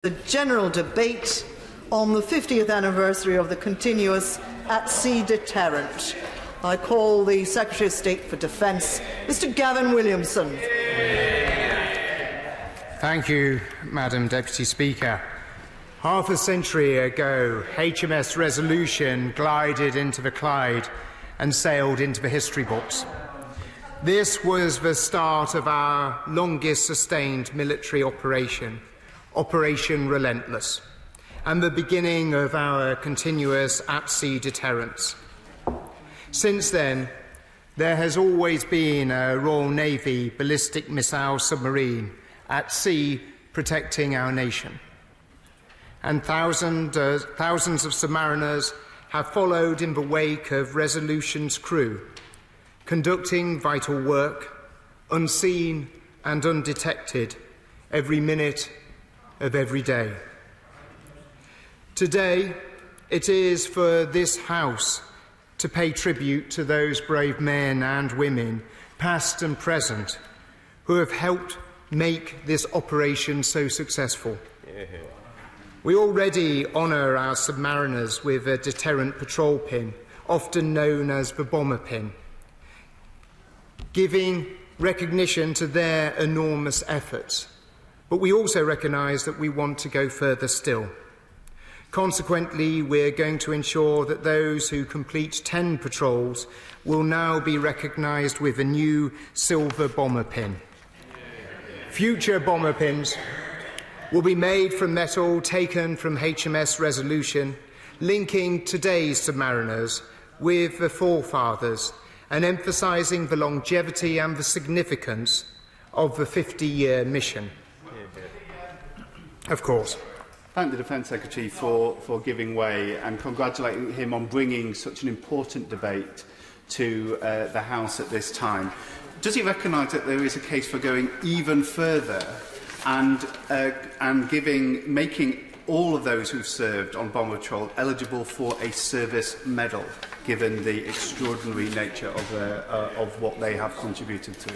The general debate on the 50th anniversary of the continuous At Sea Deterrent. I call the Secretary of State for Defence, Mr. Gavin Williamson. Thank you, Madam Deputy Speaker. Half a century ago, HMS Resolution glided into the Clyde and sailed into the history books. This was the start of our longest sustained military operation, Operation Relentless, and the beginning of our continuous at-sea deterrence. Since then, there has always been a Royal Navy ballistic missile submarine at sea protecting our nation. And thousands of submariners have followed in the wake of Resolution's crew, conducting vital work, unseen and undetected, every minute of every day. Today, it is for this House to pay tribute to those brave men and women, past and present, who have helped make this operation so successful. We already honour our submariners with a deterrent patrol pin, often known as the bomber pin, giving recognition to their enormous efforts. But we also recognise that we want to go further still. Consequently, we're going to ensure that those who complete 10 patrols will now be recognised with a new silver bomber pin. Future bomber pins will be made from metal taken from HMS Resolution, linking today's submariners with the forefathers and emphasising the longevity and the significance of the 50-year mission. Of course. Thank the Defence Secretary for giving way and congratulating him on bringing such an important debate to the House at this time. Does he recognise that there is a case for going even further and making all of those who've served on bomber patrol eligible for a service medal, given the extraordinary nature of what they have contributed to?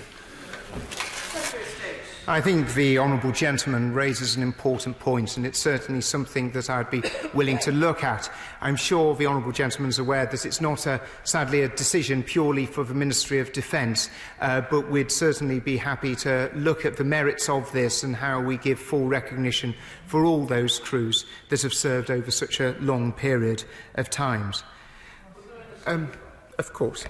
I think the honourable gentleman raises an important point, and it's certainly something that I'd be willing to look at. I'm sure the honourable gentleman is aware that it's not, sadly, a decision purely for the Ministry of Defence, but we'd certainly be happy to look at the merits of this and how we give full recognition for all those crews that have served over such a long period of times. Of course.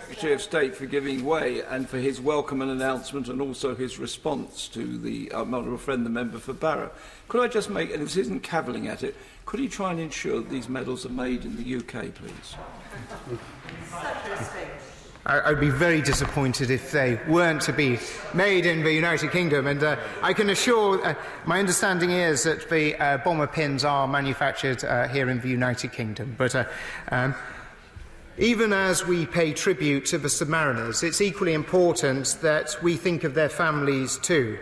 Secretary of State for giving way and for his welcome and announcement and also his response to the honourable friend, the member for Barrow. Could I just make, and this isn't cavilling at it, could he try and ensure that these medals are made in the UK, please? I'd be very disappointed if they weren't to be made in the United Kingdom, and I can assure, my understanding is that the bomber pins are manufactured here in the United Kingdom, but even as we pay tribute to the submariners, it's equally important that we think of their families too,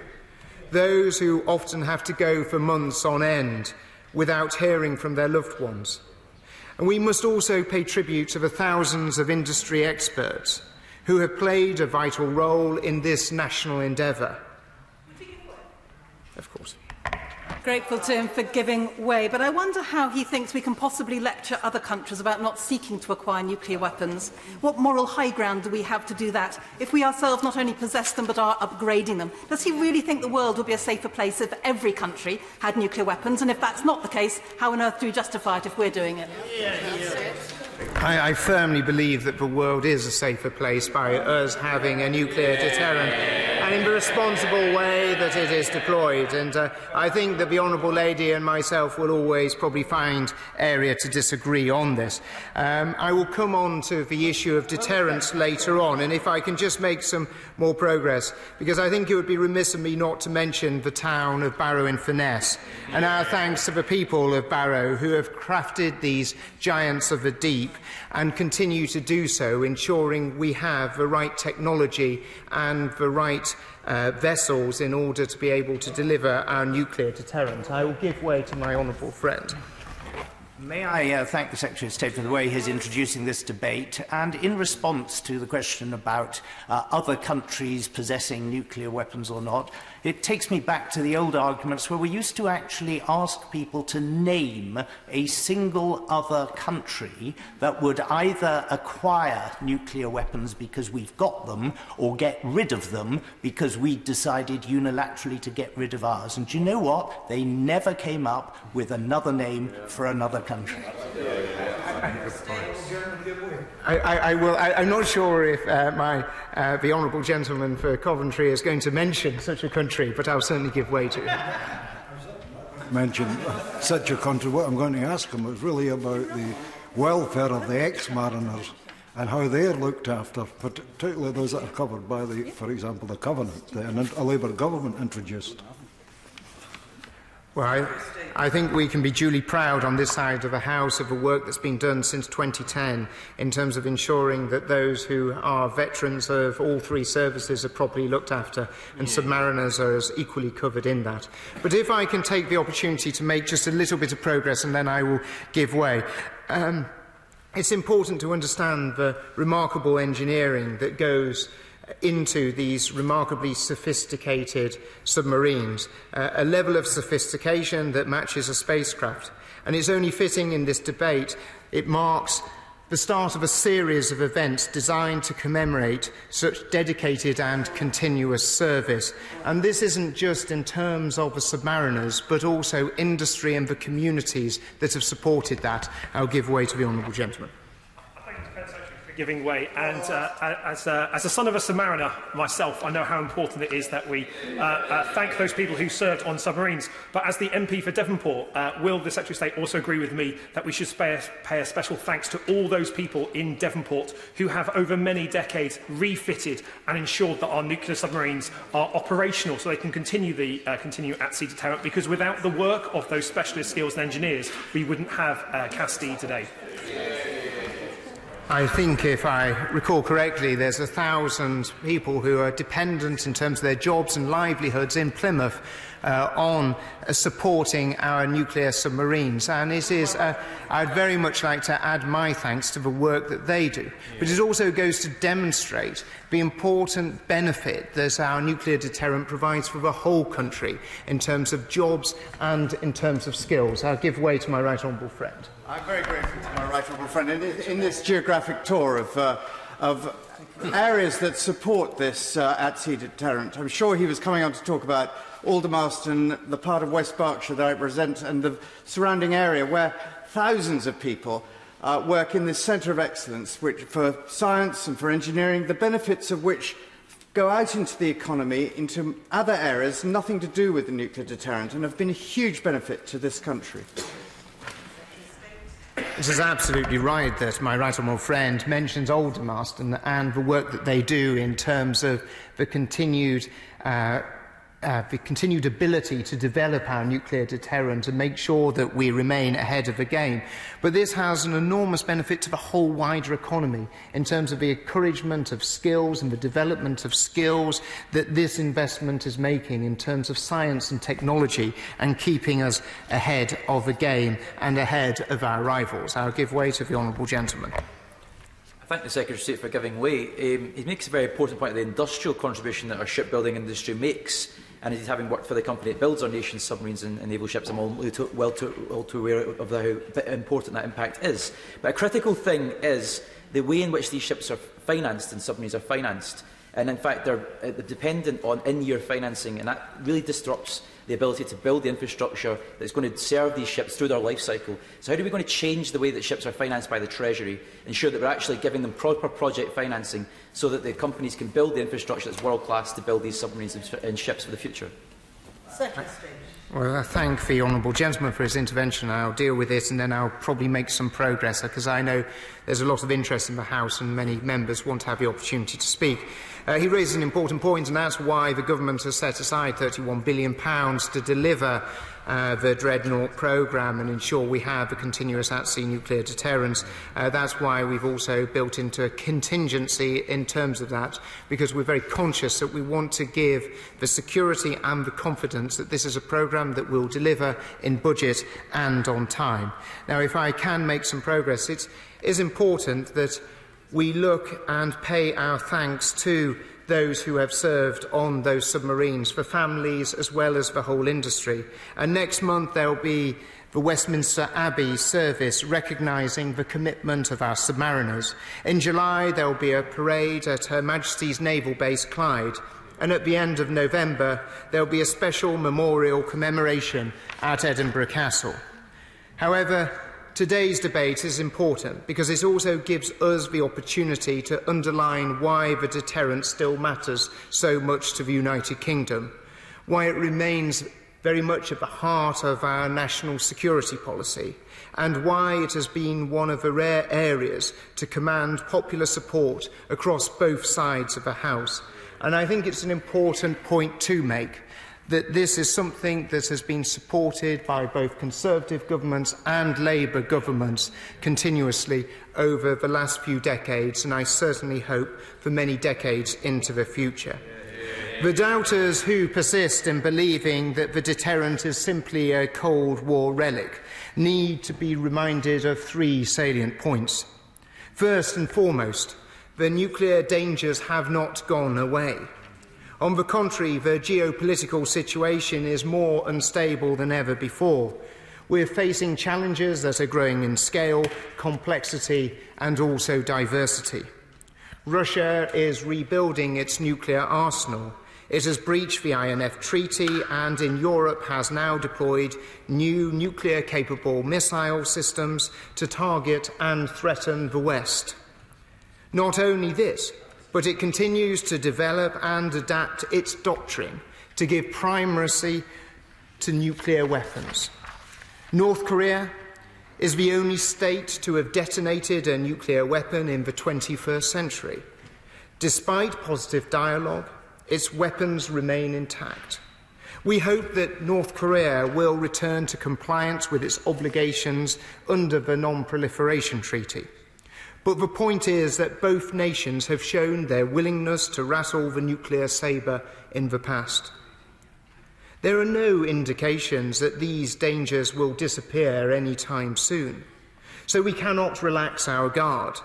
those who often have to go for months on end without hearing from their loved ones. And we must also pay tribute to the thousands of industry experts who have played a vital role in this national endeavour. Of course. Grateful to him for giving way, but I wonder how he thinks we can possibly lecture other countries about not seeking to acquire nuclear weapons. What moral high ground do we have to do that if we ourselves not only possess them but are upgrading them? Does he really think the world would be a safer place if every country had nuclear weapons? And if that's not the case, how on earth do we justify it if we're doing it? I firmly believe that the world is a safer place by us having a nuclear deterrent and in the responsible way that it is deployed. And I think that the Honourable Lady and myself will always probably find area to disagree on this. I will come on to the issue of deterrence later on, and if I can just make some more progress, because I think it would be remiss of me not to mention the town of Barrow-in-Furness, and our thanks to the people of Barrow who have crafted these giants of the deep and continue to do so, ensuring we have the right technology and the right vessels in order to be able to deliver our nuclear deterrent. I will give way to my honourable friend. May I thank the Secretary of State for the way he is introducing this debate, and in response to the question about other countries possessing nuclear weapons or not, it takes me back to the old arguments where we used to actually ask people to name a single other country that would either acquire nuclear weapons because we've got them or get rid of them because we decided unilaterally to get rid of ours. And do you know what? They never came up with another name for another country. I'm not sure if the honourable gentleman for Coventry is going to mention such a country, but I'll certainly give way to it. Mention such a country. What I'm going to ask him is really about the welfare of the ex-mariners and how they're looked after, particularly those that are covered by, for example, the Covenant that a Labour government introduced. Well, I think we can be duly proud on this side of the House of the work that's been done since 2010 in terms of ensuring that those who are veterans of all three services are properly looked after, and submariners are as equally covered in that. But if I can take the opportunity to make just a little bit of progress and then I will give way. It's important to understand the remarkable engineering that goes into these remarkably sophisticated submarines, a level of sophistication that matches a spacecraft. And it's only fitting in this debate, it marks the start of a series of events designed to commemorate such dedicated and continuous service. And this isn't just in terms of the submariners, but also industry and the communities that have supported that. I'll give way to the honourable gentleman. Giving way, and as a son of a submariner myself, I know how important it is that we thank those people who served on submarines. But as the MP for Devonport, will the Secretary of State also agree with me that we should pay a special thanks to all those people in Devonport who have over many decades refitted and ensured that our nuclear submarines are operational so they can continue at sea deterrent, because without the work of those specialist skills and engineers we wouldn't have Castile today. I think, if I recall correctly, there's 1,000 people who are dependent in terms of their jobs and livelihoods in Plymouth on supporting our nuclear submarines. And it is, I'd very much like to add my thanks to the work that they do. But it also goes to demonstrate the important benefit that our nuclear deterrent provides for the whole country in terms of jobs and in terms of skills. I'll give way to my right honourable friend. I'm very grateful to my right honourable friend. In this geographic tour of areas that support this at-sea deterrent, I'm sure he was coming on to talk about Aldermaston, the part of West Berkshire that I represent, and the surrounding area where thousands of people work in this centre of excellence for science and for engineering, the benefits of which go out into the economy, into other areas, nothing to do with the nuclear deterrent, and have been a huge benefit to this country. It is absolutely right that my right honourable friend mentions Aldermaston and the work that they do in terms of the continued ability to develop our nuclear deterrent and make sure that we remain ahead of the game. But this has an enormous benefit to the whole wider economy in terms of the encouragement of skills and the development of skills that this investment is making in terms of science and technology and keeping us ahead of the game and ahead of our rivals. I'll give way to the honourable gentleman. I thank the Secretary of State for giving way. He makes a very important point of the industrial contribution that our shipbuilding industry makes. And indeed, having worked for the company that builds our nation's submarines and naval ships, I'm all too aware of how important that impact is. But a critical thing is the way in which these ships are financed and submarines are financed. And in fact, they're dependent on in-year financing, and that really disrupts the ability to build the infrastructure that's going to serve these ships through their life cycle. So how are we going to change the way that ships are financed by the Treasury, ensure that we're actually giving them proper project financing so that the companies can build the infrastructure that's world-class to build these submarines and ships for the future? Secretary of State. Well, I thank the honourable gentleman for his intervention. I'll deal with it and then I'll probably make some progress, because I know there's a lot of interest in the House and many members want to have the opportunity to speak. He raises an important point, and that's why the Government has set aside £31 billion to deliver the Dreadnought programme and ensure we have a continuous at-sea nuclear deterrence. That's why we've also built into a contingency in terms of that, because we're very conscious that we want to give the security and the confidence that this is a programme that will deliver in budget and on time. Now, if I can make some progress, it is important that we look and pay our thanks to those who have served on those submarines, for families as well as the whole industry. And next month there will be the Westminster Abbey service recognising the commitment of our submariners. In July there will be a parade at Her Majesty's Naval Base Clyde, and at the end of November there will be a special memorial commemoration at Edinburgh Castle. However, today's debate is important because it also gives us the opportunity to underline why the deterrence still matters so much to the United Kingdom, why it remains very much at the heart of our national security policy, and why it has been one of the rare areas to command popular support across both sides of the House. And I think it's an important point to make, that this is something that has been supported by both Conservative governments and Labour governments continuously over the last few decades, and I certainly hope for many decades into the future. The doubters who persist in believing that the deterrent is simply a Cold War relic need to be reminded of three salient points. First and foremost, the nuclear dangers have not gone away. On the contrary, the geopolitical situation is more unstable than ever before. We're facing challenges that are growing in scale, complexity, and also diversity. Russia is rebuilding its nuclear arsenal. It has breached the INF Treaty and in Europe has now deployed new nuclear-capable missile systems to target and threaten the West. Not only this, but it continues to develop and adapt its doctrine to give primacy to nuclear weapons. North Korea is the only state to have detonated a nuclear weapon in the 21st century. Despite positive dialogue, its weapons remain intact. We hope that North Korea will return to compliance with its obligations under the Non-Proliferation Treaty. But the point is that both nations have shown their willingness to rattle the nuclear sabre in the past. There are no indications that these dangers will disappear any time soon, so we cannot relax our guard.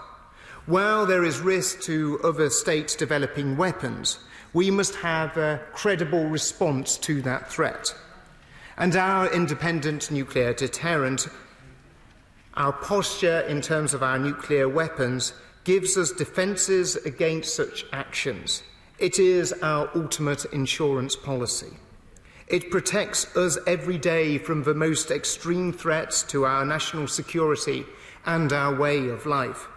While there is risk to other states developing weapons, we must have a credible response to that threat. And our independent nuclear deterrent, our posture in terms of our nuclear weapons, gives us defences against such actions. It is our ultimate insurance policy. It protects us every day from the most extreme threats to our national security and our way of life.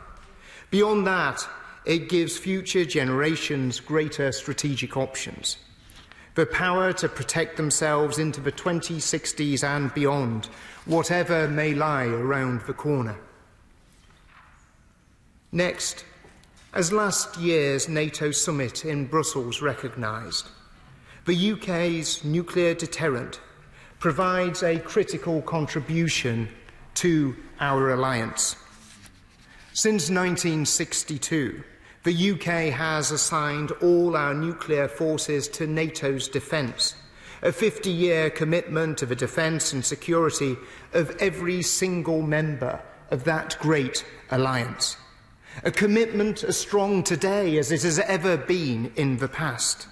Beyond that, it gives future generations greater strategic options, the power to protect themselves into the 2060s and beyond, whatever may lie around the corner. Next, as last year's NATO summit in Brussels recognised, the UK's nuclear deterrent provides a critical contribution to our alliance. Since 1962, the UK has assigned all our nuclear forces to NATO's defence, a 50-year commitment to the defence and security of every single member of that great alliance, a commitment as strong today as it has ever been in the past.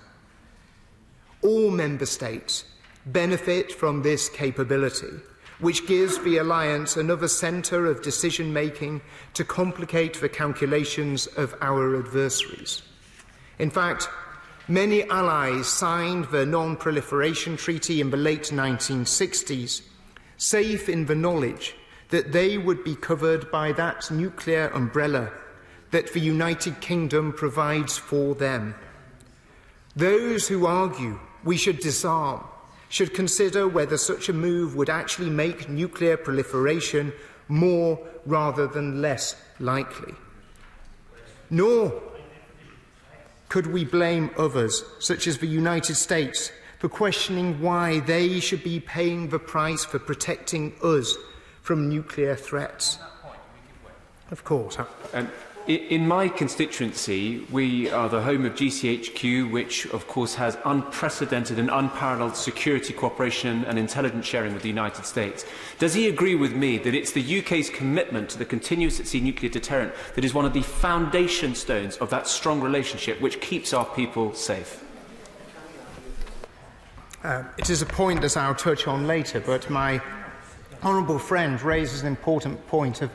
All member states benefit from this capability, which gives the alliance another centre of decision-making to complicate the calculations of our adversaries. In fact, many allies signed the Non-Proliferation Treaty in the late 1960s, safe in the knowledge that they would be covered by that nuclear umbrella that the United Kingdom provides for them. Those who argue we should disarm should consider whether such a move would actually make nuclear proliferation more rather than less likely. Nor could we blame others, such as the United States, for questioning why they should be paying the price for protecting us from nuclear threats? Of course. In my constituency, we are the home of GCHQ, which, of course, has unprecedented and unparalleled security cooperation and intelligence sharing with the United States. Does he agree with me that it's the UK's commitment to the continuous at-sea nuclear deterrent that is one of the foundation stones of that strong relationship which keeps our people safe? It is a point that I'll touch on later, but my honourable friend raises an important point of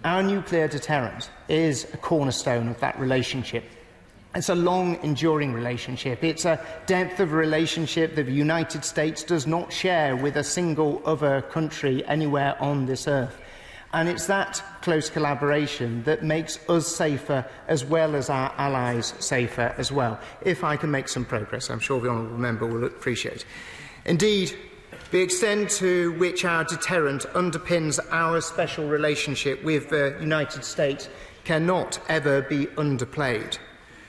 our nuclear deterrent is a cornerstone of that relationship. It's a long, enduring relationship. It's a depth of relationship that the United States does not share with a single other country anywhere on this earth. And it's that close collaboration that makes us safer as well as our allies safer as well. If I can make some progress, I'm sure the honourable member will appreciate. Indeed, the extent to which our deterrent underpins our special relationship with the United States cannot ever be underplayed.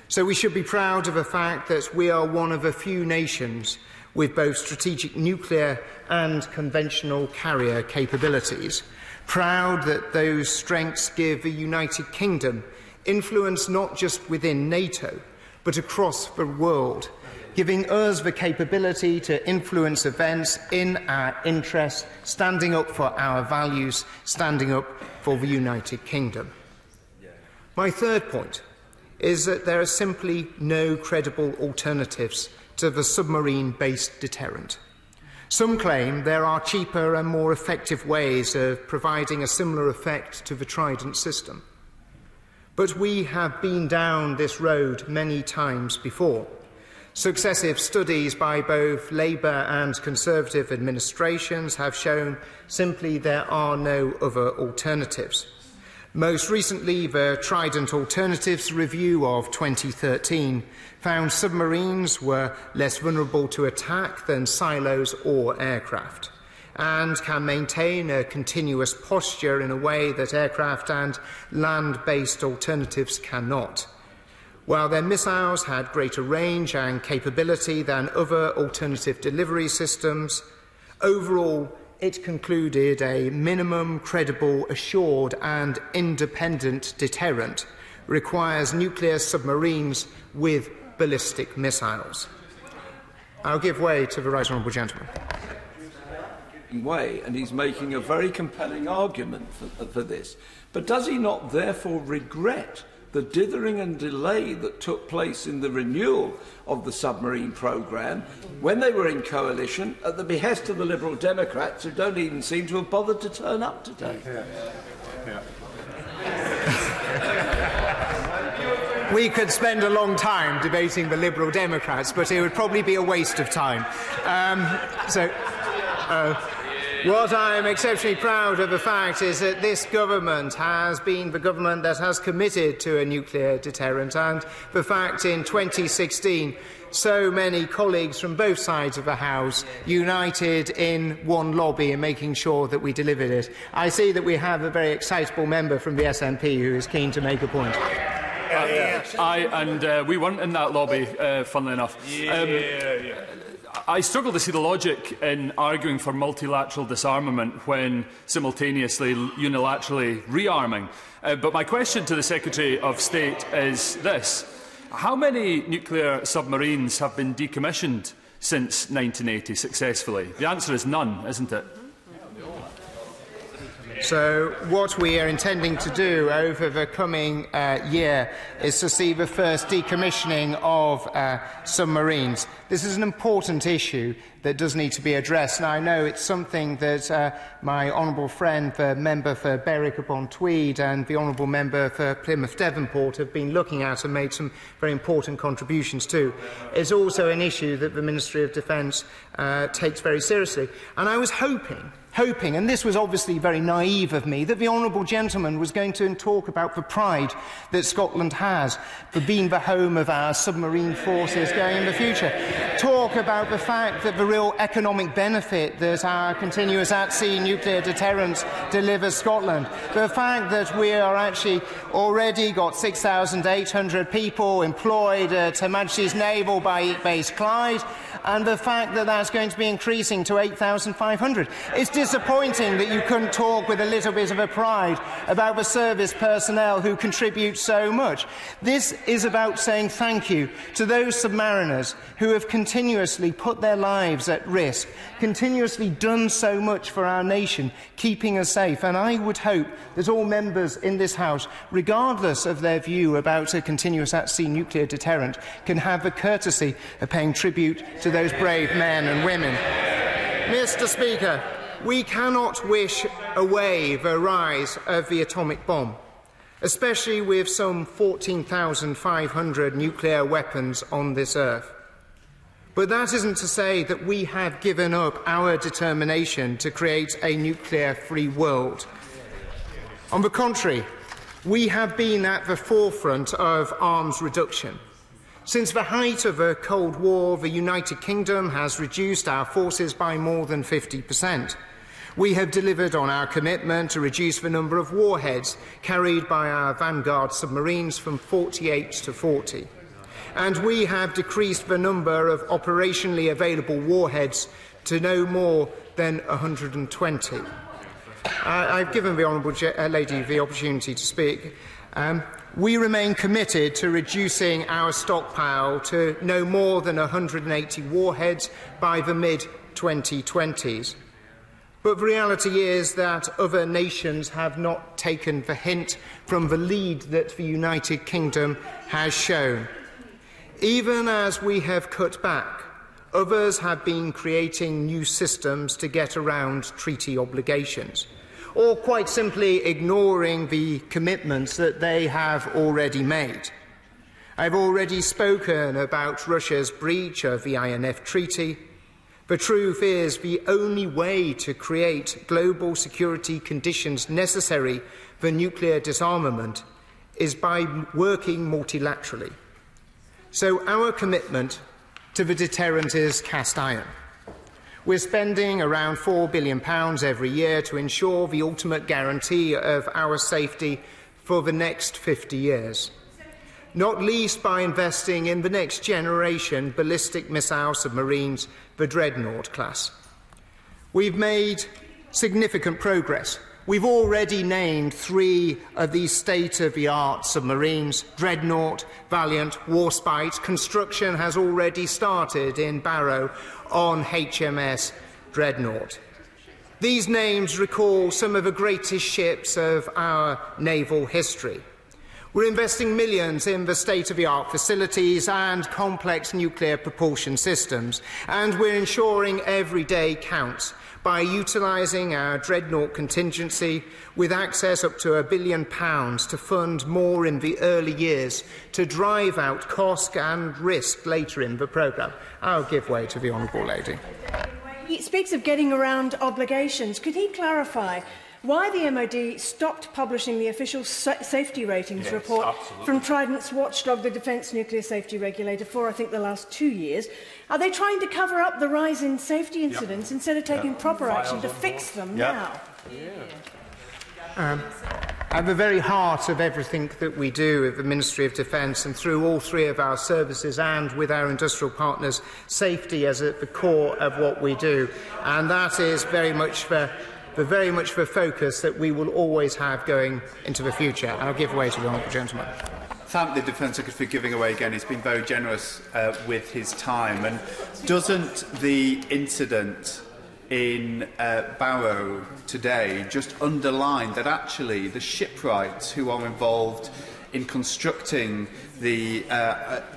So we should be proud of the fact that we are one of a few nations with both strategic nuclear and conventional carrier capabilities. Proud that those strengths give the United Kingdom influence not just within NATO, but across the world, giving us the capability to influence events in our interest, standing up for our values, standing up for the United Kingdom. My third point is that there are simply no credible alternatives to the submarine-based deterrent. Some claim there are cheaper and more effective ways of providing a similar effect to the Trident system. But we have been down this road many times before. Successive studies by both Labour and Conservative administrations have shown simply there are no other alternatives. Most recently, the Trident Alternatives Review of 2013 found submarines were less vulnerable to attack than silos or aircraft, and can maintain a continuous posture in a way that aircraft and land-based alternatives cannot. While their missiles had greater range and capability than other alternative delivery systems, overall it concluded a minimum, credible, assured and independent deterrent requires nuclear submarines with ballistic missiles. I'll give way to the right honourable gentleman. And he's making a very compelling argument for this. But does he not therefore regret the dithering and delay that took place in the renewal of the submarine programme when they were in coalition at the behest of the Liberal Democrats, who don't even seem to have bothered to turn up today? We could spend a long time debating the Liberal Democrats, but it would probably be a waste of time. What I am exceptionally proud of the fact is that this government has been the government that has committed to a nuclear deterrent, and the fact in 2016 so many colleagues from both sides of the House united in one lobby in making sure that we delivered it. I see that we have a very excitable member from the SNP who is keen to make a point. We weren't in that lobby, funnily enough. I struggle to see the logic in arguing for multilateral disarmament when simultaneously unilaterally rearming. But my question to the Secretary of State is this. How many nuclear submarines have been decommissioned since 1980 successfully? The answer is none, isn't it? So what we are intending to do over the coming year is to see the first decommissioning of submarines. This is an important issue that does need to be addressed, and I know it's something that my honourable friend, the member for Berwick-upon-Tweed, and the honourable member for Plymouth Devonport have been looking at and made some very important contributions to. It's also an issue that the Ministry of Defence takes very seriously. And I was hoping, and this was obviously very naive of me, that the honourable gentleman was going to talk about the pride that Scotland has for being the home of our submarine forces going in the future. Talk about the fact that the real economic benefit that our continuous at-sea nuclear deterrence delivers Scotland. The fact that we are actually already got 6,800 people employed at Her Majesty's Naval Base Clyde, and the fact that that's going to be increasing to 8,500. It's disappointing that you couldn't talk with a little bit of a pride about the service personnel who contribute so much. This is about saying thank you to those submariners who have continuously put their lives at risk, continuously done so much for our nation, keeping us safe. And I would hope that all members in this House, regardless of their view about a continuous at-sea nuclear deterrent, can have the courtesy of paying tribute to those brave men and women. Mr. Speaker, we cannot wish away the rise of the atomic bomb, especially with some 14,500 nuclear weapons on this earth. But that isn't to say that we have given up our determination to create a nuclear-free world. On the contrary, we have been at the forefront of arms reduction. Since the height of the Cold War, the United Kingdom has reduced our forces by more than 50%. We have delivered on our commitment to reduce the number of warheads carried by our Vanguard submarines from 48 to 40. And we have decreased the number of operationally available warheads to no more than 120. I've given the Honourable Lady the opportunity to speak. We remain committed to reducing our stockpile to no more than 180 warheads by the mid-2020s. But the reality is that other nations have not taken the hint from the lead that the United Kingdom has shown. Even as we have cut back, others have been creating new systems to get around treaty obligations, or quite simply ignoring the commitments that they have already made. I've already spoken about Russia's breach of the INF Treaty. The truth is, the only way to create global security conditions necessary for nuclear disarmament is by working multilaterally. So our commitment to the deterrent is cast iron. We're spending around £4 billion every year to ensure the ultimate guarantee of our safety for the next 50 years, not least by investing in the next generation ballistic missile submarines, the Dreadnought class. We've made significant progress. We've already named 3 of these state-of-the-art submarines: Dreadnought, Valiant, Warspite. Construction has already started in Barrow on HMS Dreadnought. These names recall some of the greatest ships of our naval history. We're investing millions in the state-of-the-art facilities and complex nuclear propulsion systems, and we're ensuring every day counts by utilising our Dreadnought contingency with access up to £1 billion to fund more in the early years to drive out cost and risk later in the programme. I'll give way to the Honourable Lady. He speaks of getting around obligations. Could he clarify why the MOD stopped publishing the official safety ratings report from Trident's watchdog, the Defence Nuclear Safety Regulator, for, I think, the last 2 years? Are they trying to cover up the rise in safety incidents instead of taking proper action to fix them now? At the very heart of everything that we do at the Ministry of Defence and through all 3 of our services and with our industrial partners, safety is at the core of what we do. And that is very much the focus that we will always have going into the future. I'll give way to the Honourable Gentleman. Thank the Defence Secretary for giving away again. He's been very generous with his time. And doesn't the incident in Barrow today just underline that actually the shipwrights who are involved in constructing the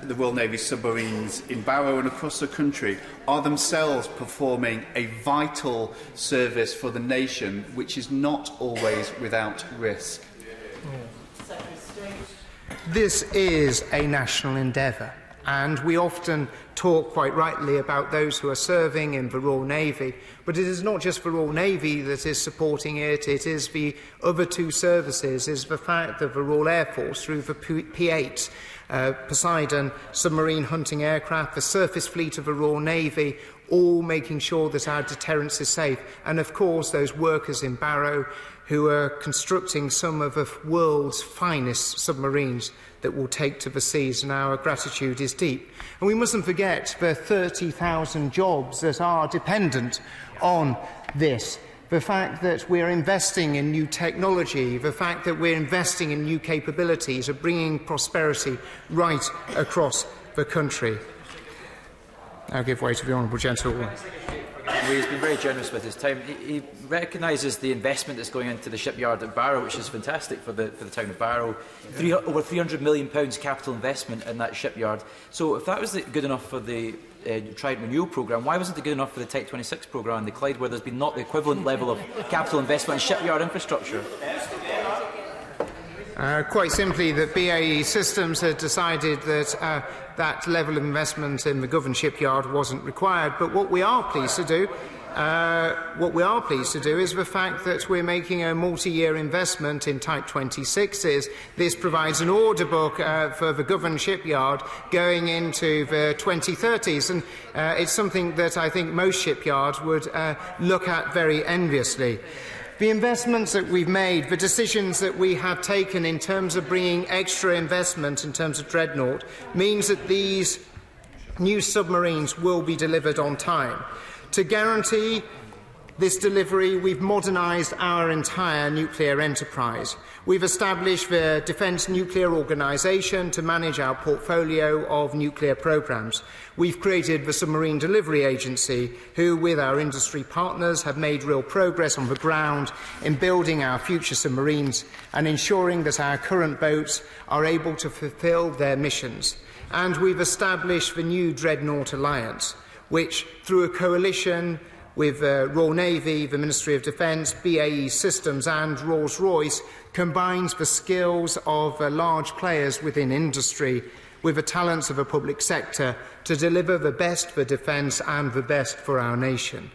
Royal Navy submarines in Barrow and across the country are themselves performing a vital service for the nation, which is not always without risk? This is a national endeavour, and we often talk quite rightly about those who are serving in the Royal Navy, but it is not just the Royal Navy that is supporting it, it is the other 2 services, is the fact that the Royal Air Force, through the P8 Poseidon submarine hunting aircraft, the surface fleet of the Royal Navy, all making sure that our deterrence is safe. And of course, those workers in Barrow who are constructing some of the world's finest submarines that will take to the seas, and our gratitude is deep. And we mustn't forget the 30,000 jobs that are dependent on this. The fact that we're investing in new technology, the fact that we're investing in new capabilities are bringing prosperity right across the country. I'll give way to the Honourable Gentleman. He's been very generous with his time. He recognises the investment that's going into the shipyard at Barrow, which is fantastic for the town of Barrow. Over £300 million capital investment in that shipyard. So if that was good enough for the Trident Renewal Programme, why wasn't it good enough for the Type 26 programme in the Clyde, where there's been not the equivalent level of capital investment in shipyard infrastructure? Quite simply, that BAE Systems had decided that that level of investment in the Govan shipyard wasn't required. But what we are pleased to do, is the fact that we're making a multi-year investment in Type 26s. This provides an order book for the Govan shipyard going into the 2030s, and it's something that I think most shipyards would look at very enviously. The investments that we've made, the decisions that we have taken in terms of bringing extra investment in terms of Dreadnought, means that these new submarines will be delivered on time. To guarantee this delivery, we've modernised our entire nuclear enterprise. We've established the Defence Nuclear Organisation to manage our portfolio of nuclear programmes. We've created the Submarine Delivery Agency, who, with our industry partners, have made real progress on the ground in building our future submarines and ensuring that our current boats are able to fulfil their missions. And we've established the new Dreadnought Alliance, which, through a coalition with Royal Navy, the Ministry of Defence, BAE Systems and Rolls-Royce, combines the skills of large players within industry with the talents of the public sector to deliver the best for defence and the best for our nation.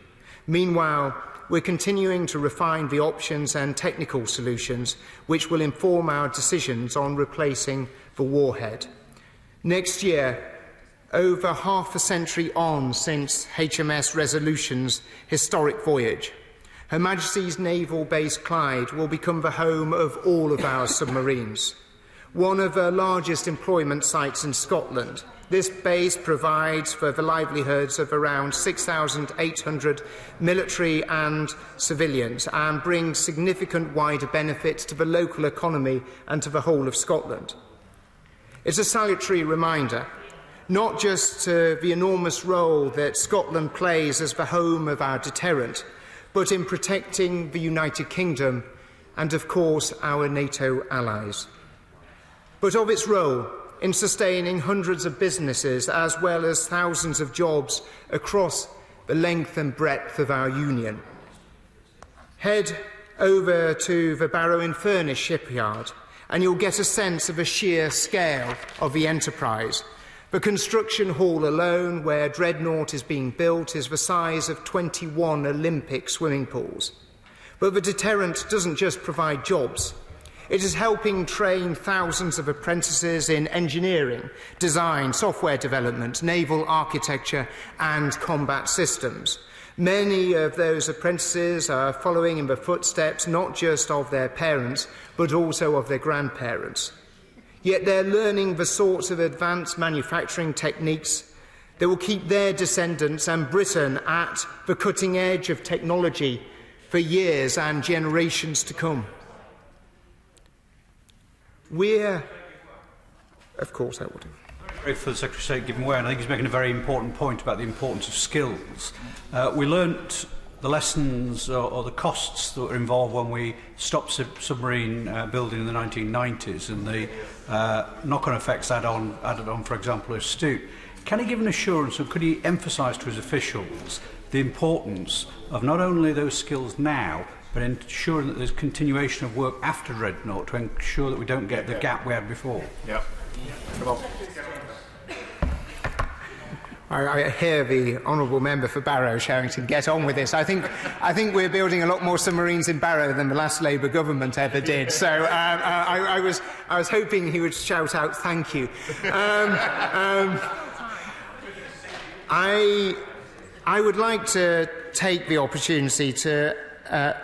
Meanwhile, we're continuing to refine the options and technical solutions which will inform our decisions on replacing the warhead. Next year, over half a century on since HMS Resolution's historic voyage, Her Majesty's Naval Base Clyde will become the home of all of our submarines. One of the largest employment sites in Scotland, this base provides for the livelihoods of around 6,800 military and civilians and brings significant wider benefits to the local economy and to the whole of Scotland. It's a salutary reminder not just to the enormous role that Scotland plays as the home of our deterrent, but in protecting the United Kingdom and, of course, our NATO allies. But of its role in sustaining hundreds of businesses as well as thousands of jobs across the length and breadth of our union. Head over to the Barrow-in-Furness shipyard and you'll get a sense of the sheer scale of the enterprise. The construction hall alone, where Dreadnought is being built, is the size of 21 Olympic swimming pools. But the deterrent doesn't just provide jobs. It is helping train thousands of apprentices in engineering, design, software development, naval architecture and combat systems. Many of those apprentices are following in the footsteps not just of their parents, but also of their grandparents. Yet they're learning the sorts of advanced manufacturing techniques that will keep their descendants and Britain at the cutting edge of technology for years and generations to come. Of course I would. For the Secretary of State giving way, and I think he's making a very important point about the importance of skills. We learnt the lessons or the costs that were involved when we stopped submarine building in the 1990s and the knock-on effects added on, for example, Astute. Can he give an assurance, or could he emphasise to his officials the importance of not only those skills now, but ensuring that there's continuation of work after Dreadnought to ensure that we don't get the gap we had before? Yeah. I hear the honourable member for Barrow shouting to get on with this. I think we're building a lot more submarines in Barrow than the last Labour government ever did. So I was hoping he would shout out I would like to take the opportunity to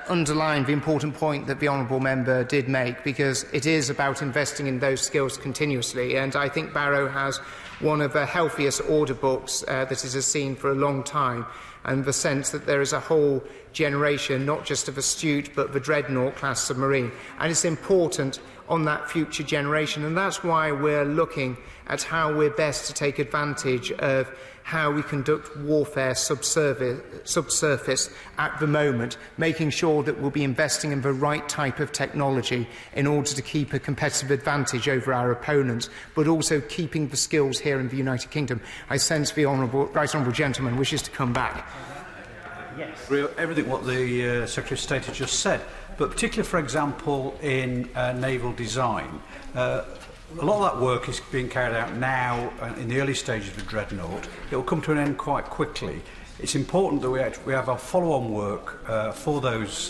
underline the important point that the Honourable Member did make, because it is about investing in those skills continuously, and I think Barrow has one of the healthiest order books that it has seen for a long time, and the sense that there is a whole generation, not just of astute, but the Dreadnought-class submarine. And it's important on that future generation, and that's why we're looking at how we're best to take advantage of how we conduct warfare subsurface at the moment, making sure that we'll be investing in the right type of technology in order to keep a competitive advantage over our opponents, but also keeping the skills here in the United Kingdom. I sense the Right Honourable Gentleman wishes to come back. Yes. Everything what the Secretary of State has just said, but particularly, for example, in naval design, a lot of that work is being carried out now in the early stages of the Dreadnought. It will come to an end quite quickly. It's important that we have our follow-on work for those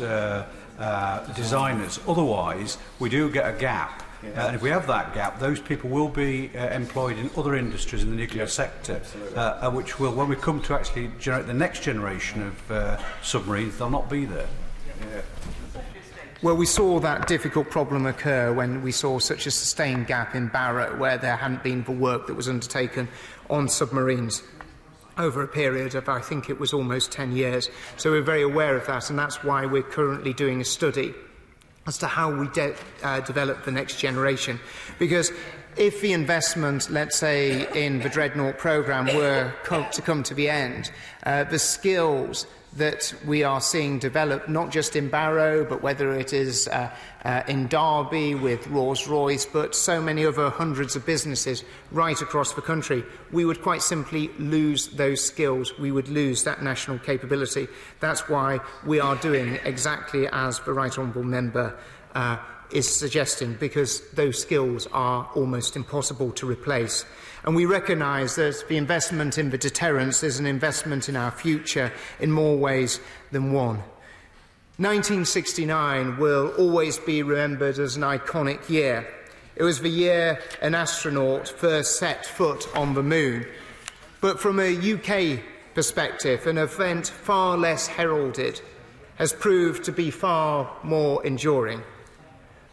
designers. Otherwise, we do get a gap. And if we have that gap, those people will be employed in other industries in the nuclear sector, which will, when we come to actually generate the next generation of submarines, they'll not be there. Well, we saw that difficult problem occur when we saw such a sustained gap in Barrow, where there hadn't been the work that was undertaken on submarines over a period of, I think it was almost 10 years. So we're very aware of that, and that's why we're currently doing a study as to how we develop the next generation. Because if the investment, let's say, in the Dreadnought programme were to come to the end, the skills that we are seeing develop, not just in Barrow, but whether it is in Derby with Rolls-Royce, but so many other hundreds of businesses right across the country, we would quite simply lose those skills. We would lose that national capability. That's why we are doing exactly as the Right Honourable Member is suggesting, because those skills are almost impossible to replace. And we recognise that the investment in the deterrence is an investment in our future in more ways than one. 1969 will always be remembered as an iconic year. It was the year an astronaut first set foot on the moon. But from a UK perspective, an event far less heralded has proved to be far more enduring.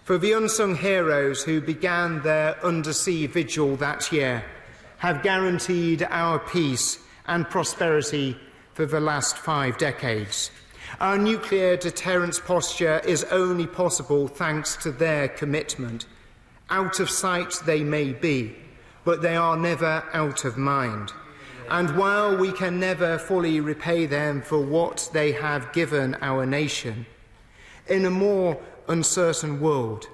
For the unsung heroes who began their undersea vigil that year have guaranteed our peace and prosperity for the last 5 decades. Our nuclear deterrence posture is only possible thanks to their commitment. Out of sight they may be, but they are never out of mind. And while we can never fully repay them for what they have given our nation, in a more uncertain world,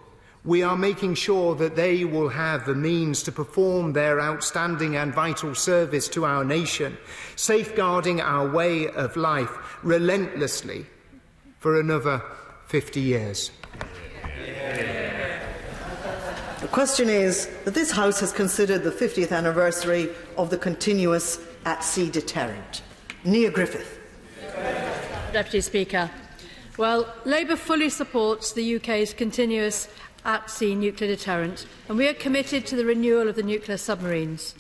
we are making sure that they will have the means to perform their outstanding and vital service to our nation, safeguarding our way of life relentlessly for another 50 years. The question is that this House has considered the 50th anniversary of the continuous at-sea deterrent. Nia Griffith. Deputy Speaker. Well, Labour fully supports the UK's continuous at-sea nuclear deterrent, and we are committed to the renewal of the nuclear submarines.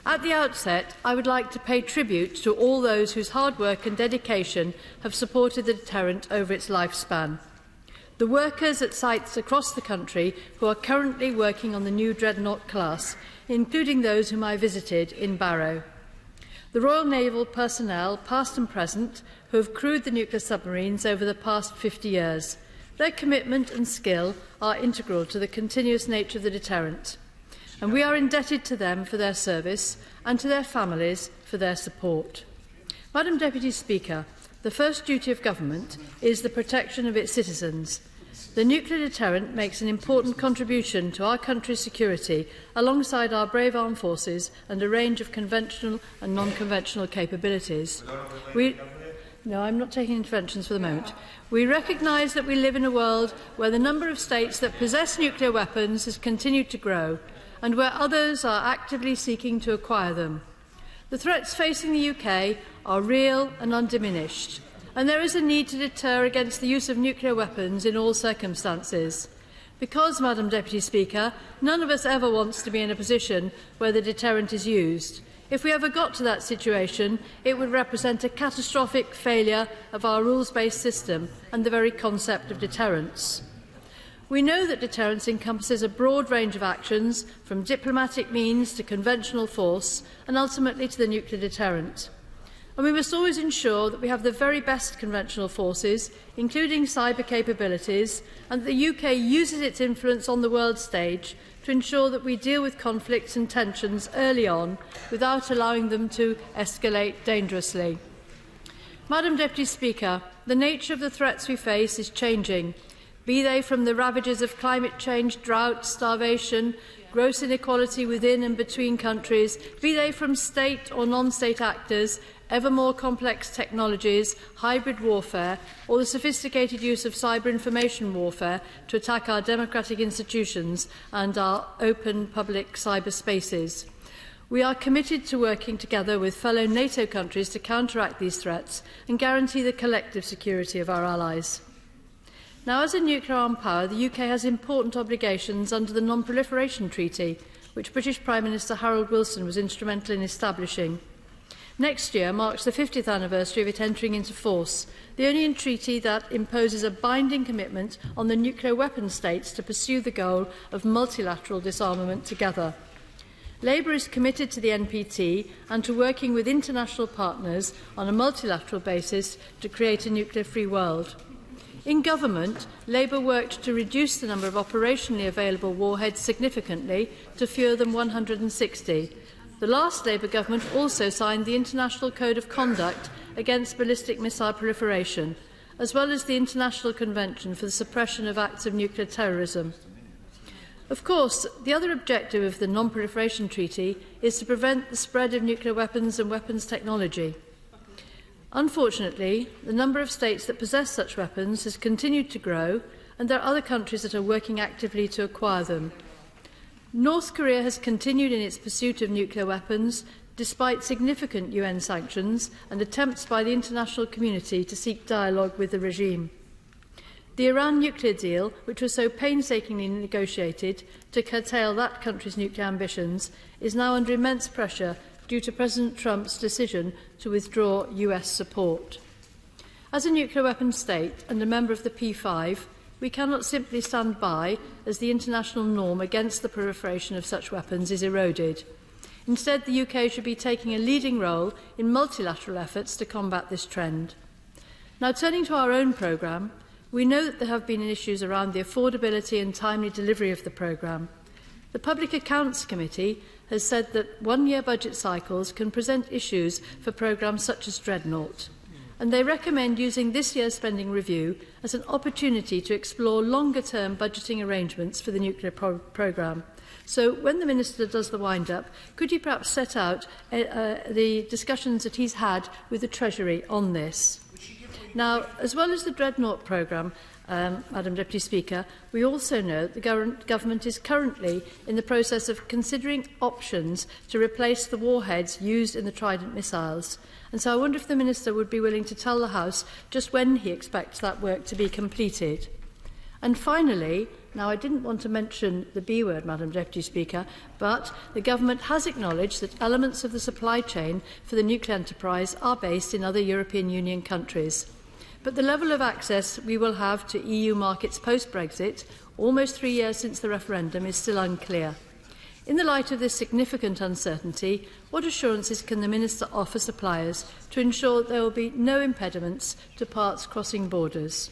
At the outset, I would like to pay tribute to all those whose hard work and dedication have supported the deterrent over its lifespan. The workers at sites across the country who are currently working on the new Dreadnought class, including those whom I visited in Barrow. The Royal Naval personnel, past and present, who have crewed the nuclear submarines over the past 50 years. Their commitment and skill are integral to the continuous nature of the deterrent, and we are indebted to them for their service and to their families for their support. Madam Deputy Speaker, the first duty of government is the protection of its citizens. The nuclear deterrent makes an important contribution to our country's security alongside our brave armed forces and a range of conventional and non-conventional capabilities. No, I'm not taking interventions for the moment. We recognise that we live in a world where the number of states that possess nuclear weapons has continued to grow, and where others are actively seeking to acquire them. The threats facing the UK are real and undiminished, and there is a need to deter against the use of nuclear weapons in all circumstances. Because, Madam Deputy Speaker, none of us ever wants to be in a position where the deterrent is used. If we ever got to that situation, it would represent a catastrophic failure of our rules-based system and the very concept of deterrence. We know that deterrence encompasses a broad range of actions, from diplomatic means to conventional force, and ultimately to the nuclear deterrent. And we must always ensure that we have the very best conventional forces, including cyber capabilities, and that the UK uses its influence on the world stage to ensure that we deal with conflicts and tensions early on without allowing them to escalate dangerously. Madam Deputy Speaker, the nature of the threats we face is changing, be they from the ravages of climate change, drought, starvation, gross inequality within and between countries, be they from state or non-state actors, ever more complex technologies, hybrid warfare, or the sophisticated use of cyber information warfare to attack our democratic institutions and our open public cyberspaces. We are committed to working together with fellow NATO countries to counteract these threats and guarantee the collective security of our allies. Now, as a nuclear-armed power, the UK has important obligations under the Non-Proliferation Treaty, which British Prime Minister Harold Wilson was instrumental in establishing. Next year marks the 50th anniversary of it entering into force, the only treaty that imposes a binding commitment on the nuclear weapon states to pursue the goal of multilateral disarmament together. Labour is committed to the NPT and to working with international partners on a multilateral basis to create a nuclear-free world. In government, Labour worked to reduce the number of operationally available warheads significantly to fewer than 160. The last Labour government also signed the International Code of Conduct against ballistic missile proliferation, as well as the International Convention for the Suppression of Acts of Nuclear Terrorism. Of course, the other objective of the Non-Proliferation Treaty is to prevent the spread of nuclear weapons and weapons technology. Unfortunately, the number of states that possess such weapons has continued to grow, and there are other countries that are working actively to acquire them. North Korea has continued in its pursuit of nuclear weapons, despite significant UN sanctions and attempts by the international community to seek dialogue with the regime. The Iran nuclear deal, which was so painstakingly negotiated to curtail that country's nuclear ambitions, is now under immense pressure due to President Trump's decision to withdraw US support. As a nuclear weapons state and a member of the P5, we cannot simply stand by as the international norm against the proliferation of such weapons is eroded. Instead, the UK should be taking a leading role in multilateral efforts to combat this trend. Now, turning to our own programme, we know that there have been issues around the affordability and timely delivery of the programme. The Public Accounts Committee has said that one-year budget cycles can present issues for programmes such as Dreadnought, and they recommend using this year's spending review as an opportunity to explore longer-term budgeting arrangements for the nuclear programme. So when the Minister does the wind-up, could he perhaps set out the discussions that he's had with the Treasury on this? Now, as well as the Dreadnought programme, Madam Deputy Speaker, we also know that the government is currently in the process of considering options to replace the warheads used in the Trident missiles. And so I wonder if the Minister would be willing to tell the House just when he expects that work to be completed. And finally, now I didn't want to mention the B word, Madam Deputy Speaker, but the Government has acknowledged that elements of the supply chain for the nuclear enterprise are based in other European Union countries. But the level of access we will have to EU markets post-Brexit, almost 3 years since the referendum, is still unclear. In the light of this significant uncertainty, what assurances can the Minister offer suppliers to ensure there will be no impediments to parts crossing borders?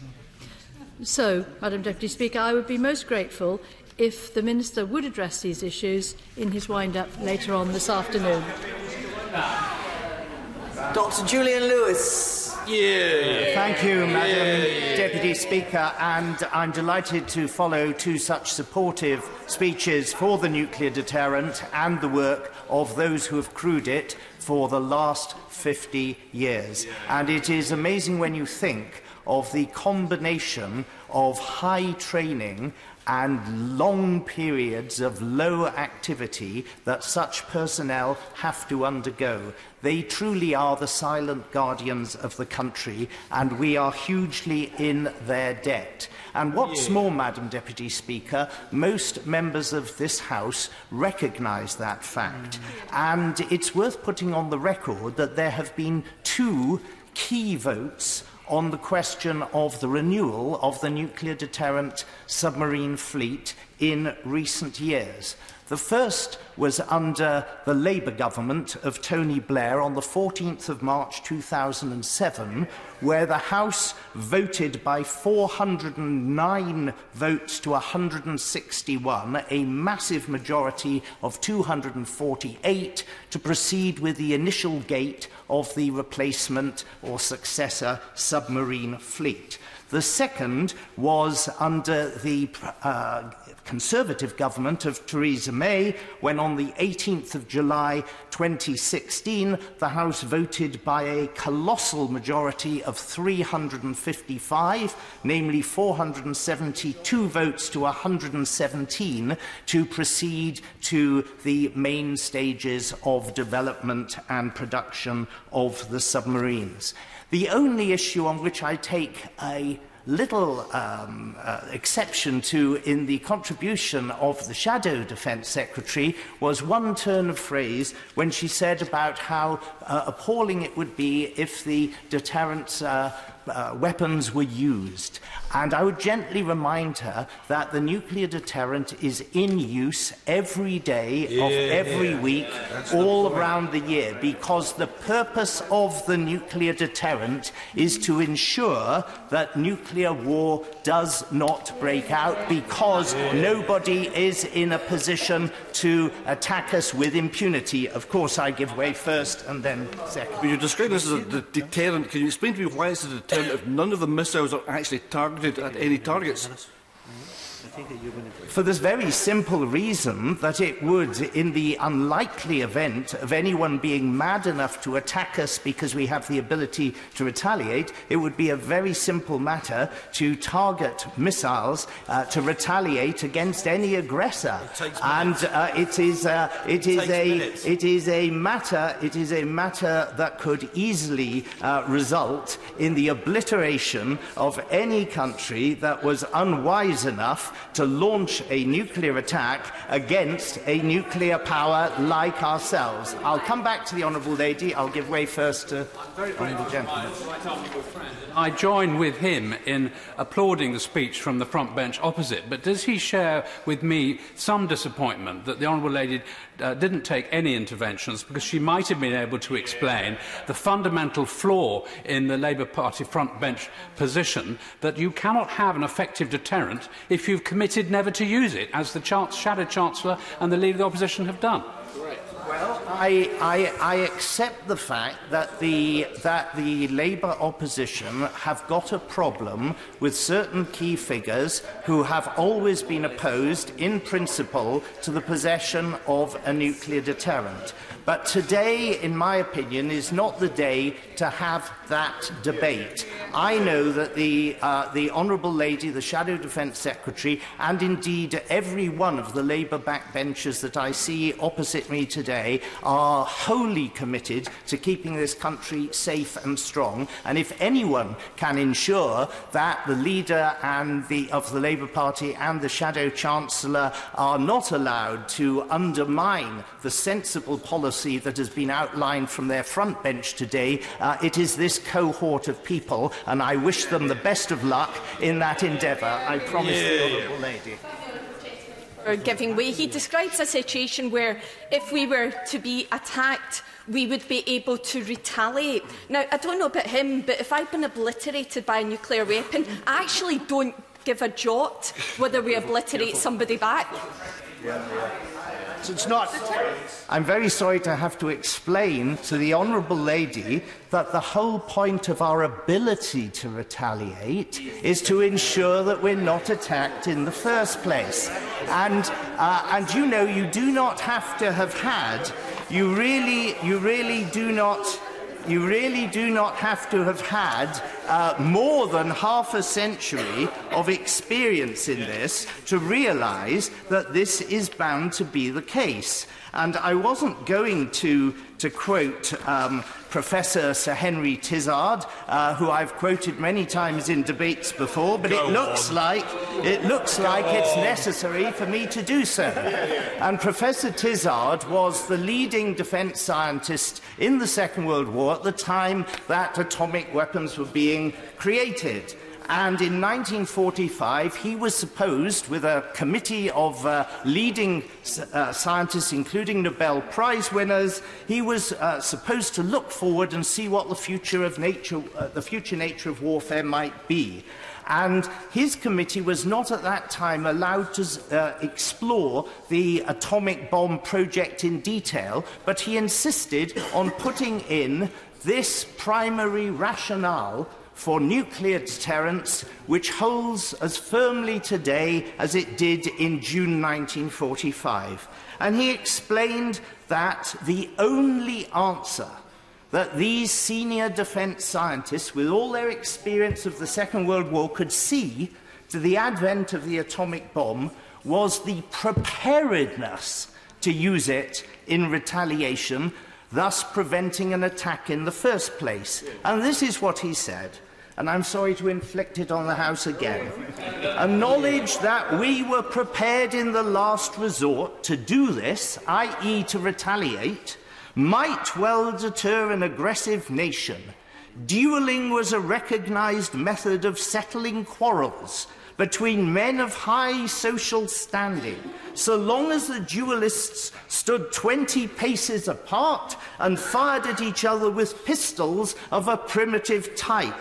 So, Madam Deputy Speaker, I would be most grateful if the Minister would address these issues in his wind-up later on this afternoon. Dr. Julian Lewis. Thank you, Madam Deputy Speaker, and I'm delighted to follow two such supportive speeches for the nuclear deterrent and the work of those who have crewed it for the last 50 years. And it is amazing when you think of the combination of high training and long periods of low activity that such personnel have to undergo. They truly are the silent guardians of the country, and we are hugely in their debt. And what's more, Madam Deputy Speaker, most members of this House recognise that fact. And it's worth putting on the record that there have been 2 key votes on the question of the renewal of the nuclear deterrent submarine fleet in recent years. The first was under the Labour government of Tony Blair on the 14th of March 2007, where the House voted by 409 votes to 161, a massive majority of 248, to proceed with the initial gate of the replacement or successor submarine fleet. The second was under the Conservative government of Theresa May, when on the 18th of July 2016, the House voted by a colossal majority of 355, namely 472 votes to 117, to proceed to the main stages of development and production of the submarines. The only issue on which I take a little exception to in the contribution of the Shadow Defence Secretary was one turn of phrase when she said about how appalling it would be if the deterrent weapons were used. And I would gently remind her that the nuclear deterrent is in use every day of every week, all around the year, because the purpose of the nuclear deterrent is to ensure that nuclear war does not break out, because nobody is in a position to attack us with impunity. Of course, I give way first and then second. When you describe this as a deterrent, can you explain to me why it's a deterrent if none of the missiles are actually targeted at any targets? For this very simple reason that it would, in the unlikely event of anyone being mad enough to attack us because we have the ability to retaliate, it would be a very simple matter to target missiles to retaliate against any aggressor. And it is a matter that could easily result in the obliteration of any country that was unwise enough to launch a nuclear attack against a nuclear power like ourselves. I'll come back to the Honourable Lady. I'll give way first to the Honourable Gentleman. I join with him in applauding the speech from the front bench opposite, but does he share with me some disappointment that the Honourable Lady didn't take any interventions, because she might have been able to explain the fundamental flaw in the Labour Party front bench position that you cannot have an effective deterrent if you've committed never to use it, as the Shadow Chancellor and the Leader of the Opposition have done? Well, I accept the fact that the Labour opposition have got a problem with certain key figures who have always been opposed, in principle, to the possession of a nuclear deterrent. But today, in my opinion, is not the day to have that debate. I know that the Honourable Lady, the Shadow Defence Secretary, and indeed every one of the Labour backbenchers that I see opposite me today are wholly committed to keeping this country safe and strong. And if anyone can ensure that the leader of the Labour Party and the Shadow Chancellor are not allowed to undermine the sensible policy that has been outlined from their front bench today, it is this cohort of people, and I wish them the best of luck in that endeavour. I promise the Honourable Lady. Giving way. He describes a situation where if we were to be attacked, we would be able to retaliate. Now, I don't know about him, but if I've been obliterated by a nuclear weapon, I actually don't give a jot whether we obliterate somebody back. So it's not. I'm very sorry to have to explain to the Honourable Lady that the whole point of our ability to retaliate is to ensure that we're not attacked in the first place. And you know, you do not have to have had. You really do not have to have had more than half a century of experience in this to realise that this is bound to be the case. And I wasn't going to quote Professor Sir Henry Tizard, who I've quoted many times in debates before, but it looks like it's necessary for me to do so. And Professor Tizard was the leading defence scientist in the Second World War at the time that atomic weapons were being created. And in 1945, he was supposed, with a committee of leading scientists, including Nobel Prize winners, he was supposed to look forward and see what the future nature of warfare might be. And his committee was not at that time allowed to explore the atomic bomb project in detail, but he insisted on putting in this primary rationale for nuclear deterrence, which holds as firmly today as it did in June 1945. And he explained that the only answer that these senior defence scientists, with all their experience of the Second World War, could see to the advent of the atomic bomb was the preparedness to use it in retaliation, thus preventing an attack in the first place. And this is what he said, and I'm sorry to inflict it on the House again. A knowledge that we were prepared in the last resort to do this, i.e. to retaliate, might well deter an aggressive nation. Duelling was a recognised method of settling quarrels between men of high social standing, so long as the duellists stood 20 paces apart and fired at each other with pistols of a primitive type.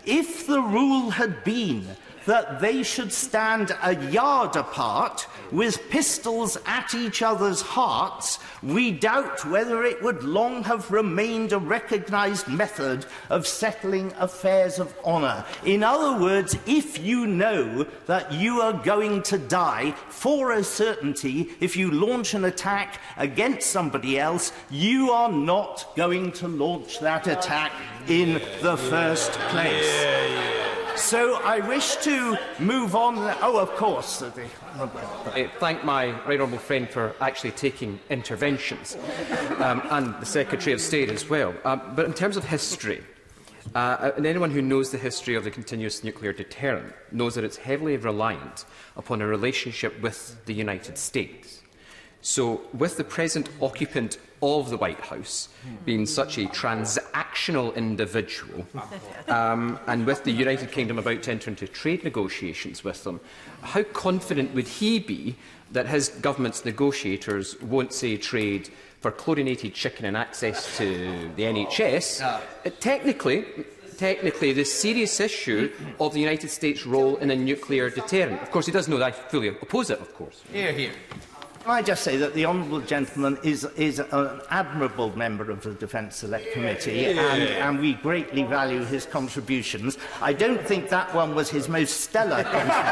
If the rule had been that they should stand a yard apart with pistols at each other's hearts, we doubt whether it would long have remained a recognised method of settling affairs of honour. In other words, if you know that you are going to die for a certainty if you launch an attack against somebody else, you are not going to launch that attack in the first place. So I wish to move on. Oh, of course. I thank my right honourable friend for actually taking interventions, and the Secretary of State as well. But in terms of history, and anyone who knows the history of the continuous nuclear deterrent knows that it's heavily reliant upon a relationship with the United States. So, with the present occupant of the White House being such a transactional individual, and with the United Kingdom about to enter into trade negotiations with them, how confident would he be that his government's negotiators won't say trade for chlorinated chicken and access to the NHS? Technically, the serious issue of the United States' role in a nuclear deterrent. Of course, he does know that I fully oppose it, of course. Hear, hear. Can I just say that the honourable gentleman is an admirable member of the Defence Select Committee, and we greatly value his contributions. I don't think that one was his most stellar contribution.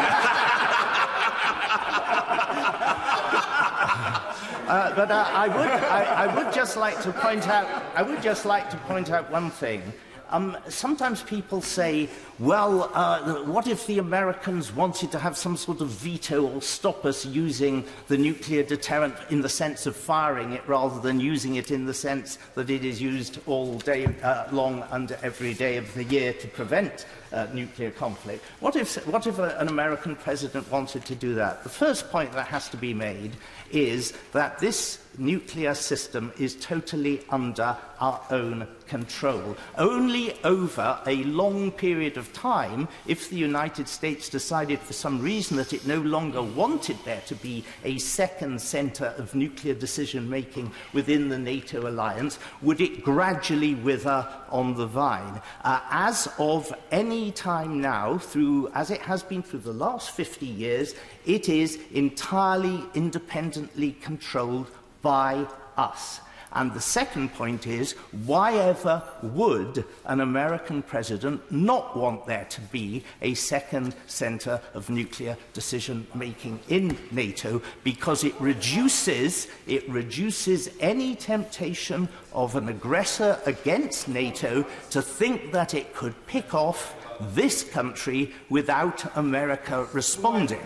But I would just like to point out one thing. Sometimes people say, well, what if the Americans wanted to have some sort of veto or stop us using the nuclear deterrent in the sense of firing it rather than using it in the sense that it is used all day long and every day of the year to prevent nuclear conflict? What if an American president wanted to do that? The first point that has to be made is that this nuclear system is totally under our own control. Only over a long period of time, if the United States decided for some reason that it no longer wanted there to be a second centre of nuclear decision-making within the NATO alliance, would it gradually wither on the vine. As of any time now, as it has been through the last 50 years, it is entirely independently controlled by us. And the second point is, why ever would an American president not want there to be a second centre of nuclear decision-making in NATO? Because it reduces any temptation of an aggressor against NATO to think that it could pick off this country without America responding.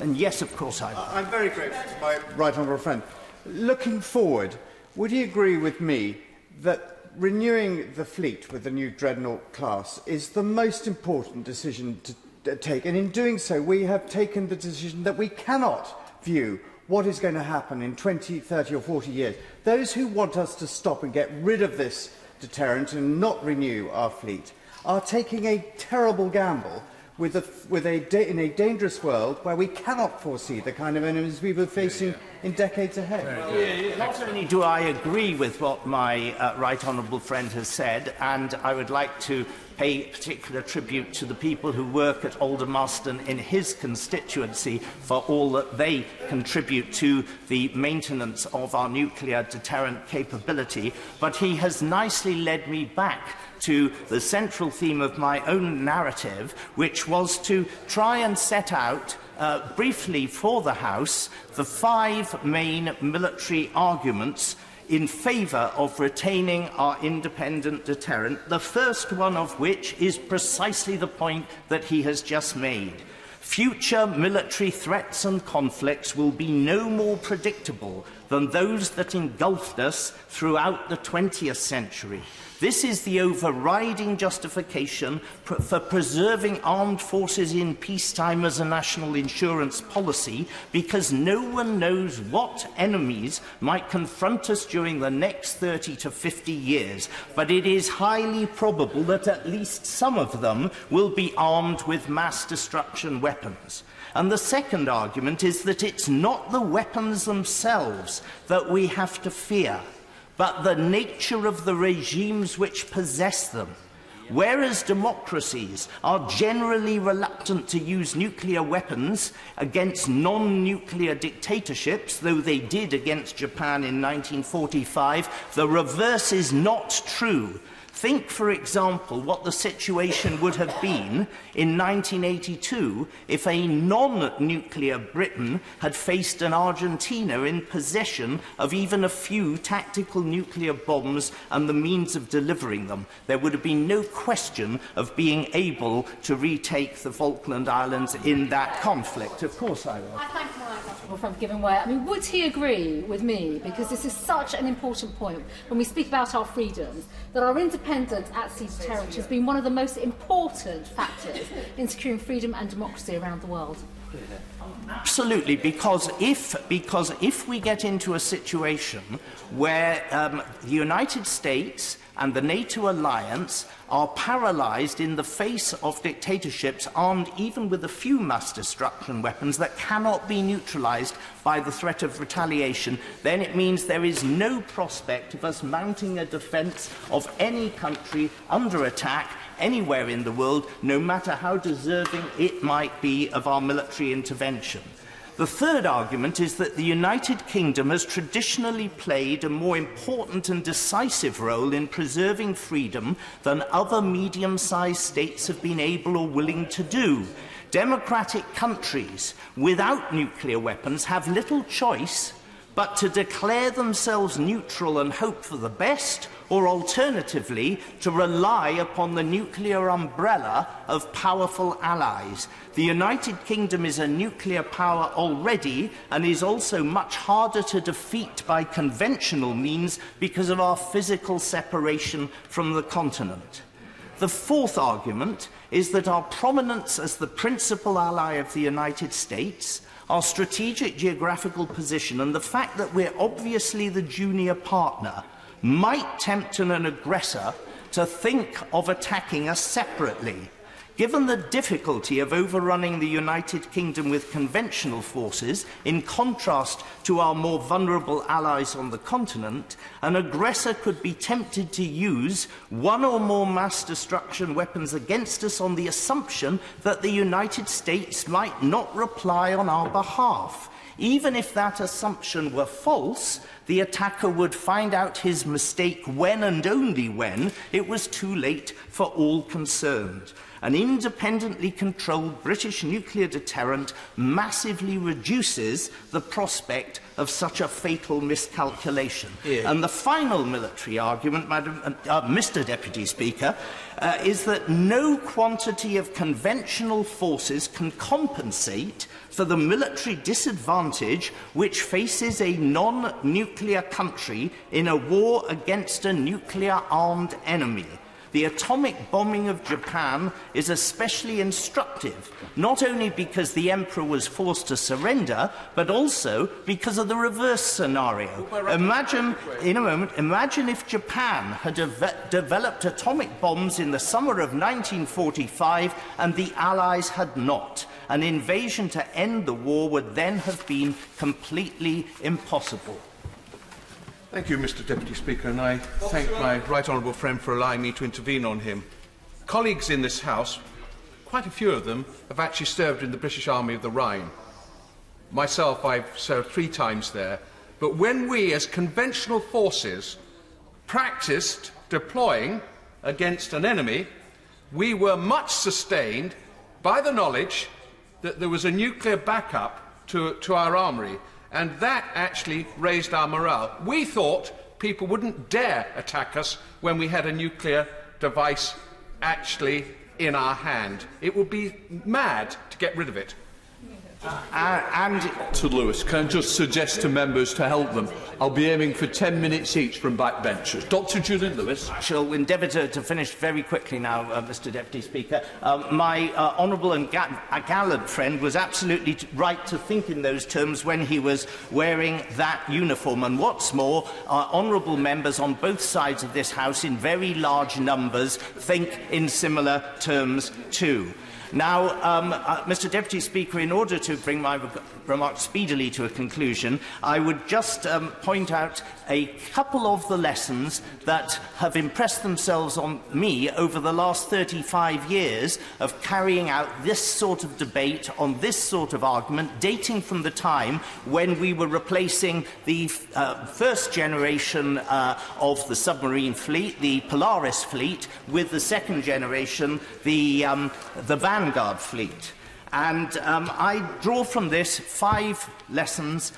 And yes, of course, I'm very grateful to my right honourable friend. Looking forward, would he agree with me that renewing the fleet with the new Dreadnought class is the most important decision to take, and in doing so we have taken the decision that we cannot view what is going to happen in 20, 30 or 40 years. Those who want us to stop and get rid of this deterrent and not renew our fleet are taking a terrible gamble in a dangerous world where we cannot foresee the kind of enemies we will be facing in decades ahead. Not only do I agree with what my right honourable friend has said, and I would like to pay particular tribute to the people who work at Aldermaston in his constituency for all that they contribute to the maintenance of our nuclear deterrent capability, but he has nicely led me back to the central theme of my own narrative, which was to try and set out briefly for the House the 5 main military arguments in favour of retaining our independent deterrent, the first one of which is precisely the point that he has just made. Future military threats and conflicts will be no more predictable than those that engulfed us throughout the 20th century. This is the overriding justification for preserving armed forces in peacetime as a national insurance policy, because no one knows what enemies might confront us during the next 30 to 50 years, but it is highly probable that at least some of them will be armed with mass destruction weapons. And the second argument is that it's not the weapons themselves that we have to fear, but the nature of the regimes which possess them. Whereas democracies are generally reluctant to use nuclear weapons against non-nuclear dictatorships, though they did against Japan in 1945, the reverse is not true. Think, for example, what the situation would have been in 1982 if a non-nuclear Britain had faced an Argentina in possession of even a few tactical nuclear bombs and the means of delivering them. There would have been no question of being able to retake the Falkland Islands in that conflict. Of course I will. I thank my honourable friend for giving way. I mean, would he agree with me, because this is such an important point when we speak about our freedoms, that our independent at-sea deterrent has been one of the most important factors in securing freedom and democracy around the world? Absolutely, because if we get into a situation where the United States and the NATO alliance are paralysed in the face of dictatorships armed even with a few mass destruction weapons that cannot be neutralised by the threat of retaliation, then it means there is no prospect of us mounting a defence of any country under attack anywhere in the world, no matter how deserving it might be of our military intervention. The third argument is that the United Kingdom has traditionally played a more important and decisive role in preserving freedom than other medium-sized states have been able or willing to do. Democratic countries without nuclear weapons have little choice but to declare themselves neutral and hope for the best, or alternatively, to rely upon the nuclear umbrella of powerful allies. The United Kingdom is a nuclear power already and is also much harder to defeat by conventional means because of our physical separation from the continent. The fourth argument is that our prominence as the principal ally of the United States, our strategic geographical position, and the fact that we're obviously the junior partner might tempt an aggressor to think of attacking us separately. Given the difficulty of overrunning the United Kingdom with conventional forces, in contrast to our more vulnerable allies on the continent, an aggressor could be tempted to use one or more mass destruction weapons against us on the assumption that the United States might not reply on our behalf. Even if that assumption were false, the attacker would find out his mistake when and only when it was too late for all concerned. An independently controlled British nuclear deterrent massively reduces the prospect of such a fatal miscalculation. Yeah. And the final military argument, Mr. Deputy Speaker, is that no quantity of conventional forces can compensate for the military disadvantage which faces a non-nuclear nuclear country in a war against a nuclear-armed enemy. The atomic bombing of Japan is especially instructive, not only because the emperor was forced to surrender, but also because of the reverse scenario. Imagine if Japan had developed atomic bombs in the summer of 1945 and the Allies had not. An invasion to end the war would then have been completely impossible. Thank you, Mr. Deputy Speaker, and I thank my right honourable friend for allowing me to intervene on him. Colleagues in this House, quite a few of them, have actually served in the British Army of the Rhine. Myself, I've served 3 times there. But when we, as conventional forces, practised deploying against an enemy, we were much sustained by the knowledge that there was a nuclear backup to our armoury. And that actually raised our morale. We thought people wouldn't dare attack us when we had a nuclear device actually in our hand. It would be mad to get rid of it. To Lewis, can I just suggest to members to help them? I'll be aiming for 10 minutes each from backbenchers. Dr. Julian Lewis. I shall endeavour to finish very quickly now, Mr. Deputy Speaker. My honourable and gallant friend was absolutely right to think in those terms when he was wearing that uniform. And what's more, honourable members on both sides of this House in very large numbers think in similar terms too. Now, Mr. Deputy Speaker, in order to bring my remarks speedily to a conclusion, I would just point out a couple of the lessons that have impressed themselves on me over the last 35 years of carrying out this sort of debate on this sort of argument, dating from the time when we were replacing the first generation of the submarine fleet, the Polaris fleet, with the second generation, the Vanguard fleet. And I draw from this 5 lessons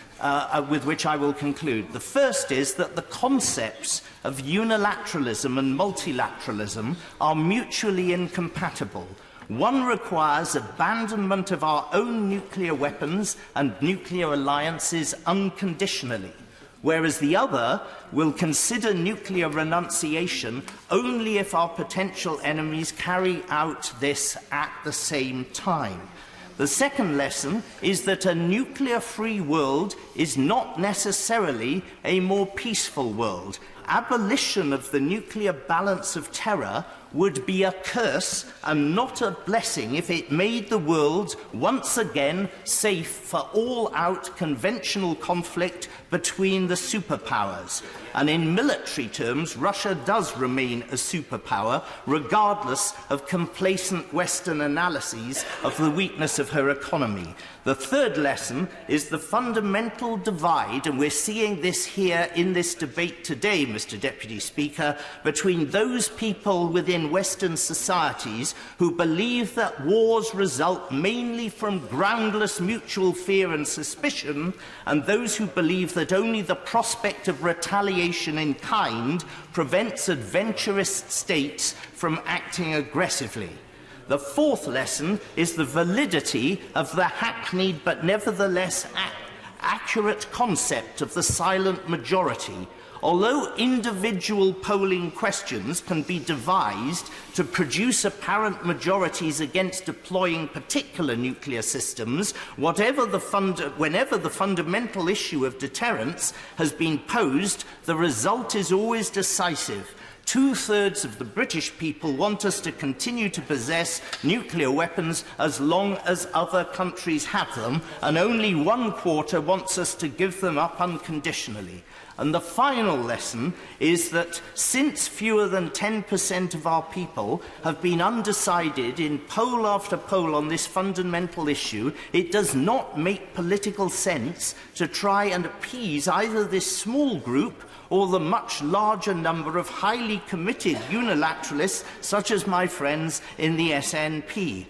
with which I will conclude. The first is that the concepts of unilateralism and multilateralism are mutually incompatible. One requires abandonment of our own nuclear weapons and nuclear alliances unconditionally, whereas the other will consider nuclear renunciation only if our potential enemies carry out this at the same time. The second lesson is that a nuclear-free world is not necessarily a more peaceful world. Abolition of the nuclear balance of terror would be a curse and not a blessing if it made the world once again safe for all-out conventional conflict between the superpowers. And in military terms, Russia does remain a superpower, regardless of complacent Western analyses of the weakness of her economy. The third lesson is the fundamental divide, and we're seeing this here in this debate today, Mr. Deputy Speaker, between those people within Western societies who believe that wars result mainly from groundless mutual fear and suspicion, and those who believe that only the prospect of retaliation in kind prevents adventurous states from acting aggressively. The fourth lesson is the validity of the hackneyed but nevertheless accurate concept of the silent majority. Although individual polling questions can be devised to produce apparent majorities against deploying particular nuclear systems, whenever the fundamental issue of deterrence has been posed, the result is always decisive. 2/3 of the British people want us to continue to possess nuclear weapons as long as other countries have them, and only 1/4 wants us to give them up unconditionally. And the final lesson is that since fewer than 10% of our people have been undecided in poll after poll on this fundamental issue, it does not make political sense to try and appease either this small group or the much larger number of highly committed unilateralists, such as my friends in the SNP.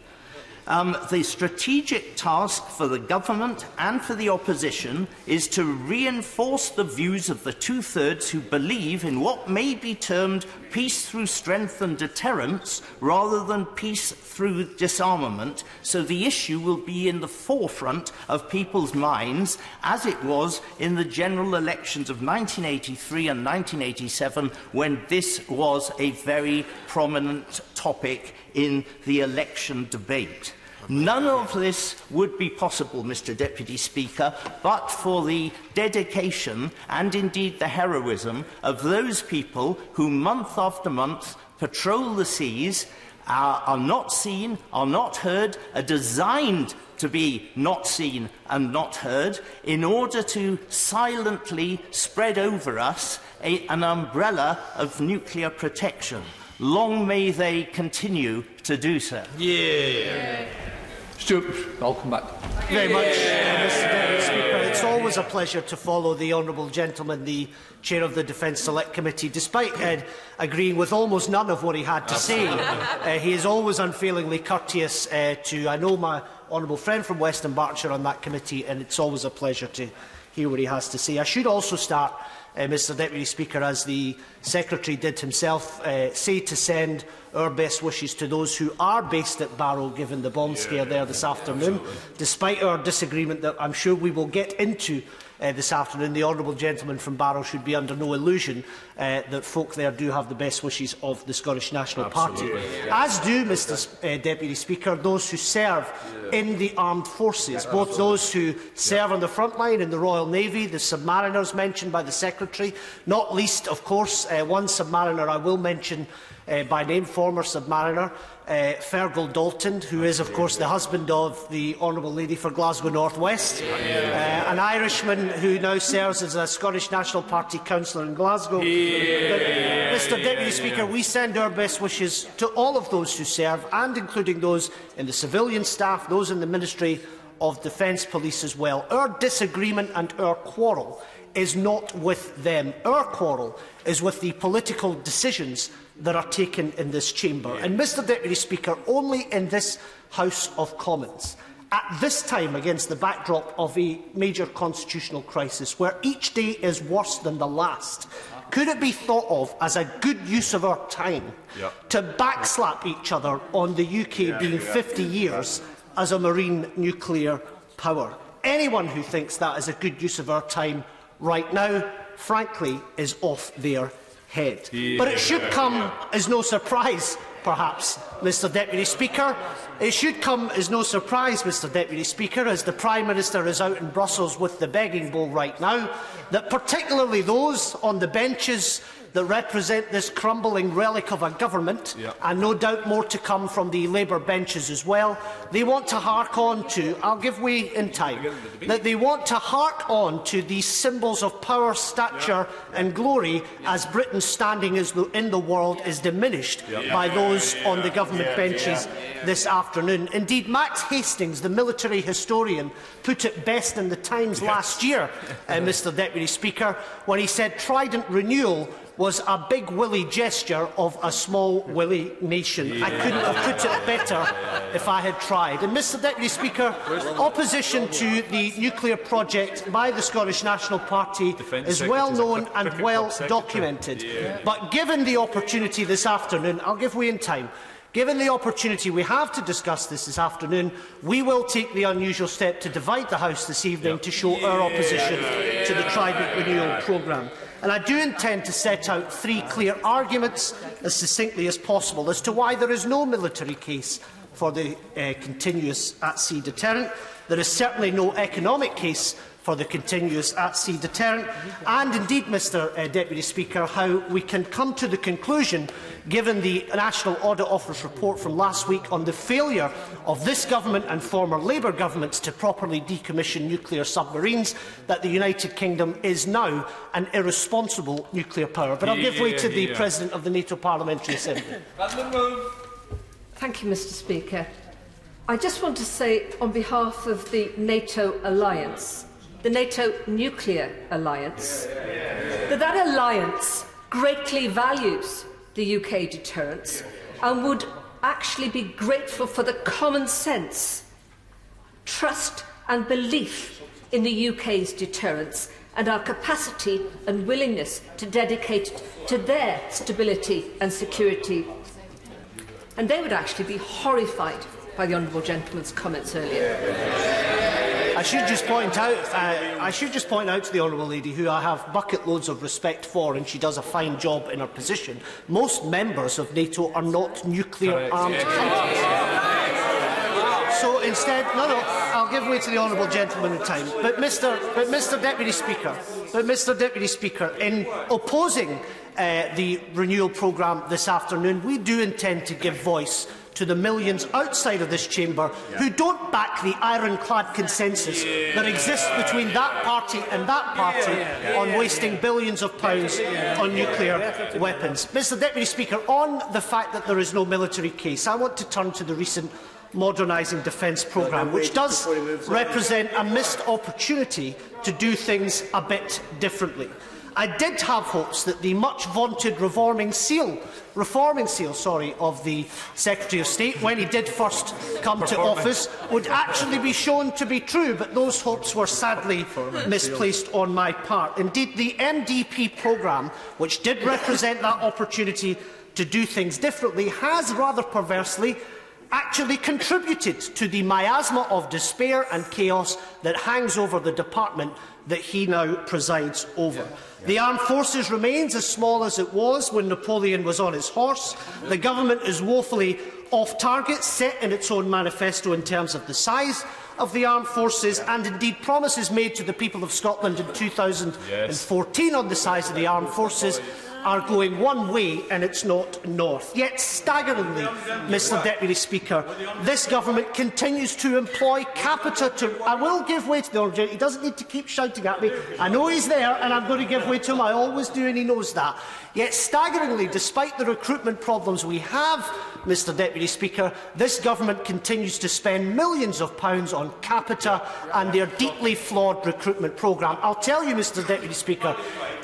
The strategic task for the government and for the opposition is to reinforce the views of the 2/3 who believe in what may be termed peace through strength and deterrence rather than peace through disarmament, so the issue will be in the forefront of people's minds, as it was in the general elections of 1983 and 1987, when this was a very prominent topic in the election debate. None of this would be possible, Mr. Deputy Speaker, but for the dedication and indeed the heroism of those people who month after month patrol the seas, are not seen, are not heard, are designed to be not seen and not heard, in order to silently spread over us an umbrella of nuclear protection. Long may they continue to do so. Yeah. Stuart, I'll come back. Thank you very much, Mr. Deputy Speaker. It's always a pleasure to follow the honourable gentleman, the Chair of the Defence Select Committee. Despite agreeing with almost none of what he had to say, he is always unfailingly courteous to, I know, my honourable friend from Western Berkshire on that committee, and it's always a pleasure to hear what he has to say. I should also start, Mr. Deputy Speaker, as the Secretary did himself, say to send our best wishes to those who are based at Barrow, given the bomb scare there this afternoon. Despite our disagreement that I'm sure we will get into this afternoon, the honourable gentleman from Barrow should be under no illusion that folk there do have the best wishes of the Scottish National Party. As do, Mr. Deputy Speaker, those who serve in the armed forces, both those who serve on the front line in the Royal Navy, the submariners mentioned by the Secretary, not least, of course, one submariner I will mention by name, former submariner, Fergal Dalton, who is, of course, the husband of the Honourable Lady for Glasgow North West, an Irishman who now serves as a Scottish National Party councillor in Glasgow. Mr. Deputy Speaker, we send our best wishes to all of those who serve, and including those in the civilian staff, those in the Ministry of Defence Police as well. Our disagreement and our quarrel is not with them. Our quarrel is with the political decisions that are taken in this chamber. And, Mr. Deputy Speaker, only in this House of Commons, at this time against the backdrop of a major constitutional crisis, where each day is worse than the last, could it be thought of as a good use of our time to backslap each other on the UK being 50 years as a marine nuclear power? Anyone who thinks that is a good use of our time right now, frankly, is off their head. But it should come as no surprise, perhaps, Mr. Deputy Speaker. It should come as no surprise, Mr. Deputy Speaker, as the Prime Minister is out in Brussels with the begging bowl right now, that particularly those on the benches that represent this crumbling relic of a government, and no doubt more to come from the Labour benches as well, they want to hark on to, I'll give way in time, that they want to hark on to these symbols of power, stature and glory as Britain's standing in the world is diminished by those on the government benches this afternoon. Indeed, Max Hastings, the military historian, put it best in the Times last year, Mr. Deputy Speaker, when he said Trident renewal was a big willy gesture of a small willy nation. I couldn't have put it better if I had tried. And, Mr. Deputy Speaker, opposition to the nuclear project by the Scottish National Party is well known and well documented. But given the opportunity this afternoon, I'll give way in time. Given the opportunity we have to discuss this afternoon, we will take the unusual step to divide the House this evening to show our opposition to the Trident renewal programme. And I do intend to set out 3 clear arguments as succinctly as possible as to why there is no military case for the continuous at-sea deterrent. There is certainly no economic case for the continuous at-sea deterrent, and indeed, Mr. Deputy Speaker, how we can come to the conclusion, given the National Audit Office report from last week on the failure of this government and former Labour governments to properly decommission nuclear submarines, that the United Kingdom is now an irresponsible nuclear power. But I'll give way to the President of the NATO Parliamentary Assembly. Thank you, Mr. Speaker. I just want to say, on behalf of the NATO alliance, the NATO nuclear alliance, that alliance greatly values the UK deterrence and would actually be grateful for the common sense, trust and belief in the UK's deterrence and our capacity and willingness to dedicate to their stability and security. And they would actually be horrified by the honourable gentleman's comments earlier. I should just point out to the honourable lady, who I have bucket loads of respect for, and she does a fine job in her position. Most members of NATO are not nuclear-armed countries. So instead, I'll give way to the honourable gentleman in time. But Mr. Deputy Speaker, in opposing the renewal programme this afternoon, we do intend to give voice to the millions outside of this chamber who don't back the ironclad consensus that exists between that party and that party on wasting billions of pounds on nuclear weapons. Mr. Deputy Speaker, on the fact that there is no military case, I want to turn to the recent modernising defence programme, which does represent a missed opportunity to do things a bit differently. I did have hopes that the much-vaunted reforming seal of the Secretary of State, when he did first come to office, would actually be shown to be true, but those hopes were sadly misplaced on my part. Indeed, the MDP programme, which did represent that opportunity to do things differently, has rather perversely actually contributed to the miasma of despair and chaos that hangs over the department that he now presides over. The armed forces remains as small as it was when Napoleon was on his horse. The government is woefully off target, set in its own manifesto in terms of the size of the armed forces, and indeed promises made to the people of Scotland in 2014 on the size of the armed forces are going one way and it's not north. Yet, staggeringly, Mr. Deputy Speaker, this government continues to employ capita to... I will give way to the Honourable Gentleman. He doesn't need to keep shouting at me. I know he's there and I'm going to give way to him. I always do and he knows that. Yet, staggeringly, despite the recruitment problems we have, Mr. Deputy Speaker, this government continues to spend millions of pounds on capita and their deeply flawed recruitment programme. I'll tell you, Mr. Deputy Speaker,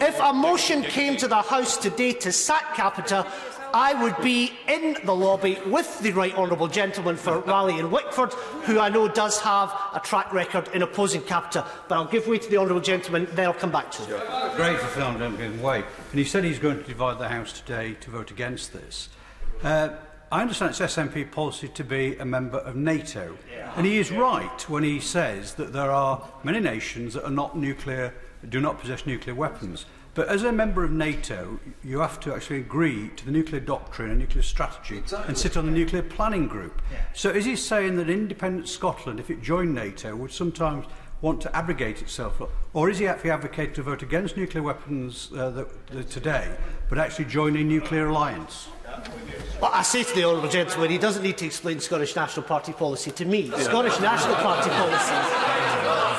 if a motion came to the House today to sack capita, I would be in the lobby with the right honourable gentleman for Raleigh and Wickford, who I know does have a track record in opposing capita. But I'll give way to the honourable gentleman, then I'll come back to him. Great for Phil, don't give way. And he said he's going to divide the House today to vote against this. I understand it's SNP policy to be a member of NATO. And he is right when he says that there are many nations that are not nuclear, do not possess nuclear weapons. But as a member of NATO, you have to actually agree to the nuclear doctrine and nuclear strategy and sit on the nuclear planning group. So is he saying that independent Scotland, if it joined NATO, would sometimes want to abrogate itself? Or is he actually advocating to vote against nuclear weapons today, but actually join a nuclear alliance? Well, I say to the honourable gentleman, he doesn't need to explain Scottish National Party policy to me. Scottish National Party policy,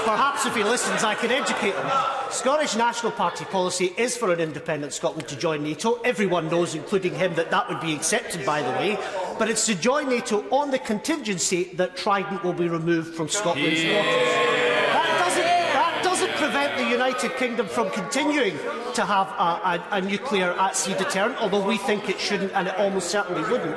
perhaps if he listens I can educate him. Scottish National Party policy is for an independent Scotland to join NATO. Everyone knows, including him, that that would be accepted, by the way. But it's to join NATO on the contingency that Trident will be removed from Scotland's waters. That doesn't prevent the United Kingdom from continuing to have a nuclear at-sea deterrent, although we think it shouldn't, and it almost certainly wouldn't.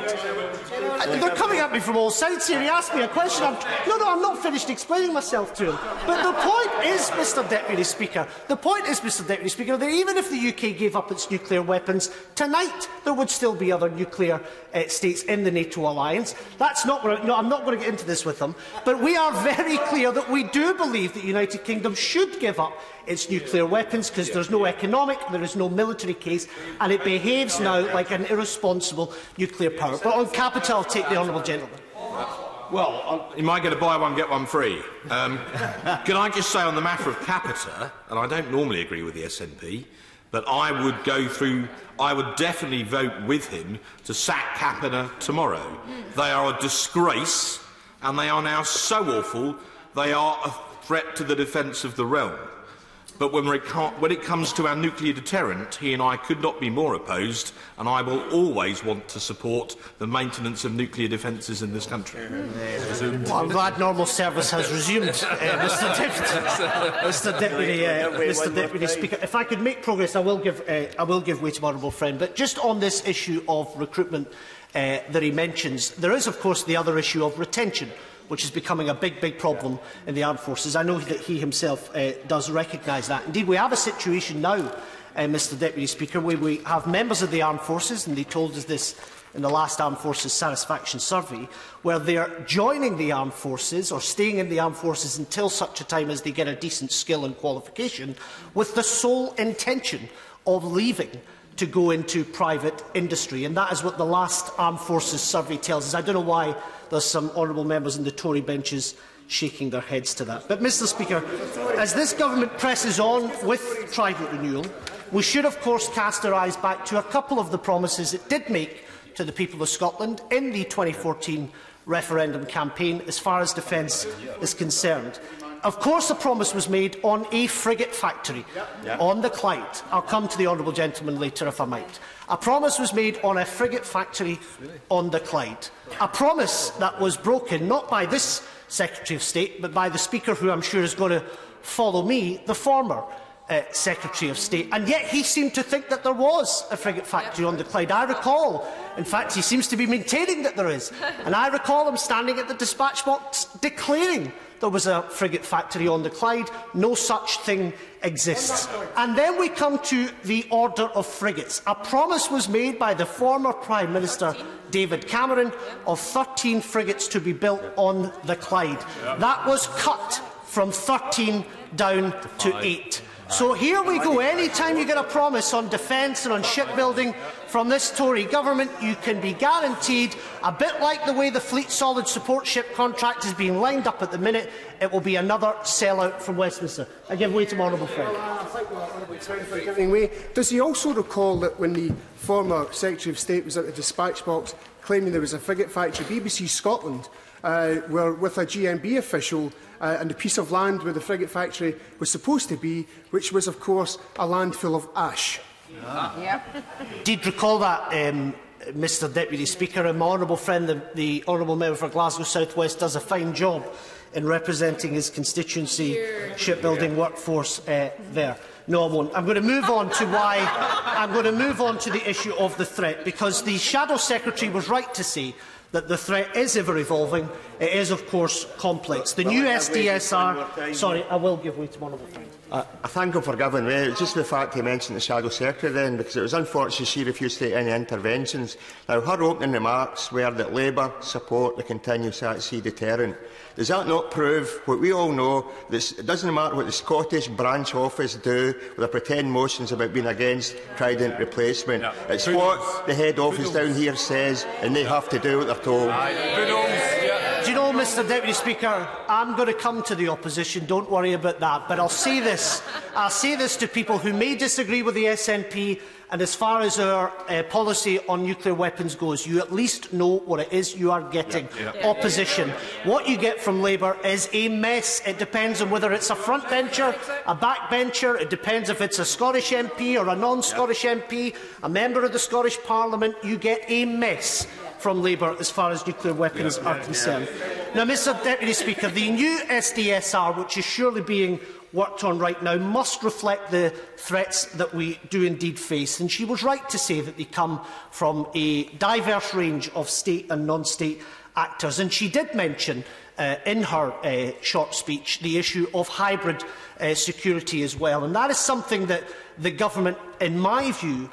They're coming at me from all sides here. He asked me a question. I'm not finished explaining myself to him. But the point is, Mr. Deputy Speaker, that even if the UK gave up its nuclear weapons tonight, there would still be other nuclear states in the NATO alliance. I'm not going to get into this with them. But we are very clear that we do believe that the United Kingdom should give up its nuclear weapons because there is no economic, there is no military case, and it behaves now like an irresponsible nuclear power. But on capita, I'll take the honourable gentleman. Well, you might get a buy one, get one free. Can I just say on the matter of capita, and I don't normally agree with the SNP, but I would definitely vote with him to sack capita tomorrow. They are a disgrace, and they are now so awful, they are a threat to the defence of the realm. But when it comes to our nuclear deterrent, he and I could not be more opposed, and I will always want to support the maintenance of nuclear defences in this country. Well, I'm glad normal service has resumed, Mr. Deputy Speaker. If I could make progress, I will give way to my honourable friend. But just on this issue of recruitment that he mentions, there is, of course, the other issue of retention, which is becoming a big problem in the armed forces. I know that he himself does recognise that. Indeed, we have a situation now, Mr Deputy Speaker, where we have members of the armed forces, and they told us this in the last Armed Forces Satisfaction Survey, where they are joining the armed forces or staying in the armed forces until such a time as they get a decent skill and qualification, with the sole intention of leaving to go into private industry. And that is what the last Armed Forces Survey tells us. I don't know why there's some honourable members in the Tory benches shaking their heads to that. But, Mr Speaker, as this government presses on with Trident renewal, we should of course cast our eyes back to a couple of the promises it did make to the people of Scotland in the 2014 referendum campaign as far as defence is concerned. Of course, a promise was made on a frigate factory on the Clyde. I'll come to the honourable gentleman later if I might. A promise was made on a frigate factory on the Clyde. A promise that was broken not by this Secretary of State but by the Speaker, who I'm sure is going to follow me, the former Secretary of State, and yet he seemed to think that there was a frigate factory on the Clyde. I recall, in fact, he seems to be maintaining that there is, and I recall him standing at the dispatch box declaring there was a frigate factory on the Clyde. No such thing exists. And then we come to the order of frigates. A promise was made by the former Prime Minister David Cameron of 13 frigates to be built on the Clyde. That was cut from 13 down to 8. So here we go. Any time you get a promise on defence and on shipbuilding from this Tory government, you can be guaranteed, a bit like the way the Fleet Solid Support Ship contract is being lined up at the minute, it will be another sellout from Westminster. I give way to my honourable friend. I thank my honourable friend for giving way. Does he also recall that when the former Secretary of State was at the dispatch box claiming there was a frigate factory, BBC Scotland were with a GMB official and the piece of land where the frigate factory was supposed to be, which was, of course, a landfill of ash? Did recall that, Mr Deputy Speaker, and my honourable friend, the honourable member for Glasgow South West, does a fine job in representing his constituency shipbuilding workforce there. No, I won't. I'm going to move on to why. I'm going to move on to the issue of the threat, because the Shadow Secretary was right to say that the threat is ever-evolving. It is, of course, complex. The new SDSR... Sorry, I will give way to my honourable friend. I thank him for giving way. It was just the fact he mentioned the Shadow Secretary then, because it was unfortunate she refused to take any interventions. Now, her opening remarks were that Labour support the continuous at-sea deterrent. Does that not prove what we all know? It doesn't matter what the Scottish branch office do with their pretend motions about being against Trident replacement. It's what the head office down here says, and they have to do what they're told. Do you know, Mr Deputy Speaker, I'm going to come to the opposition, don't worry about that, but I'll say this to people who may disagree with the SNP, and as far as our policy on nuclear weapons goes, you at least know what it is you are getting. Opposition. What you get from Labour is a mess. It depends on whether it's a frontbencher, a backbencher, it depends if it's a Scottish MP or a non-Scottish MP, a member of the Scottish Parliament. You get a mess from Labour as far as nuclear weapons are concerned. Now, Mr Deputy Speaker, the new SDSR, which is surely being worked on right now, must reflect the threats that we do indeed face. And she was right to say that they come from a diverse range of state and non-state actors. And she did mention in her short speech the issue of hybrid security as well. And that is something that the government, in my view,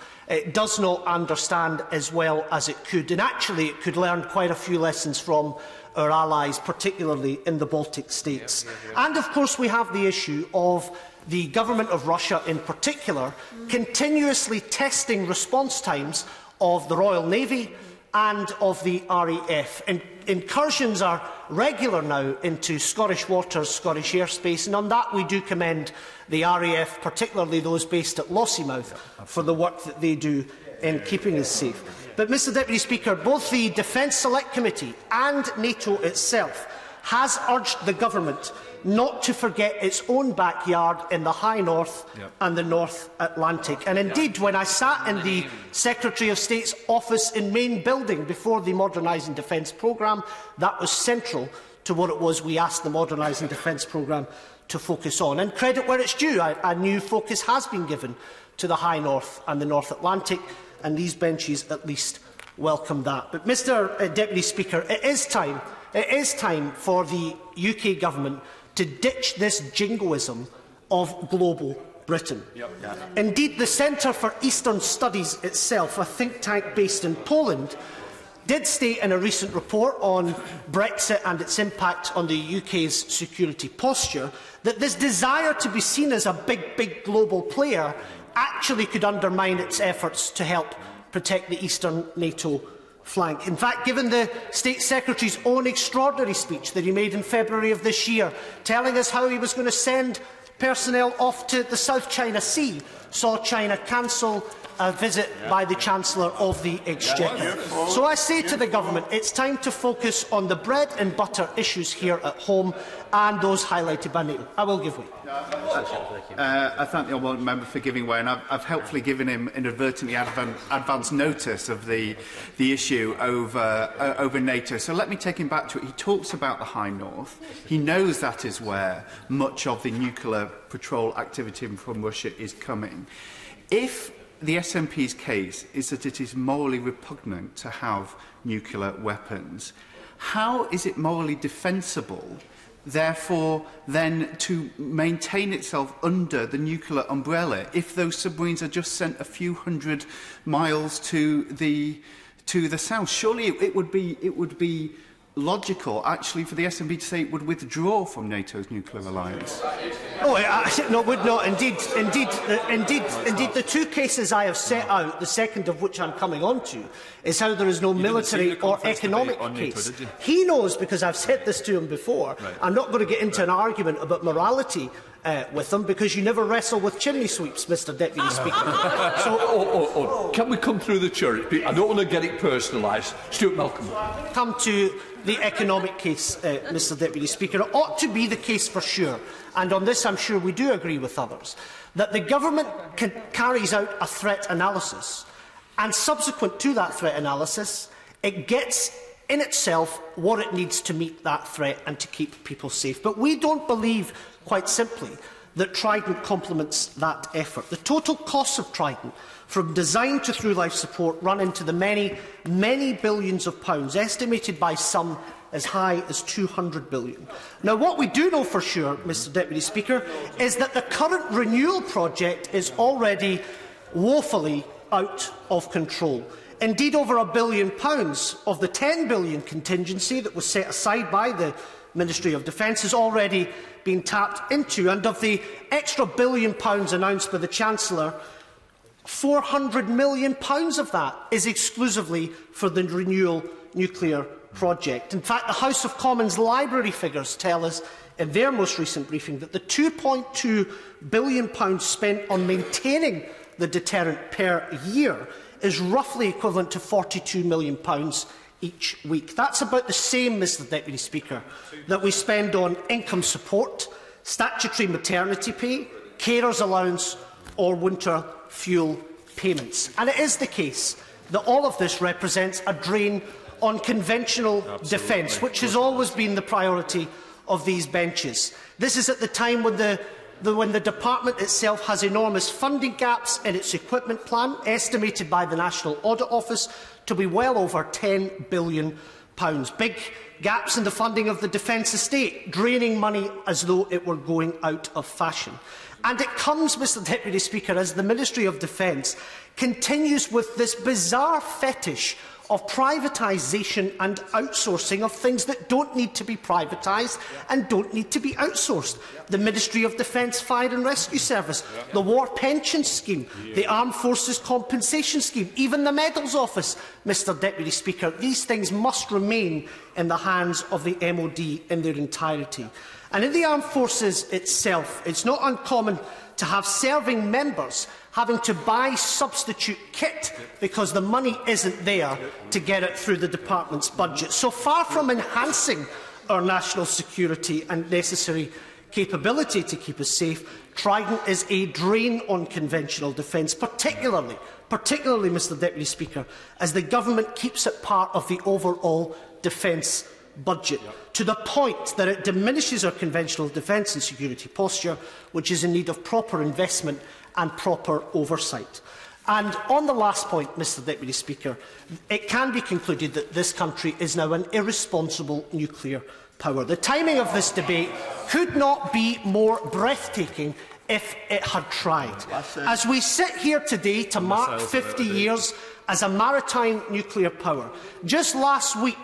does not understand as well as it could. And actually, it could learn quite a few lessons from our allies, particularly in the Baltic states. And of course, we have the issue of the government of Russia in particular continuously testing response times of the Royal Navy and of the RAF. And incursions are regular now into Scottish waters, Scottish airspace, and on that we do commend the RAF, particularly those based at Lossiemouth, for the work that they do in keeping us safe. But, Mr Deputy Speaker, both the Defence Select Committee and NATO itself has urged the government not to forget its own backyard in the High North and the North Atlantic. And indeed, when I sat in the Secretary of State's office in Main Building before the Modernising Defence Programme, that was central to what it was we asked the Modernising Defence Programme to focus on. And credit where it's due, a new focus has been given to the High North and the North Atlantic, and these benches at least welcome that. But, Mr Deputy Speaker, it is time It is time for the UK Government to ditch this jingoism of global Britain. Indeed, the Centre for Eastern Studies itself, a think tank based in Poland, did state in a recent report on Brexit and its impact on the UK's security posture that this desire to be seen as a big global player actually could undermine its efforts to help protect the eastern NATO flank. In fact, given the State Secretary's own extraordinary speech that he made in February of this year, telling us how he was going to send personnel off to the South China Sea, saw China cancel a visit by the Chancellor of the Exchequer. So I say to the Government, it's time to focus on the bread and butter issues here at home and those highlighted by NATO. I will give way. I thank the honourable member for giving way, and I've helpfully given him inadvertently advance notice of the issue over NATO. So let me take him back to it. He talks about the High North. He knows that is where much of the nuclear patrol activity from Russia is coming. If the SNP's case is that it is morally repugnant to have nuclear weapons, how is it morally defensible, therefore, then to maintain itself under the nuclear umbrella if those submarines are just sent a few hundred miles to the south? Surely it would be logical, actually, for the SNP to say it would withdraw from NATO's nuclear alliance. No, it would not. Indeed, the two cases I have set out, the second of which I'm coming on to, is how there is no military or economic case. He knows, because I've said this to him before, I'm not going to get into an argument about morality with them, because you never wrestle with chimney sweeps, Mr Deputy Speaker. So, can we come through the church? I don't want to get it personalised. Stuart Malcolm. Come to the economic case, Mr Deputy Speaker. It ought to be the case for sure, and on this I'm sure we do agree with others, that the Government carries out a threat analysis, and subsequent to that threat analysis, it gets in itself what it needs to meet that threat and to keep people safe. But we don't believe, quite simply, that Trident complements that effort. The total costs of Trident, from design to through-life support, run into the many billions of pounds, estimated by some as high as £200 billion. Now, what we do know for sure, Mr Deputy Speaker, is that the current renewal project is already woefully out of control. Indeed, over £1 billion of the £10 billion contingency that was set aside by the Ministry of Defence has already been tapped into, and of the extra £1 billion announced by the Chancellor, £400 million of that is exclusively for the renewal nuclear project. In fact, the House of Commons Library figures tell us in their most recent briefing that the £2.2 billion spent on maintaining the deterrent per year is roughly equivalent to £42 million each week. That's about the same, Mr Deputy Speaker, that we spend on income support, statutory maternity pay, carers allowance or winter fuel payments. And it is the case that all of this represents a drain on conventional defence, which has always been the priority of these benches. This is at the time when the Department itself has enormous funding gaps in its equipment plan, estimated by the National Audit Office to be well over £10 billion. Big gaps in the funding of the defence estate, draining money as though it were going out of fashion. And it comes, Mr Deputy Speaker, as the Ministry of Defence continues with this bizarre fetish of privatisation and outsourcing of things that don't need to be privatised and don't need to be outsourced. The Ministry of Defence Fire and Rescue Service, the War Pension Scheme, the Armed Forces Compensation Scheme, even the Medals Office, Mr Deputy Speaker. These things must remain in the hands of the MOD in their entirety. And in the Armed Forces itself, it's not uncommon to have serving members having to buy substitute kit because the money isn't there to get it through the department's budget. So far from enhancing our national security and necessary capability to keep us safe, Trident is a drain on conventional defence, particularly, Mr Deputy Speaker, as the Government keeps it part of the overall defence budget, to the point that it diminishes our conventional defence and security posture, which is in need of proper investment and proper oversight. And on the last point, Mr Deputy Speaker, it can be concluded that this country is now an irresponsible nuclear power. The timing of this debate could not be more breathtaking if it had tried. As we sit here today to mark 50 years as a maritime nuclear power, just last week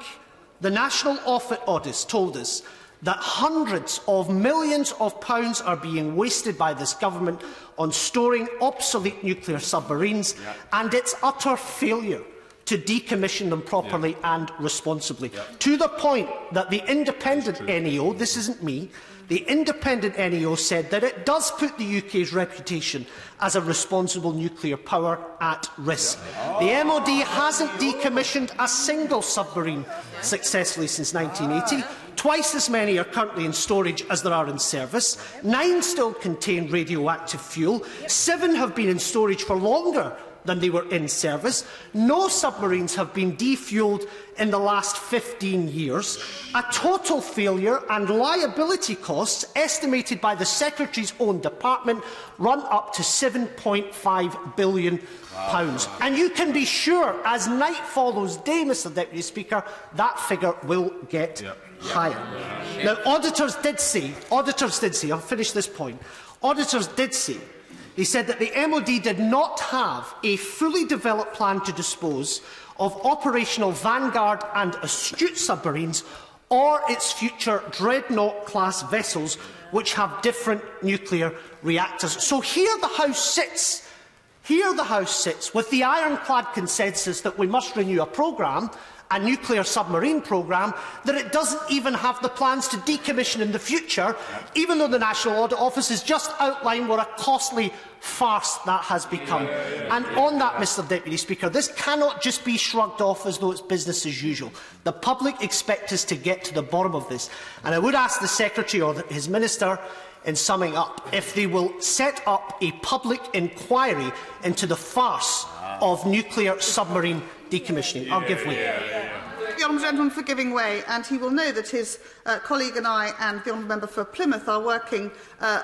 the National Audit told us that hundreds of millions of pounds are being wasted by this government on storing obsolete nuclear submarines and its utter failure to decommission them properly and responsibly, to the point that the independent NEO, this isn't me, the independent NEO said that it does put the UK's reputation as a responsible nuclear power at risk. The MOD hasn't decommissioned a single submarine successfully since 1980. Twice as many are currently in storage as there are in service. 9 still contain radioactive fuel. 7 have been in storage for longer than they were in service. No submarines have been defuelled in the last 15 years. A total failure and liability costs estimated by the Secretary's own department run up to £7.5 billion. And you can be sure, as night follows day, Mr Deputy Speaker, that figure will get higher. Now, auditors did say, I'll finish this point, auditors did say, they said that the MOD did not have a fully developed plan to dispose of operational Vanguard and Astute submarines or its future Dreadnought-class vessels, which have different nuclear reactors. So here the House sits with the ironclad consensus that we must renew a programme, a nuclear submarine programme, that it doesn't even have the plans to decommission in the future, even though the National Audit Office has just outlined what a costly farce that has become. And on that, Mr Deputy Speaker, this cannot just be shrugged off as though it's business as usual. The public expect us to get to the bottom of this. And I would ask the Secretary or his Minister, in summing up, if they will set up a public inquiry into the farce of nuclear submarine decommissioning. I'll give way. The honourable gentleman for giving way, and he will know that his colleague and I and the honourable member for Plymouth are working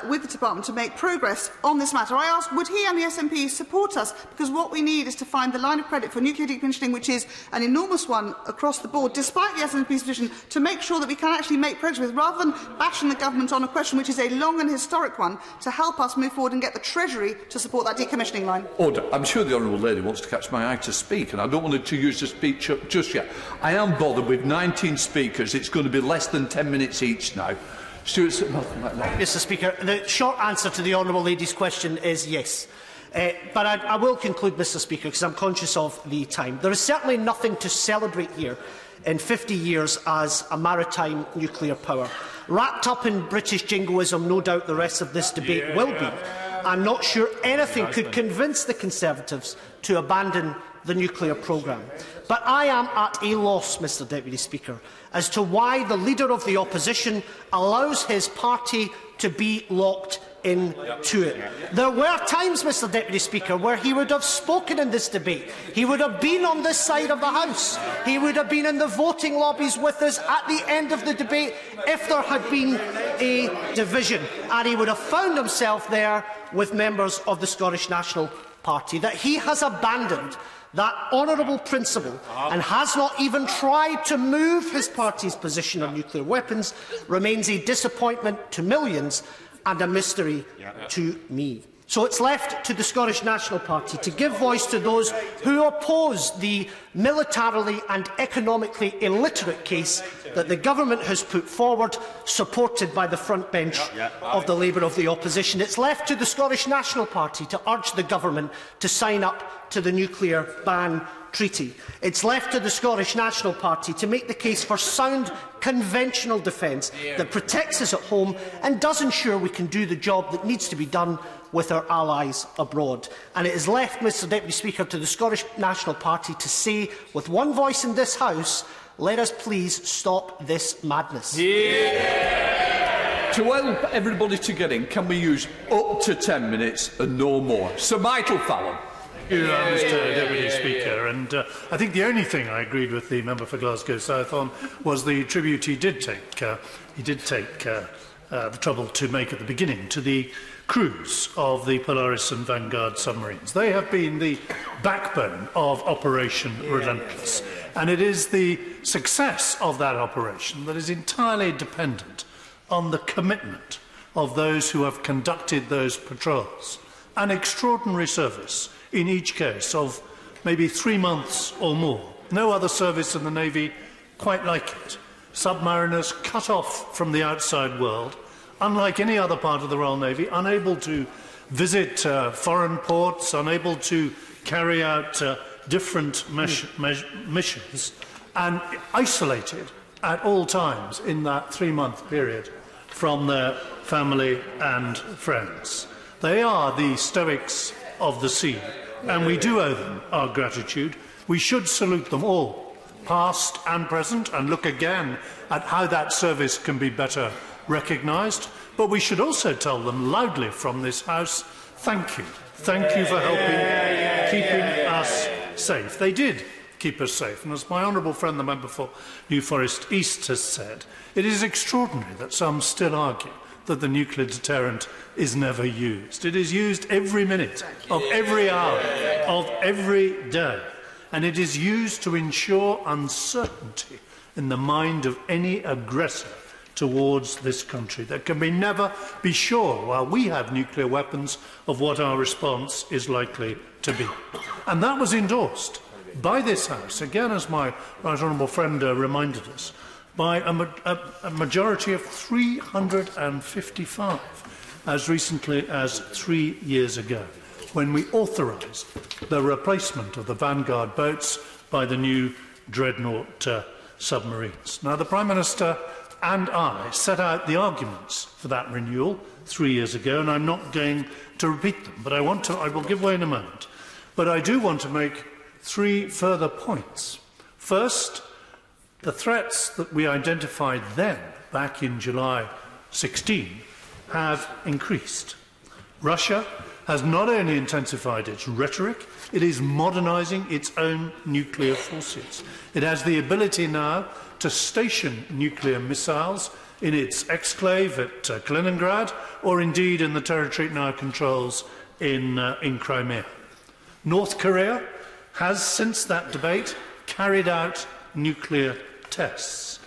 with the department to make progress on this matter. I asked, would he and the SNP support us? Because what we need is to find the line of credit for nuclear decommissioning, which is an enormous one across the board, despite the SNP's position, to make sure that we can actually make progress with, rather than bashing the government on a question which is a long and historic one, to help us move forward and get the Treasury to support that decommissioning line. Order. I'm sure the honourable lady wants to catch my eye to speak, and I don't want to use the speech up just yet. I am bothered with 19 speakers. It's going to be less than 10 minutes each now. Mr Speaker, the short answer to the honourable lady's question is yes. But I will conclude, Mr Speaker, because I'm conscious of the time. There is certainly nothing to celebrate here in 50 years as a maritime nuclear power. Wrapped up in British jingoism, no doubt the rest of this debate will be. I'm not sure anything could convince the Conservatives to abandon the nuclear programme. But I am at a loss, Mr Deputy Speaker, as to why the Leader of the Opposition allows his party to be locked into it. There were times, Mr Deputy Speaker, where he would have spoken in this debate. He would have been on this side of the House. He would have been in the voting lobbies with us at the end of the debate if there had been a division. And he would have found himself there with members of the Scottish National Party. That he has abandoned that honourable principle and has not even tried to move his party's position on nuclear weapons remains a disappointment to millions and a mystery to me. So it's left to the Scottish National Party to give voice to those who oppose the militarily and economically illiterate case that the government has put forward, supported by the front bench of the Labour of the Opposition. It's left to the Scottish National Party to urge the government to sign up to the nuclear ban treaty. It's left to the Scottish National Party to make the case for sound conventional defence that protects us at home and does ensure we can do the job that needs to be done with our allies abroad. And it is left, Mr Deputy Speaker, to the Scottish National Party to say with one voice in this House, let us please stop this madness. To help everybody to get in, can we use up to 10 minutes and no more? Sir Michael Fallon. Thank you, Mr Deputy Speaker. And I think the only thing I agreed with the member for Glasgow South on was the tribute he did take the trouble to make at the beginning, to the crews of the Polaris and Vanguard submarines. They have been the backbone of Operation Relentless, and it is the success of that operation that is entirely dependent on the commitment of those who have conducted those patrols. An extraordinary service, in each case, of maybe 3 months or more. No other service in the Navy quite like it. Submariners cut off from the outside world, unlike any other part of the Royal Navy, unable to visit foreign ports, unable to carry out different missions, and isolated at all times in that 3-month period from their family and friends. They are the stoics of the sea, and we do owe them our gratitude. We should salute them all, past and present, and look again at how that service can be better recognised. But we should also tell them loudly from this House, thank you. Thank you for helping keeping us safe. They did keep us safe. And as my honourable friend, the member for New Forest East, has said, it is extraordinary that some still argue that the nuclear deterrent is never used. It is used every minute of every hour of every day. And it is used to ensure uncertainty in the mind of any aggressor towards this country. There can never be sure, while we have nuclear weapons, of what our response is likely to be. And that was endorsed by this House, again as my right honourable friend reminded us, by a majority of 355, as recently as 3 years ago, when we authorised the replacement of the Vanguard boats by the new Dreadnought submarines. Now, the Prime Minister and I set out the arguments for that renewal 3 years ago, and I'm not going to repeat them, but I will give way in a moment. But I do want to make 3 further points. First, the threats that we identified then, back in July 16, have increased. Russia has not only intensified its rhetoric, it is modernising its own nuclear forces. It has the ability now to station nuclear missiles in its exclave at Kaliningrad, or indeed in the territory it now controls in Crimea. North Korea has, since that debate, carried out nuclear tests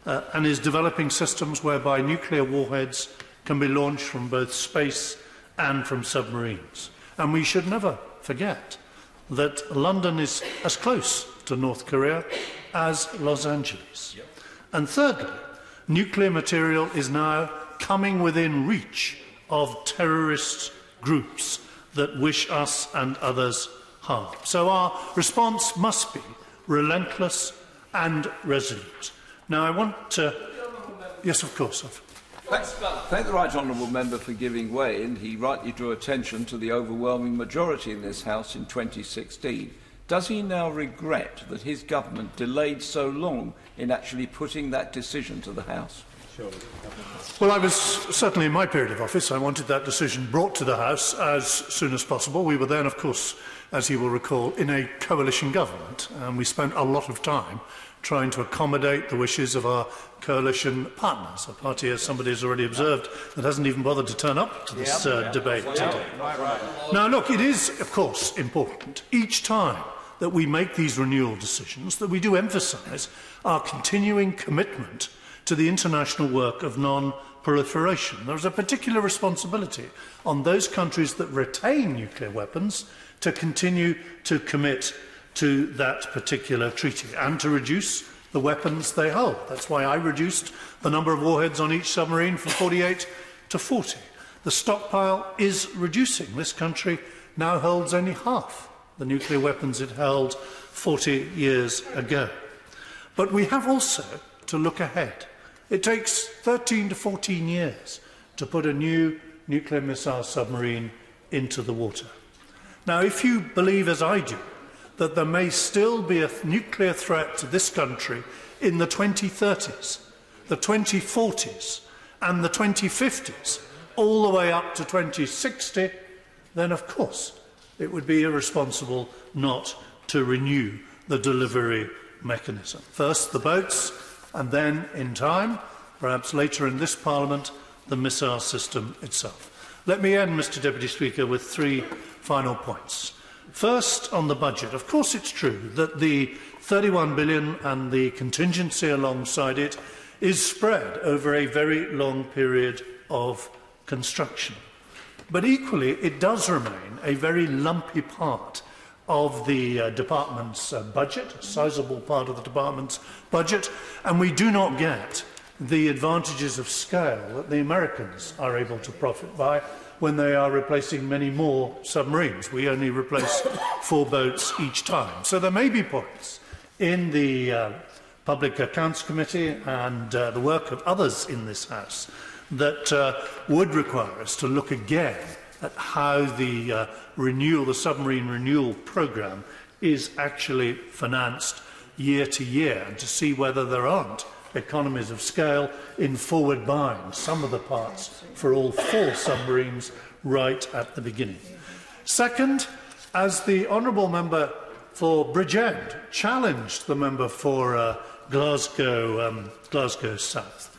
and is developing systems whereby nuclear warheads can be launched from both space and from submarines. And we should never forget that London is as close to North Korea as Los Angeles. Yep. And thirdly, nuclear material is now coming within reach of terrorist groups that wish us and others harm. So our response must be relentless and resolute. Now, I want to... Yes, of course. Thank the right honourable member for giving way, and he rightly drew attention to the overwhelming majority in this House in 2016. Does he now regret that his government delayed so long in actually putting that decision to the House? Well, I was certainly in my period of office. I wanted that decision brought to the House as soon as possible. We were then, of course, as you will recall, in a coalition government, and we spent a lot of time trying to accommodate the wishes of our coalition partners, a party, as somebody has already observed, that hasn't even bothered to turn up to this debate today. Now, look, it is, of course, important each time that we make these renewal decisions that we do emphasise our continuing commitment to the international work of non-proliferation. There is a particular responsibility on those countries that retain nuclear weapons to continue to commit to that particular treaty and to reduce the weapons they hold. That's why I reduced the number of warheads on each submarine from 48 to 40. The stockpile is reducing. This country now holds only half the nuclear weapons it held 40 years ago. But we have also to look ahead. It takes 13 to 14 years to put a new nuclear missile submarine into the water. Now, if you believe, as I do, that there may still be a nuclear threat to this country in the 2030s, the 2040s and the 2050s, all the way up to 2060, then of course it would be irresponsible not to renew the delivery mechanism. First the boats, and then, in time, perhaps later in this Parliament, the missile system itself. Let me end, Mr Deputy Speaker, with 3 final points. First, on the budget. Of course it's true that the 31 billion and the contingency alongside it is spread over a very long period of construction. But equally, it does remain a very lumpy part of the department's budget, a sizable part of the department's budget, and we do not get the advantages of scale that the Americans are able to profit by when they are replacing many more submarines. We only replace 4 boats each time. So there may be points in the Public Accounts Committee and the work of others in this House that would require us to look again at how the submarine renewal programme is actually financed year to year, and to see whether there aren't economies of scale in forward buying some of the parts for all 4 submarines right at the beginning. Second, as the honourable member for Bridgend challenged the member for Glasgow South,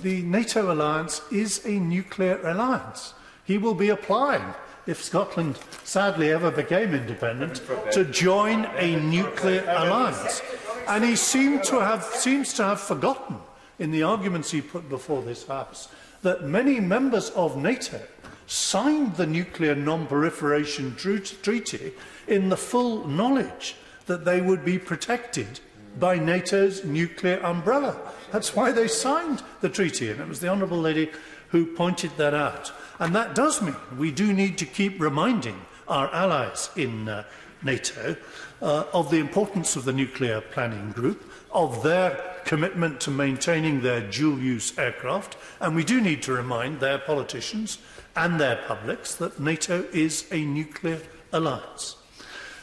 the NATO alliance is a nuclear alliance. He will be applying, if Scotland sadly ever became independent, to join a nuclear alliance. And he seems to have forgotten, in the arguments he put before this House, that many members of NATO signed the Nuclear Non-Proliferation Treaty in the full knowledge that they would be protected by NATO's nuclear umbrella. That's why they signed the treaty, and it was the honourable lady who pointed that out. And that does mean we do need to keep reminding our allies in NATO of the importance of the nuclear planning group, of their commitment to maintaining their dual-use aircraft, and we do need to remind their politicians and their publics that NATO is a nuclear alliance.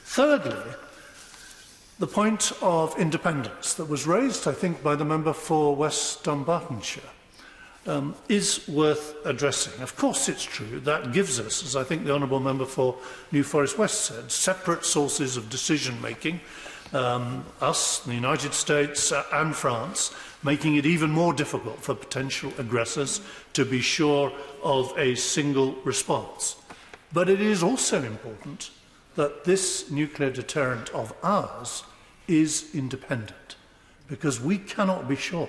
Thirdly, the point of independence that was raised, I think, by the member for West Dunbartonshire is worth addressing. Of course it's true that gives us, as I think the honourable member for New Forest West said, separate sources of decision-making, us, the United States and France, making it even more difficult for potential aggressors to be sure of a single response. But it is also important that this nuclear deterrent of ours is independent, because we cannot be sure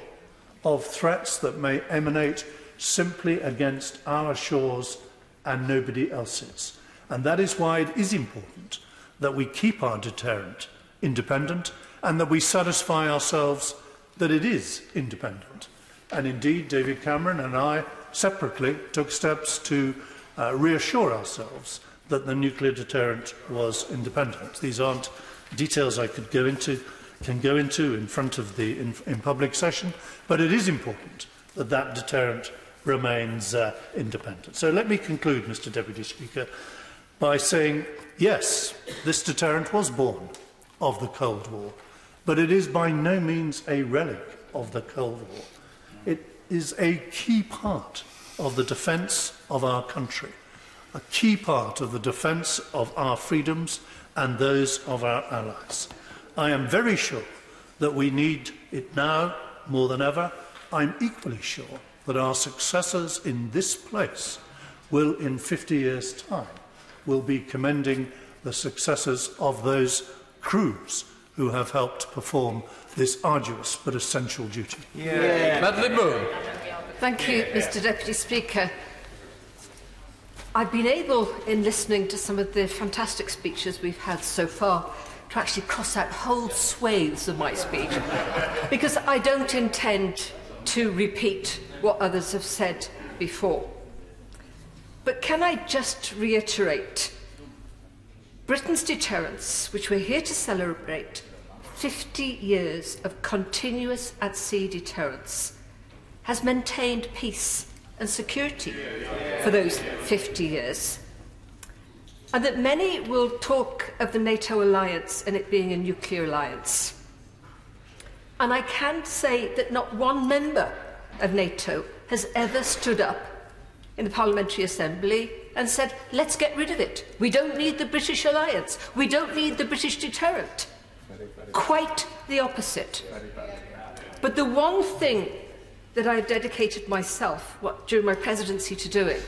of threats that may emanate simply against our shores and nobody else's. And that is why it is important that we keep our deterrent independent and that we satisfy ourselves that it is independent. And indeed, David Cameron and I separately took steps to reassure ourselves that the nuclear deterrent was independent. These aren't details I can go into in front of in public session, but it is important that that deterrent remains independent. So let me conclude, Mr Deputy Speaker, by saying, yes, this deterrent was born of the Cold War, but it is by no means a relic of the Cold War. It is a key part of the defence of our country, a key part of the defence of our freedoms and those of our allies. I am very sure that we need it now more than ever. I'm equally sure that our successors in this place will, in 50 years' time, will be commending the successors of those crews who have helped perform this arduous but essential duty. Madeleine Moore. Thank you, Mr Deputy Speaker. I've been able, in listening to some of the fantastic speeches we've had so far, to actually cross out whole swathes of my speech, because I don't intend to repeat what others have said before. But can I just reiterate, Britain's deterrence, which we're here to celebrate, 50 years of continuous at-sea deterrence, has maintained peace and security for those 50 years. And that many will talk of the NATO alliance and it being a nuclear alliance. And I can say that not one member of NATO has ever stood up in the Parliamentary Assembly and said, let's get rid of it. We don't need the British alliance. We don't need the British deterrent. Quite the opposite. But the one thing that I have dedicated myself during my presidency to doing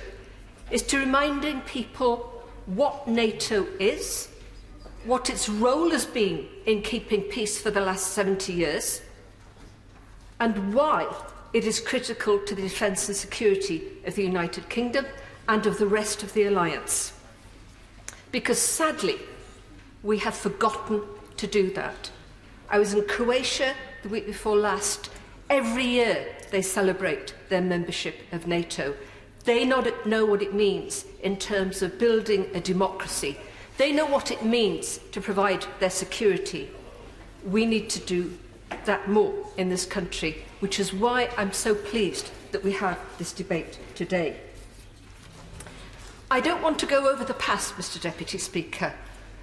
is to reminding people what NATO is, what its role has been in keeping peace for the last 70 years, and why it is critical to the defence and security of the United Kingdom and of the rest of the alliance. Because sadly, we have forgotten to do that. I was in Croatia the week before last. Every year they celebrate their membership of NATO. They know what it means in terms of building a democracy. They know what it means to provide their security. We need to do that more in this country, which is why I'm so pleased that we have this debate today. I don't want to go over the past, Mr. Deputy Speaker.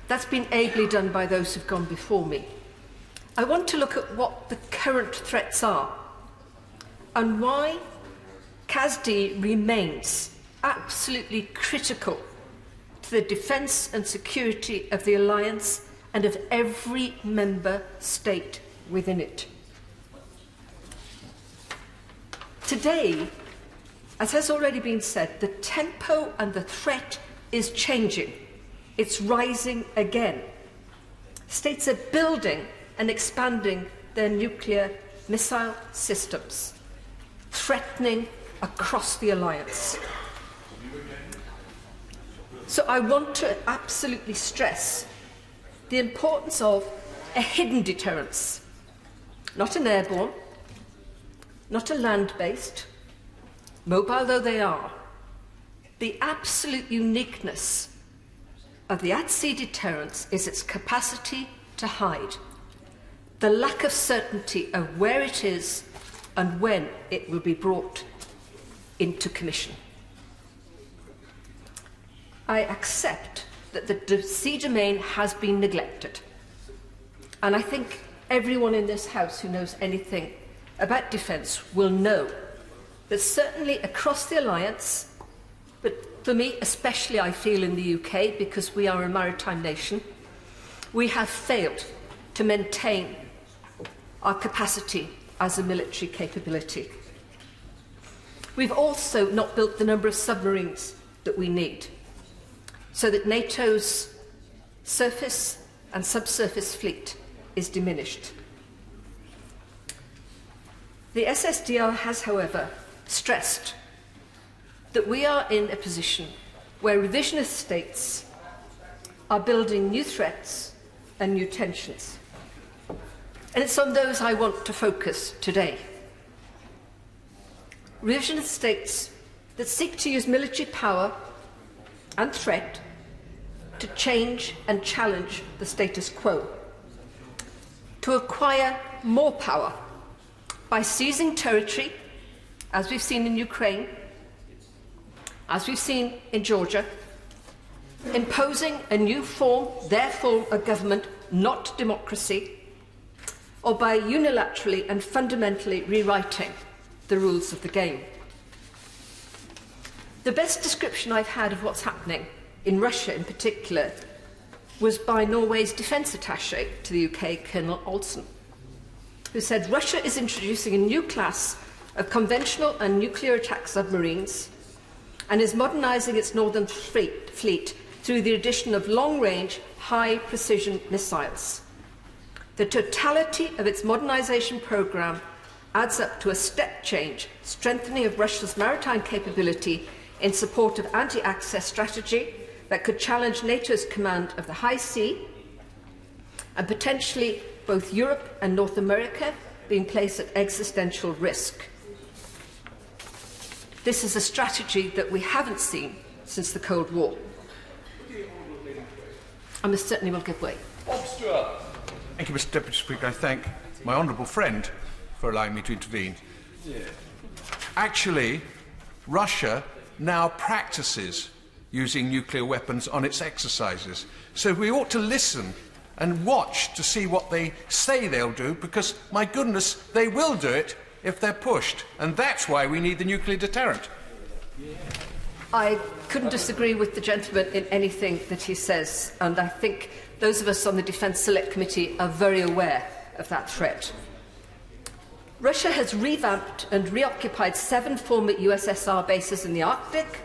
That's been ably done by those who've gone before me. I want to look at what the current threats are and why CASD remains absolutely critical to the defence and security of the alliance and of every member state within it. Today, as has already been said, the tempo and the threat is changing. It's rising again. States are building and expanding their nuclear missile systems, threatening across the alliance. So I want to absolutely stress the importance of a hidden deterrence, not an airborne, not a land-based, mobile though they are. The absolute uniqueness of the at-sea deterrence is its capacity to hide, the lack of certainty of where it is and when it will be brought into commission. I accept that the sea domain has been neglected, and I think everyone in this House who knows anything about defence will know that certainly across the alliance, but for me especially I feel in the UK because we are a maritime nation, we have failed to maintain our capacity as a military capability. We've also not built the number of submarines that we need, so that NATO's surface and subsurface fleet is diminished. The SSDR has, however, stressed that we are in a position where revisionist states are building new threats and new tensions. And it's on those I want to focus today. Revisionist states that seek to use military power and threat to change and challenge the status quo, to acquire more power by seizing territory, as we've seen in Ukraine, as we've seen in Georgia, imposing a new form, their form of government, not democracy, or by unilaterally and fundamentally rewriting the rules of the game. The best description I've had of what's happening, in Russia in particular, was by Norway's defence attaché to the UK, Colonel Olsen, who said Russia is introducing a new class of conventional and nuclear attack submarines and is modernising its northern fleet through the addition of long-range, high-precision missiles. The totality of its modernisation programme adds up to a step change, strengthening of Russia's maritime capability in support of anti-access strategy that could challenge NATO's command of the high sea, and potentially both Europe and North America being placed at existential risk. This is a strategy that we haven't seen since the Cold War. I most certainly will give way. Thank you, Mr. Deputy Speaker. I thank my honourable friend for allowing me to intervene. Actually, Russia now practices using nuclear weapons on its exercises. So we ought to listen and watch to see what they say they'll do, because, my goodness, they will do it if they're pushed. And that's why we need the nuclear deterrent. I couldn't disagree with the gentleman in anything that he says, and I think those of us on the Defence Select Committee are very aware of that threat. Russia has revamped and reoccupied 7 former USSR bases in the Arctic,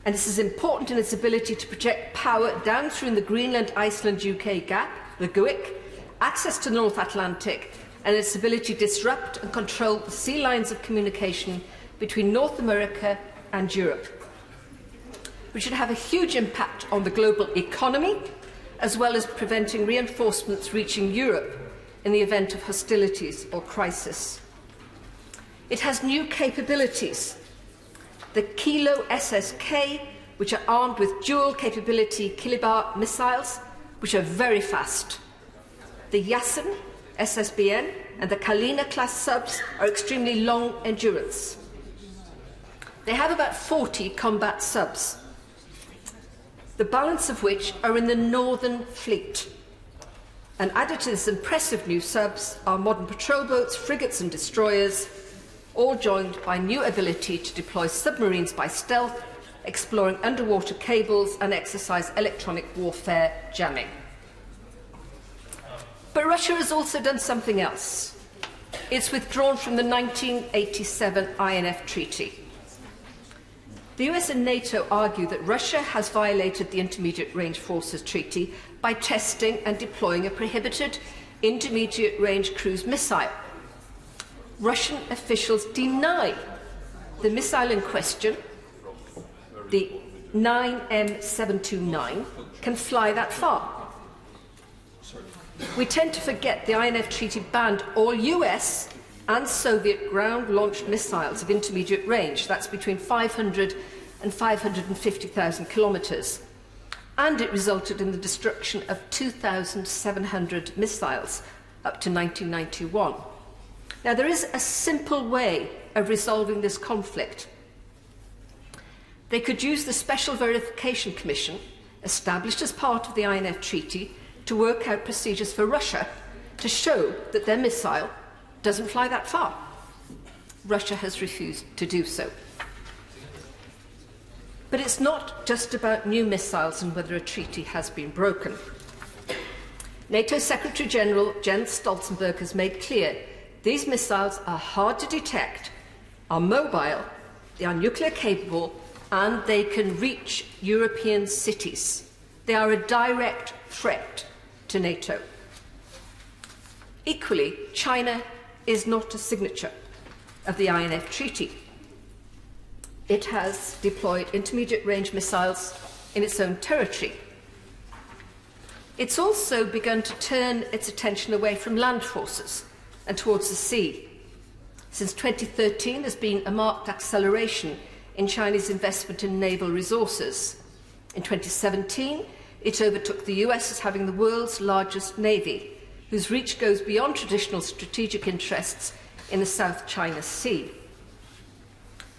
and this is important in its ability to project power down through the Greenland-Iceland-UK gap, the GUIC, access to the North Atlantic, and its ability to disrupt and control the sea lines of communication between North America and Europe, which should have a huge impact on the global economy, as well as preventing reinforcements reaching Europe in the event of hostilities or crisis. It has new capabilities. The Kilo SSK, which are armed with dual-capability kilobar missiles, which are very fast. The Yasen, SSBN, and the Kalina-class subs are extremely long endurance. They have about 40 combat subs, the balance of which are in the Northern Fleet. And added to this impressive new subs are modern patrol boats, frigates and destroyers, all joined by new ability to deploy submarines by stealth, exploring underwater cables and exercise electronic warfare jamming. But Russia has also done something else. It's withdrawn from the 1987 INF Treaty. The US and NATO argue that Russia has violated the Intermediate Range Forces Treaty by testing and deploying a prohibited intermediate range cruise missile. Russian officials deny the missile in question, the 9M729, can fly that far. We tend to forget the INF Treaty banned all US and Soviet ground-launched missiles of intermediate range, that's between 500 and 550,000 kilometres, and it resulted in the destruction of 2,700 missiles up to 1991. Now, there is a simple way of resolving this conflict. They could use the Special Verification Commission, established as part of the INF Treaty, to work out procedures for Russia to show that their missile doesn't fly that far. Russia has refused to do so. But it's not just about new missiles and whether a treaty has been broken. NATO Secretary-General Jens Stoltenberg has made clear these missiles are hard to detect, are mobile, they are nuclear capable, and they can reach European cities. They are a direct threat to NATO. Equally, China is not a signature of the INF Treaty. It has deployed intermediate-range missiles in its own territory. It's also begun to turn its attention away from land forces and towards the sea. Since 2013, there's been a marked acceleration in Chinese investment in naval resources. In 2017, it overtook the US as having the world's largest navy, whose reach goes beyond traditional strategic interests in the South China Sea.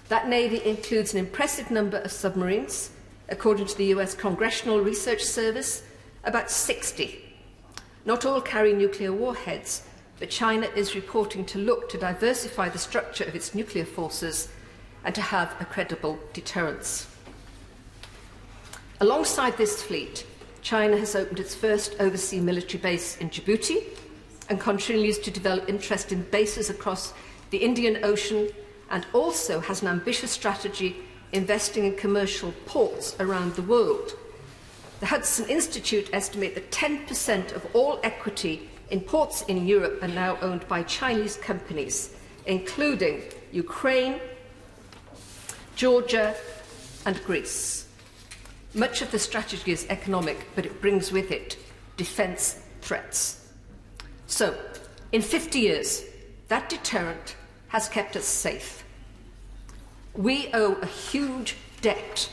That navy includes an impressive number of submarines. According to the US Congressional Research Service, about 60. Not all carry nuclear warheads, but China is reporting to look to diversify the structure of its nuclear forces and to have a credible deterrence. Alongside this fleet, China has opened its first overseas military base in Djibouti and continues to develop interest in bases across the Indian Ocean, and also has an ambitious strategy investing in commercial ports around the world. The Hudson Institute estimate that 10% of all equity in ports in Europe are now owned by Chinese companies, including Ukraine, Georgia, and Greece. Much of the strategy is economic, but it brings with it defence threats. So, in 50 years, that deterrent has kept us safe. We owe a huge debt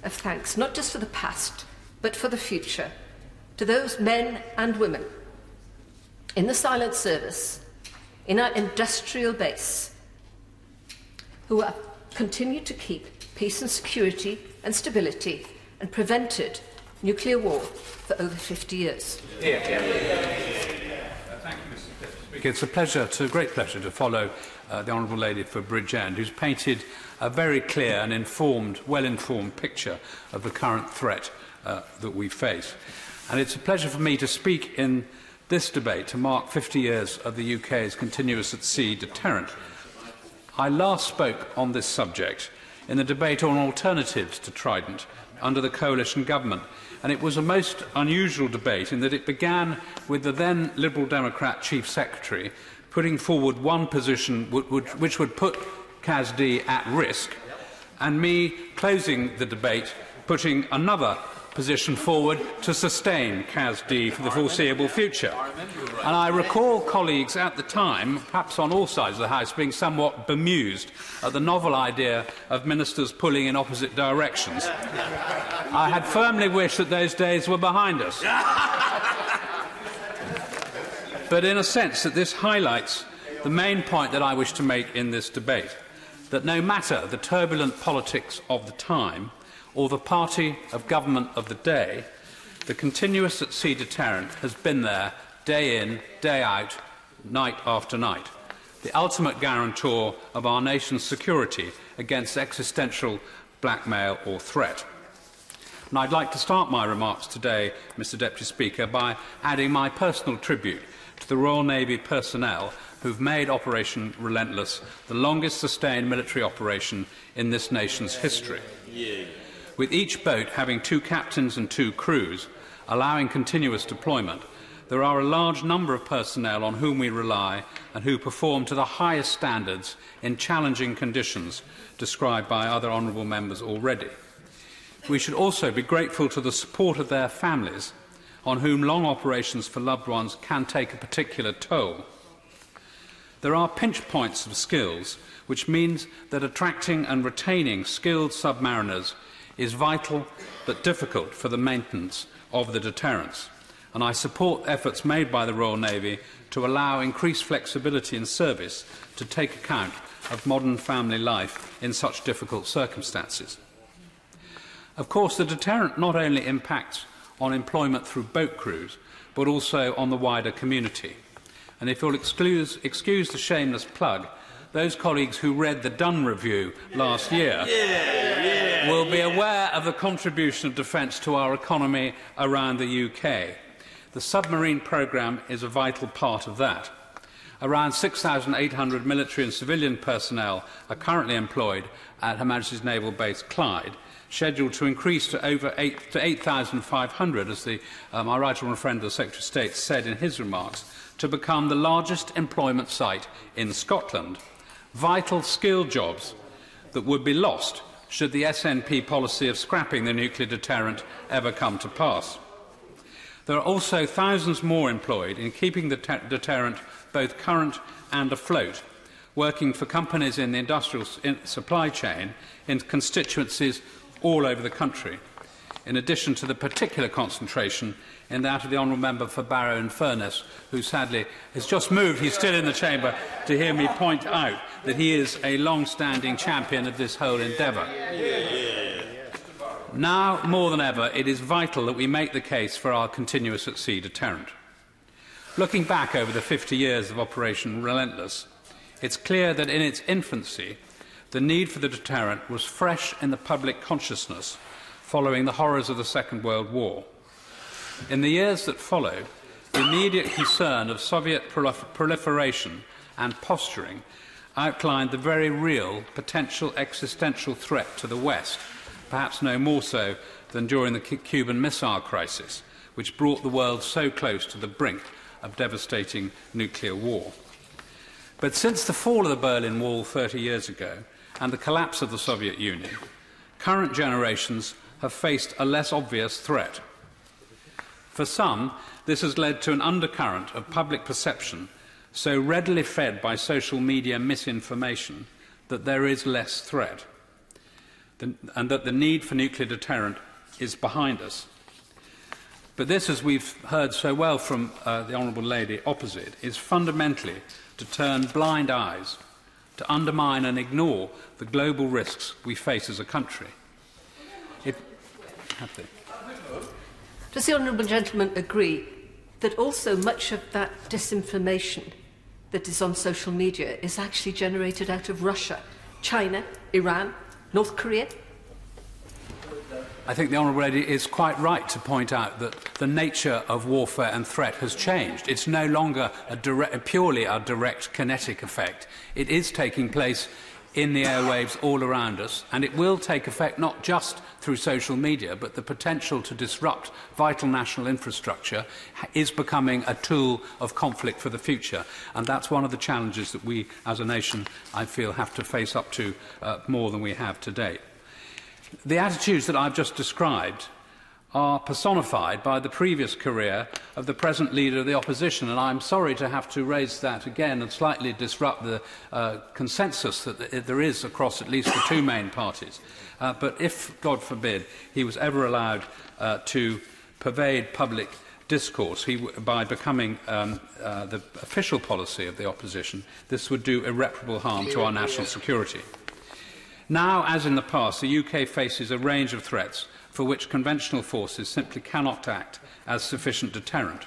of thanks, not just for the past, but for the future, to those men and women in the silent service, in our industrial base, who have continued to keep peace and security and stability and prevented nuclear war for over 50 years. Thank you, Mr. Speaker. It's a great pleasure to follow the Honourable Lady for Bridgend, who's painted a very clear and well-informed picture of the current threat that we face. And it's a pleasure for me to speak in this debate to mark 50 years of the UK's continuous at-sea deterrent. I last spoke on this subject in the debate on alternatives to Trident under the coalition government, and it was a most unusual debate in that it began with the then Liberal Democrat Chief Secretary putting forward one position which would put CASD at risk, and me closing the debate putting another position forward to sustain CASD for the foreseeable future. And I recall colleagues at the time, perhaps on all sides of the House, being somewhat bemused at the novel idea of ministers pulling in opposite directions. I had firmly wished that those days were behind us. But in a sense, that this highlights the main point that I wish to make in this debate, that no matter the turbulent politics of the time, or the party of government of the day, the continuous at-sea deterrent has been there day in, day out, night after night, the ultimate guarantor of our nation's security against existential blackmail or threat. And I'd like to start my remarks today, Mr. Deputy Speaker, by adding my personal tribute to the Royal Navy personnel who've made Operation Relentless the longest sustained military operation in this nation's history. With each boat having 2 captains and 2 crews, allowing continuous deployment, there are a large number of personnel on whom we rely and who perform to the highest standards in challenging conditions described by other honourable members already. We should also be grateful to the support of their families, on whom long operations for loved ones can take a particular toll. There are pinch points of skills, which means that attracting and retaining skilled submariners is vital but difficult for the maintenance of the deterrence, and I support efforts made by the Royal Navy to allow increased flexibility in service to take account of modern family life in such difficult circumstances. Of course, the deterrent not only impacts on employment through boat crews, but also on the wider community. And if you'll excuse the shameless plug, those colleagues who read the Dunn Review last year will be aware of the contribution of defence to our economy around the UK. The submarine programme is a vital part of that. Around 6,800 military and civilian personnel are currently employed at Her Majesty's Naval Base Clyde, scheduled to increase to over 8,500, as my right honourable friend, the Secretary of State, said in his remarks, to become the largest employment site in Scotland. Vital skill jobs that would be lost should the SNP policy of scrapping the nuclear deterrent ever come to pass. There are also thousands more employed in keeping the deterrent both current and afloat, working for companies in the industrial supply chain in constituencies all over the country, in addition to the particular concentration in that of the Honourable Member for Barrow and Furness, who sadly has just moved. He's still in the chamber to hear me point out that he is a long-standing champion of this whole endeavour. Now, more than ever, it is vital that we make the case for our continuous at-sea deterrent. Looking back over the 50 years of Operation Relentless, it's clear that in its infancy, the need for the deterrent was fresh in the public consciousness following the horrors of the Second World War. In the years that followed, the immediate concern of Soviet proliferation and posturing outlined the very real potential existential threat to the West, perhaps no more so than during the Cuban Missile Crisis, which brought the world so close to the brink of devastating nuclear war. But since the fall of the Berlin Wall 30 years ago and the collapse of the Soviet Union, current generations have faced a less obvious threat. For some, this has led to an undercurrent of public perception so readily fed by social media misinformation that there is less threat, and that the need for nuclear deterrent is behind us. But this, as we've heard so well from the Honourable Lady opposite, is fundamentally to turn blind eyes, to undermine and ignore the global risks we face as a country. Does the honourable gentleman agree that also much of that disinformation that is on social media is actually generated out of Russia, China, Iran, North Korea? I think the Honourable Lady is quite right to point out that the nature of warfare and threat has changed. It's no longer purely a direct kinetic effect. It is taking place in the airwaves all around us, and it will take effect not just through social media, but the potential to disrupt vital national infrastructure is becoming a tool of conflict for the future. And that's one of the challenges that we, as a nation, I feel, have to face up to more than we have to date. The attitudes that I've just described are personified by the previous career of the present Leader of the Opposition, and I'm sorry to have to raise that again and slightly disrupt the consensus that there is across at least the two main parties. But if, God forbid, he was ever allowed to pervade public discourse by becoming the official policy of the opposition, this would do irreparable harm to our national security. Now, as in the past, the UK faces a range of threats for which conventional forces simply cannot act as sufficient deterrent.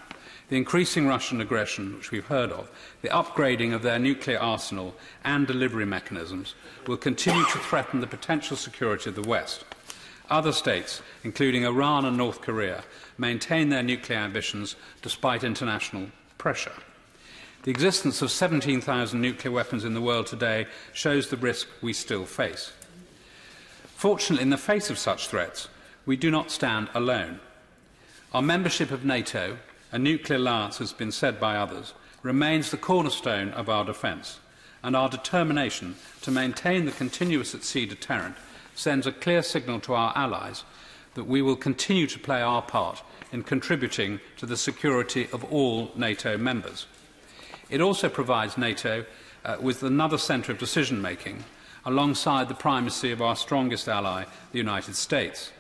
The increasing Russian aggression, which we've heard of, the upgrading of their nuclear arsenal and delivery mechanisms will continue to threaten the potential security of the West. Other states, including Iran and North Korea, maintain their nuclear ambitions despite international pressure. The existence of 17,000 nuclear weapons in the world today shows the risk we still face. Fortunately, in the face of such threats, we do not stand alone. Our membership of NATO, a nuclear alliance has been said by others, remains the cornerstone of our defence, and our determination to maintain the continuous at-sea deterrent sends a clear signal to our allies that we will continue to play our part in contributing to the security of all NATO members. It also provides NATO with another centre of decision-making, alongside the primacy of our strongest ally, the United States.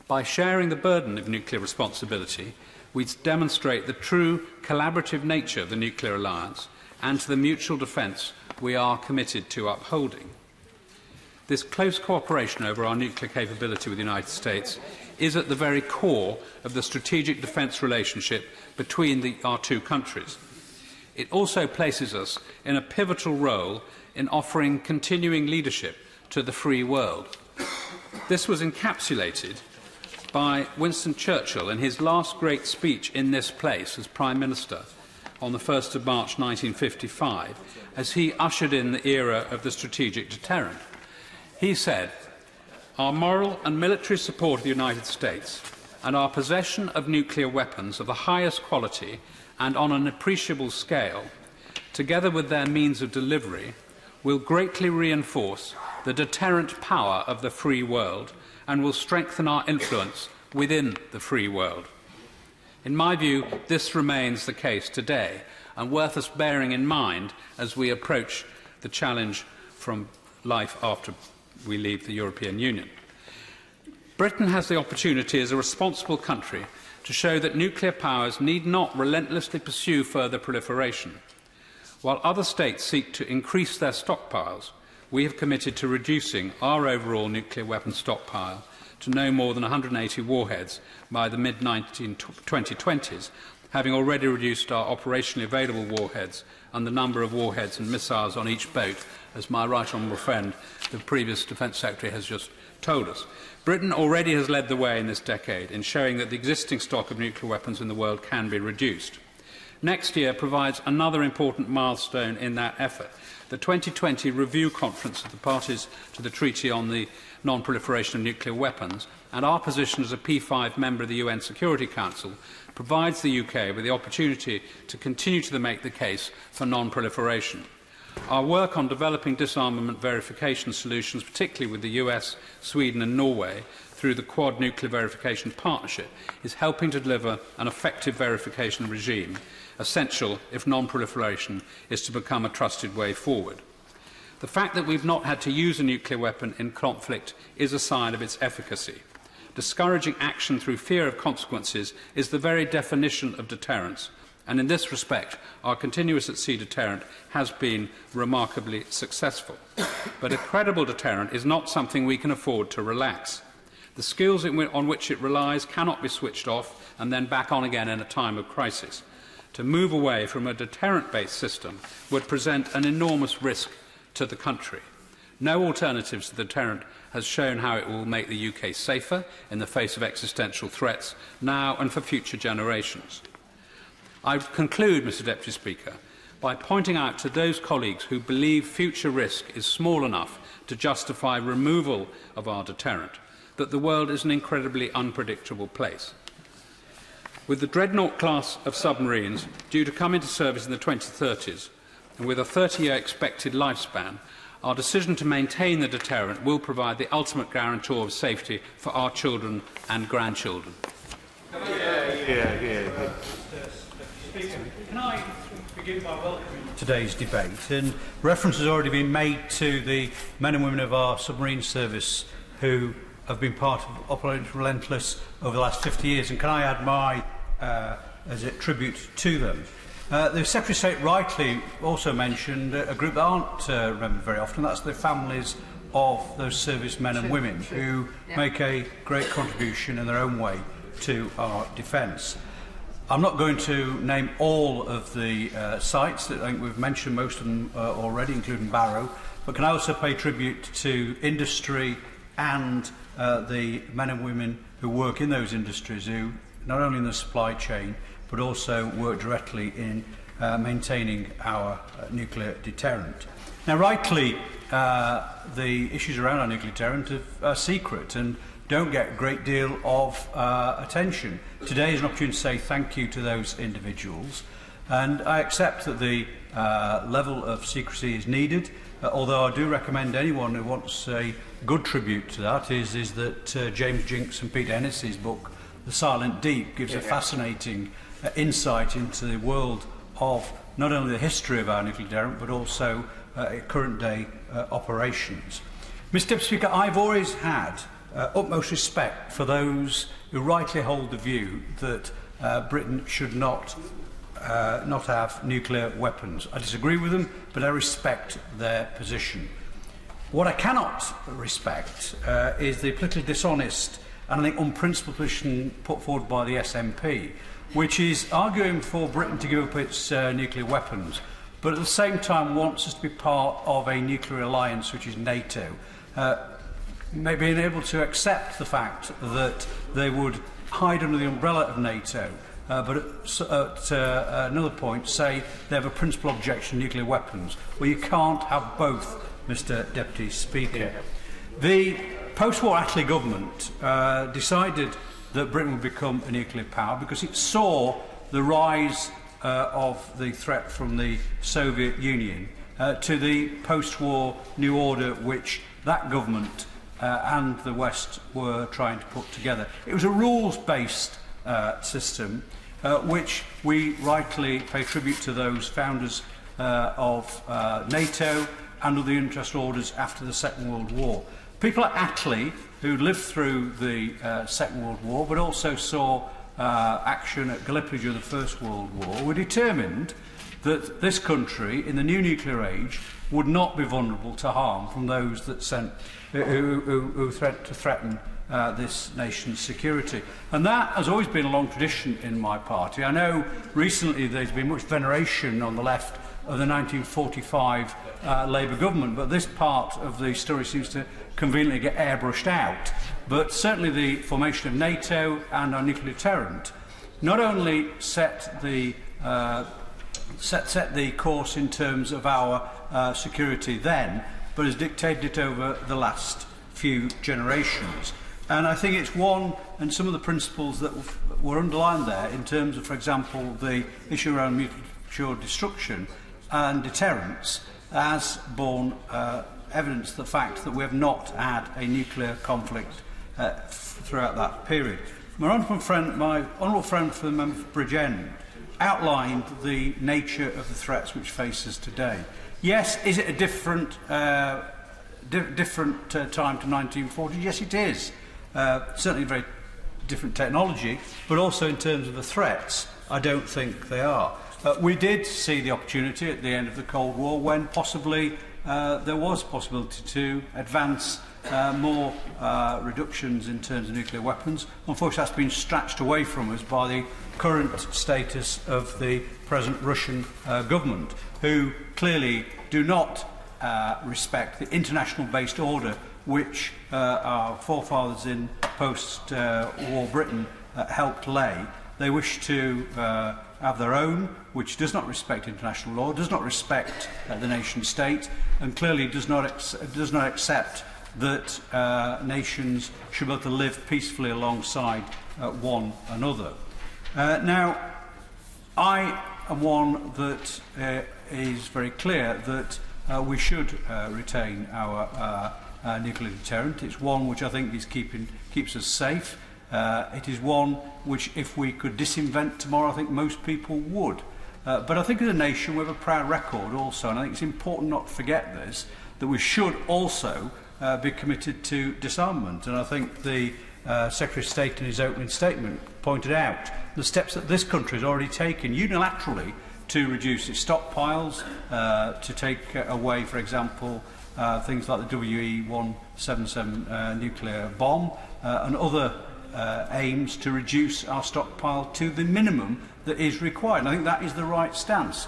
By sharing the burden of nuclear responsibility, we demonstrate the true collaborative nature of the nuclear alliance and to the mutual defence we are committed to upholding. This close cooperation over our nuclear capability with the United States is at the very core of the strategic defence relationship between our two countries. It also places us in a pivotal role in offering continuing leadership to the free world. This was encapsulated by Winston Churchill in his last great speech in this place as Prime Minister on the 1st of March 1955, as he ushered in the era of the strategic deterrent. He said, "Our moral and military support of the United States and our possession of nuclear weapons of the highest quality and on an appreciable scale, together with their means of delivery, will greatly reinforce the deterrent power of the free world and will strengthen our influence within the free world." In my view, this remains the case today, and worth us bearing in mind as we approach the challenge from life after we leave the European Union. Britain has the opportunity as a responsible country to show that nuclear powers need not relentlessly pursue further proliferation. While other states seek to increase their stockpiles, we have committed to reducing our overall nuclear weapons stockpile to no more than 180 warheads by the mid-2020s, having already reduced our operationally available warheads and the number of warheads and missiles on each boat, as my right honourable friend, the previous Defence Secretary, has just told us. Britain already has led the way in this decade in showing that the existing stock of nuclear weapons in the world can be reduced. Next year provides another important milestone in that effort. The 2020 review conference of the parties to the Treaty on the Non-Proliferation of Nuclear Weapons and our position as a P5 member of the UN Security Council provides the UK with the opportunity to continue to make the case for non-proliferation. Our work on developing disarmament verification solutions, particularly with the US, Sweden and Norway, through the Quad Nuclear Verification Partnership, is helping to deliver an effective verification regime, essential if non-proliferation is to become a trusted way forward. The fact that we've not had to use a nuclear weapon in conflict is a sign of its efficacy. Discouraging action through fear of consequences is the very definition of deterrence, and in this respect, our continuous at-sea deterrent has been remarkably successful. But a credible deterrent is not something we can afford to relax. The skills on which it relies cannot be switched off and then back on again in a time of crisis. To move away from a deterrent-based system would present an enormous risk to the country. No alternatives to the deterrent has shown how it will make the UK safer in the face of existential threats now and for future generations. I conclude, Mr Deputy Speaker, by pointing out to those colleagues who believe future risk is small enough to justify removal of our deterrent that the world is an incredibly unpredictable place. With the Dreadnought class of submarines due to come into service in the 2030s, and with a 30-year expected lifespan, our decision to maintain the deterrent will provide the ultimate guarantor of safety for our children and grandchildren. Can I begin by welcoming today's debate? And reference has already been made to the men and women of our submarine service who have been part of Operation Relentless over the last 50 years. And can I add my as a tribute to them? The Secretary of State rightly also mentioned a group that aren't remembered very often. That's the families of those servicemen and women who make a great contribution in their own way to our defence. I'm not going to name all of the sites. I think we've mentioned most of them already, including Barrow, but can I also pay tribute to industry and the men and women who work in those industries, who not only in the supply chain but also work directly in maintaining our nuclear deterrent. Now, rightly, the issues around our nuclear deterrent are secret and don't get a great deal of attention. Today is an opportunity to say thank you to those individuals, and I accept that the level of secrecy is needed, although I do recommend anyone who wants a good tribute to that is that James Jinks and Peter Ennis's book, The Silent Deep, gives a fascinating insight into the world of not only the history of our nuclear deterrent but also current day operations. Mr Deputy Speaker, I've always had utmost respect for those who rightly hold the view that Britain should not have nuclear weapons. I disagree with them, but I respect their position. What I cannot respect is the politically dishonest and I think unprincipled position put forward by the SNP, which is arguing for Britain to give up its nuclear weapons, but at the same time wants us to be part of a nuclear alliance, which is NATO. Maybe being able to accept the fact that they would hide under the umbrella of NATO, but at another point say they have a principal objection to nuclear weapons. Well, you can't have both, Mr Deputy Speaker. The post-war Attlee government decided that Britain would become a nuclear power because it saw the rise of the threat from the Soviet Union to the post-war new order which that government and the West were trying to put together. It was a rules-based system which we rightly pay tribute to those founders of NATO and of the interest orders after the Second World War. People like Attlee, who lived through the Second World War but also saw action at Gallipoli during the First World War, were determined that this country, in the new nuclear age, would not be vulnerable to harm from those that who threaten this nation's security. And that has always been a long tradition in my party. I know recently there's been much veneration on the left of the 1945 Labour government, but this part of the story seems to conveniently get airbrushed out. But certainly the formation of NATO and our nuclear deterrent not only set the course in terms of our security then, but has dictated it over the last few generations. And I think it's one, and some of the principles that were underlined there in terms of, for example, the issue around mutual destruction and deterrence has borne evidence of the fact that we have not had a nuclear conflict throughout that period. My honourable friend for the member for Bridgend outlined the nature of the threats which face us today. Yes, is it a different time to 1940? Yes, it is. Certainly very different technology, but also in terms of the threats, I don't think they are. We did see the opportunity at the end of the Cold War when possibly there was a possibility to advance more reductions in terms of nuclear weapons. Unfortunately, that's been snatched away from us by the current status of the present Russian government, who clearly do not respect the international-based order which our forefathers in post-war Britain helped lay. They wish to have their own, which does not respect international law, does not respect the nation-state, and clearly does not accept that nations should be able to live peacefully alongside one another. Now, I am one that is very clear that we should retain our nuclear deterrent. It's one which I think keeps us safe. It is one which, if we could disinvent tomorrow, I think most people would. But I think as a nation we have a proud record also, and I think it's important not to forget this, that we should also be committed to disarmament. And I think the Secretary of State in his opening statement pointed out the steps that this country has already taken unilaterally to reduce its stockpiles, to take away, for example, things like the WE-177 nuclear bomb and other aims to reduce our stockpile to the minimum that is required. And I think that is the right stance.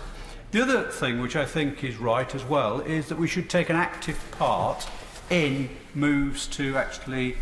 The other thing which I think is right as well is that we should take an active part in moves to actually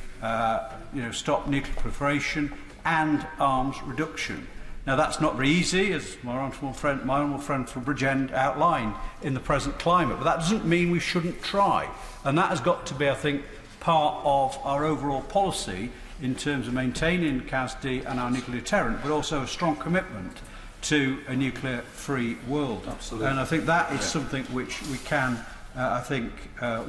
stop nuclear proliferation and arms reduction. Now, that's not very easy, as my honourable friend from Bridgend outlined, in the present climate, but that doesn't mean we shouldn't try. And that has got to be, I think, part of our overall policy in terms of maintaining CASD and our nuclear deterrent, but also a strong commitment to a nuclear-free world. Absolutely. And I think that is something which we can,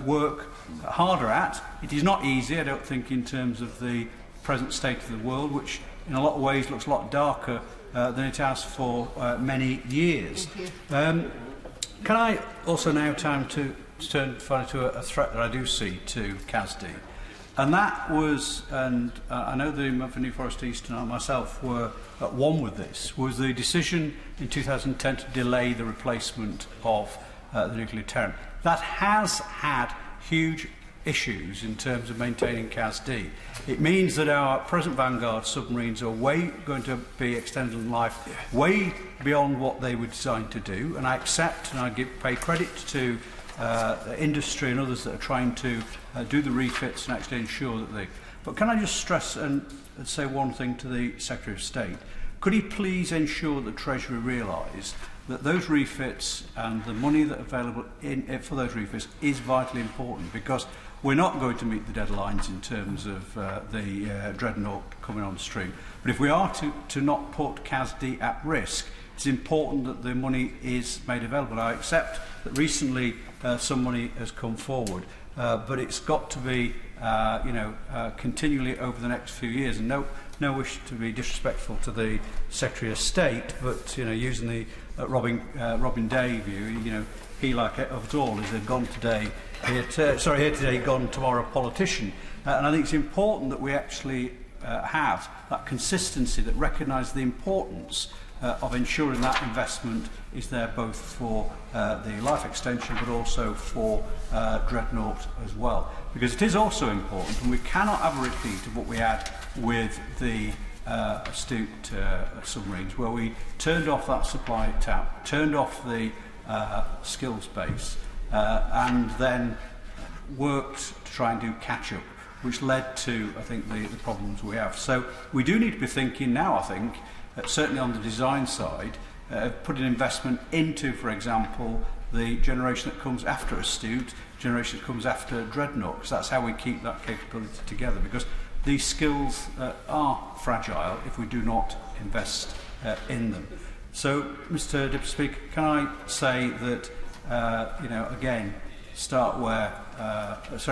work harder at. It is not easy, I don't think, in terms of the present state of the world, which in a lot of ways looks a lot darker than it has for many years. Can I also now turn finally to a threat that I do see to CASD? And that was, and I know the member for New Forest East and I myself were at one with this, was the decision in 2010 to delay the replacement of the nuclear deterrent. That has had huge issues in terms of maintaining CASD. It means that our present Vanguard submarines are going to be extended in life way beyond what they were designed to do, and I accept and I pay credit to industry and others that are trying to do the refits and actually ensure that they... But can I just stress and say one thing to the Secretary of State? Could he please ensure that Treasury realise that those refits and the money that available for those refits is vitally important, because we're not going to meet the deadlines in terms of the Dreadnought coming on stream. But if we are to not put CASD at risk, it's important that the money is made available. I accept that recently some money has come forward, but it's got to be continually over the next few years. And no wish to be disrespectful to the Secretary of State, but using the Robin Day view, he, like of us all, is a gone today, here today, gone tomorrow politician. And I think it's important that we actually have that consistency that recognises the importance of ensuring that investment is there both for the life extension but also for Dreadnought as well. Because it is also important, and we cannot have a repeat of what we had with the astute submarines, where we turned off that supply tap, turned off the skills base, and then worked to try and do catch-up, which led to, I think, the problems we have. So we do need to be thinking now, I think, certainly on the design side, putting investment into, for example, the generation that comes after Astute, generation that comes after Dreadnought, because that's how we keep that capability together, because these skills are fragile if we do not invest in them. So, Mr. Deputy Speaker, can I say that, again,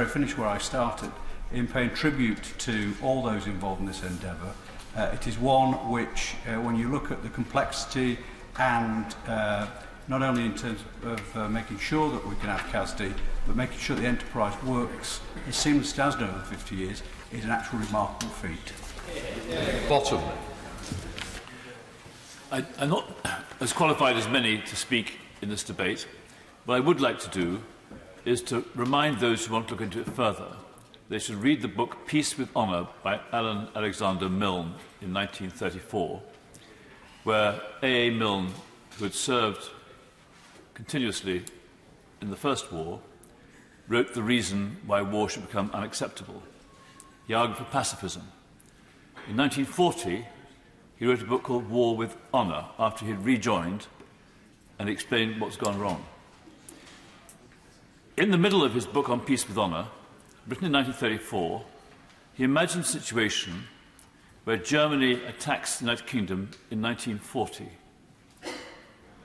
finish where I started, in paying tribute to all those involved in this endeavour. It is one which, when you look at the complexity and not only in terms of making sure that we can have CASD, but making sure the enterprise works as seamlessly as it has done over 50 years, is an actual remarkable feat. Bottom. I'm not as qualified as many to speak in this debate. What I would like to do is to remind those who want to look into it further they should read the book Peace with Honour by Alan Alexander Milne in 1934, where A.A. Milne, who had served continuously in the First War, wrote the reason why war should become unacceptable. He argued for pacifism. In 1940, he wrote a book called War with Honour after he had rejoined and explained what's gone wrong. In the middle of his book on Peace with Honour, written in 1934, he imagined a situation where Germany attacks the United Kingdom in 1940.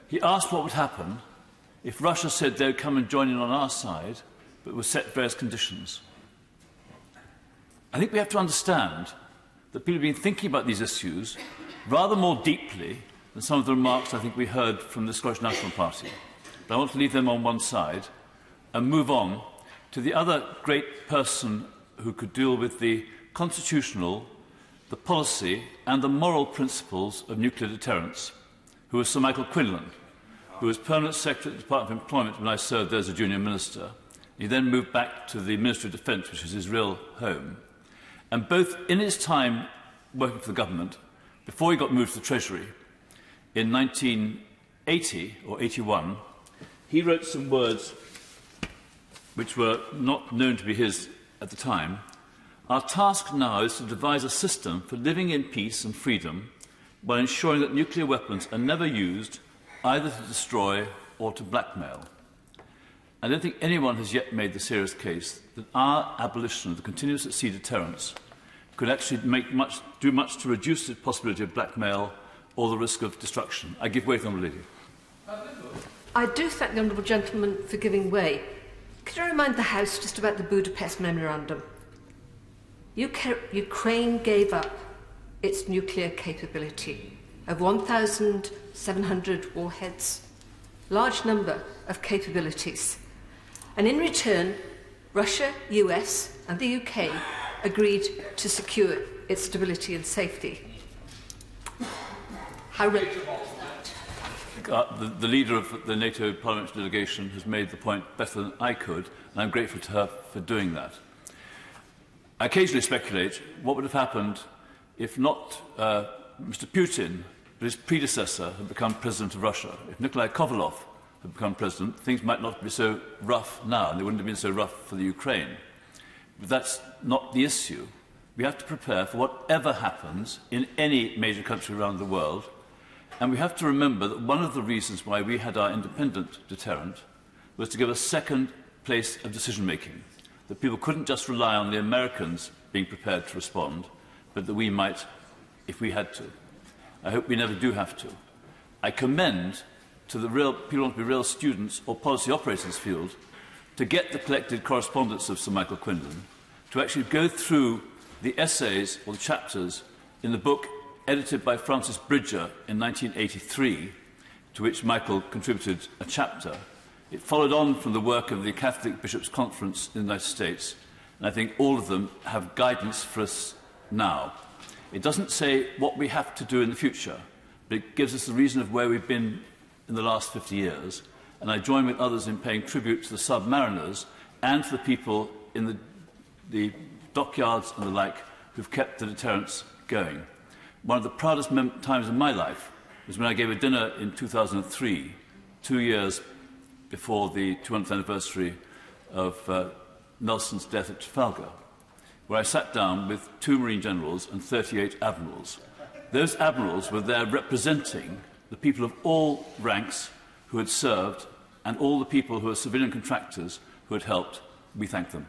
He asked what would happen if Russia said they would come and join in on our side, but would set various conditions. I think we have to understand that people have been thinking about these issues rather more deeply than some of the remarks I think we heard from the Scottish National Party. But I want to leave them on one side and move on to the other great person who could deal with the constitutional, the policy and the moral principles of nuclear deterrence, who was Sir Michael Quinlan, who was Permanent Secretary at the Department of Employment when I served there as a junior minister. He then moved back to the Ministry of Defence, which was his real home. And both in his time working for the government, before he got moved to the Treasury, in 1980 or 81, he wrote some words which were not known to be his at the time. Our task now is to devise a system for living in peace and freedom while ensuring that nuclear weapons are never used either to destroy or to blackmail. I don't think anyone has yet made the serious case that our abolition of the continuous at sea deterrence could actually do much to reduce the possibility of blackmail or the risk of destruction. I give way to the Honourable Lady. I do thank the Honourable Gentleman for giving way. Could I remind the House just about the Budapest Memorandum? Ukraine gave up its nuclear capability of 1,700 warheads, large number of capabilities. And in return, Russia, US and the UK agreed to secure its stability and safety. How the leader of the NATO parliamentary delegation has made the point better than I could, and I'm grateful to her for doing that. I occasionally speculate what would have happened if not Mr. Putin, but his predecessor, had become president of Russia. If Nikolai Kovalov had become president, things might not be so rough now, and they wouldn't have been so rough for the Ukraine. But that's not the issue. We have to prepare for whatever happens in any major country around the world, and we have to remember that one of the reasons why we had our independent deterrent was to give a second place of decision-making, that people couldn't just rely on the Americans being prepared to respond, but that we might if we had to. I hope we never do have to. I commend to the real people who want to be real students or policy operators field to get the collected correspondence of Sir Michael Quinlan, to actually go through the essays or the chapters in the book edited by Francis Bridger in 1983, to which Michael contributed a chapter. It followed on from the work of the Catholic Bishops' Conference in the United States, and I think all of them have guidance for us now. It doesn't say what we have to do in the future, but it gives us the reason of where we've been in the last 50 years, and I join with others in paying tribute to the submariners and to the people in the dockyards and the like who've kept the deterrence going. One of the proudest times of my life was when I gave a dinner in 2003, 2 years before the 200th anniversary of Nelson's death at Trafalgar, where I sat down with 2 Marine generals and 38 admirals. Those admirals were there representing the people of all ranks who had served and all the people who were civilian contractors who had helped. We thank them.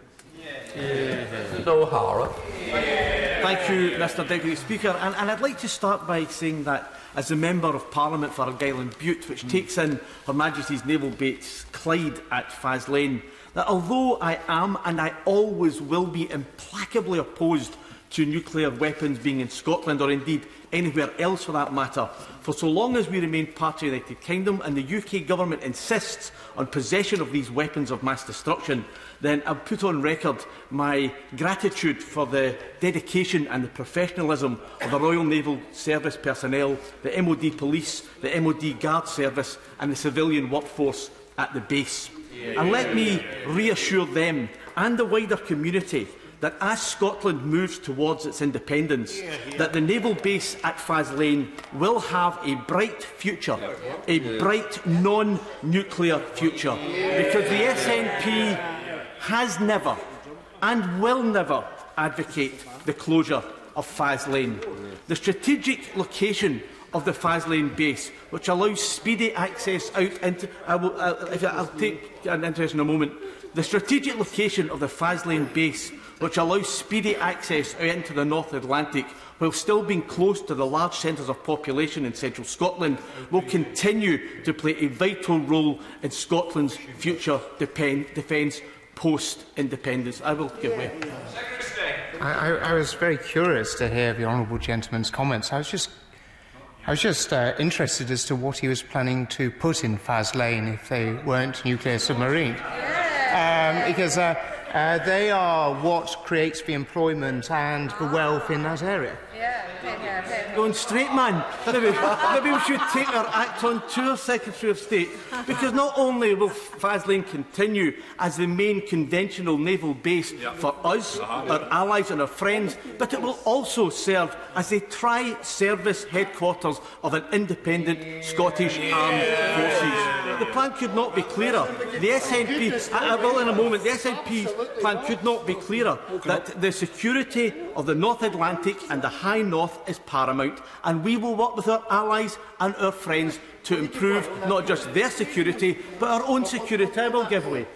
Thank you, Mr Deputy Speaker. And I'd like to start by saying that as a Member of Parliament for Argyll and Bute, which takes in Her Majesty's Naval Base Clyde at Faslane, that although I am and I always will be implacably opposed to nuclear weapons being in Scotland or indeed anywhere else for that matter, for so long as we remain part of the United Kingdom and the UK Government insists on possession of these weapons of mass destruction, then I'll put on record my gratitude for the dedication and the professionalism of the Royal Naval Service personnel, the MOD Police, the MOD Guard Service and the civilian workforce at the base. And let me reassure them and the wider community that as Scotland moves towards its independence, that the naval base at Faslane will have a bright future, a bright non-nuclear future, because the SNP has never and will never advocate the closure of Faslane. The strategic location of the Faslane base, which allows speedy access out into... I'll take an interest in a moment. The strategic location of the Faslane base, which allows speedy access out into the North Atlantic, while still being close to the large centres of population in central Scotland, will continue to play a vital role in Scotland's future defence post-independence. I will give way. I was very curious to hear the honourable gentleman's comments. I was just interested as to what he was planning to put in Faslane if they weren't nuclear submarines. Because they are what creates the employment and the wealth in that area. Going straight, man. Maybe we should take our act on to our Secretary of State, because not only will Faslane continue as the main conventional naval base for us, our allies and our friends, but it will also serve as a tri-service headquarters of an independent Scottish armed forces. The plan could not be clearer. The SNP, I will in a moment, the SNP plan could not be clearer that the security of the North Atlantic and the High North is paramount, and we will work with our allies and our friends to improve not just their security, but our own security. I will give way.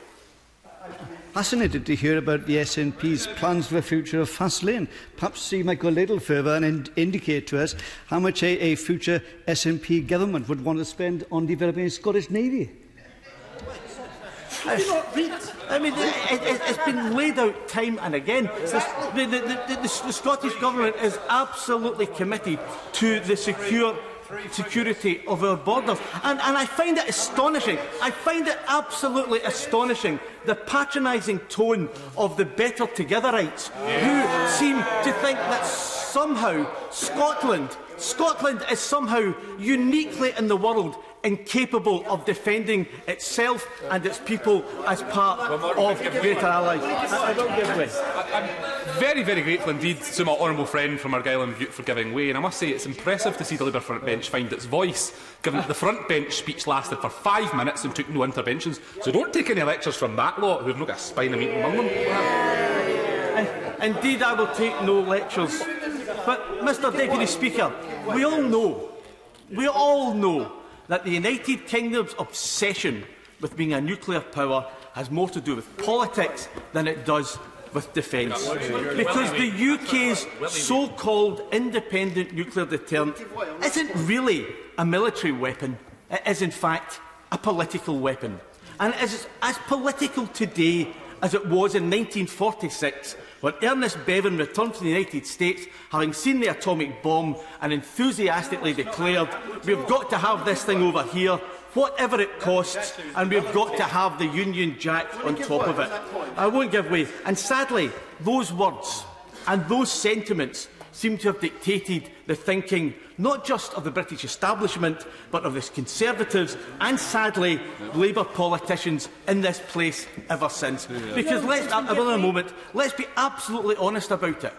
Fascinated to hear about the SNP's plans for the future of Faslane. Perhaps you might go a little further and indicate to us how much a future SNP government would want to spend on developing a Scottish Navy. I mean, it's been laid out time and again. The Scottish Government is absolutely committed to the security of our borders. And I find it astonishing, I find it absolutely astonishing, the patronising tone of the Better Togetherites, who seem to think that somehow Scotland is somehow uniquely in the world incapable of defending itself and its people as part of greater allies. I will give way. I'm very, very grateful indeed to my honourable friend from Argyll and Bute for giving way, and I must say it's impressive to see the Labour front bench find its voice, given that the front bench speech lasted for 5 minutes and took no interventions. So don't take any lectures from that lot, who've not got a spine of meat among them. Indeed, I will take no lectures. But, Mr Deputy Speaker, we all know that the United Kingdom's obsession with being a nuclear power has more to do with politics than it does with defence. Because the UK's so-called independent nuclear deterrent isn't really a military weapon. It is, in fact, a political weapon. And it is as political today as it was in 1946, when Ernest Bevin returned to the United States, having seen the atomic bomb, and enthusiastically declared, "We've got to have this thing over here, whatever it costs, and we've got to have the Union Jack on top of it." I won't give way. And sadly, those words and those sentiments seem to have dictated the thinking not just of the British establishment, but of the Conservatives and, sadly, Labour politicians in this place ever since. Because I will in a moment, let's be absolutely honest about it.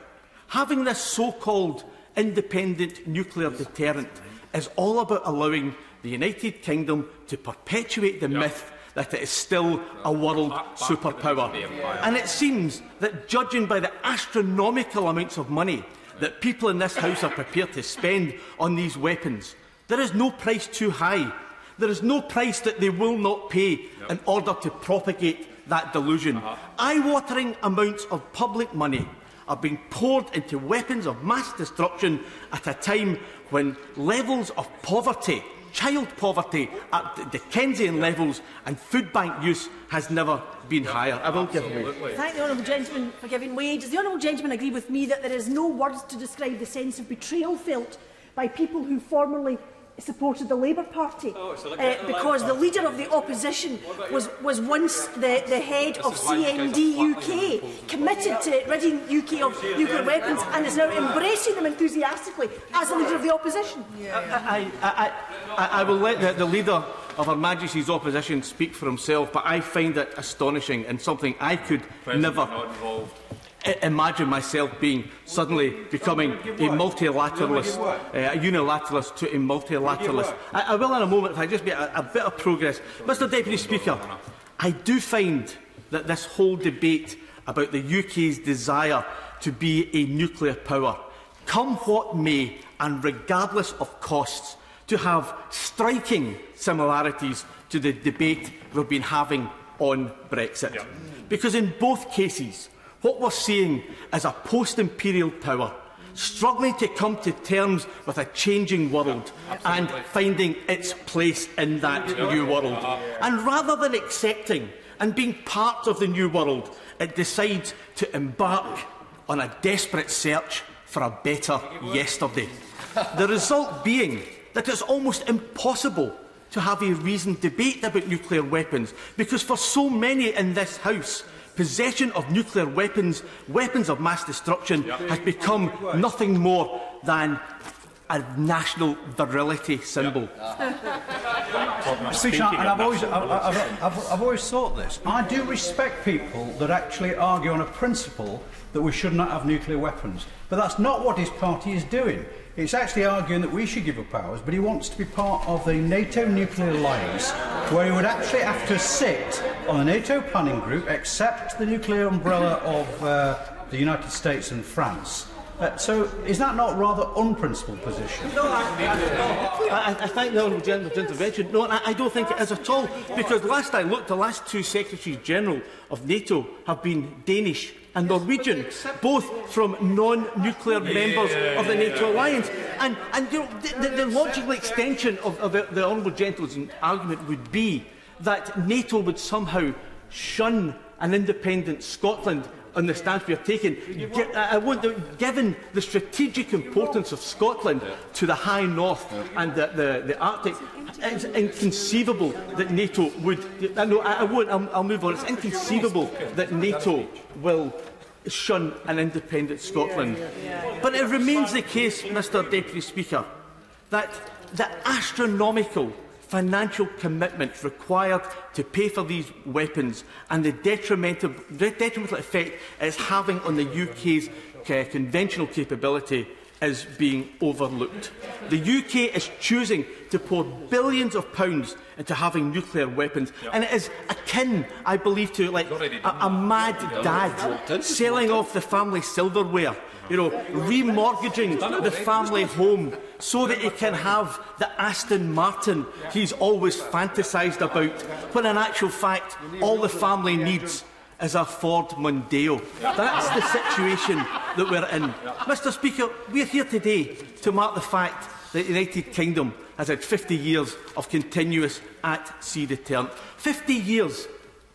Having this so-called independent nuclear deterrent is all about allowing the United Kingdom to perpetuate the myth that it is still a world superpower. And it seems that, judging by the astronomical amounts of money that people in this House are prepared to spend on these weapons, there is no price too high. There is no price that they will not pay in order to propagate that delusion. Eye-watering amounts of public money are being poured into weapons of mass destruction at a time when levels of poverty, child poverty at Dickensian levels, and food bank use has never been higher. I will give way. Thank the honourable gentleman for giving way. Does the honourable gentleman agree with me that there is no words to describe the sense of betrayal felt by people who formerly supported the Labour Party? Because the leader of the opposition was once the head of CND UK, committed to ridding UK of nuclear weapons, and is now embracing them enthusiastically as the leader of the opposition. I will let the leader of Her Majesty's opposition speak for himself, but I find it astonishing and something I could never imagine myself suddenly becoming a multilateralist, a unilateralist to a multilateralist. I will in a moment, if I just make a bit of progress. Mr Deputy Speaker, I do find that this whole debate about the UK's desire to be a nuclear power, come what may, and regardless of costs, to have striking similarities to the debate we've been having on Brexit. Yep. Because in both cases, what we're seeing is a post-imperial power struggling to come to terms with a changing world and finding its place in that new world. And rather than accepting and being part of the new world, it decides to embark on a desperate search for a better yesterday. The result being that it's almost impossible to have a reasoned debate about nuclear weapons, because for so many in this House, possession of nuclear weapons, weapons of mass destruction, has become nothing more than a national virility symbol. Speaker, and I've always thought this. I do respect people that actually argue on a principle that we should not have nuclear weapons. But that's not what his party is doing. It's actually arguing that we should give up powers, but he wants to be part of the NATO nuclear alliance, where he would actually have to sit on the NATO planning group, accept the nuclear umbrella of the United States and France. So is that not rather unprincipled position? No, I thank the Honourable Gentleman's intervention. No, I don't think it is at all, because last I looked, the last two Secretaries-General of NATO have been Danish and Norwegian, both from non-nuclear members of the NATO alliance. And you know, the logical extension of the Honourable Gentleman's argument would be that NATO would somehow shun an independent Scotland on the stance we are taking. Given the strategic importance of Scotland to the High North and the Arctic, it's inconceivable that NATO would... No, I won't. I'll move on. It's inconceivable that NATO will shun an independent Scotland. But it remains the case, Mr Deputy Speaker, that the astronomical financial commitment required to pay for these weapons and the detrimental effect it's having on the UK's conventional capability is being overlooked. The UK is choosing to pour billions of pounds into having nuclear weapons, and it is akin, I believe, to like a mad dad selling off the family silverware, you know, remortgaging the family home so that he can have the Aston Martin he's always fantasised about, when in actual fact all the family needs is a Ford Mondeo. That's the situation that we're in. Mr Speaker, we're here today to mark the fact that the United Kingdom has had 50 years of continuous at-sea deterrent. 50 years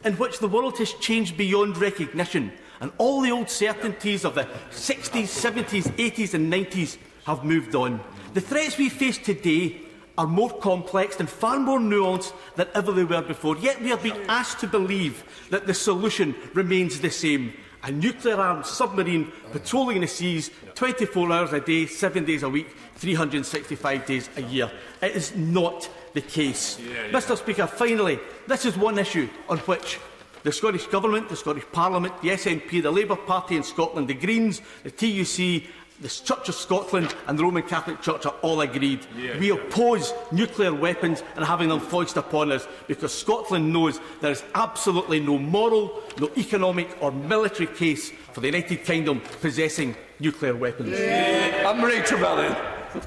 in which the world has changed beyond recognition, and all the old certainties of the 60s, 70s, 80s and 90s have moved on. The threats we face today are more complex and far more nuanced than ever they were before. Yet we are being asked to believe that the solution remains the same: a nuclear-armed submarine patrolling the seas 24 hours a day, 7 days a week, 365 days a year. It is not the case. Mr Speaker, finally, this is one issue on which the Scottish Government, the Scottish Parliament, the SNP, the Labour Party in Scotland, the Greens, the TUC, the Church of Scotland and the Roman Catholic Church are all agreed. We oppose nuclear weapons and having them foisted upon us, because Scotland knows there is absolutely no moral, no economic or military case for the United Kingdom possessing nuclear weapons. Anne-Marie Trevelyan.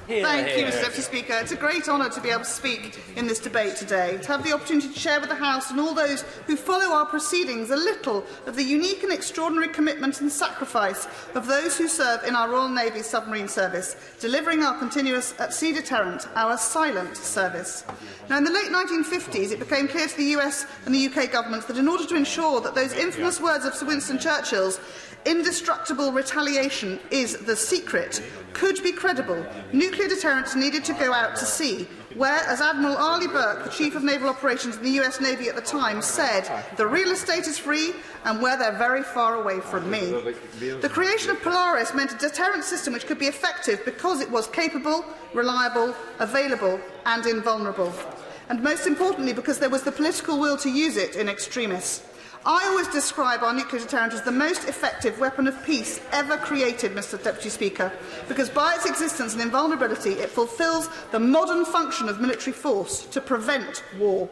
Thank you, Mr Deputy Speaker. It's a great honour to be able to speak in this debate today, to have the opportunity to share with the House and all those who follow our proceedings a little of the unique and extraordinary commitment and sacrifice of those who serve in our Royal Navy submarine service, delivering our continuous at-sea deterrent, our silent service. Now, in the late 1950s, it became clear to the US and the UK governments that in order to ensure that those infamous words of Sir Winston Churchill's "indestructible retaliation is the secret" could be credible, nuclear deterrence needed to go out to sea, where, as Admiral Arleigh Burke, the Chief of Naval Operations in the US Navy at the time, said, "The real estate is free, and where they're very far away from me." The creation of Polaris meant a deterrent system which could be effective because it was capable, reliable, available and invulnerable. And most importantly, because there was the political will to use it in extremis. I always describe our nuclear deterrent as the most effective weapon of peace ever created, Mr Deputy Speaker, because by its existence and invulnerability it fulfils the modern function of military force to prevent war.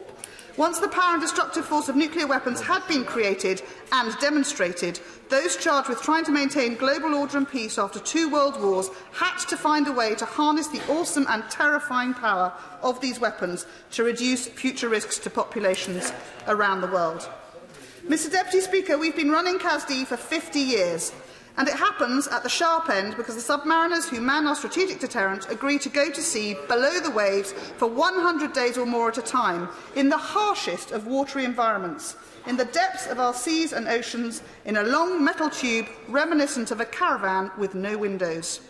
Once the power and destructive force of nuclear weapons had been created and demonstrated, those charged with trying to maintain global order and peace after 2 world wars had to find a way to harness the awesome and terrifying power of these weapons to reduce future risks to populations around the world. Mr Deputy Speaker, we've been running CASD for 50 years. And it happens at the sharp end because the submariners who man our strategic deterrent agree to go to sea below the waves for 100 days or more at a time, in the harshest of watery environments, in the depths of our seas and oceans, in a long metal tube reminiscent of a caravan with no windows.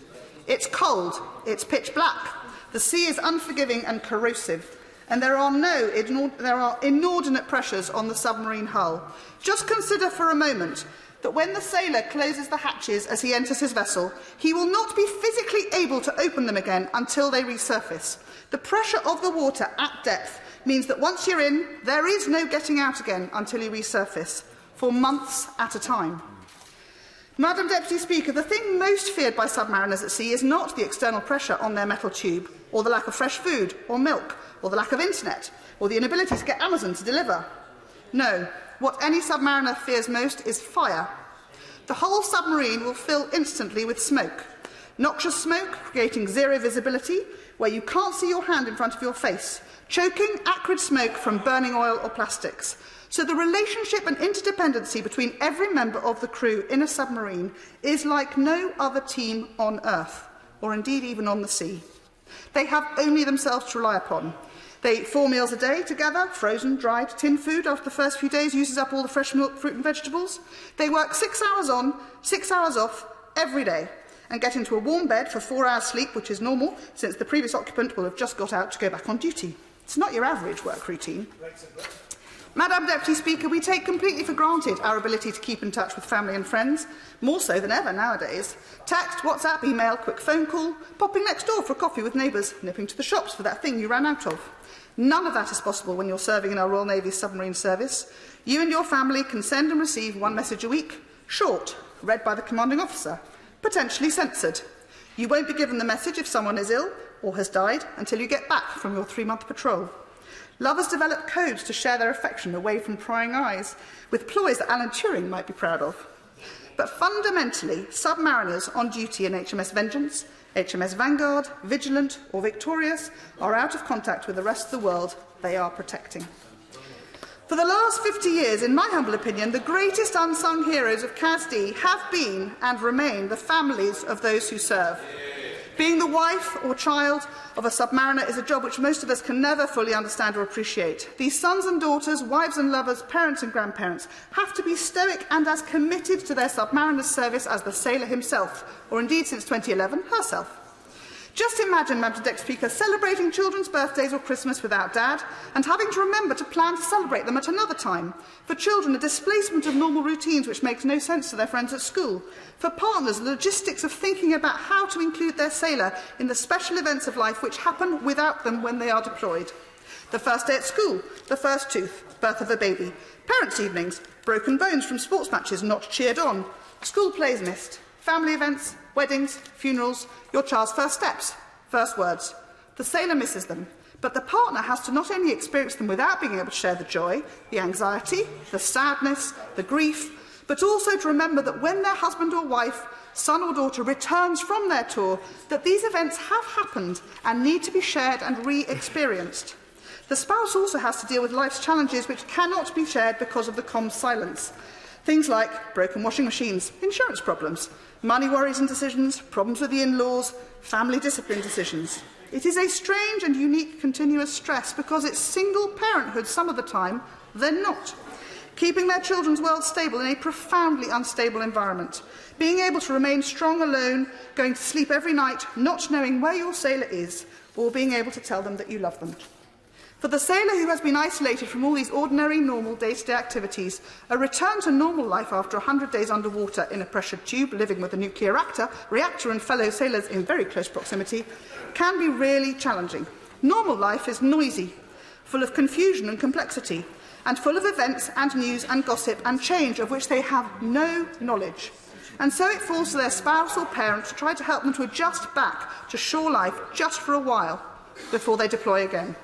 It's cold, it's pitch black, the sea is unforgiving and corrosive, and there are inordinate pressures on the submarine hull. Just consider for a moment that when the sailor closes the hatches as he enters his vessel, he will not be physically able to open them again until they resurface. The pressure of the water at depth means that once you're in, there is no getting out again until you resurface, for months at a time. Madam Deputy Speaker, the thing most feared by submariners at sea is not the external pressure on their metal tube, or the lack of fresh food or milk, or the lack of internet, or the inability to get Amazon to deliver. No. What any submariner fears most is fire. The whole submarine will fill instantly with smoke. Noxious smoke, creating zero visibility, where you can't see your hand in front of your face. Choking, acrid smoke from burning oil or plastics. So the relationship and interdependency between every member of the crew in a submarine is like no other team on Earth, or indeed even on the sea. They have only themselves to rely upon. They eat 4 meals a day together, frozen, dried, tinned food after the first few days uses up all the fresh milk, fruit and vegetables. They work 6 hours on, 6 hours off, every day, and get into a warm bed for 4 hours sleep, which is normal, since the previous occupant will have just got out to go back on duty. It's not your average work routine. Madam Deputy Speaker, we take completely for granted our ability to keep in touch with family and friends, more so than ever nowadays. Text, WhatsApp, email, quick phone call, popping next door for a coffee with neighbours, nipping to the shops for that thing you ran out of. None of that is possible when you're serving in our Royal Navy's submarine service. You and your family can send and receive 1 message a week, short, read by the commanding officer, potentially censored. You won't be given the message if someone is ill or has died until you get back from your 3-month patrol. Lovers develop codes to share their affection away from prying eyes, with ploys that Alan Turing might be proud of. But fundamentally, submariners on duty in HMS Vengeance, HMS Vanguard, Vigilant or Victorious are out of contact with the rest of the world they are protecting. For the last 50 years, in my humble opinion, the greatest unsung heroes of CASD have been and remain the families of those who serve. Being the wife or child of a submariner is a job which most of us can never fully understand or appreciate. These sons and daughters, wives and lovers, parents and grandparents have to be stoic and as committed to their submariner's service as the sailor himself, or indeed since 2011, herself. Just imagine, Madam Deputy Speaker, celebrating children's birthdays or Christmas without Dad and having to remember to plan to celebrate them at another time. For children, a displacement of normal routines which makes no sense to their friends at school. For partners, logistics of thinking about how to include their sailor in the special events of life which happen without them when they are deployed. The first day at school, the first tooth, birth of a baby, parents' evenings, broken bones from sports matches not cheered on, school plays missed, family events, weddings, funerals, your child's first steps, first words. The sailor misses them, but the partner has to not only experience them without being able to share the joy, the anxiety, the sadness, the grief, but also to remember that when their husband or wife, son or daughter returns from their tour, that these events have happened and need to be shared and re-experienced. The spouse also has to deal with life's challenges which cannot be shared because of the comms silence. Things like broken washing machines, insurance problems, money worries and decisions, problems with the in-laws, family discipline decisions. It is a strange and unique continuous stress because it's single parenthood some of the time, they're not. Keeping their children's world stable in a profoundly unstable environment. Being able to remain strong alone, going to sleep every night, not knowing where your sailor is, or being able to tell them that you love them. For the sailor who has been isolated from all these ordinary, normal, day-to-day activities, a return to normal life after 100 days underwater in a pressured tube, living with a nuclear reactor and fellow sailors in very close proximity, can be really challenging. Normal life is noisy, full of confusion and complexity, and full of events and news and gossip and change of which they have no knowledge. And so it falls to their spouse or parent to try to help them to adjust back to shore life just for a while before they deploy again.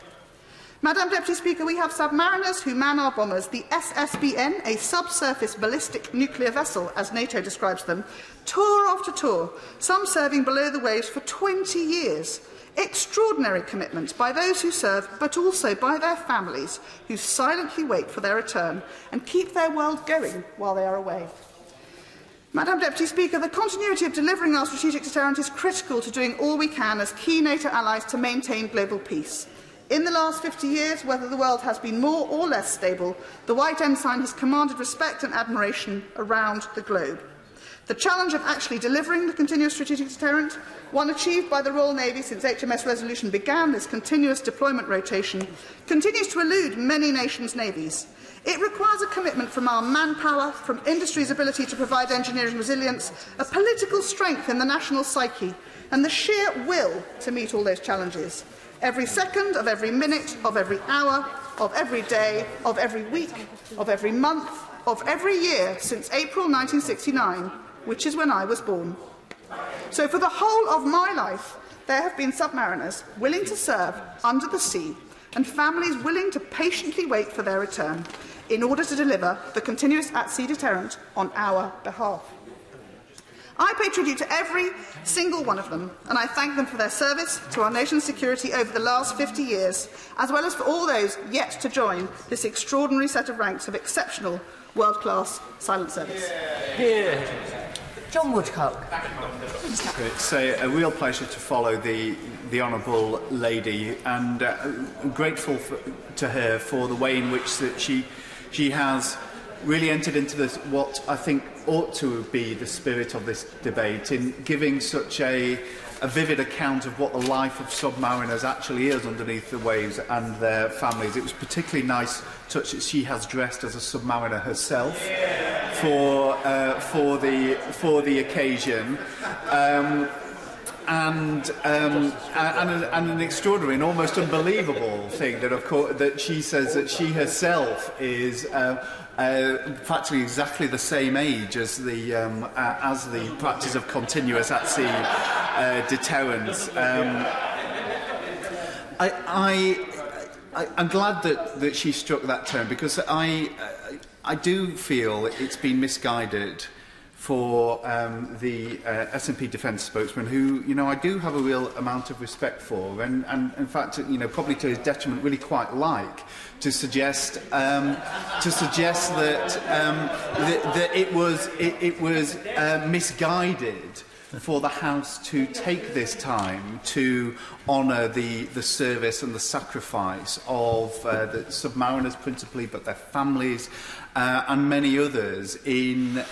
Madam Deputy Speaker, we have submariners who man our bombers. The SSBN, a subsurface ballistic nuclear vessel, as NATO describes them, tour after tour, some serving below the waves for 20 years. Extraordinary commitment by those who serve, but also by their families, who silently wait for their return and keep their world going while they are away. Madam Deputy Speaker, the continuity of delivering our strategic deterrent is critical to doing all we can as key NATO allies to maintain global peace. In the last 50 years, whether the world has been more or less stable, the White Ensign has commanded respect and admiration around the globe. The challenge of actually delivering the continuous strategic deterrent, one achieved by the Royal Navy since HMS Resolution began this continuous deployment rotation, continues to elude many nations' navies. It requires a commitment from our manpower, from industry's ability to provide engineering resilience, a political strength in the national psyche, and the sheer will to meet all those challenges. Every second of every minute, of every hour, of every day, of every week, of every month, of every year since April 1969, which is when I was born. So for the whole of my life, there have been submariners willing to serve under the sea and families willing to patiently wait for their return in order to deliver the continuous at-sea deterrent on our behalf. I pay tribute to every single one of them, and I thank them for their service to our nation's security over the last 50 years, as well as for all those yet to join this extraordinary set of ranks of exceptional world-class silent service. Here. John Woodcock. It's a real pleasure to follow the Honourable Lady, and grateful to her for the way in which that she has really entered into this, what I think ought to be the spirit of this debate, in giving such a vivid account of what the life of submariners actually is underneath the waves and their families. It was particularly nice touch that she has dressed as a submariner herself for the occasion. And an extraordinary and almost unbelievable thing that, of course, that she says that she herself is practically exactly the same age as the practice of continuous at-sea deterrence. I'm glad that she struck that term, because I do feel it's been misguided for the SNP defence spokesman, who, I do have a real amount of respect for, and in fact, probably to his detriment, really quite like, to suggest that it was misguided for the House to take this time to honour the service and the sacrifice of the submariners principally, but their families and many others in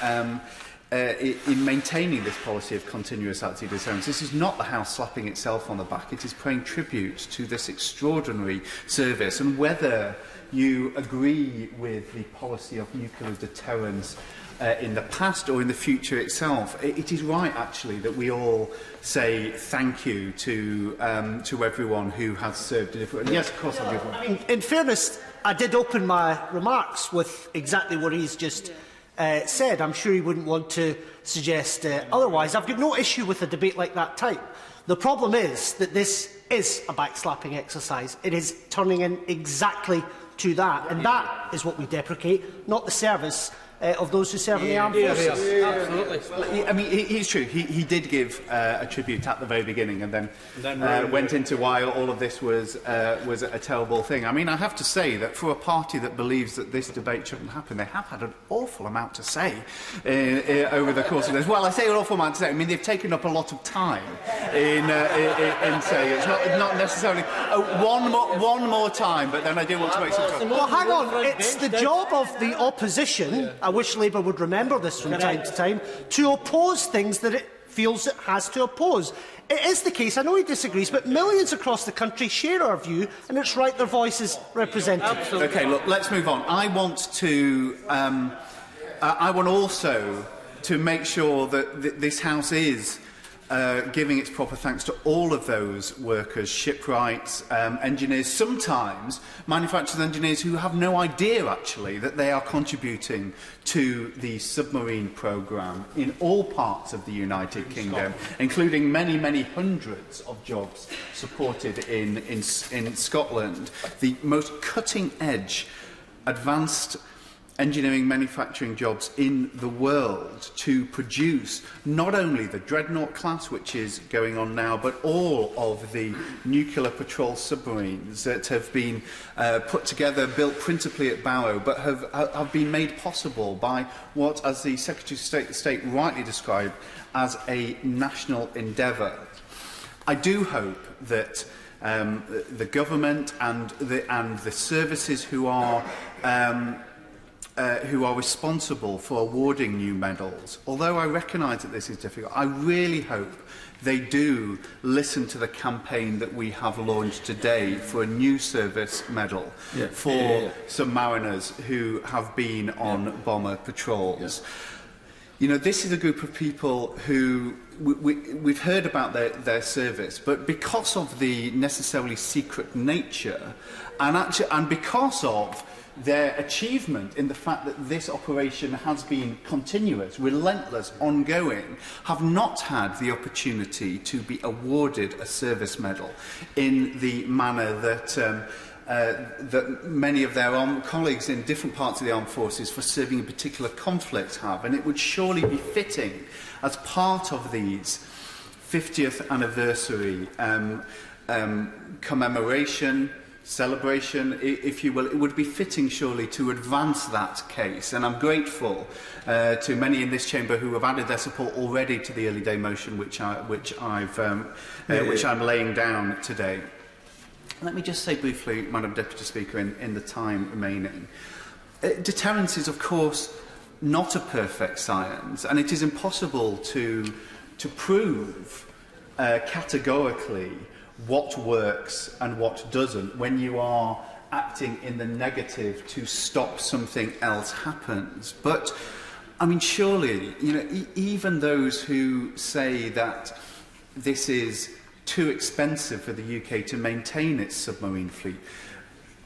maintaining this policy of continuous at-sea deterrence. This is not the House slapping itself on the back. It is paying tribute to this extraordinary service. And whether you agree with the policy of nuclear deterrence in the past or in the future itself, it is right, actually, that we all say thank you to everyone who has served in different... Yes, of course, I'll give one. In fairness, I did open my remarks with exactly what he's just said. I'm sure he wouldn't want to suggest otherwise. I've got no issue with a debate like that type. The problem is that this is a backslapping exercise. It is turning in exactly to that, and that is what we deprecate, not the service of those who serve in the armed forces. Absolutely. I mean, it's true. He did give a tribute at the very beginning, and then went into why all of this was a terrible thing. I mean, I have to say that for a party that believes that this debate shouldn't happen, they have had an awful amount to say over the course of this. Well, I say an awful amount to say. I mean, they've taken up a lot of time in saying it. It's not necessarily one more time, but then I do want to make some comments. Well, hang on. It's the job of the opposition, I wish Labour would remember this from time to time, to oppose things that it feels it has to oppose. It is the case, I know he disagrees, but millions across the country share our view, and it's right their voice is represented. Absolutely. OK, look, let's move on. I want also to make sure that this House is giving its proper thanks to all of those workers, shipwrights, engineers, sometimes manufacturers engineers who have no idea, actually, that they are contributing to the submarine programme in all parts of the United Kingdom, including many, many hundreds of jobs supported in Scotland. The most cutting-edge, advanced engineering manufacturing jobs in the world to produce not only the Dreadnought class, which is going on now, but all of the nuclear patrol submarines that have been put together, built principally at Barrow, but have been made possible by what, as the Secretary of State rightly described, as a national endeavour. I do hope that the government and the services who are responsible for awarding new medals, although I recognise that this is difficult, I really hope they do listen to the campaign that we have launched today for a new service medal for submariners who have been on bomber patrols. You know, this is a group of people who we've heard about their service, but because of the necessarily secret nature and because of their achievement in the fact that this operation has been continuous, relentless, ongoing, have not had the opportunity to be awarded a service medal in the manner that that many of their colleagues in different parts of the armed forces for serving in particular conflicts have. And it would surely be fitting, as part of these 50th anniversary commemoration, celebration, if you will, it would be fitting surely to advance that case. And I'm grateful to many in this chamber who have added their support already to the early day motion which I'm laying down today. Let me just say briefly, Madam Deputy Speaker, in the time remaining, deterrence is of course not a perfect science, and it is impossible to prove categorically what works and what doesn't when you are acting in the negative to stop something else happens. But I mean, surely, you know, even those who say that this is too expensive for the UK to maintain its submarine fleet,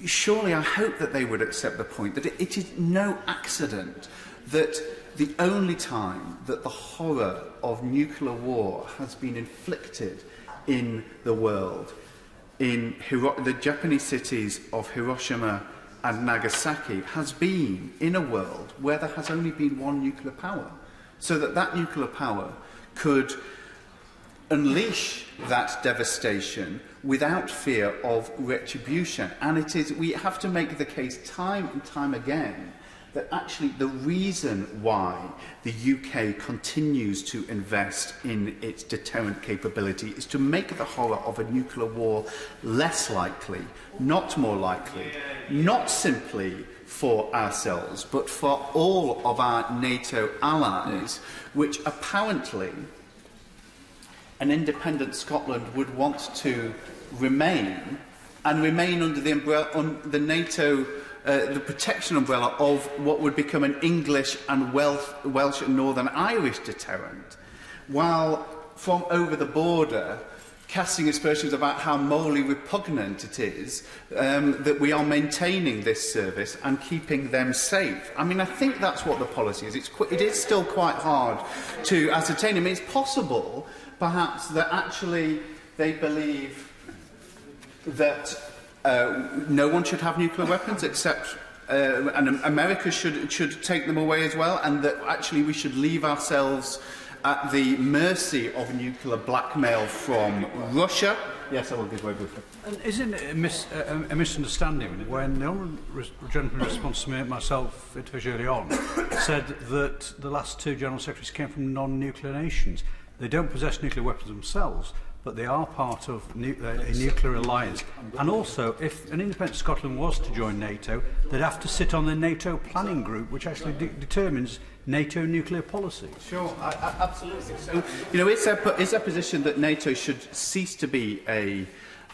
surely I hope that they would accept the point that it is no accident that the only time that the horror of nuclear war has been inflicted in the world, in the Japanese cities of Hiroshima and Nagasaki, has been in a world where there has only been one nuclear power, so that nuclear power could unleash that devastation without fear of retribution. And we have to make the case time and time again that actually the reason why the UK continues to invest in its deterrent capability is to make the horror of a nuclear war less likely, not more likely, not simply for ourselves, but for all of our NATO allies, which apparently an independent Scotland would want to remain, and remain under the umbrella, the NATO the protection umbrella of what would become an English and Welsh and Northern Irish deterrent, while from over the border casting aspersions about how morally repugnant it is that we are maintaining this service and keeping them safe. I mean, I think that's what the policy is. It is still quite hard to ascertain. I mean, it's possible, perhaps, that actually they believe that no one should have nuclear weapons except and America should take them away as well, and that actually we should leave ourselves at the mercy of nuclear blackmail from Russia. Yes, I will be very briefly. And isn't it a misunderstanding when the Honourable Gentleman in response to me, myself individually on, said that the last two General Secretaries came from non-nuclear nations? They don't possess nuclear weapons themselves, but they are part of a nuclear alliance. And also, if an independent Scotland was to join NATO, they'd have to sit on the NATO planning group, which actually determines NATO nuclear policy. Sure, absolutely. So, you know, it's a position that NATO should cease to be a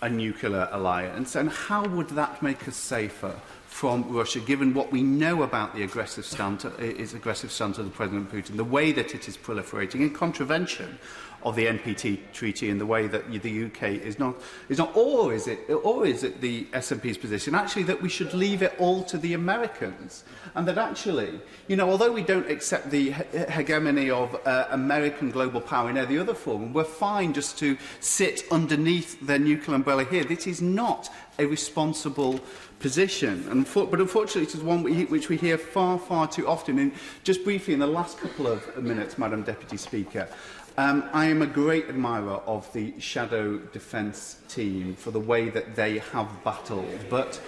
nuclear alliance, and how would that make us safer from Russia, given what we know about the aggressive stance of the President Putin, the way that it is proliferating in contravention of the NPT treaty in the way that the UK is not, or is it the SNP's position actually that we should leave it all to the Americans, and that actually, you know, although we don't accept the hegemony of American global power in every other form, we're fine just to sit underneath their nuclear umbrella here. This is not a responsible position, but unfortunately it is one which we hear far, far too often. And just briefly, in the last couple of minutes, Madam Deputy Speaker, I am a great admirer of the Shadow Defence team for the way that they have battled, but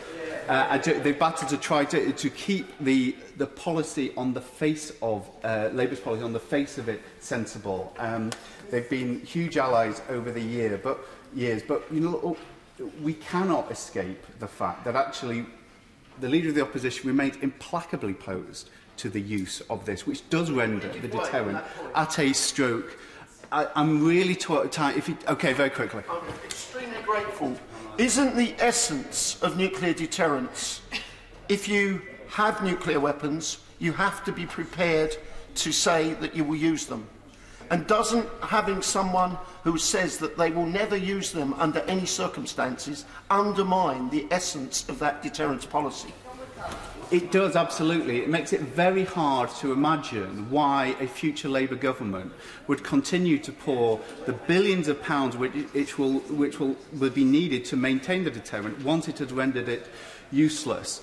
they've battled to try to keep the policy on the face of Labour's policy on the face of it sensible. They've been huge allies over the years, but you know, we cannot escape the fact that actually the Leader of the Opposition remains implacably opposed to the use of this, which does render the deterrent at a stroke. I'm really tired. Okay, very quickly. I'm extremely grateful. Isn't the essence of nuclear deterrence, if you have nuclear weapons, you have to be prepared to say that you will use them? And doesn't having someone who says that they will never use them under any circumstances undermine the essence of that deterrence policy? It does, absolutely. It makes it very hard to imagine why a future Labour government would continue to pour the billions of pounds which will be needed to maintain the deterrent once it has rendered it useless.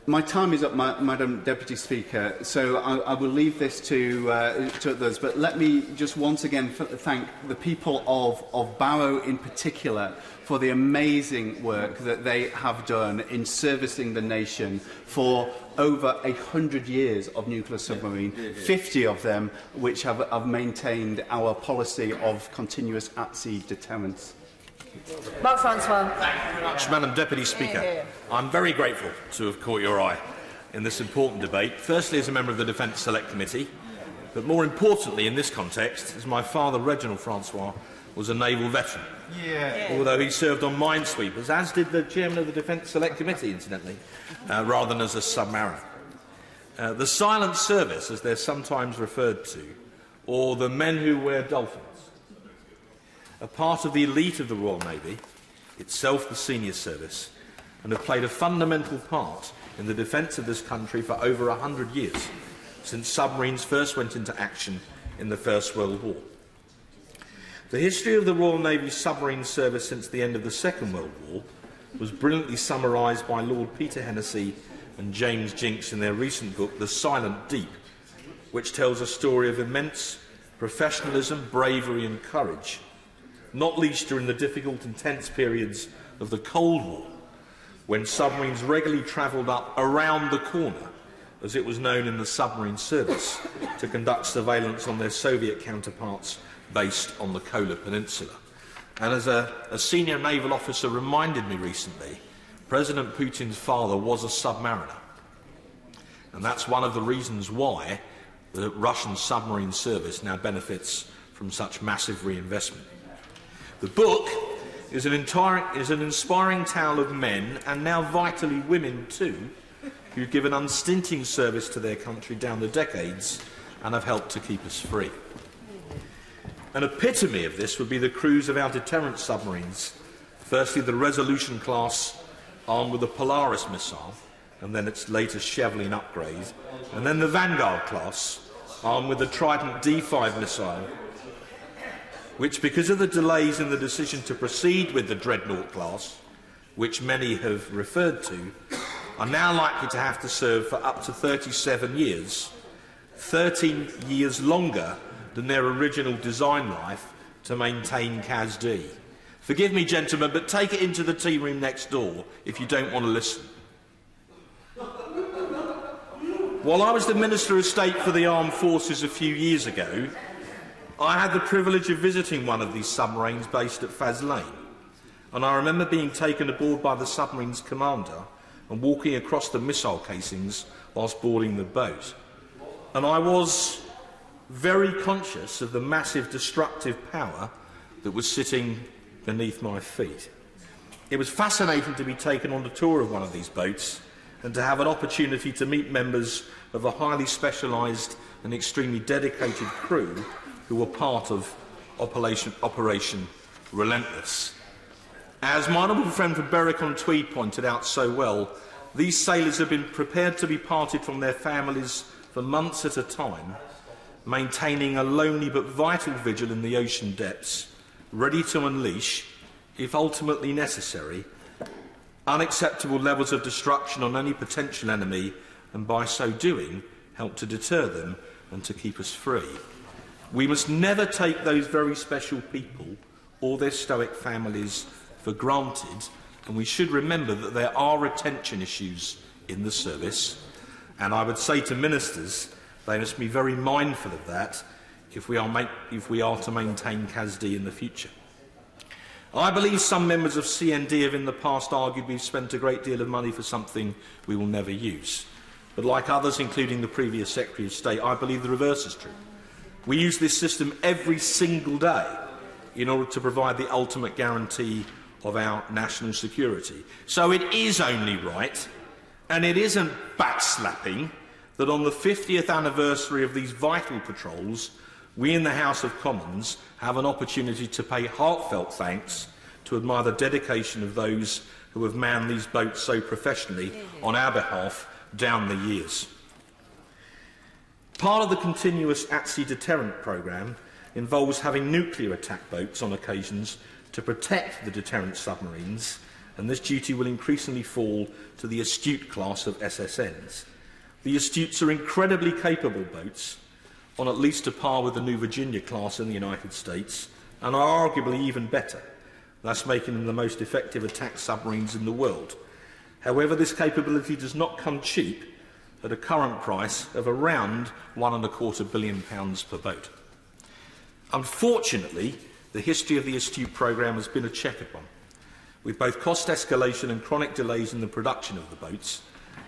My time is up, Madam Deputy Speaker, so I will leave this to others. But let me just once again thank the people of Barrow in particular for the amazing work that they have done in servicing the nation for over 100 years of nuclear submarine, 50 of them which have maintained our policy of continuous at-sea deterrence. Mark Francois. Thank you very much, Madam Deputy Speaker. I'm very grateful to have caught your eye in this important debate, firstly as a member of the Defence Select Committee, but more importantly in this context, as my father, Reginald Francois, was a naval veteran. Although he served on minesweepers, as did the chairman of the Defence Select Committee, incidentally, rather than as a submariner. The silent service, as they're sometimes referred to, or the men who wear dolphins, a part of the elite of the Royal Navy, itself the senior service, and have played a fundamental part in the defence of this country for over 100 years, since submarines first went into action in the First World War. The history of the Royal Navy's submarine service since the end of the Second World War was brilliantly summarised by Lord Peter Hennessy and James Jinks in their recent book, The Silent Deep, which tells a story of immense professionalism, bravery and courage, not least during the difficult and tense periods of the Cold War, when submarines regularly travelled up around the corner, as it was known in the submarine service, to conduct surveillance on their Soviet counterparts based on the Kola Peninsula. And as a senior naval officer reminded me recently, President Putin's father was a submariner. And that's one of the reasons why the Russian submarine service now benefits from such massive reinvestment. The book is an inspiring tale of men, and now vitally women too, who give an unstinting service to their country down the decades and have helped to keep us free. An epitome of this would be the crews of our deterrent submarines. Firstly, the Resolution class, armed with the Polaris missile, and then its latest Chevelin upgrade, and then the Vanguard class, armed with the Trident D5 missile, which, because of the delays in the decision to proceed with the Dreadnought class, which many have referred to, are now likely to have to serve for up to 37 years, 13 years longer than their original design life, to maintain CAS-D. Forgive me, gentlemen, but take it into the tea room next door if you don't want to listen. While I was the Minister of State for the Armed Forces a few years ago, I had the privilege of visiting one of these submarines based at Faslane, and I remember being taken aboard by the submarine's commander and walking across the missile casings whilst boarding the boat. And I was very conscious of the massive destructive power that was sitting beneath my feet. It was fascinating to be taken on a tour of one of these boats and to have an opportunity to meet members of a highly specialised and extremely dedicated crew who were part of Operation Relentless. As my honourable friend from Berwick-on-Tweed pointed out so well, these sailors have been prepared to be parted from their families for months at a time, maintaining a lonely but vital vigil in the ocean depths, ready to unleash, if ultimately necessary, unacceptable levels of destruction on any potential enemy, and by so doing help to deter them and to keep us free. We must never take those very special people or their stoic families for granted, and we should remember that there are retention issues in the service, and I would say to ministers they must be very mindful of that if we are to maintain CASD in the future. I believe some members of CND have in the past argued we've spent a great deal of money for something we will never use. But like others, including the previous Secretary of State, I believe the reverse is true. We use this system every single day in order to provide the ultimate guarantee of our national security. So it is only right, and it isn't backslapping, that on the 50th anniversary of these vital patrols, we in the House of Commons have an opportunity to pay heartfelt thanks to admire the dedication of those who have manned these boats so professionally on our behalf down the years. Part of the continuous At Sea Deterrent programme involves having nuclear attack boats on occasions to protect the deterrent submarines, and this duty will increasingly fall to the Astute class of SSNs. The Astutes are incredibly capable boats, on at least a par with the New Virginia class in the United States, and are arguably even better, thus making them the most effective attack submarines in the world. However, this capability does not come cheap at a current price of around £1.25 billion per boat. Unfortunately, the history of the Astute programme has been a chequered one, with both cost escalation and chronic delays in the production of the boats.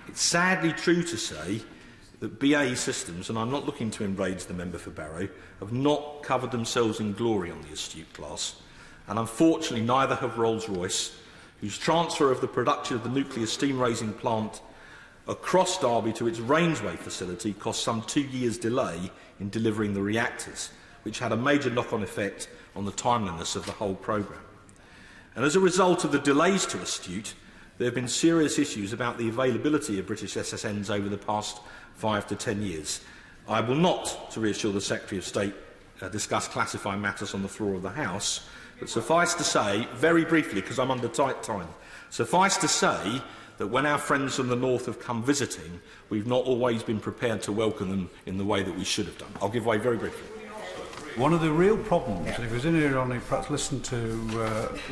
It's sadly true to say that BAE Systems, and I'm not looking to enrage the member for Barrow, have not covered themselves in glory on the Astute class, and unfortunately neither have Rolls-Royce, whose transfer of the production of the nuclear steam-raising plant across Derby to its Rangeway facility cost some 2 years' delay in delivering the reactors, which had a major knock-on effect on the timeliness of the whole programme. And as a result of the delays to Astute, there have been serious issues about the availability of British SSNs over the past 5 to 10 years. I will not, to reassure the Secretary of State, discuss classified matters on the floor of the House, but suffice to say, very briefly, because I'm under tight time, suffice to say that when our friends from the north have come visiting, we've not always been prepared to welcome them in the way that we should have done. I'll give way very briefly. One of the real problems, and if he was in here only perhaps listen to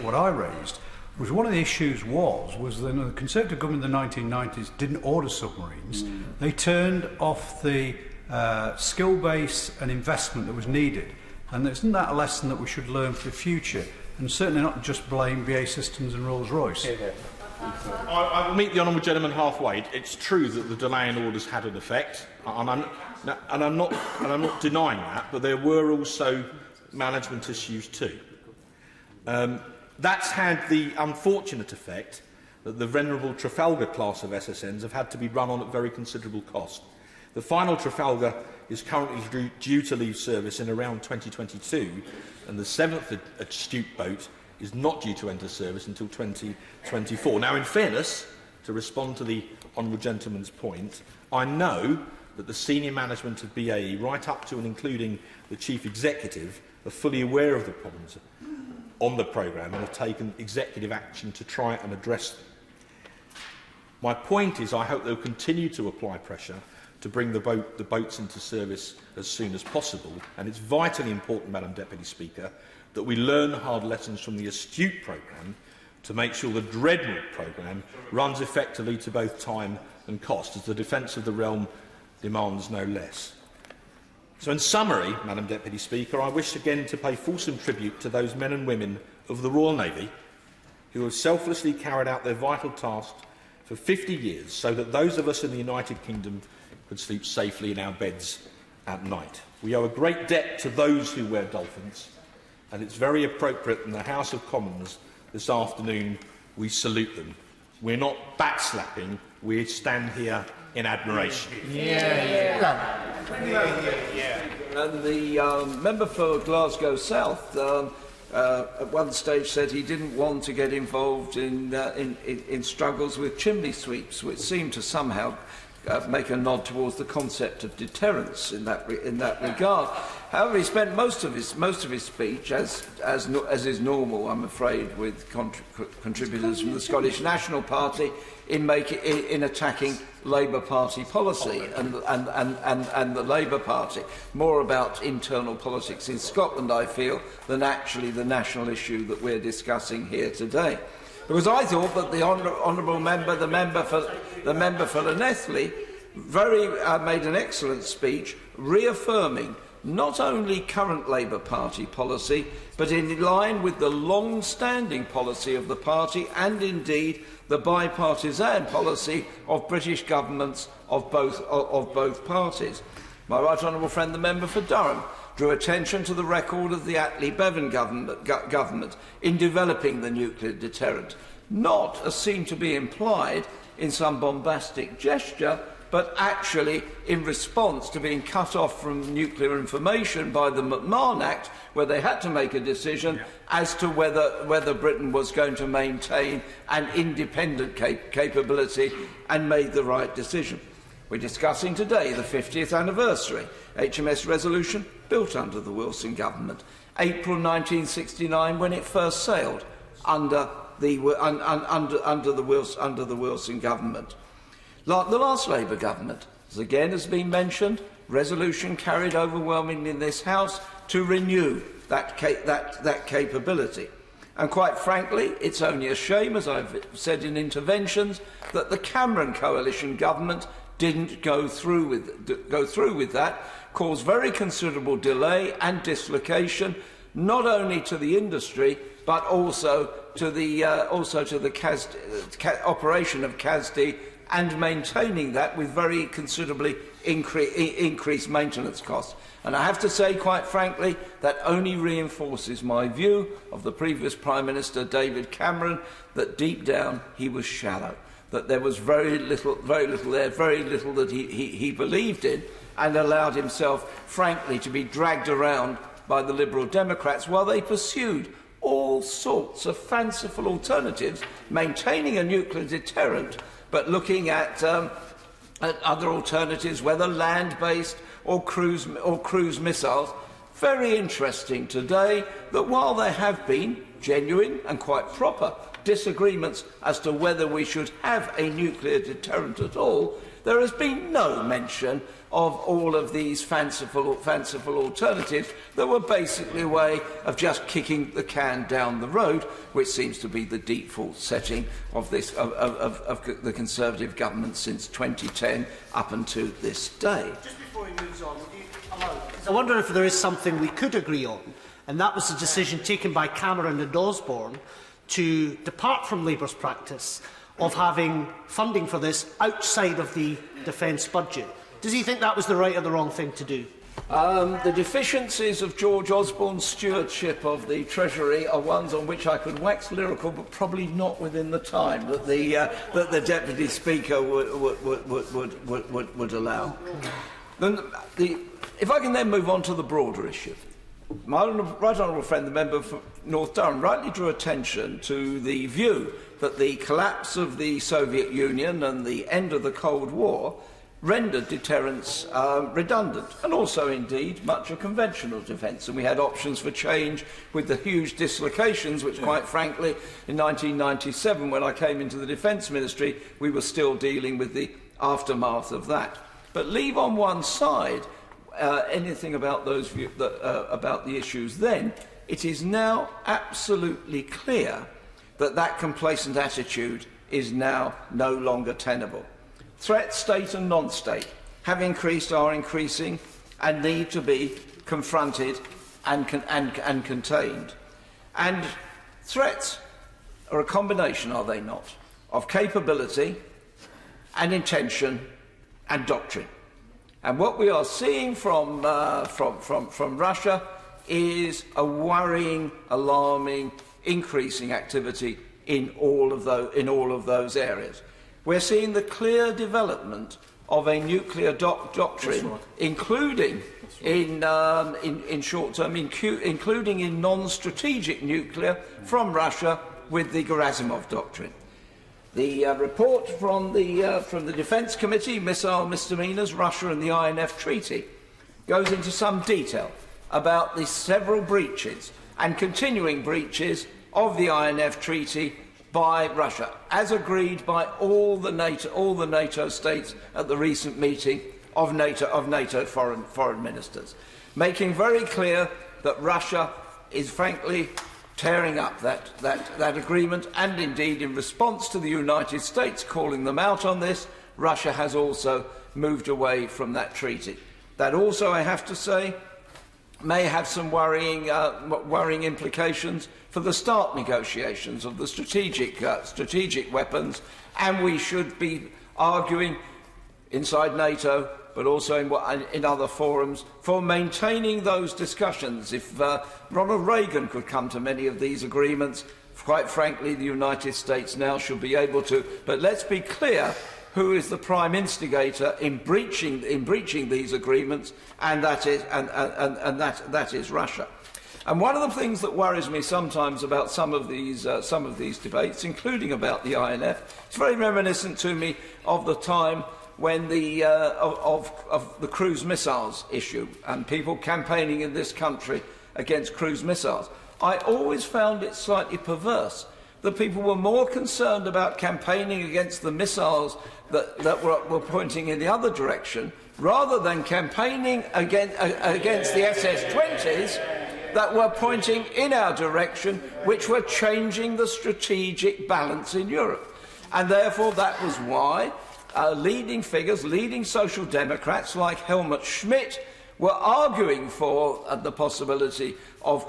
what I raised, was one of the issues was that the Conservative government in the 1990s didn't order submarines. They turned off the skill base and investment that was needed. And isn't that a lesson that we should learn for the future? And certainly not just blame BAE Systems and Rolls-Royce. I will meet the honourable gentleman halfway. It's true that the delay in orders had an effect, and I'm not denying that, but there were also management issues too. That's had the unfortunate effect that the venerable Trafalgar class of SSNs have had to be run on at very considerable cost. The final Trafalgar is currently due to leave service in around 2022, and the 7th Astute boat is not due to enter service until 2024. Now, in fairness, to respond to the honourable gentleman's point, I know that the senior management of BAE, right up to and including the chief executive, are fully aware of the problems on the programme and have taken executive action to try and address them. My point is I hope they will continue to apply pressure to bring the boats into service as soon as possible, and it's vitally important, Madam Deputy Speaker, that we learn hard lessons from the Astute programme to make sure the Dreadnought programme runs effectively to both time and cost, as the defence of the realm demands no less. So in summary, Madam Deputy Speaker, I wish again to pay fulsome tribute to those men and women of the Royal Navy who have selflessly carried out their vital task for 50 years so that those of us in the United Kingdom could sleep safely in our beds at night. We owe a great debt to those who wear dolphins, and it's very appropriate in the House of Commons this afternoon we salute them. We're not backslapping, we stand here in admiration. Yeah. And the member for Glasgow South at one stage said he didn't want to get involved in struggles with chimney sweeps, which seemed to somehow make a nod towards the concept of deterrence in that regard. However, he spent most of his speech, as is normal, I'm afraid, with contributors from the Scottish National Party, in attacking Labour Party policy and the Labour Party, more about internal politics in Scotland, I feel, than actually the national issue that we're discussing here today. Because I thought that the honourable member, the member for Llanelli, made an excellent speech reaffirming not only current Labour Party policy, but in line with the long-standing policy of the party and indeed the bipartisan policy of British governments of both parties. My right honourable friend, the member for Durham, drew attention to the record of the Attlee-Bevan government in developing the nuclear deterrent, not, as seemed to be implied, in some bombastic gesture, but actually in response to being cut off from nuclear information by the McMahon Act, where they had to make a decision as to whether Britain was going to maintain an independent capability, and made the right decision. We're discussing today the 50th anniversary. HMS Resolution, built under the Wilson government. April 1969, when it first sailed under the Wilson government. Like the last Labour government, as again has been mentioned, resolution carried overwhelmingly in this House to renew that capability. And quite frankly, it's only a shame, as I've said in interventions, that the Cameron coalition government didn't go through with that, caused very considerable delay and dislocation, not only to the industry but also to the operation of CASD, and maintaining that with very considerably increased maintenance costs. And I have to say, quite frankly, that only reinforces my view of the previous Prime Minister, David Cameron, that deep down he was shallow, that there was very little that he believed in, and allowed himself, frankly, to be dragged around by the Liberal Democrats while they pursued all sorts of fanciful alternatives, maintaining a nuclear deterrent, but looking at other alternatives, whether land-based or cruise missiles. Very interesting today that while there have been genuine and quite proper disagreements as to whether we should have a nuclear deterrent at all, there has been no mention of all of these fanciful alternatives that were basically a way of just kicking the can down the road, which seems to be the default setting of the Conservative government since 2010 up until this day. Just before he moves on, would you allow? I wonder if there is something we could agree on, and that was the decision taken by Cameron and Osborne to depart from Labour's practice of having funding for this outside of the defence budget. Does he think that was the right or the wrong thing to do? The deficiencies of George Osborne's stewardship of the Treasury are ones on which I could wax lyrical, but probably not within the time that the Deputy Speaker would allow. If I can then move on to the broader issue. My right honourable friend, the member for North Durham, rightly drew attention to the view that the collapse of the Soviet Union and the end of the Cold War rendered deterrence redundant, and also indeed much of conventional defence. And we had options for change with the huge dislocations which, quite frankly, in 1997, when I came into the Defence Ministry, we were still dealing with the aftermath of that. But leave on one side anything about about the issues then. It is now absolutely clear that that complacent attitude is now no longer tenable. Threats, state and non-state, have increased, are increasing, and need to be confronted and contained. And threats are a combination, are they not, of capability and intention and doctrine. And what we are seeing from Russia is a worrying, alarming, increasing activity in all of those areas. We're seeing the clear development of a nuclear doctrine, including in short term, including in non-strategic nuclear from Russia with the Gerasimov doctrine. The report from the Defence Committee, Missile Misdemeanours, Russia and the INF Treaty, goes into some detail about the several breaches and continuing breaches of the INF Treaty by Russia, as agreed by all the NATO states at the recent meeting of NATO foreign ministers, making very clear that Russia is frankly tearing up that agreement, and indeed in response to the United States calling them out on this, Russia has also moved away from that treaty. That also, I have to say, may have some worrying implications for the START negotiations of the strategic weapons, and we should be arguing inside NATO, but also in other forums, for maintaining those discussions. If Ronald Reagan could come to many of these agreements, quite frankly, the United States now should be able to. But let's be clear who is the prime instigator in breaching these agreements, and that is Russia. And one of the things that worries me sometimes about some of these debates, including about the INF, it's very reminiscent to me of the time when of the cruise missiles issue and people campaigning in this country against cruise missiles. I always found it slightly perverse that people were more concerned about campaigning against the missiles that were pointing in the other direction, rather than campaigning against the SS-20s that were pointing in our direction, which were changing the strategic balance in Europe. And therefore that was why leading figures, leading social democrats like Helmut Schmidt, were arguing for the possibility of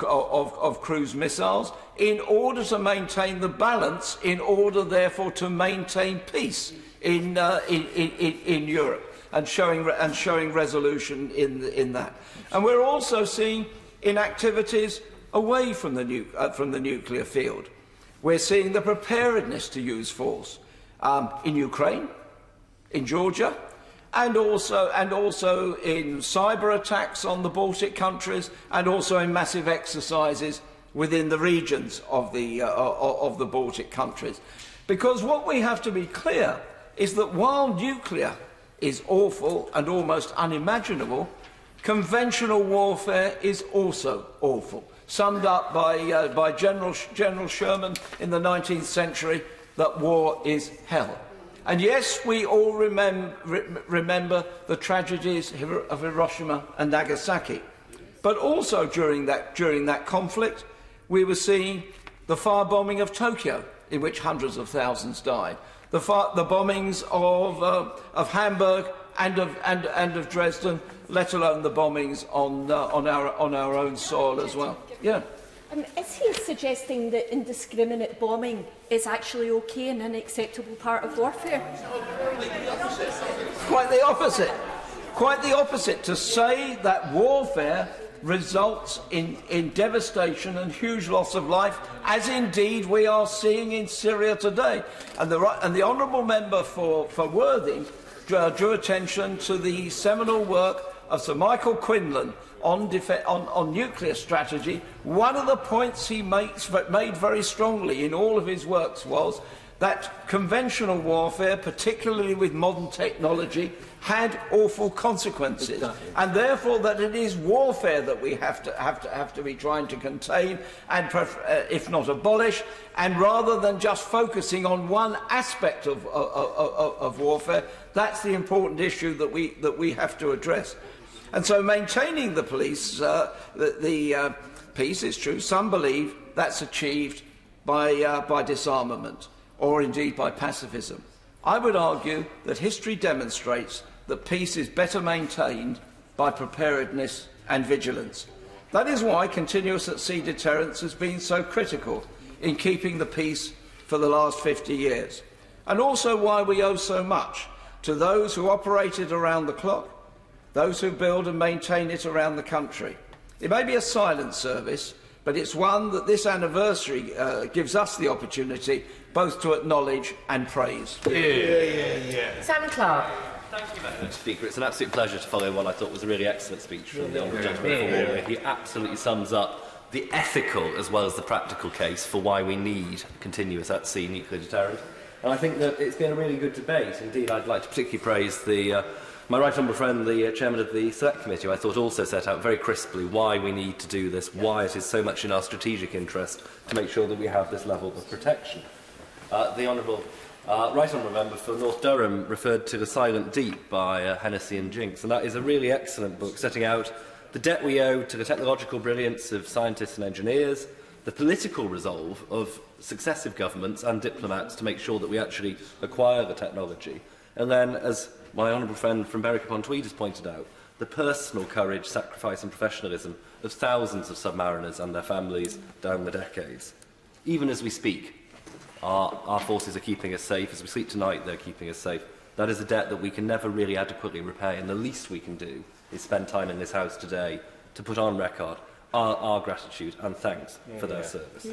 cruise missiles in order to maintain the balance, in order therefore to maintain peace in Europe, and showing resolution in that. And we're also seeing inactivities away from the nuclear field. We're seeing the preparedness to use force in Ukraine, in Georgia, and also in cyber attacks on the Baltic countries, and also in massive exercises within the regions of the Baltic countries. Because what we have to be clear is that while nuclear is awful and almost unimaginable, conventional warfare is also awful. Summed up by General Sherman in the 19th century, that war is hell. And yes, we all remember the tragedies of Hiroshima and Nagasaki. But also during that conflict, we were seeing the firebombing of Tokyo, in which hundreds of thousands died, the bombings of Hamburg and of Dresden, let alone the bombings on our own soil as well. Yeah. Is he suggesting that indiscriminate bombing is actually okay and an acceptable part of warfare? Quite the opposite. Quite the opposite. To say that warfare results in devastation and huge loss of life, as indeed we are seeing in Syria today. And the honourable member for Worthing drew attention to the seminal work of Sir Michael Quinlan on nuclear strategy. One of the points he made very strongly in all of his works was that conventional warfare, particularly with modern technology, had awful consequences, and therefore that it is warfare that we have to be trying to contain and, if not abolish, and rather than just focusing on one aspect of warfare, that's the important issue that we have to address. And so maintaining the police, the peace, it's true, some believe that's achieved by disarmament, or indeed by pacifism. I would argue that history demonstrates that peace is better maintained by preparedness and vigilance. That is why continuous at-sea deterrence has been so critical in keeping the peace for the last 50 years, and also why we owe so much to those who operate it around the clock, those who build and maintain it around the country. It may be a silent service, but it's one that this anniversary gives us the opportunity both to acknowledge and praise. Sam Clark. Mr. Speaker, it's an absolute pleasure to follow what I thought was a really excellent speech from the Honourable Gentleman. He absolutely sums up the ethical as well as the practical case for why we need continuous at-sea nuclear deterrent. And I think that it's been a really good debate. Indeed, I'd like to particularly praise my right honourable friend, the chairman of the Select Committee, who I thought also set out very crisply why we need to do this, why it is so much in our strategic interest to make sure that we have this level of protection. The honourable right honourable member for North Durham referred to The Silent Deep by Hennessy and Jinks, and that is a really excellent book setting out the debt we owe to the technological brilliance of scientists and engineers, the political resolve of successive governments and diplomats to make sure that we actually acquire the technology, and then, as my honourable friend from Berwick-upon-Tweed has pointed out, the personal courage, sacrifice and professionalism of thousands of submariners and their families down the decades. Even as we speak, our forces are keeping us safe. As we sleep tonight, they're keeping us safe. That is a debt that we can never really adequately repay, and the least we can do is spend time in this House today to put on record our gratitude and thanks for their service.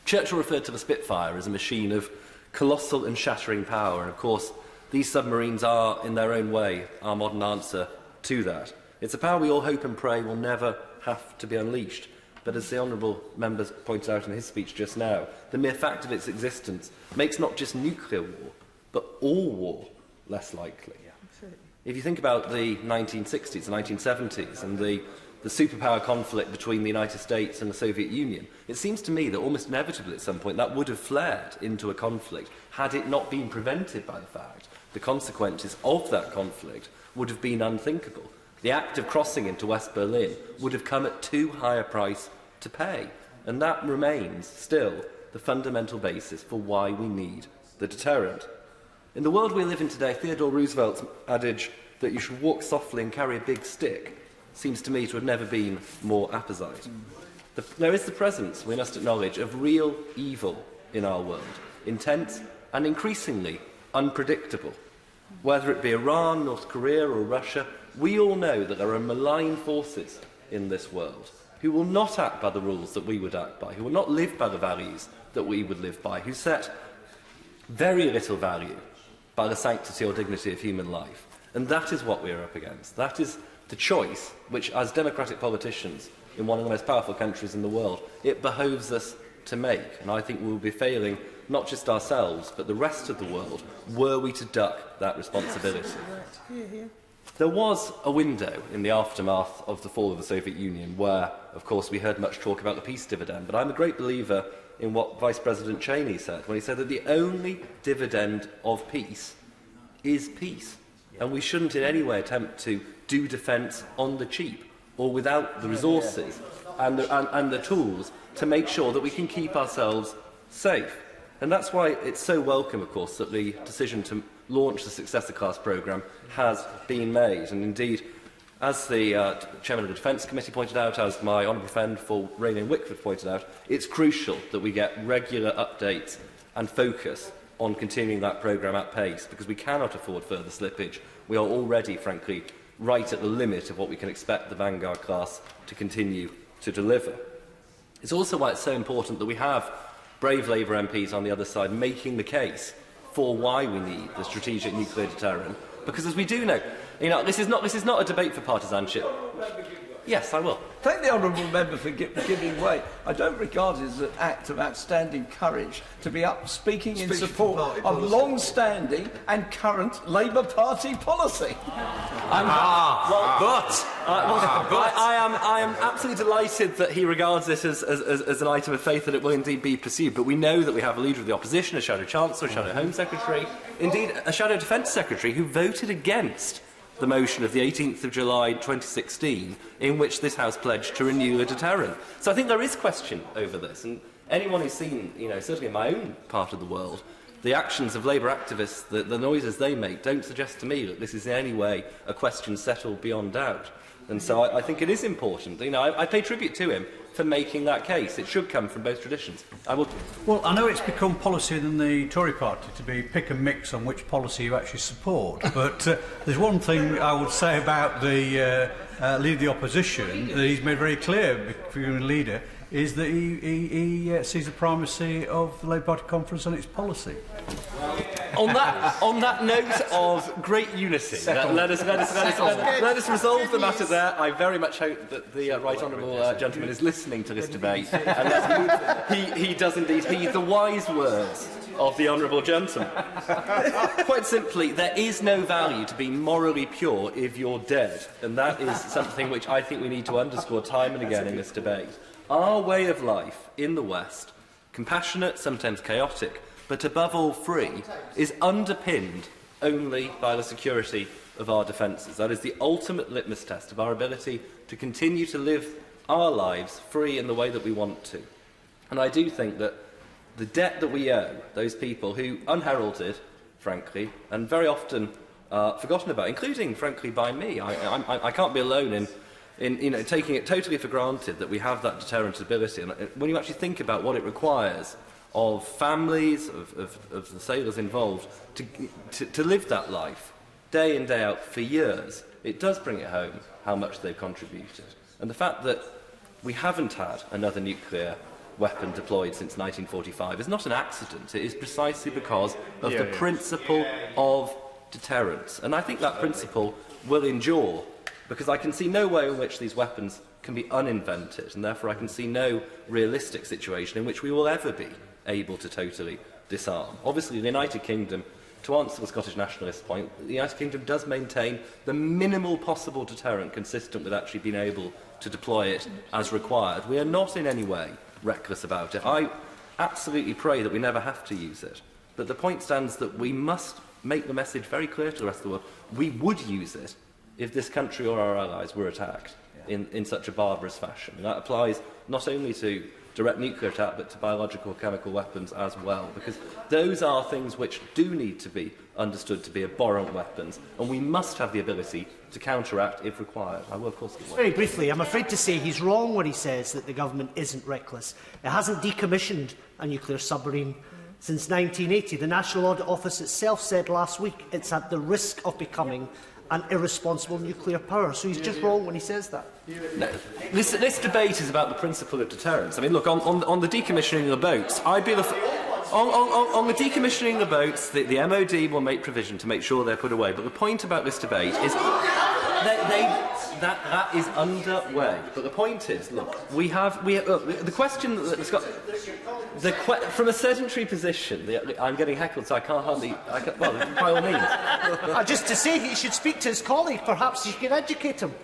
Churchill referred to the Spitfire as a machine of colossal and shattering power, and of course these submarines are, in their own way, our modern answer to that. It's a power we all hope and pray will never have to be unleashed. But as the honourable member pointed out in his speech just now, the mere fact of its existence makes not just nuclear war, but all war less likely. If you think about the 1960s, the 1970s, and the superpower conflict between the United States and the Soviet Union, it seems to me that almost inevitably at some point that would have flared into a conflict had it not been prevented by the fact the consequences of that conflict would have been unthinkable. The act of crossing into West Berlin would have come at too high a price to pay, and that remains still the fundamental basis for why we need the deterrent. In the world we live in today, Theodore Roosevelt's adage that you should walk softly and carry a big stick seems to me to have never been more apposite. There is the presence, we must acknowledge, of real evil in our world, intense and increasingly unpredictable. Whether it be Iran, North Korea or Russia, we all know that there are malign forces in this world who will not act by the rules that we would act by, who will not live by the values that we would live by, who set very little value by the sanctity or dignity of human life. And that is what we are up against. That is the choice which, as democratic politicians in one of the most powerful countries in the world, it behoves us to make. And I think we will be failing not just ourselves, but the rest of the world, were we to duck that responsibility. There was a window in the aftermath of the fall of the Soviet Union where, of course, we heard much talk about the peace dividend, but I'm a great believer in what Vice President Cheney said when he said that the only dividend of peace is peace, and we shouldn't in any way attempt to do defence on the cheap or without the resources and the tools to make sure that we can keep ourselves safe. And that's why it's so welcome, of course, that the decision to launch the Successor Class programme has been made. And indeed, as the Chairman of the Defence Committee pointed out, as my honourable friend for Rainier Wickford pointed out, it's crucial that we get regular updates and focus on continuing that programme at pace, because we cannot afford further slippage. We are already, frankly, right at the limit of what we can expect the Vanguard class to continue to deliver. It's also why it's so important that we have brave Labour MPs on the other side making the case for why we need the strategic nuclear deterrent, because as we do know, this is not a debate for partisanship. Yes, I will. Thank the honourable member for giving way. I don't regard it as an act of outstanding courage to be up speaking in support of long-standing and current Labour Party policy. I am absolutely delighted that he regards this as an item of faith that it will indeed be pursued. But we know that we have a leader of the opposition, a shadow chancellor, a shadow home secretary, indeed a shadow defence secretary who voted against the motion of the 18th of July 2016 in which this House pledged to renew the deterrent. So I think there is question over this, and anyone who's seen, certainly in my own part of the world, the actions of Labour activists, the noises they make, don't suggest to me that this is in any way a question settled beyond doubt. And so I think it is important. I pay tribute to him for making that case. It should come from both traditions. Well, I know it's become policy in the Tory party to be pick and mix on which policy you actually support, but there's one thing I would say about the leader of the opposition that he's made very clear, being a leader, is that he sees the primacy of the Labour Party conference and its policy. On that note of great unity, let us resolve the matter there. I very much hope that the right honourable gentleman is listening to this debate and that he does indeed heed the wise words of the honourable gentleman. Quite simply, there is no value to being morally pure if you're dead, and that is something which I think we need to underscore time and again in this debate. Our way of life in the West, compassionate, sometimes chaotic, but above all free, is underpinned only by the security of our defences. That is the ultimate litmus test of our ability to continue to live our lives free in the way that we want to. And I do think that the debt that we owe those people who, unheralded, frankly, and very often forgotten about, including, frankly, by me, I can't be alone in taking it totally for granted that we have that deterrent ability. And when you actually think about what it requires of families, of the sailors involved, to live that life day in, day out for years, it does bring it home how much they've contributed. And the fact that we haven't had another nuclear weapon deployed since 1945 is not an accident. It is precisely because of the principle of deterrence. And I think that principle will endure, because I can see no way in which these weapons can be uninvented, and therefore I can see no realistic situation in which we will ever be able to totally disarm. Obviously, the United Kingdom, to answer the Scottish nationalist point, the United Kingdom does maintain the minimal possible deterrent consistent with actually being able to deploy it as required. We are not in any way reckless about it. I absolutely pray that we never have to use it. But the point stands that we must make the message very clear to the rest of the world. We would use it if this country or our allies were attacked in such a barbarous fashion. And that applies not only to direct nuclear attack, but to biological or chemical weapons as well, because those are things which do need to be understood to be abhorrent weapons, and we must have the ability to counteract if required. I will, of course, give way. Very briefly, I'm afraid to say he's wrong when he says that the government isn't reckless. It hasn't decommissioned a nuclear submarine since 1980. The National Audit Office itself said last week it's at the risk of becoming an irresponsible nuclear power. So he's just wrong when he says that. No, this debate is about the principle of deterrence. I mean, look, on the decommissioning of the boats, I'd be on the decommissioning of the boats, the MOD will make provision to make sure they're put away. But the point about this debate is that is underway. But the point is, look, the question that's got from a sedentary position. I'm getting heckled, so I can't hardly. Well, by all means. Just to say, he should speak to his colleague. Perhaps he can educate him.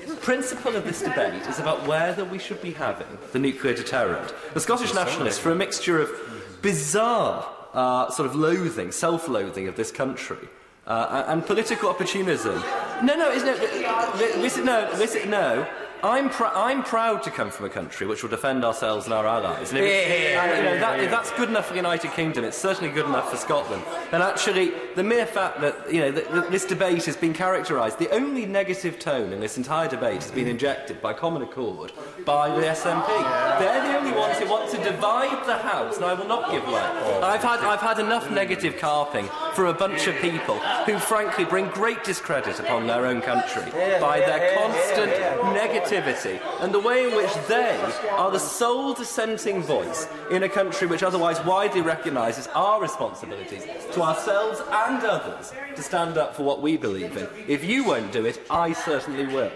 The principle of this debate is about whether we should be having the nuclear deterrent. The Scottish nationalists, for a mixture of bizarre sort of loathing, self-loathing of this country, and political opportunism. No. I'm proud to come from a country which will defend ourselves and our allies. And if that's good enough for the United Kingdom, it's certainly good enough for Scotland. And actually, the mere fact that this debate has been characterised, the only negative tone in this entire debate has been injected by common accord by the SNP. They're the only ones who want to divide the House, and I will not give way. I've had enough negative carping from a bunch of people who, frankly, bring great discredit upon their own country by their constant negativity and the way in which they are the sole dissenting voice in a country which otherwise widely recognises our responsibilities to ourselves and others to stand up for what we believe in. If you won't do it, I certainly will.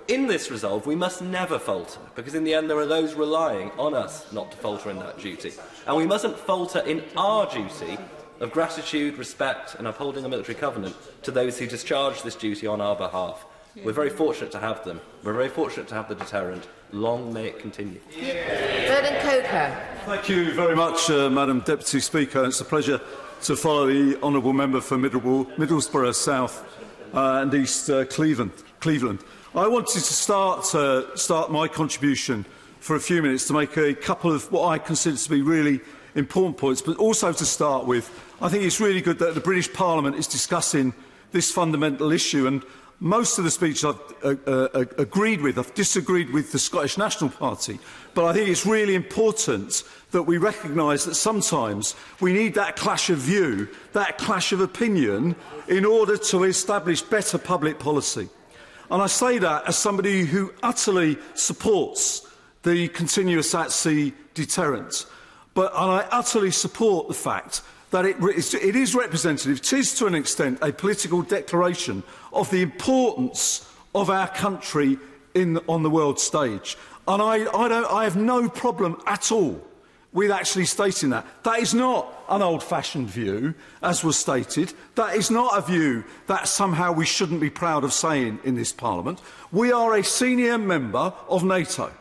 In this resolve, we must never falter, because in the end there are those relying on us not to falter in that duty. And we mustn't falter in our duty of gratitude, respect and upholding a military covenant to those who discharge this duty on our behalf. We're very fortunate to have them. We're very fortunate to have the deterrent. Long may it continue. Vernon Coker. Thank you very much, Madam Deputy Speaker. It's a pleasure to follow the honourable member for Middlesbrough South and East Cleveland. I wanted to start my contribution for a few minutes to make a couple of what I consider to be really important points, but also to start with, I think it's really good that the British Parliament is discussing this fundamental issue, and most of the speech I've agreed with. I've disagreed with the Scottish National Party, but I think it's really important that we recognise that sometimes we need that clash of view, that clash of opinion, in order to establish better public policy. And I say that as somebody who utterly supports the continuous at-sea deterrent. And I utterly support the fact that it is representative, it is to an extent a political declaration of the importance of our country on the world stage. And I have no problem at all with actually stating that. That is not an old-fashioned view, as was stated. That is not a view that somehow we shouldn't be proud of saying in this Parliament. We are a senior member of NATO.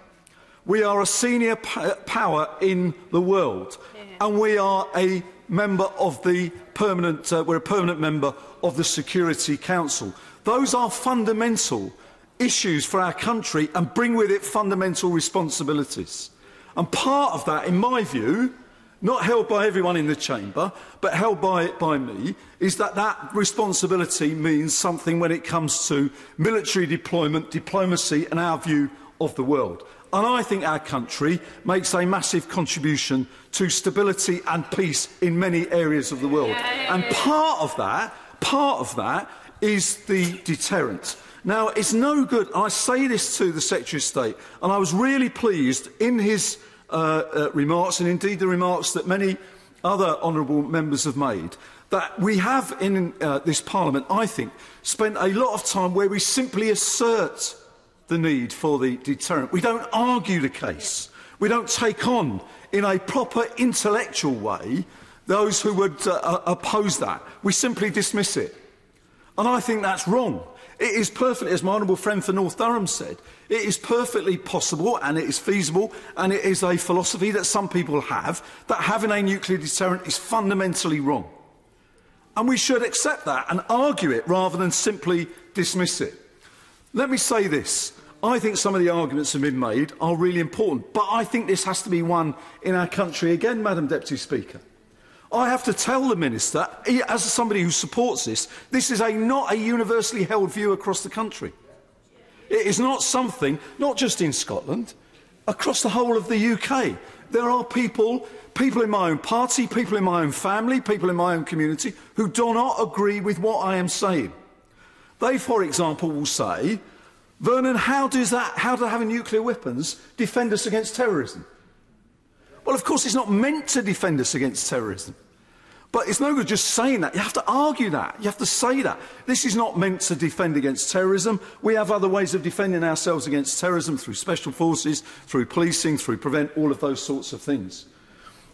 We are a senior power in the world. And we are a member of the permanent, we're a permanent member of the Security Council. Those are fundamental issues for our country and bring with it fundamental responsibilities. And part of that, in my view, not held by everyone in the chamber, but held by me, is that that responsibility means something when it comes to military deployment, diplomacy and our view of the world. And I think our country makes a massive contribution to stability and peace in many areas of the world. And part of that is the deterrent. Now, it's no good. I say this to the Secretary of State, and I was really pleased in his remarks, and indeed the remarks that many other honourable members have made, that we have in this Parliament, I think, spent a lot of time where we simply assert the need for the deterrent. We don't argue the case. We don't take on, in a proper intellectual way, those who would oppose that. We simply dismiss it. And I think that's wrong. It is perfectly, as my honourable friend for North Durham said, it is perfectly possible and it is feasible and it is a philosophy that some people have, that having a nuclear deterrent is fundamentally wrong. And we should accept that and argue it rather than simply dismiss it. Let me say this. I think some of the arguments that have been made are really important, but I think this has to be one in our country again, Madam Deputy Speaker. I have to tell the Minister, as somebody who supports this, this is not a universally held view across the country. It is not something, not just in Scotland, across the whole of the UK. There are people in my own party, people in my own family, people in my own community, who do not agree with what I am saying. They, for example, will say, Vernon, how do having nuclear weapons defend us against terrorism? Well, of course, it's not meant to defend us against terrorism. But it's no good just saying that. You have to argue that. You have to say that. This is not meant to defend against terrorism. We have other ways of defending ourselves against terrorism through special forces, through policing, through prevent, all of those sorts of things.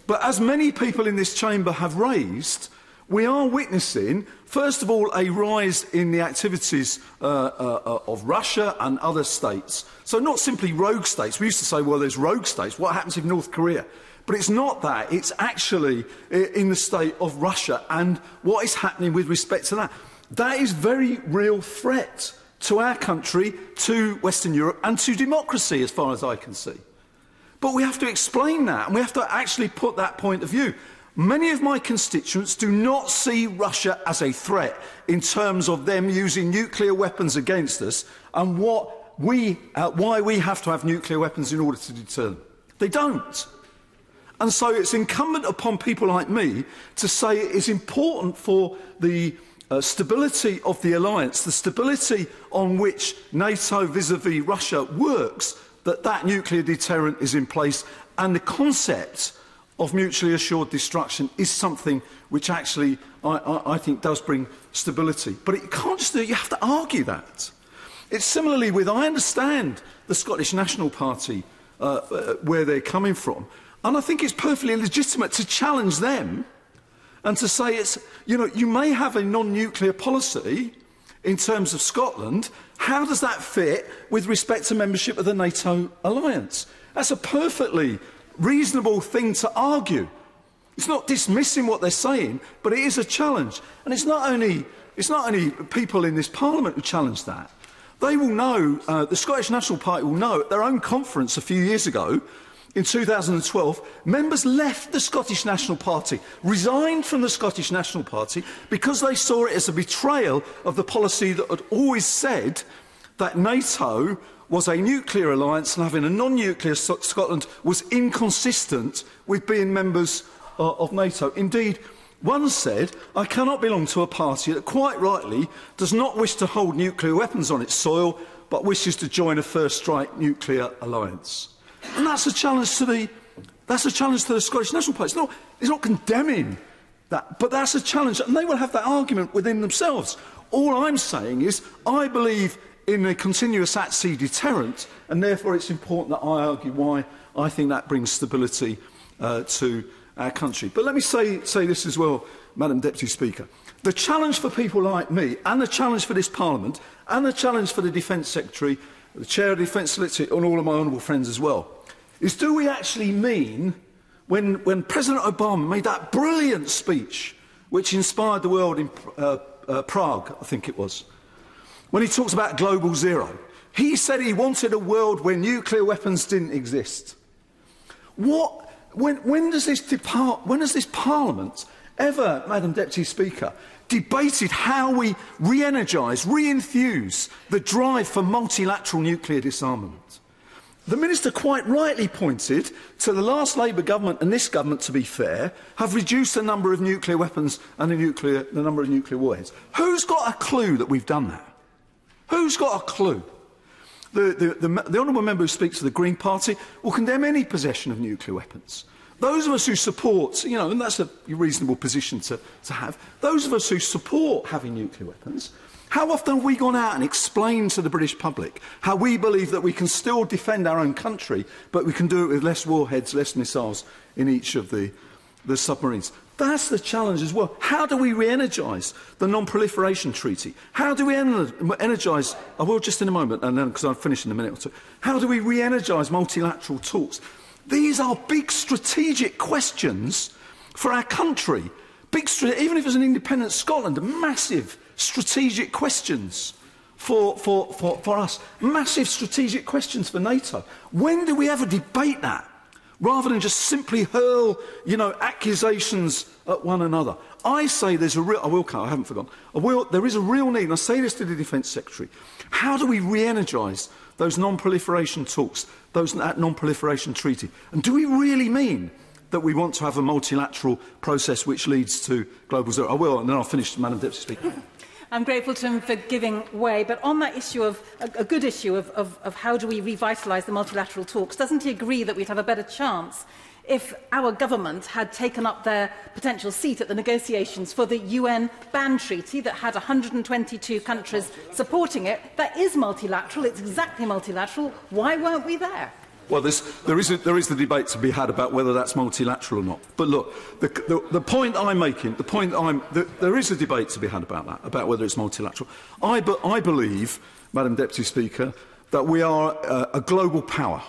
But as many people in this chamber have raised, we are witnessing, first of all, a rise in the activities of Russia and other states. So not simply rogue states. We used to say, well, there's rogue states. What happens if North Korea? But it's not that. It's actually in the state of Russia and what is happening with respect to that. That is a very real threat to our country, to Western Europe and to democracy, as far as I can see. But we have to explain that and we have to actually put that point of view. Many of my constituents do not see Russia as a threat in terms of them using nuclear weapons against us and why we have to have nuclear weapons in order to deter them. They don't. And so it's incumbent upon people like me to say it is important for the stability of the alliance, the stability on which NATO vis-à-vis Russia works, that nuclear deterrent is in place, and the concept of mutually assured destruction is something which actually I think does bring stability. But it can't just do it, you have to argue that. It's similarly with, I understand the Scottish National Party, where they're coming from, and I think it's perfectly legitimate to challenge them and to say it's, you may have a non-nuclear policy in terms of Scotland. How does that fit with respect to membership of the NATO alliance? That's a perfectly reasonable thing to argue. It's not dismissing what they're saying, but it is a challenge. And it's not only people in this Parliament who challenge that. They will know, the Scottish National Party will know, at their own conference a few years ago, in 2012, members left the Scottish National Party, resigned from the Scottish National Party, because they saw it as a betrayal of the policy that had always said that NATO was a nuclear alliance and having a non-nuclear Scotland was inconsistent with being members of NATO. Indeed, one said, I cannot belong to a party that quite rightly does not wish to hold nuclear weapons on its soil, but wishes to join a first strike nuclear alliance. And that's a challenge to the Scottish National Party. It's not condemning But that's a challenge, and they will have that argument within themselves. All I'm saying is I believe in a continuous at-sea deterrent, and therefore it's important that I argue why I think that brings stability to our country. But let me say this as well, Madam Deputy Speaker. The challenge for people like me, and the challenge for this Parliament, and the challenge for the Defence Secretary, the Chair of the Defence Secretary, and all of my honourable friends as well, is do we actually mean, when President Obama made that brilliant speech, which inspired the world in Prague, I think it was, when he talks about global zero, he said he wanted a world where nuclear weapons didn't exist. When does this Parliament ever, Madam Deputy Speaker, debated how we re-energise, re-infuse the drive for multilateral nuclear disarmament? The Minister quite rightly pointed to the last Labour government, and this government, to be fair, have reduced the number of nuclear weapons and the number of nuclear warheads. Who's got a clue that we've done that? Who's got a clue? The honourable member who speaks for the Green Party will condemn any possession of nuclear weapons. Those of us who support, and that's a reasonable position to have, those of us who support having nuclear weapons, how often have we gone out and explained to the British public how we believe that we can still defend our own country, but we can do it with less warheads, less missiles in each of the submarines? That's the challenge as well. How do we re-energise the Non-Proliferation Treaty? How do we energise... I will just in a moment, and then because I'll finish in a minute or two. How do we re-energise multilateral talks? These are big strategic questions for our country. Even if it's an independent Scotland, massive strategic questions for us. Massive strategic questions for NATO. When do we ever debate that? Rather than just simply hurl, accusations at one another. I say there's a real... I haven't forgotten. There is a real need, and I say this to the Defence Secretary. How do we re-energise those non-proliferation talks, that non-proliferation treaty? And do we really mean that we want to have a multilateral process which leads to global zero? I will, and then I'll finish, Madam Deputy Speaker. I'm grateful to him for giving way, but on that issue of a good issue of how do we revitalise the multilateral talks, doesn't he agree that we'd have a better chance if our government had taken up their potential seat at the negotiations for the UN ban treaty that had 122 countries supporting it? That is multilateral, it's exactly multilateral. Why weren't we there? Well, there is the debate to be had about whether that's multilateral or not. But look, the point I'm making, there is a debate to be had about that, about whether it's multilateral. I believe, Madam Deputy Speaker, that we are a global power.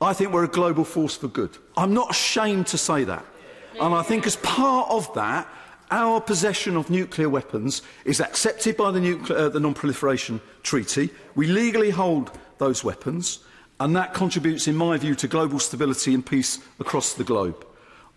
I think we're a global force for good. I'm not ashamed to say that. And I think as part of that, our possession of nuclear weapons is accepted by the Non-Proliferation Treaty. We legally hold those weapons. And that contributes, in my view, to global stability and peace across the globe.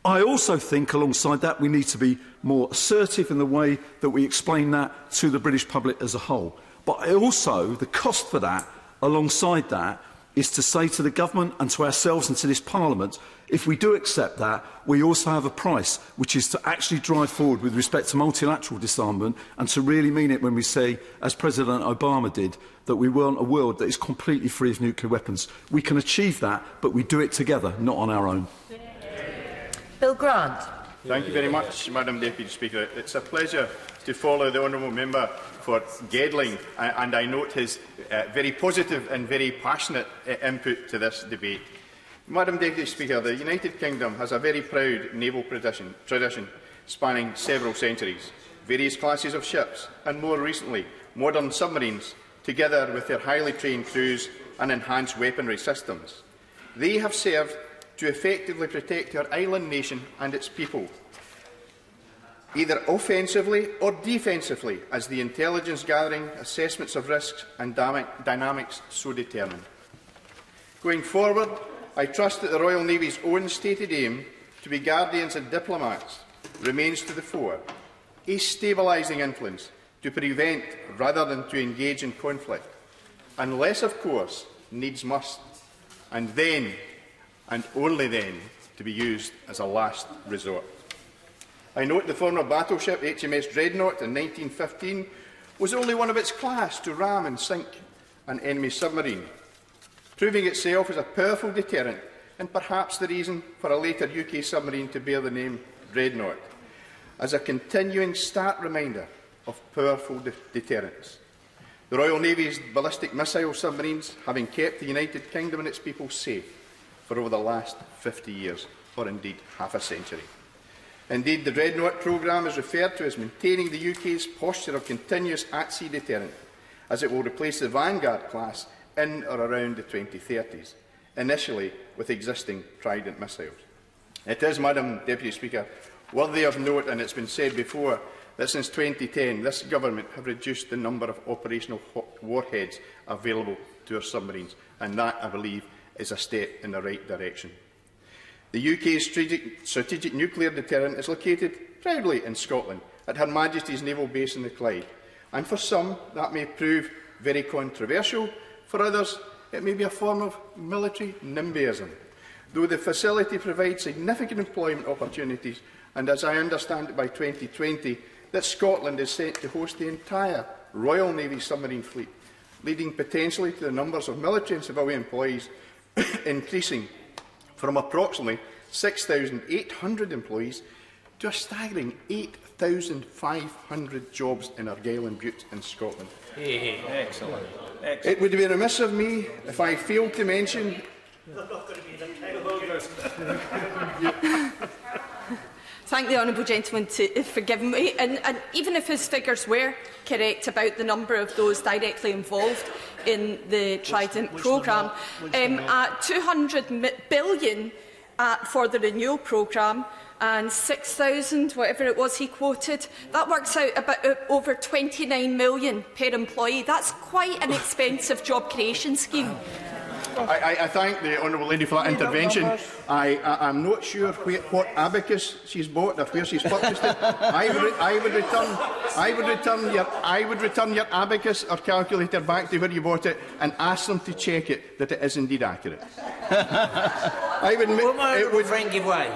I also think, alongside that, we need to be more assertive in the way that we explain that to the British public as a whole. But also, the cost for that, alongside that, is to say to the government and to ourselves and to this Parliament, if we do accept that, we also have a price, which is to actually drive forward with respect to multilateral disarmament and to really mean it when we say, as President Obama did, that we want a world that is completely free of nuclear weapons. We can achieve that, but we do it together, not on our own. Bill Grant. Thank you very much, Madam Deputy Speaker. It's a pleasure to follow the honourable member for Gedling, and I note his very positive and very passionate input to this debate. Madam Deputy Speaker, the United Kingdom has a very proud naval tradition spanning several centuries. Various classes of ships, and more recently, modern submarines, together with their highly trained crews and enhanced weaponry systems. They have served to effectively protect our island nation and its people, either offensively or defensively, as the intelligence gathering, assessments of risks and dynamics so determine. Going forward, I trust that the Royal Navy's own stated aim to be guardians and diplomats remains to the fore, a stabilising influence to prevent rather than to engage in conflict, unless, of course, needs must, and then, and only then, to be used as a last resort. I note the former battleship HMS Dreadnought in 1915 was the only one of its class to ram and sink an enemy submarine, proving itself as a powerful deterrent and perhaps the reason for a later UK submarine to bear the name Dreadnought. as a continuing stark reminder of powerful deterrence. The Royal Navy's ballistic missile submarines having kept the United Kingdom and its people safe for over the last 50 years, or indeed half a century. Indeed, the Dreadnought programme is referred to as maintaining the UK's posture of continuous at-sea deterrent, as it will replace the Vanguard class in or around the 2030s, initially with existing Trident missiles. It is, Madam Deputy Speaker, worthy of note, and it's been said before, that since 2010 this Government have reduced the number of operational warheads available to our submarines, and that, I believe, is a step in the right direction. The UK's strategic nuclear deterrent is located proudly in Scotland, at Her Majesty's Naval Base in the Clyde, and for some that may prove very controversial, for others it may be a form of military NIMBYism, though the facility provides significant employment opportunities, and as I understand it by 2020, that Scotland is set to host the entire Royal Navy submarine fleet, leading potentially to the numbers of military and civilian employees increasing from approximately 6,800 employees to a staggering 8,500 jobs in Argyll and Bute in Scotland. Excellent. It would be remiss of me if I failed to mention Thank the honourable gentleman for giving me, and even if his figures were correct about the number of those directly involved in the Trident programme, at 200 billion for the renewal programme and 6,000, whatever it was he quoted, that works out about over 29 million per employee. That's quite an expensive job creation scheme. I thank the Honourable Lady for that intervention. I'm not sure what abacus she's bought or where she's purchased it. I would return your abacus or calculator back to where you bought it and ask them to check it that it is indeed accurate. Will my honourable friend give way?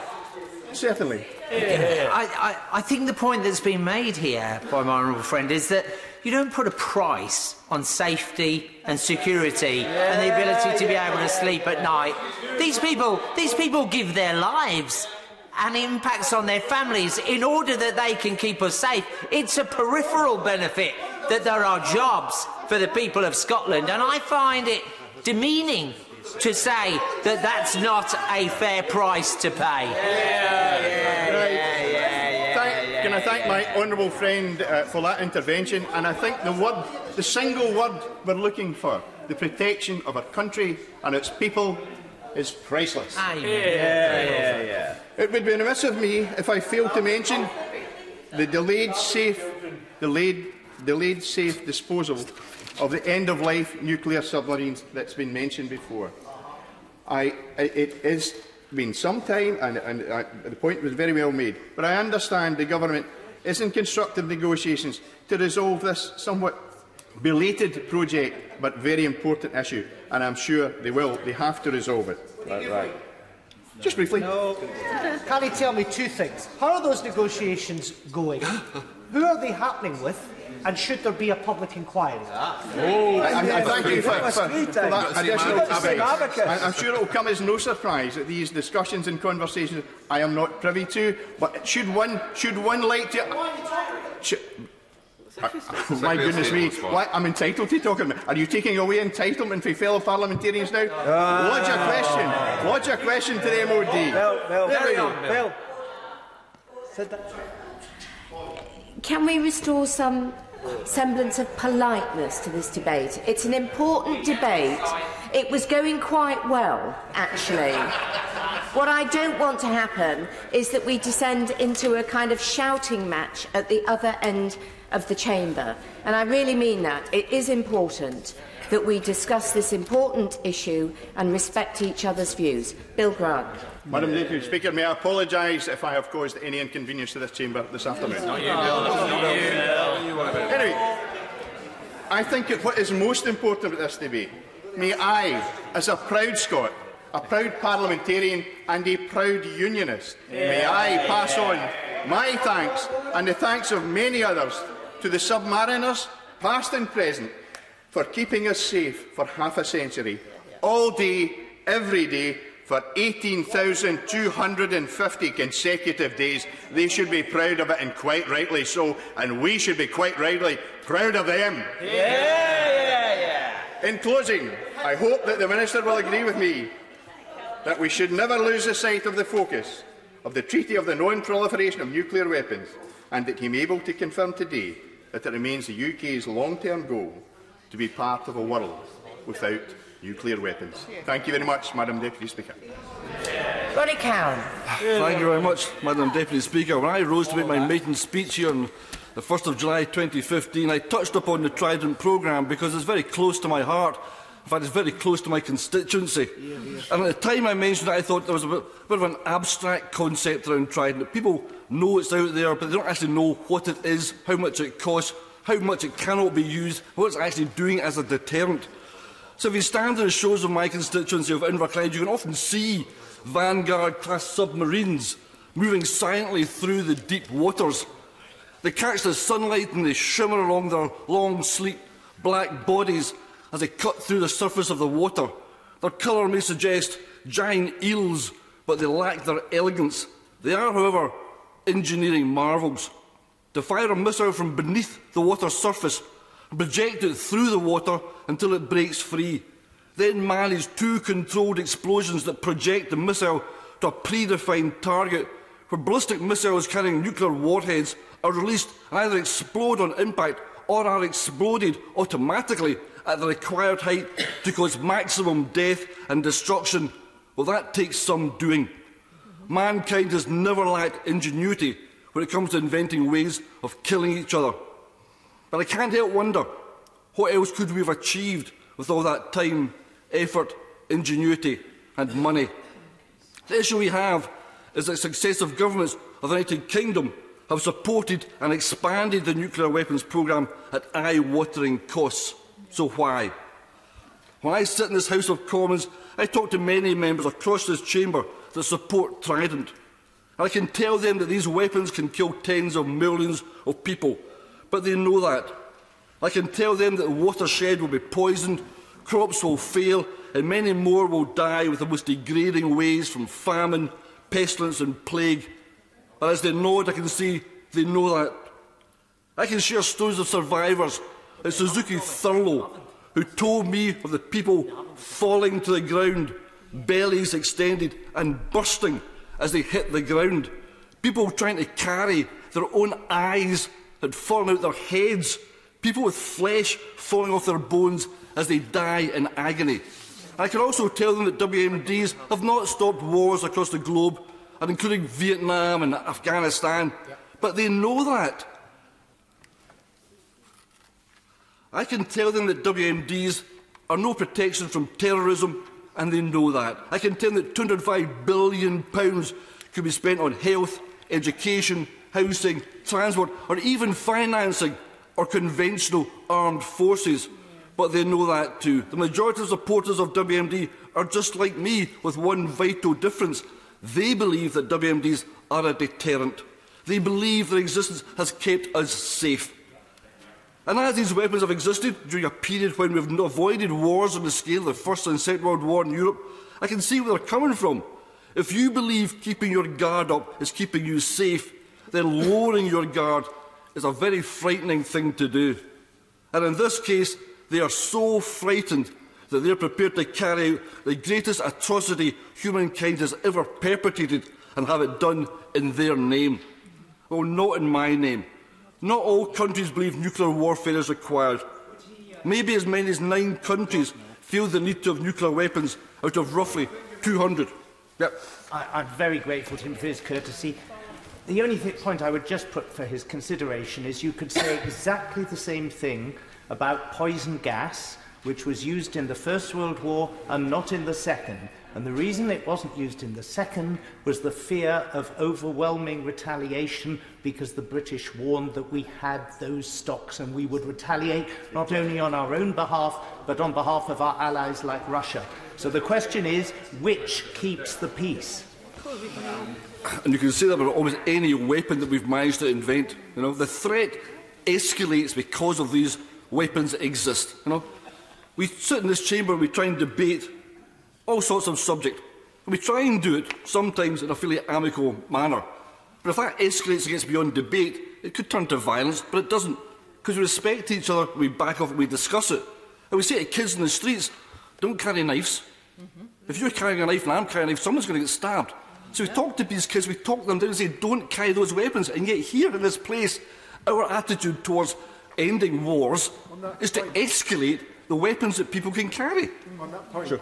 Certainly. I think the point that's been made here by my honourable friend is that you don't put a price on safety and security and the ability to be able to sleep at night. These people give their lives and it impacts on their families in order that they can keep us safe. It's a peripheral benefit that there are jobs for the people of Scotland, and I find it demeaning to say that that's not a fair price to pay. Can I thank my honourable friend for that intervention? And I think the single word we're looking for, the protection of our country and its people, is priceless. It would be remiss of me if I failed to mention the delayed safe disposal of the end-of-life nuclear submarines that's been mentioned before. It has been some time, and the point was very well made, but I understand the Government is in constructive negotiations to resolve this somewhat belated project but very important issue, and I'm sure they will. They have to resolve it. Right. Just briefly. No. Can you tell me two things? How are those negotiations going? Who are they happening with? And should there be a public inquiry? I thank you for that additional advice. I'm sure it will come as no surprise that these discussions and conversations I am not privy to, but should one like to... my goodness me, I'm entitled to talk about. Are you taking away entitlement from fellow parliamentarians now? Lodge a question to the MOD. Bill. Can we restore some semblance of politeness to this debate? It's an important debate. It was going quite well, actually. What I don't want to happen is that we descend into a kind of shouting match at the other end of the chamber. And I really mean that. It is important that we discuss this important issue and respect each other's views. Bill Grant. Madam Deputy Speaker, may I apologise if I have caused any inconvenience to this chamber this afternoon. Anyway, I think what is most important about this debate, may I, as a proud Scot, a proud parliamentarian and a proud unionist, may I pass on my thanks and the thanks of many others to the submariners, past and present, for keeping us safe for half a century, all day, every day, for 18,250 consecutive days. They should be proud of it, and quite rightly so, and we should be quite rightly proud of them. In closing, I hope that the Minister will agree with me that we should never lose the sight of the focus of the Treaty of the Non-Proliferation of Nuclear Weapons, and that he may be able to confirm today that it remains the UK's long-term goal to be part of a world without nuclear weapons. Thank you very much, Madam Deputy Speaker. Ronnie Cowan. Thank you very much, Madam Deputy Speaker. When I rose to make my maiden speech here on the 1st of July 2015, I touched upon the Trident programme because it's very close to my heart. In fact, it's very close to my constituency. And at the time I mentioned it, I thought there was a bit of an abstract concept around Trident. People know it's out there, but they don't actually know what it is, how much it costs, how much it cannot be used, what it's actually doing as a deterrent. So if you stand in the shores of my constituency of Inverclyde, you can often see Vanguard-class submarines moving silently through the deep waters. They catch the sunlight and they shimmer along their long, sleek, black bodies as they cut through the surface of the water. Their colour may suggest giant eels, but they lack their elegance. They are, however, engineering marvels. To fire a missile from beneath the water's surface and project it through the water until it breaks free, then manage two controlled explosions that project the missile to a predefined target, where ballistic missiles carrying nuclear warheads are released and either explode on impact or are exploded automatically at the required height to cause maximum death and destruction. Well, that takes some doing. Mankind has never lacked ingenuity when it comes to inventing ways of killing each other. But I can't help wonder, what else could we have achieved with all that time, effort, ingenuity and money? The issue we have is that successive governments of the United Kingdom have supported and expanded the nuclear weapons programme at eye-watering costs. So why? When I sit in this House of Commons, I talk to many members across this chamber that support Trident. And I can tell them that these weapons can kill tens of millions of people, but they know that. I can tell them that the watershed will be poisoned, crops will fail, and many more will die with the most degrading ways from famine, pestilence and plague. But as they nod, I can see they know that. I can share stories of survivors like Suzuki Thurlow, who told me of the people falling to the ground, bellies extended and bursting as they hit the ground. People trying to carry their own eyes had fallen out their heads. People with flesh falling off their bones as they die in agony. I can also tell them that WMDs have not stopped wars across the globe, and including Vietnam and Afghanistan, but they know that. I can tell them that WMDs are no protection from terrorism, and they know that. I can tell them that £205 billion could be spent on health, education, housing, transport, or even financing or conventional armed forces. But they know that too. The majority of supporters of WMD are just like me, with one vital difference. They believe that WMDs are a deterrent. They believe their existence has kept us safe. And as these weapons have existed during a period when we have avoided wars on the scale of the First and Second World War in Europe, I can see where they're coming from. If you believe keeping your guard up is keeping you safe, then lowering your guard is a very frightening thing to do. And in this case, they are so frightened that they are prepared to carry out the greatest atrocity humankind has ever perpetrated and have it done in their name. Well, not in my name. Not all countries believe nuclear warfare is required. Maybe as many as 9 countries feel the need to have nuclear weapons out of roughly 200. Yep. I'm very grateful to him for his courtesy. The only point I would just put for his consideration is you could say exactly the same thing about poison gas, which was used in the First World War and not in the Second. And the reason it wasn't used in the Second was the fear of overwhelming retaliation, because the British warned that we had those stocks and we would retaliate not only on our own behalf, but on behalf of our allies like Russia. So the question is, which keeps the peace? And you can say that about almost any weapon that we've managed to invent. You know, the threat escalates because of these weapons that exist. You know, we sit in this chamber and we try and debate all sorts of subjects. We try and do it, sometimes in a fairly amicable manner. But if that escalates and gets beyond debate, it could turn to violence, but it doesn't. Because we respect each other, we back off and we discuss it. And we say to kids in the streets, don't carry knives. If you're carrying a knife and I'm carrying a knife, someone's going to get stabbed. So we talk to these kids, we talk them down and say, don't carry those weapons. And yet here in this place, our attitude towards ending wars is to escalate the weapons that people can carry. On that point, sure.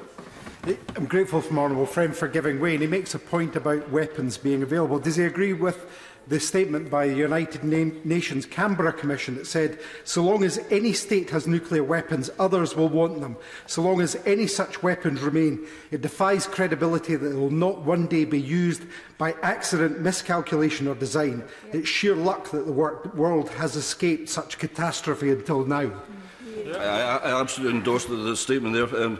I'm grateful for my honourable friend for giving way, and he makes a point about weapons being available. Does he agree with the statement by the United Nations Canberra Commission that said, so long as any state has nuclear weapons, others will want them. So long as any such weapons remain, it defies credibility that they will not one day be used by accident, miscalculation or design. It's sheer luck that the world has escaped such catastrophe until now. I absolutely endorse the statement there. And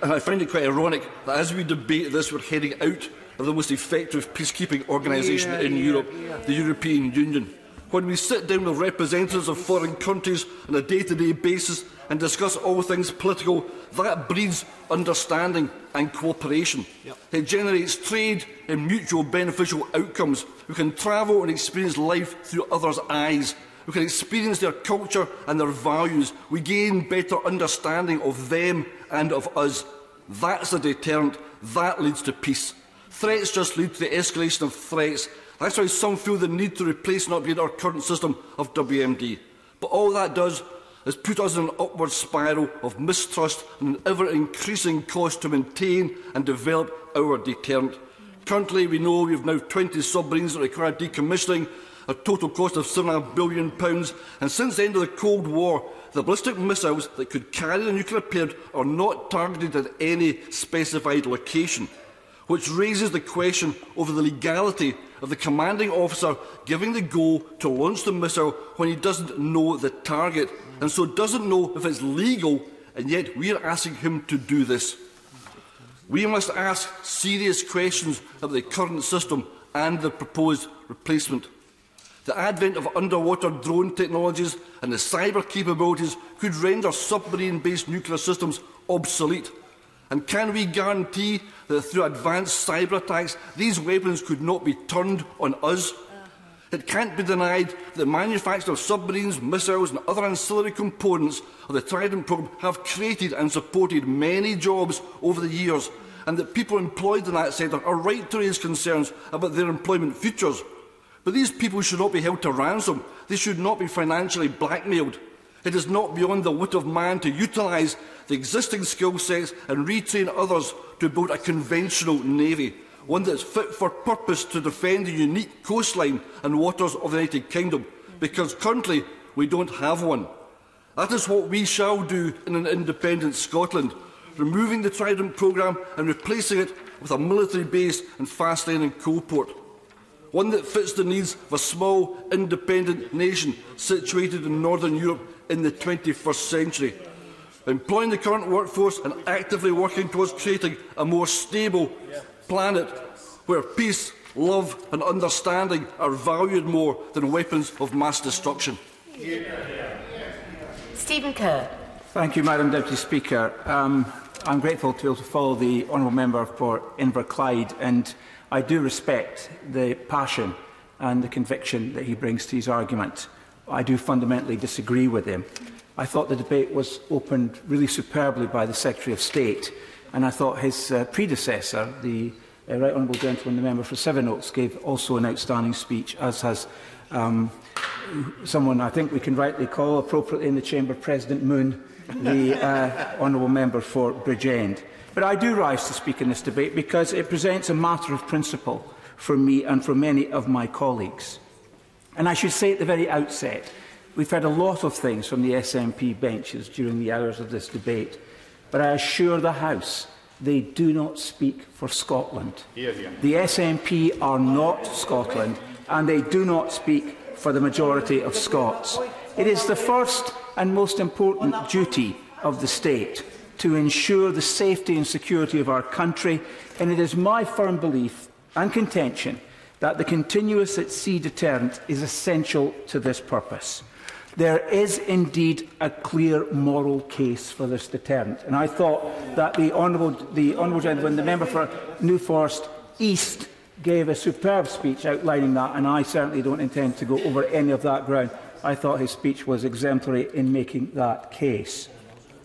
I find it quite ironic that as we debate this, we're heading out of the most effective peacekeeping organisation in Europe, the European Union. When we sit down with representatives of foreign countries on a day-to-day basis and discuss all things political, that breeds understanding and cooperation. It generates trade and mutual beneficial outcomes. We can travel and experience life through others' eyes. We can experience their culture and their values. We gain better understanding of them and of us. That's a deterrent. That leads to peace. Threats just lead to the escalation of threats. That's why some feel the need to replace and upgrade our current system of WMD. But all that does is put us in an upward spiral of mistrust and an ever-increasing cost to maintain and develop our deterrent. Currently, we know we have now 20 submarines that require decommissioning, a total cost of £7.5 billion, and since the end of the Cold War, the ballistic missiles that could carry the nuclear payload are not targeted at any specified location, which raises the question over the legality of the commanding officer giving the go to launch the missile when he doesn't know the target, and so doesn't know if it's legal, and yet we are asking him to do this. We must ask serious questions about the current system and the proposed replacement. The advent of underwater drone technologies and the cyber capabilities could render submarine-based nuclear systems obsolete. And can we guarantee that through advanced cyber attacks, these weapons could not be turned on us? It can't be denied that the manufacture of submarines, missiles and other ancillary components of the Trident programme have created and supported many jobs over the years, and that people employed in that sector are right to raise concerns about their employment futures. But these people should not be held to ransom. They should not be financially blackmailed. It is not beyond the wit of man to utilise the existing skill sets and retrain others to build a conventional navy, one that is fit for purpose to defend the unique coastline and waters of the United Kingdom, because currently we don't have one. That is what we shall do in an independent Scotland, removing the Trident programme and replacing it with a military base in Fastlane and Coalport, one that fits the needs of a small, independent nation situated in Northern Europe in the 21st century, employing the current workforce and actively working towards creating a more stable planet where peace, love and understanding are valued more than weapons of mass destruction. Stephen Kerr. Thank you, Madam Deputy Speaker. I'm grateful to be able to follow the honourable member for Inverclyde, and I do respect the passion and the conviction that he brings to his argument. I do fundamentally disagree with him. I thought the debate was opened really superbly by the Secretary of State, and I thought his predecessor, the Right Honourable Gentleman, the member for Sevenoaks, gave also an outstanding speech, as has someone I think we can rightly call appropriately in the Chamber, President Moon, the Honourable Member for Bridgend. But I do rise to speak in this debate because it presents a matter of principle for me and for many of my colleagues. And I should say at the very outset, we've heard a lot of things from the SNP benches during the hours of this debate, but I assure the House they do not speak for Scotland. The SNP are not Scotland, and they do not speak for the majority of Scots. It is the first and most important duty of the state to ensure the safety and security of our country, and it is my firm belief and contention that the continuous at sea deterrent is essential to this purpose. There is indeed a clear moral case for this deterrent, and I thought that the honourable gentleman, the member for New Forest East, gave a superb speech outlining that, and I certainly don't intend to go over any of that ground. I thought his speech was exemplary in making that case.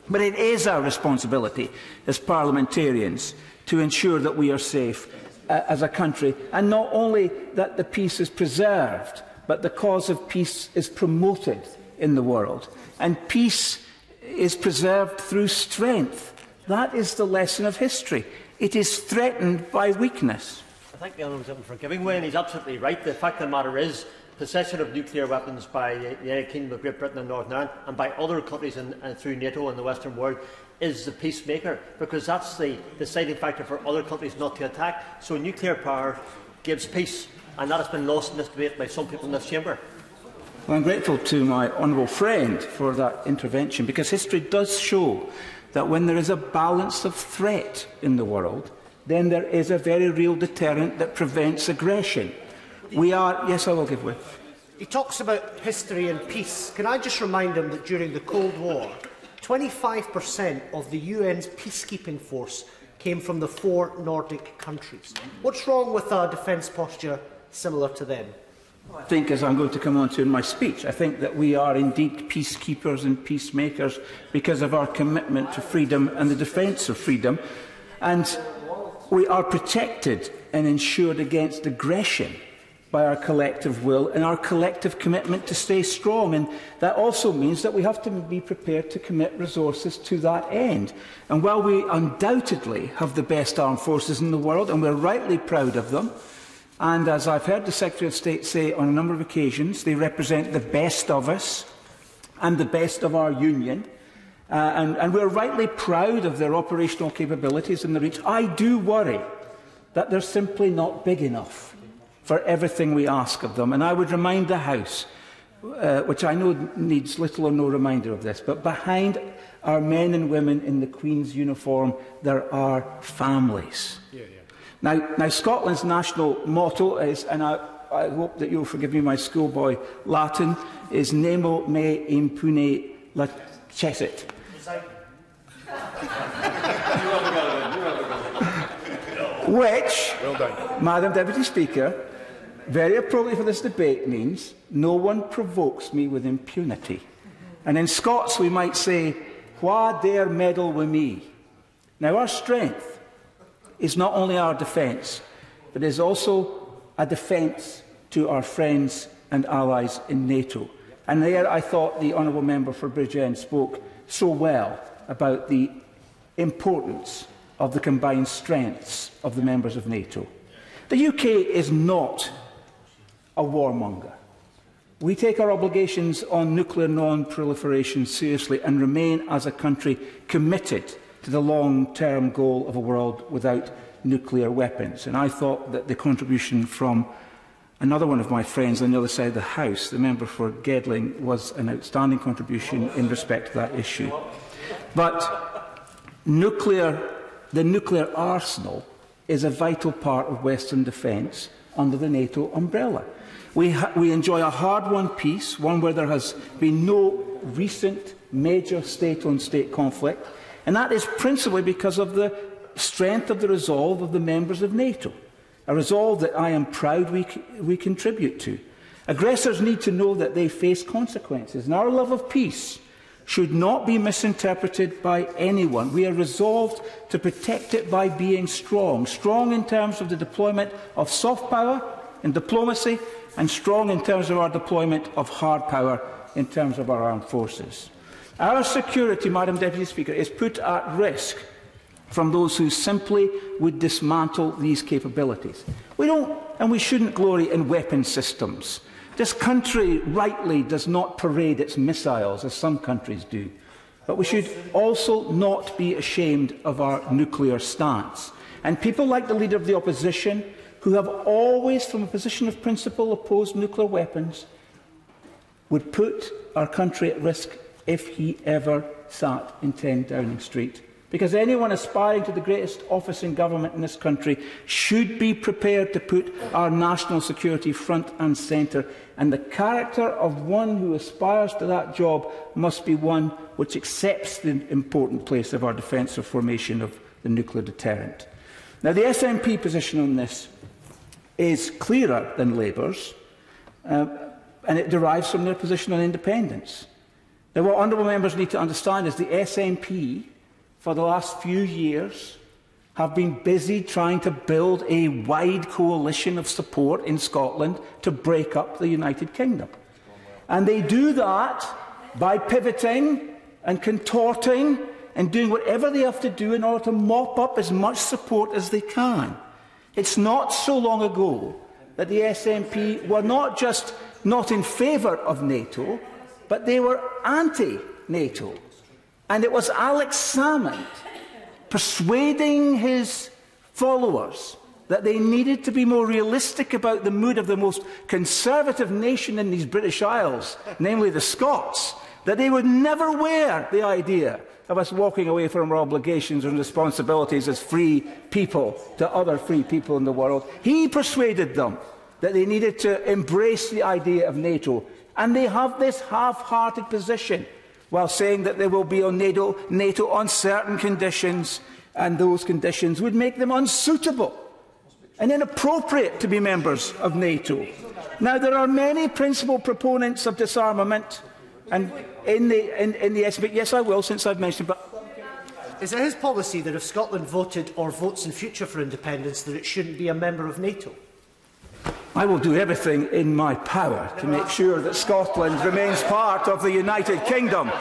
But it is our responsibility as parliamentarians to ensure that we are safe as a country, and not only that the peace is preserved, but the cause of peace is promoted in the world. And peace is preserved through strength. That is the lesson of history. It is threatened by weakness. I thank the Honourable Gentleman for giving way, and he's absolutely right. The fact of the matter is, possession of nuclear weapons by the United Kingdom of Great Britain and Northern Ireland, and by other countries through NATO and the Western world, is the peacemaker, because that's the deciding factor for other countries not to attack. So nuclear power gives peace, and that has been lost in this debate by some people in this chamber. Well, I'm grateful to my honourable friend for that intervention, because history does show that when there is a balance of threat in the world, then there is a very real deterrent that prevents aggression. Yes, I will give way. He talks about history and peace. Can I just remind him that during the Cold War, 25% of the UN's peacekeeping force came from the 4 Nordic countries. What's wrong with a defence posture similar to them? I think, as I'm going to come on to in my speech, I think that we are indeed peacekeepers and peacemakers because of our commitment to freedom and the defence of freedom. And we are protected and ensured against aggression by our collective will and our collective commitment to stay strong. And that also means that we have to be prepared to commit resources to that end. And while we undoubtedly have the best armed forces in the world, and we're rightly proud of them, and as I've heard the Secretary of State say on a number of occasions, they represent the best of us and the best of our union, and we're rightly proud of their operational capabilities and the reach. I do worry that they're simply not big enough for everything we ask of them. And I would remind the House, which I know needs little or no reminder of this, but behind our men and women in the Queen's uniform, there are families. Now, Scotland's national motto is, and I hope that you'll forgive me my schoolboy Latin, is Nemo me impune lacessit. Which, Madam Deputy Speaker, very appropriately for this debate means no one provokes me with impunity. And in Scots we might say, wha dare meddle with me? Now our strength is not only our defence, but is also a defence to our friends and allies in NATO. And there I thought the honourable member for Bridgend spoke so well about the importance of the combined strengths of the members of NATO. The UK is not a warmonger. We take our obligations on nuclear non-proliferation seriously and remain as a country committed to the long-term goal of a world without nuclear weapons. And I thought that the contribution from another one of my friends on the other side of the House, the member for Gedling, was an outstanding contribution in respect to that issue. But the nuclear arsenal is a vital part of Western defence under the NATO umbrella. We enjoy a hard-won peace, one where there has been no recent major state-on-state conflict, and that is principally because of the strength of the resolve of the members of NATO, a resolve that I am proud we contribute to. Aggressors need to know that they face consequences, and our love of peace should not be misinterpreted by anyone. We are resolved to protect it by being strong, strong in terms of the deployment of soft power and diplomacy, and strong in terms of our deployment of hard power in terms of our armed forces. Our security, Madam Deputy Speaker, is put at risk from those who simply would dismantle these capabilities. We don't, and we shouldn't glory in weapon systems. This country rightly does not parade its missiles, as some countries do. But we should also not be ashamed of our nuclear stance. And people like the Leader of the Opposition, who have always, from a position of principle, opposed nuclear weapons, would put our country at risk if he ever sat in 10 Downing Street. because anyone aspiring to the greatest office in government in this country should be prepared to put our national security front and centre, and the character of one who aspires to that job must be one which accepts the important place of our defensive formation of the nuclear deterrent. Now, the SNP position on this is clearer than Labour's, and it derives from their position on independence. Now, what honourable members need to understand is the SNP, for the last few years, have been busy trying to build a wide coalition of support in Scotland to break up the United Kingdom. And they do that by pivoting and contorting and doing whatever they have to do in order to mop up as much support as they can. It's not so long ago that the SNP were not just not in favour of NATO, but they were anti-NATO. And it was Alex Salmond persuading his followers that they needed to be more realistic about the mood of the most conservative nation in these British Isles, namely the Scots, that they would never wear the idea of us walking away from our obligations and responsibilities as free people to other free people in the world. He persuaded them that they needed to embrace the idea of NATO. And they have this half-hearted position while saying that they will be on NATO on certain conditions, and those conditions would make them unsuitable and inappropriate to be members of NATO. Now, there are many principal proponents of disarmament, and in the SNP, yes, I will, since I've mentioned. But is it his policy that if Scotland voted or votes in future for independence, that it shouldn't be a member of NATO? I will do everything in my power to make sure that Scotland remains part of the United Kingdom.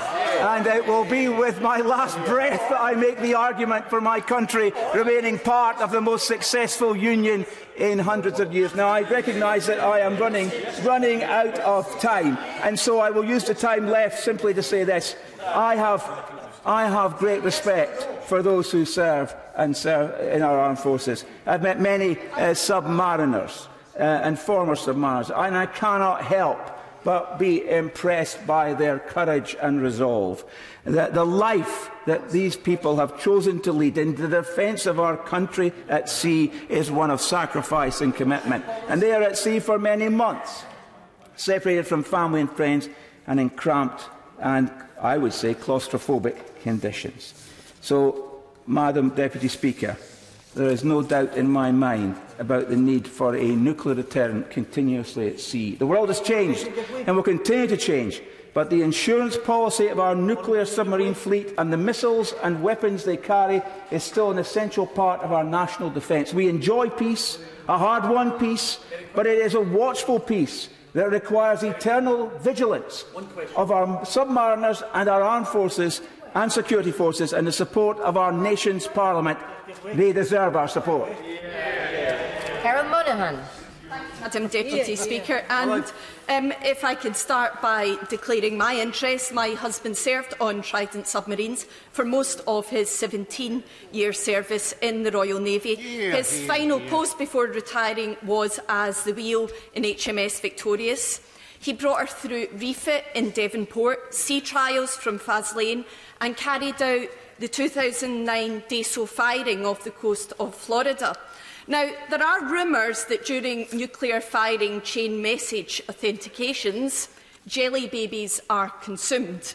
And it will be with my last breath that I make the argument for my country remaining part of the most successful union in hundreds of years. Now, I recognise that I am running out of time, and so I will use the time left simply to say this. I have great respect for those who serve in our armed forces. I've met many submariners and former submariners, and I cannot help but be impressed by their courage and resolve. The life that these people have chosen to lead in the defence of our country at sea is one of sacrifice and commitment. And they are at sea for many months, separated from family and friends, and in cramped and, I would say, claustrophobic conditions. So, Madam Deputy Speaker, there is no doubt in my mind about the need for a nuclear deterrent continuously at sea. The world has changed and will continue to change, but the insurance policy of our nuclear submarine fleet and the missiles and weapons they carry is still an essential part of our national defence. We enjoy peace, a hard-won peace, but it is a watchful peace that requires eternal vigilance of our submariners and our armed forces and security forces, and the support of our nation's Parliament. They deserve our support. Karen Monaghan. Madam Deputy Speaker, and if I could start by declaring my interest. My husband served on Trident submarines for most of his 17-year service in the Royal Navy. His final post before retiring was as the wheel in HMS Victorious. He brought her through refit in Devonport, sea trials from Faslane, and carried out the 2009 DESO firing off the coast of Florida. Now, there are rumours that during nuclear firing chain message authentications, jelly babies are consumed.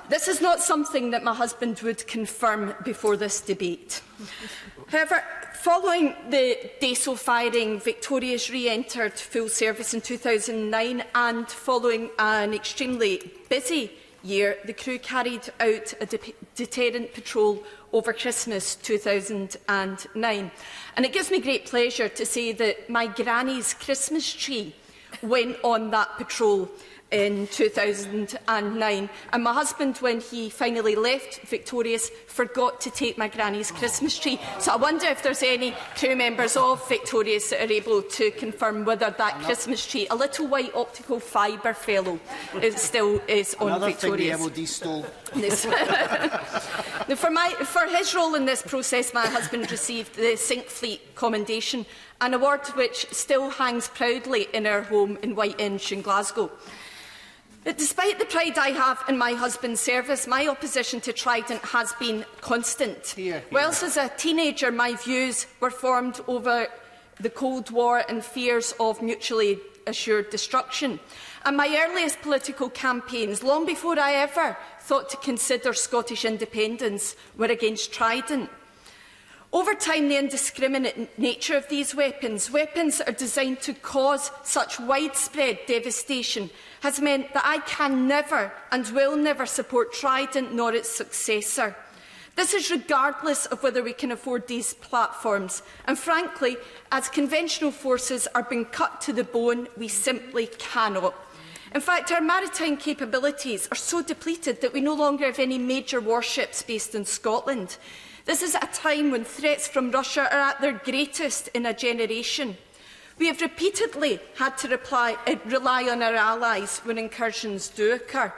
This is not something that my husband would confirm before this debate. However, following the DESO firing, Victoria's re-entered full service in 2009, and following an extremely busy year, the crew carried out a deterrent patrol over Christmas 2009. And it gives me great pleasure to say that my granny's Christmas tree went on that patrol in 2009. And my husband, when he finally left Victorious, forgot to take my granny's Christmas tree. So I wonder if there's any crew members of Victorious that are able to confirm whether that Christmas tree, a little white optical fibre fellow, still is on Victorious. Another thing the MOD stole. For his role in this process, my husband received the Sink Fleet Commendation, an award which still hangs proudly in our home in Whiteinch in Glasgow. But despite the pride I have in my husband's service, my opposition to Trident has been constant. Whilst as a teenager my views were formed over the Cold War and fears of mutually assured destruction, and my earliest political campaigns, long before I ever thought to consider Scottish independence, were against Trident. Over time, the indiscriminate nature of these weapons that are designed to cause such widespread devastation, has meant that I can never and will never support Trident nor its successor. This is regardless of whether we can afford these platforms, and frankly, as conventional forces are being cut to the bone, we simply cannot. In fact, our maritime capabilities are so depleted that we no longer have any major warships based in Scotland. This is at a time when threats from Russia are at their greatest in a generation. We have repeatedly had to rely on our allies when incursions do occur.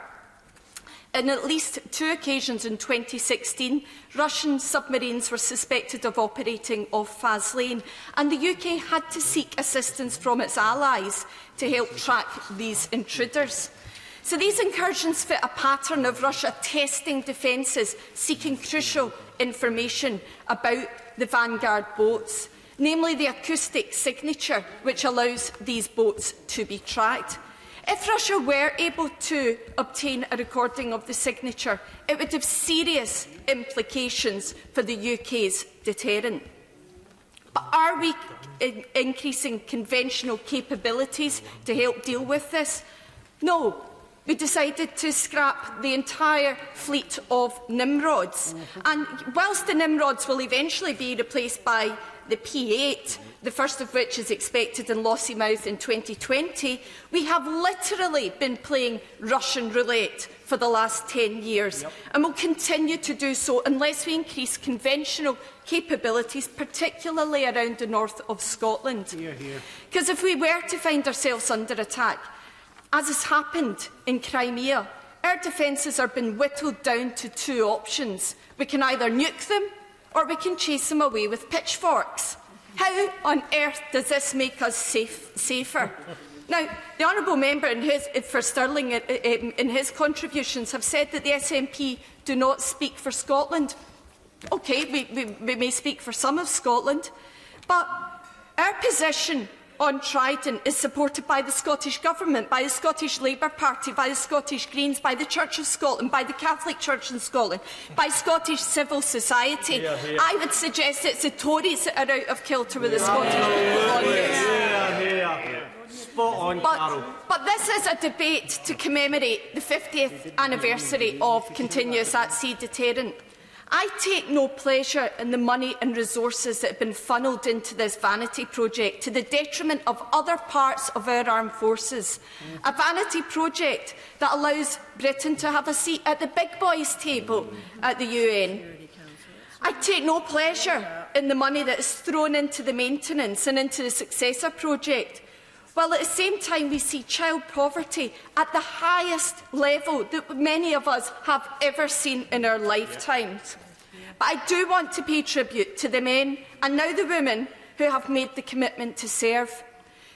On at least 2 occasions in 2016, Russian submarines were suspected of operating off Faslane, and the UK had to seek assistance from its allies to help track these intruders. So these incursions fit a pattern of Russia testing defences, seeking crucial information about the Vanguard boats, namely the acoustic signature which allows these boats to be tracked. If Russia were able to obtain a recording of the signature, it would have serious implications for the UK's deterrent. But are we increasing conventional capabilities to help deal with this? No. We decided to scrap the entire fleet of Nimrods. And whilst the Nimrods will eventually be replaced by the P8, the first of which is expected in Lossiemouth in 2020, we have literally been playing Russian roulette for the last 10 years, and will continue to do so unless we increase conventional capabilities, particularly around the north of Scotland. Because if we were to find ourselves under attack, as has happened in Crimea, our defences are being whittled down to 2 options. We can either nuke them, or we can chase them away with pitchforks. How on earth does this make us safer? Now, the honourable member for Stirling in his contributions have said that the SNP do not speak for Scotland. OK, we may speak for some of Scotland, but our position on Trident is supported by the Scottish Government, by the Scottish Labour Party, by the Scottish Greens, by the Church of Scotland, by the Catholic Church in Scotland, by Scottish civil society. I would suggest it's the Tories that are out of kilter with the Scottish people on this. But this is a debate to commemorate the 50th anniversary of continuous at-sea deterrent. I take no pleasure in the money and resources that have been funnelled into this vanity project to the detriment of other parts of our armed forces. A vanity project that allows Britain to have a seat at the big boys' table at the UN. I take no pleasure in the money that is thrown into the maintenance and into the successor project, while at the same time we see child poverty at the highest level that many of us have ever seen in our lifetimes. But I do want to pay tribute to the men and now the women who have made the commitment to serve.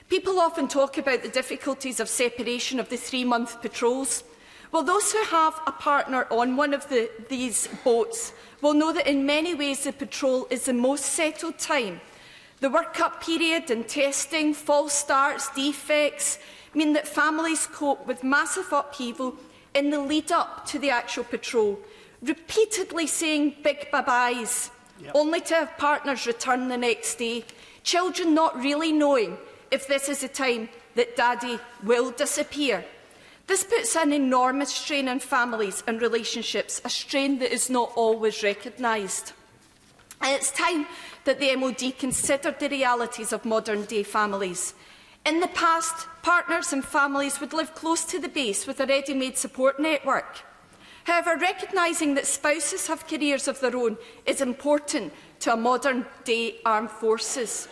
People often talk about the difficulties of separation of the 3-month patrols. Well, those who have a partner on one of these boats will know that in many ways the patrol is the most settled time. The work-up period and testing, false starts, defects mean that families cope with massive upheaval in the lead-up to the actual patrol, repeatedly saying big bye-byes, only to have partners return the next day, children not really knowing if this is the time that Daddy will disappear. This puts an enormous strain on families and relationships, a strain that is not always recognised. And it's time that the MOD considered the realities of modern-day families. In the past, partners and families would live close to the base with a ready-made support network. However, recognising that spouses have careers of their own is important to a modern-day armed forces.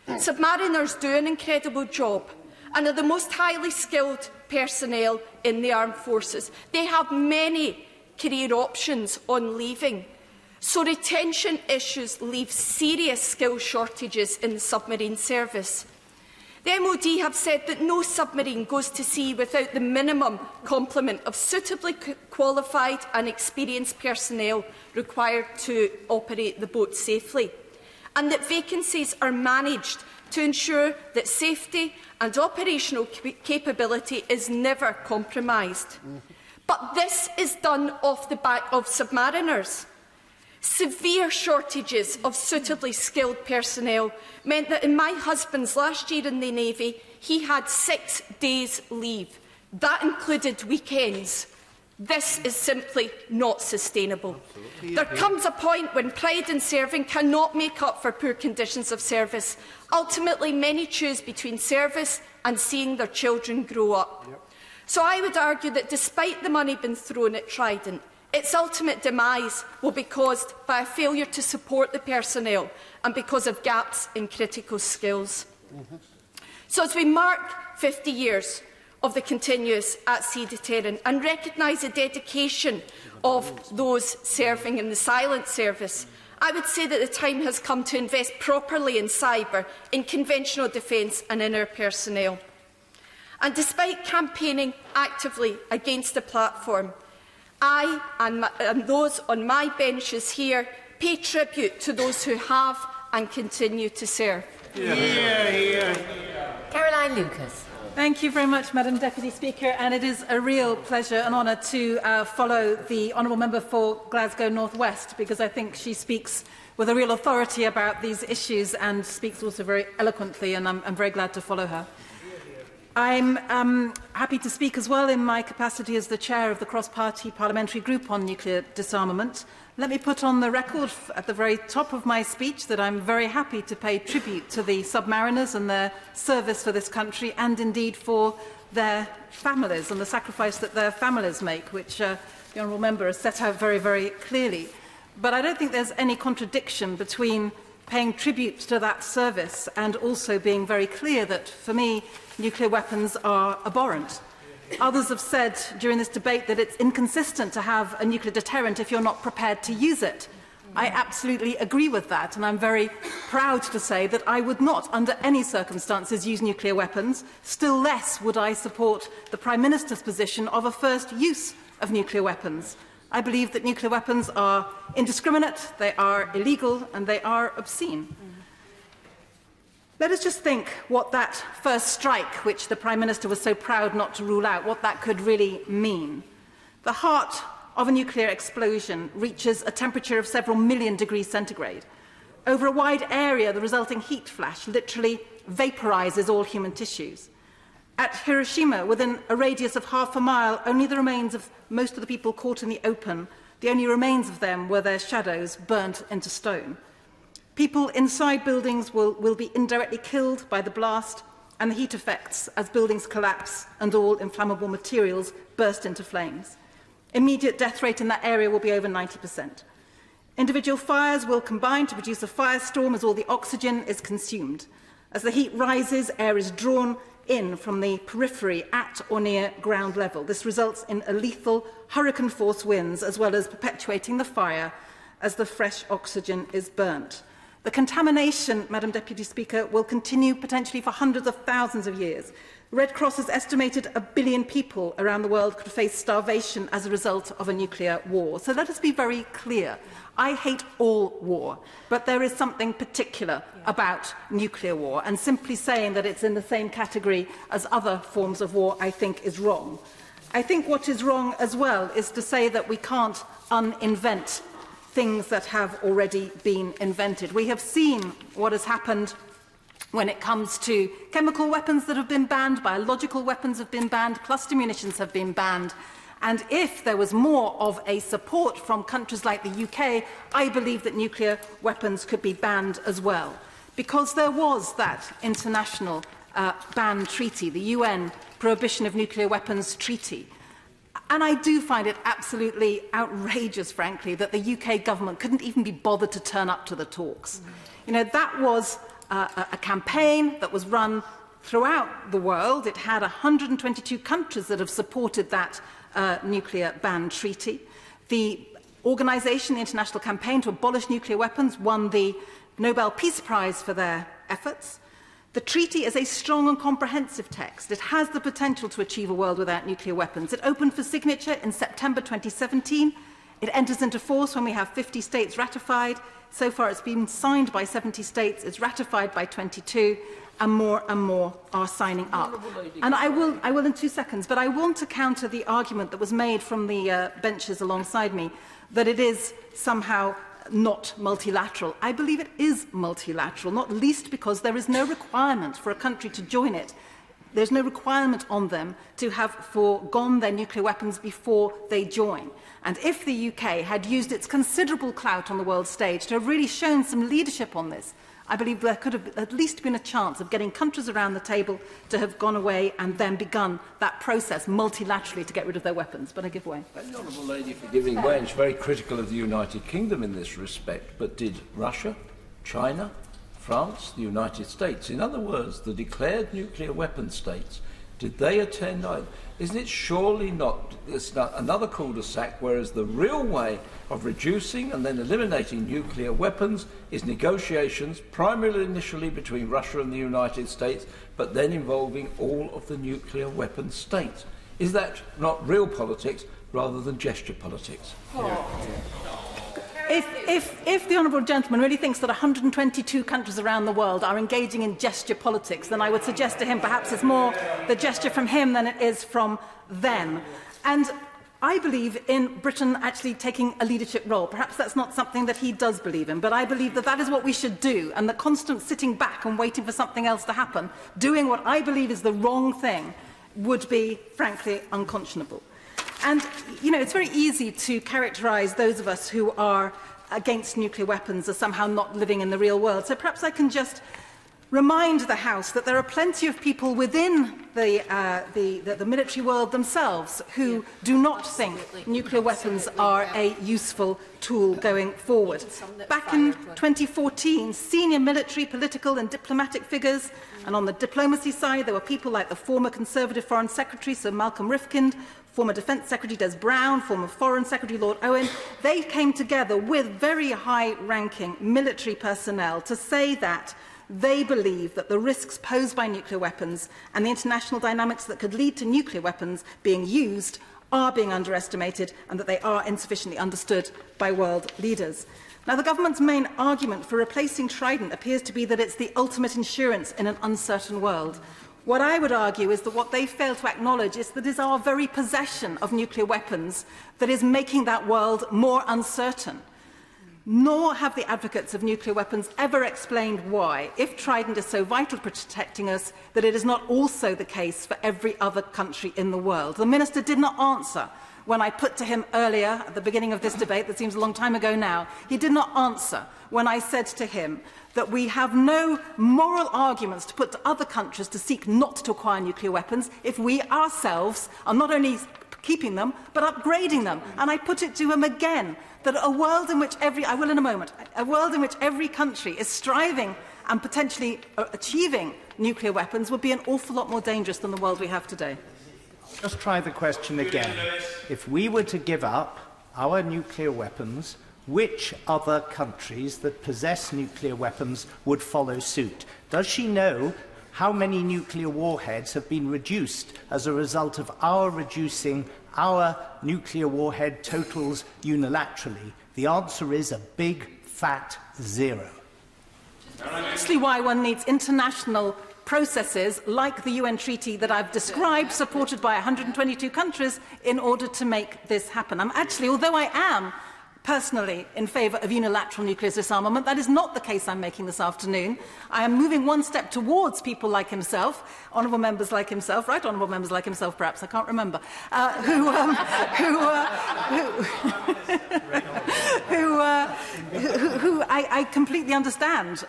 Submariners do an incredible job and are the most highly skilled personnel in the armed forces. They have many career options on leaving. So retention issues leave serious skill shortages in the submarine service. The MOD have said that no submarine goes to sea without the minimum complement of suitably qualified and experienced personnel required to operate the boat safely, and that vacancies are managed to ensure that safety and operational capability is never compromised. But this is done off the back of submariners. Severe shortages of suitably skilled personnel meant that in my husband's last year in the Navy, he had 6 days leave. That included weekends. This is simply not sustainable. There comes a point when pride in serving cannot make up for poor conditions of service. Ultimately, many choose between service and seeing their children grow up. So I would argue that despite the money being thrown at Trident, its ultimate demise will be caused by a failure to support the personnel and because of gaps in critical skills. So as we mark 50 years of the continuous at-sea deterrent and recognise the dedication of those serving in the silent service, I would say that the time has come to invest properly in cyber, in conventional defence and in our personnel. And despite campaigning actively against the platform, I and those on my benches here pay tribute to those who have and continue to serve. Caroline Lucas. Thank you very much, Madam Deputy Speaker, and it is a real pleasure and honour to follow the Honourable Member for Glasgow North West, because I think she speaks with a real authority about these issues and speaks also very eloquently, and I'm very glad to follow her. I'm happy to speak as well in my capacity as the chair of the cross-party parliamentary group on nuclear disarmament. Let me put on the record at the very top of my speech that I'm very happy to pay tribute to the submariners and their service for this country, and indeed for their families and the sacrifice that their families make, which the honourable member has set out very, very clearly. But I don't think there's any contradiction between paying tribute to that service and also being very clear that, for me, nuclear weapons are abhorrent. Others have said during this debate that it's inconsistent to have a nuclear deterrent if you're not prepared to use it. I absolutely agree with that, and I'm very proud to say that I would not, under any circumstances, use nuclear weapons. Still less would I support the Prime Minister's position of a first use of nuclear weapons. I believe that nuclear weapons are indiscriminate, they are illegal, and they are obscene. Let us just think what that first strike, which the Prime Minister was so proud not to rule out, what that could really mean. The heart of a nuclear explosion reaches a temperature of several million degrees centigrade. Over a wide area, the resulting heat flash literally vaporises all human tissues. At Hiroshima, within a radius of half a mile, only the remains of most of the people caught in the open, the only remains of them were their shadows burnt into stone. People inside buildings will be indirectly killed by the blast and the heat effects as buildings collapse and all inflammable materials burst into flames. Immediate death rate in that area will be over 90%. Individual fires will combine to produce a firestorm as all the oxygen is consumed. As the heat rises, air is drawn in from the periphery at or near ground level. This results in a lethal hurricane-force winds, as well as perpetuating the fire as the fresh oxygen is burnt. The contamination, Madam Deputy Speaker, will continue potentially for hundreds of thousands of years. The Red Cross has estimated 1 billion people around the world could face starvation as a result of a nuclear war. So let us be very clear. I hate all war, but there is something particular about nuclear war, and simply saying that it's in the same category as other forms of war, I think, is wrong. I think what is wrong as well is to say that we can't uninvent things that have already been invented. We have seen what has happened when it comes to chemical weapons that have been banned, biological weapons have been banned, cluster munitions have been banned. And if there was more of a support from countries like the UK, I believe that nuclear weapons could be banned as well. Because there was that international ban treaty, the UN Prohibition of Nuclear Weapons Treaty. And I do find it absolutely outrageous, frankly, that the UK government couldn't even be bothered to turn up to the talks. You know, that was a campaign that was run throughout the world. It had 122 countries that have supported that nuclear ban treaty. The organisation, the International Campaign to Abolish Nuclear Weapons, won the Nobel Peace Prize for their efforts. The treaty is a strong and comprehensive text. It has the potential to achieve a world without nuclear weapons. It opened for signature in September 2017. It enters into force when we have 50 states ratified. So far it's been signed by 70 states, it's ratified by 22, and more are signing up. And I will in 2 seconds, but I want to counter the argument that was made from the benches alongside me that it is somehow not multilateral. I believe it is multilateral, not least because there is no requirement for a country to join it. There's no requirement on them to have foregone their nuclear weapons before they join. And if the UK had used its considerable clout on the world stage to have really shown some leadership on this, I believe there could have at least been a chance of getting countries around the table to have gone away and then begun that process multilaterally to get rid of their weapons. But I give way. Thank the Honourable Lady for giving way. And she's very critical of the United Kingdom in this respect. But did Russia, China, France, the United States, in other words, the declared nuclear weapon states, did they attend? Isn't it surely not another cul-de-sac, whereas the real way of reducing and then eliminating nuclear weapons is negotiations, primarily initially between Russia and the United States, but then involving all of the nuclear weapon states? Is that not real politics rather than gesture politics? If the honourable gentleman really thinks that 122 countries around the world are engaging in gesture politics, then I would suggest to him perhaps it's more the gesture from him than it is from them. And I believe in Britain actually taking a leadership role. Perhaps that's not something that he does believe in, but I believe that that is what we should do, and the constant sitting back and waiting for something else to happen, doing what I believe is the wrong thing, would be, frankly, unconscionable. And, you know, it's very easy to characterise those of us who are against nuclear weapons as somehow not living in the real world. So perhaps I can just remind the House that there are plenty of people within the military world themselves who do not think nuclear weapons are a useful tool going forward. Back in 2014, senior military, political and diplomatic figures, and on the diplomacy side, there were people like the former Conservative Foreign Secretary, Sir Malcolm Rifkind, former Defence Secretary Des Brown, former Foreign Secretary Lord Owen. They came together with very high-ranking military personnel to say that they believe that the risks posed by nuclear weapons and the international dynamics that could lead to nuclear weapons being used are being underestimated and that they are insufficiently understood by world leaders. Now, the government's main argument for replacing Trident appears to be that it's the ultimate insurance in an uncertain world. What I would argue is that what they fail to acknowledge is that it is our very possession of nuclear weapons that is making that world more uncertain. Nor have the advocates of nuclear weapons ever explained why, if Trident is so vital to protecting us, that it is not also the case for every other country in the world. The Minister did not answer when I put to him earlier, at the beginning of this debate, that seems a long time ago now, he did not answer when I said to him that we have no moral arguments to put to other countries to seek not to acquire nuclear weapons if we ourselves are not only keeping them, but upgrading them. And I put it to him again, that a world in which a world in which every country is striving and potentially achieving nuclear weapons would be an awful lot more dangerous than the world we have today. Just try the question again. If we were to give up our nuclear weapons, which other countries that possess nuclear weapons would follow suit? Does she know how many nuclear warheads have been reduced as a result of our reducing our nuclear warhead totals unilaterally? The answer is a big, fat zero. Precisely why one needs international processes like the UN treaty that I've described, supported by 122 countries, in order to make this happen. Although I am personally in favour of unilateral nuclear disarmament, that is not the case I'm making this afternoon. I am moving one step towards people like himself, honourable members like himself, right honourable members like himself perhaps, I can't remember, who I completely understand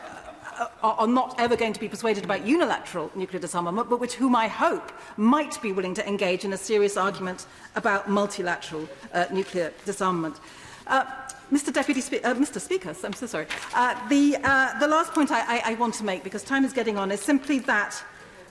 are not ever going to be persuaded about unilateral nuclear disarmament, but whom I hope might be willing to engage in a serious argument about multilateral nuclear disarmament. Mr. Speaker, I'm so sorry. The last point I want to make, because time is getting on, is simply that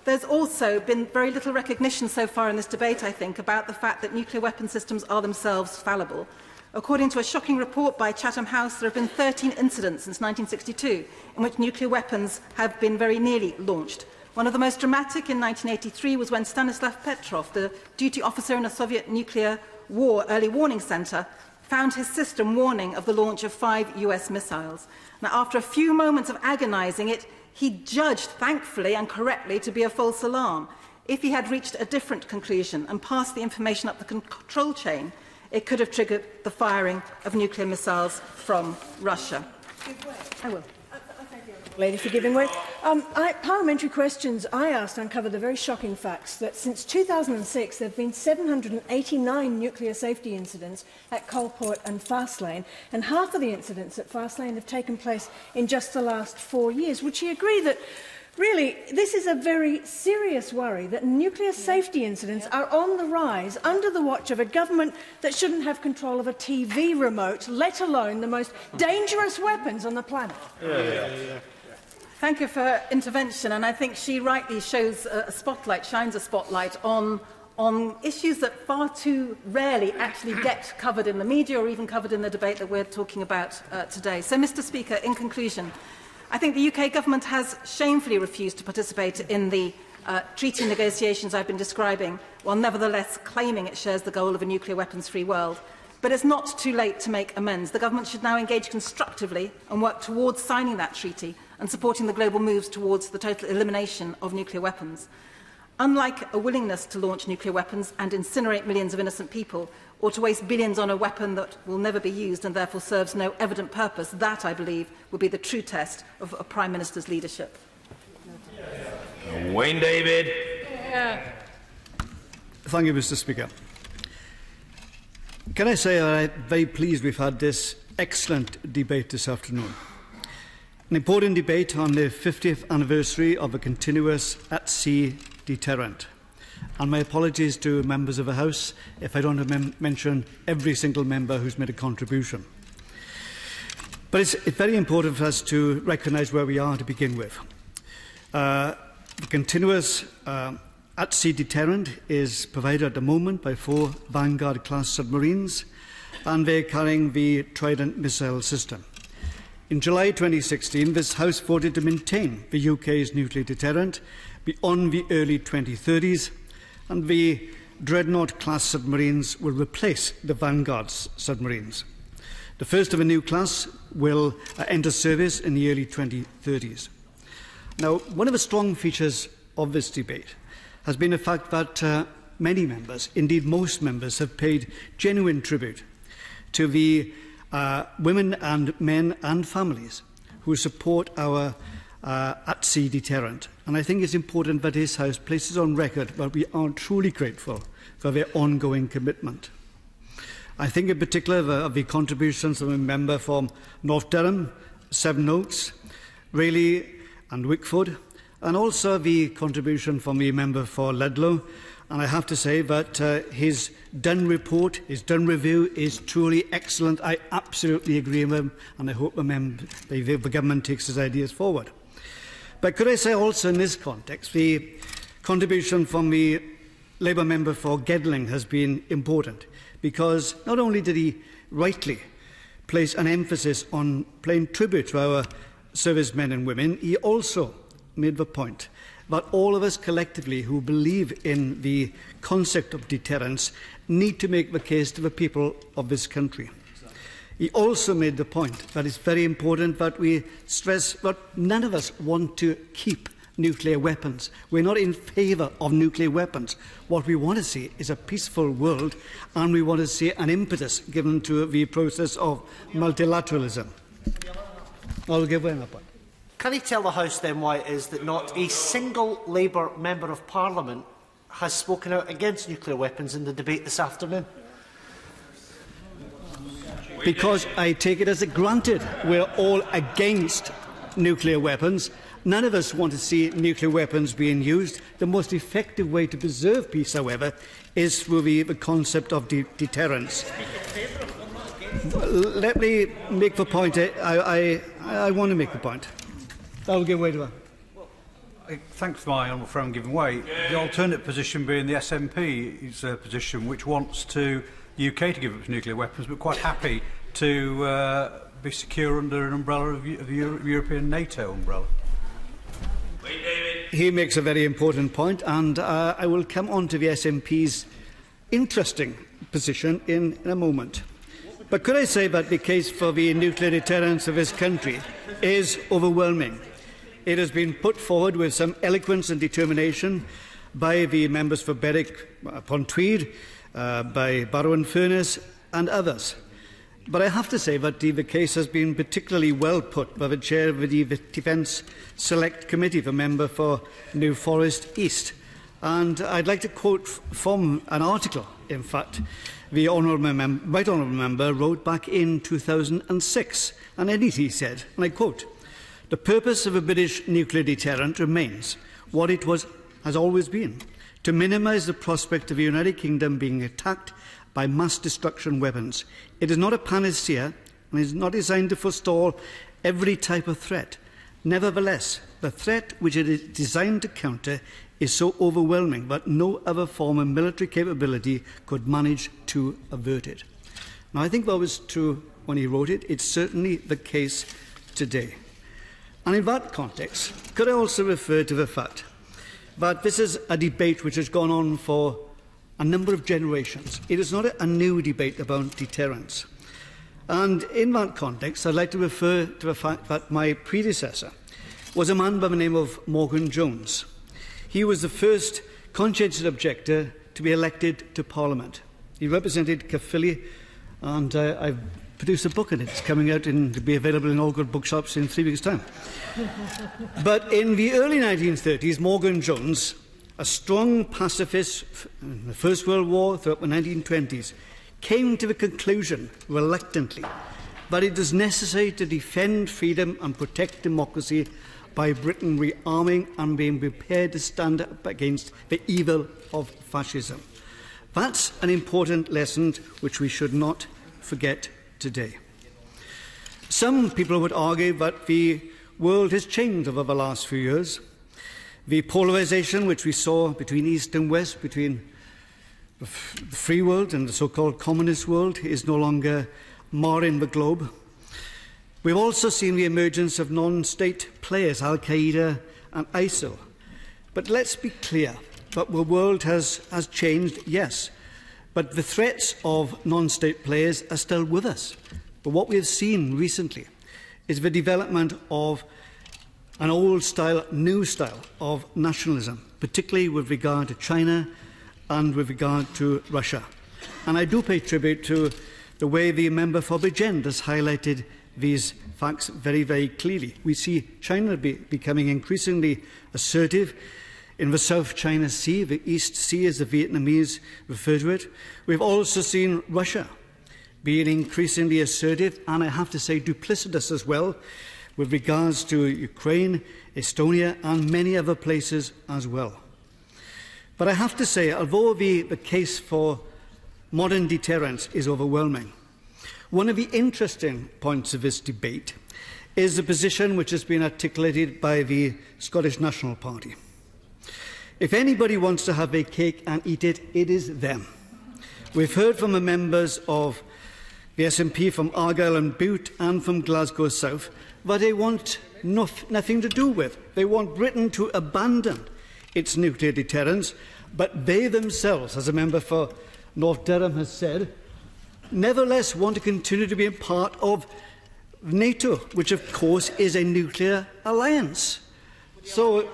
there's also been very little recognition so far in this debate, I think, about the fact that nuclear weapon systems are themselves fallible. According to a shocking report by Chatham House, there have been 13 incidents since 1962 in which nuclear weapons have been very nearly launched. One of the most dramatic in 1983 was when Stanislav Petrov, the duty officer in a Soviet nuclear war early warning centre, found his system warning of the launch of 5 US missiles. Now, after a few moments of agonising it, he judged, thankfully and correctly, to be a false alarm. If he had reached a different conclusion and passed the information up the control chain, it could have triggered the firing of nuclear missiles from Russia. I will. Lady for giving way. Parliamentary questions I asked uncovered the very shocking facts that since 2006 there have been 789 nuclear safety incidents at Coalport and Fastlane, and half of the incidents at Fastlane have taken place in just the last 4 years. Would she agree that really, this is a very serious worry that nuclear safety incidents are on the rise under the watch of a government that shouldn't have control of a TV remote, let alone the most dangerous weapons on the planet? Thank you for her intervention, and I think she rightly shines a spotlight on issues that far too rarely actually get covered in the media or even covered in the debate that we're talking about today. So, Mr. Speaker, in conclusion, I think the UK Government has shamefully refused to participate in the treaty negotiations I've been describing, while nevertheless claiming it shares the goal of a nuclear weapons-free world. But it's not too late to make amends. The Government should now engage constructively and work towards signing that treaty and supporting the global moves towards the total elimination of nuclear weapons. Unlike a willingness to launch nuclear weapons and incinerate millions of innocent people, or to waste billions on a weapon that will never be used and therefore serves no evident purpose, that, I believe, will be the true test of a Prime Minister's leadership. Wayne David. Thank you, Mr. Speaker. Can I say that I'm very pleased we've had this excellent debate this afternoon. An important debate on the 50th anniversary of a continuous at-sea deterrent. And my apologies to members of the House if I don't mention every single member who's made a contribution. But it's very important for us to recognise where we are to begin with. The continuous at-sea deterrent is provided at the moment by 4 Vanguard-class submarines, and they're carrying the Trident missile system. In July 2016, this House voted to maintain the UK's nuclear deterrent beyond the early 2030s, and the Dreadnought-class submarines will replace the Vanguard's submarines. The first of a new class will enter service in the early 2030s. Now, one of the strong features of this debate has been the fact that many members, indeed most members, have paid genuine tribute to the women and men and families who support our at-sea deterrent. And I think it's important that this House places on record that we are truly grateful for their ongoing commitment. I think in particular of the contributions of a member from North Durham, Sevenoaks, Rayleigh and Wickford, and also the contribution from the member for Ludlow. And I have to say that his Dunn report, his Dunn review, is truly excellent. I absolutely agree with him, and I hope the government takes his ideas forward. But could I say also in this context, the contribution from the Labour member for Gedling has been important, because not only did he rightly place an emphasis on paying tribute to our servicemen and women, he also made the point that all of us collectively who believe in the concept of deterrence need to make the case to the people of this country. He also made the point that it's very important that we stress that none of us want to keep nuclear weapons. We're not in favour of nuclear weapons. What we want to see is a peaceful world, and we want to see an impetus given to the process of multilateralism. I'll give way on that point. Can he tell the House then why it is that not a single Labour Member of Parliament has spoken out against nuclear weapons in the debate this afternoon? Because I take it as a granted we're all against nuclear weapons. None of us want to see nuclear weapons being used. The most effective way to preserve peace, however, is through the concept of deterrence. Let me make the point. I want to make the point. I'll give way to her. Thanks, my honourable friend, giving way. The alternate position being the SNP's position, which wants to the UK to give up its nuclear weapons, but quite happy to be secure under an umbrella of the European NATO umbrella. He makes a very important point, and I will come on to the SNP's interesting position in a moment. But could I say that the case for the nuclear deterrence of this country is overwhelming? It has been put forward with some eloquence and determination by the members for Berwick upon Tweed, by Barrow and Furness and others. But I have to say that the case has been particularly well put by the chair of the Defence Select Committee, the member for New Forest East. And I'd like to quote from an article, in fact, the Right Honourable Member wrote back in 2006. And in it he said, and I quote, "The purpose of a British nuclear deterrent remains what it has always been, to minimise the prospect of the United Kingdom being attacked by mass destruction weapons. It is not a panacea and is not designed to forestall every type of threat. Nevertheless, the threat which it is designed to counter is so overwhelming that no other form of military capability could manage to avert it." Now, I think that was true when he wrote it. It's certainly the case today. And in that context, could I also refer to the fact that this is a debate which has gone on for a number of generations. It is not a new debate about deterrence. And in that context, I'd like to refer to the fact that my predecessor was a man by the name of Morgan Jones. He was the first conscientious objector to be elected to Parliament. He represented Caerphilly, and I've produced a book on it. It's coming out and to be available in all good bookshops in 3 weeks' time. But in the early 1930s, Morgan Jones, a strong pacifist in the First World War throughout the 1920s, came to the conclusion, reluctantly, that it is necessary to defend freedom and protect democracy by Britain rearming and being prepared to stand up against the evil of fascism. That's an important lesson which we should not forget today. Some people would argue that the world has changed over the last few years. The polarisation which we saw between East and West, between the free world and the so-called communist world, is no longer marring the globe. We've also seen the emergence of non-state players, Al-Qaeda and ISIL. But let's be clear that the world has changed, yes, but the threats of non-state players are still with us. But what we have seen recently is the development of an old style, new style of nationalism, particularly with regard to China and with regard to Russia. And I do pay tribute to the way the member for Bridgend has highlighted these facts very, very clearly. We see China becoming increasingly assertive in the South China Sea, the East Sea as the Vietnamese refer to it. We've also seen Russia being increasingly assertive, and I have to say duplicitous as well, with regards to Ukraine, Estonia and many other places as well. But I have to say, although the case for modern deterrence is overwhelming, one of the interesting points of this debate is the position which has been articulated by the Scottish National Party. If anybody wants to have their cake and eat it, it is them. We've heard from the members of the SNP from Argyll and Bute and from Glasgow South that they want nothing to do with. They want Britain to abandon its nuclear deterrence, but they themselves, as a member for North Durham has said, nevertheless want to continue to be a part of NATO, which of course is a nuclear alliance. So,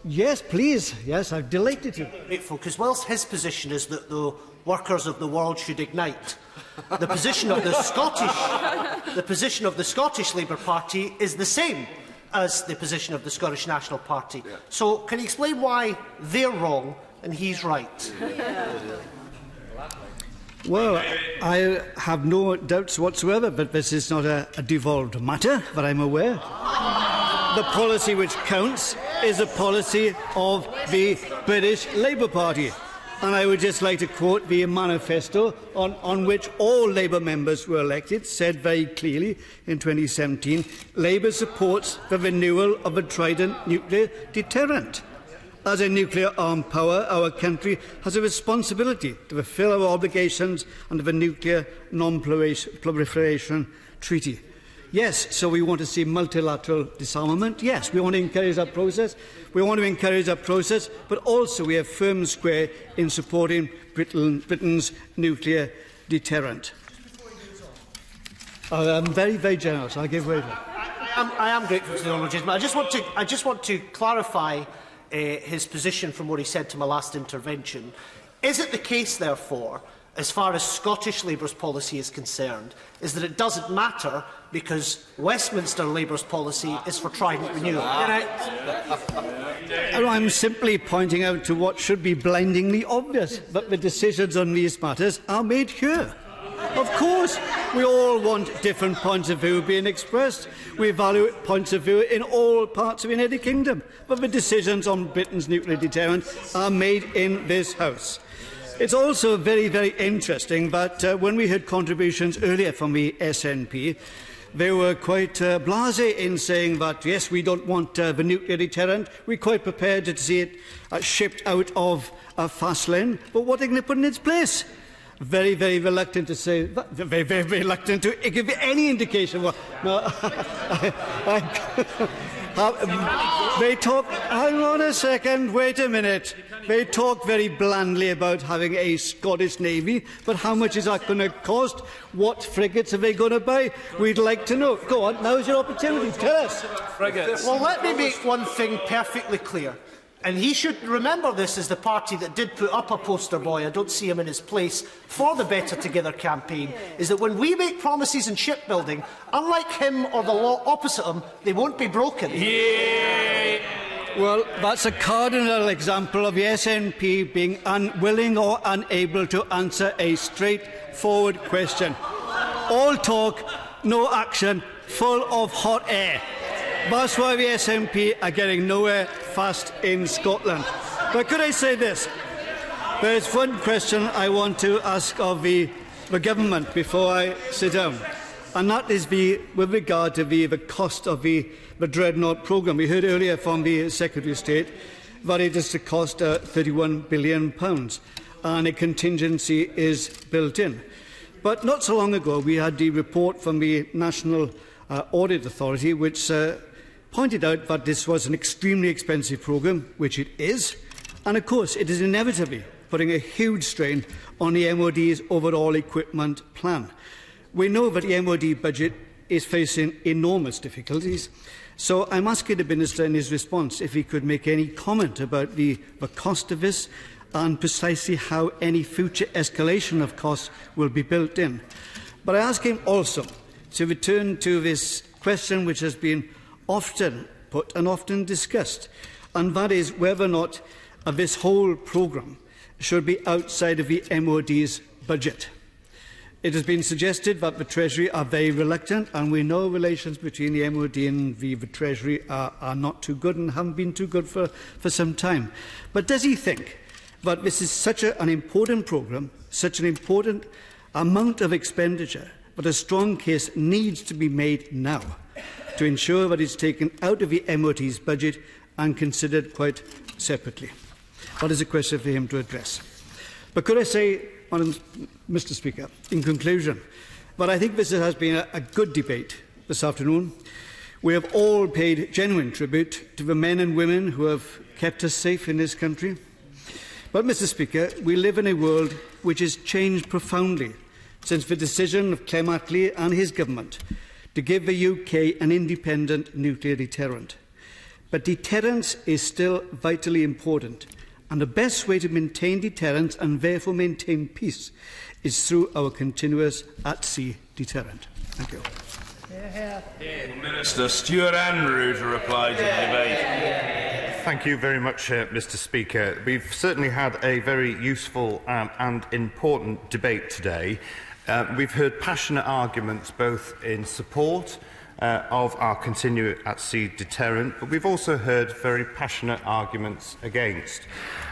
yes, please, yes, I'm delighted to. Grateful, because whilst his position is that the workers of the world should ignite, the position of the Scottish Labour Party is the same as the position of the Scottish National Party. Yeah. So, can you explain why they're wrong and he's right? Well, I have no doubts whatsoever, but this is not a devolved matter that I'm aware. The policy which counts is a policy of the British Labour Party. And I would just like to quote the manifesto on which all Labour members were elected, said very clearly in 2017, Labour supports the renewal of a Trident nuclear deterrent. As a nuclear-armed power, our country has a responsibility to fulfil our obligations under the Nuclear Non-Proliferation Treaty. Yes, so we want to see multilateral disarmament. Yes, we want to encourage that process. But also we have firm square in supporting Britain's nuclear deterrent. I'm very, very generous. I'll give way. I am grateful to the honourable gentleman. I just want to clarify his position from what he said to my last intervention. Is it the case, therefore, as far as Scottish Labour's policy is concerned, is that it doesn't matter because Westminster Labour's policy is for Trident renewal? I'm simply pointing out to what should be blindingly obvious, that the decisions on these matters are made here. Of course, we all want different points of view being expressed. We value points of view in all parts of the United Kingdom, but the decisions on Britain's nuclear deterrent are made in this House. It's also very, very interesting that when we heard contributions earlier from the SNP, they were quite blasé in saying that, yes, we don't want the nuclear deterrent. We're quite prepared to see it shipped out of fast lane. But what are they going to put in its place? Very, very reluctant to say that. Very, very reluctant to give any indication. Well, no, they talk. Hang on a second. Wait a minute. They talk very blandly about having a Scottish Navy, but how much is that going to cost? What frigates are they going to buy? We'd like to know. Go on. Now's your opportunity. Tell us. Frigates. Well, let me make one thing perfectly clear. And he should remember this as the party that did put up a poster boy, I don't see him in his place, for the Better Together campaign, is that when we make promises in shipbuilding, unlike him or the law opposite him, they won't be broken. Yeah. Well, that's a cardinal example of the SNP being unwilling or unable to answer a straightforward question. All talk, no action, full of hot air. That's why the SNP are getting nowhere fast in Scotland. But could I say this? There is one question I want to ask of the government before I sit down, and that is with regard to the cost of the Dreadnought programme. We heard earlier from the Secretary of State that it is to cost £31 billion, and a contingency is built in. But not so long ago, we had the report from the National Audit Authority, which pointed out that this was an extremely expensive programme, which it is, and of course it is inevitably putting a huge strain on the MOD's overall equipment plan. We know that the MOD budget is facing enormous difficulties, so I'm asking the Minister in his response if he could make any comment about the cost of this and precisely how any future escalation of costs will be built in. But I ask him also to return to this question which has been often put and often discussed, and that is whether or not this whole programme should be outside of the MOD's budget. It has been suggested that the Treasury are very reluctant, and we know relations between the MOD and the Treasury are not too good and haven't been too good for some time. But does he think that this is such an important programme, such an important amount of expenditure, but a strong case needs to be made now to ensure that it's taken out of the MOT's budget and considered quite separately? That is a question for him to address. But could I say, Mr. Speaker, in conclusion, that I think this has been a good debate this afternoon. We have all paid genuine tribute to the men and women who have kept us safe in this country. But, Mr. Speaker, we live in a world which has changed profoundly since the decision of Clem Attlee and his government to give the UK an independent nuclear deterrent. But deterrence is still vitally important, and the best way to maintain deterrence and therefore maintain peace is through our continuous at-sea deterrent. Thank you. Minister Stuart Andrew to reply to the debate. Thank you very much, Mr. Speaker. We've certainly had a very useful and important debate today. We've heard passionate arguments both in support of our continued at-sea deterrent, but we've also heard very passionate arguments against.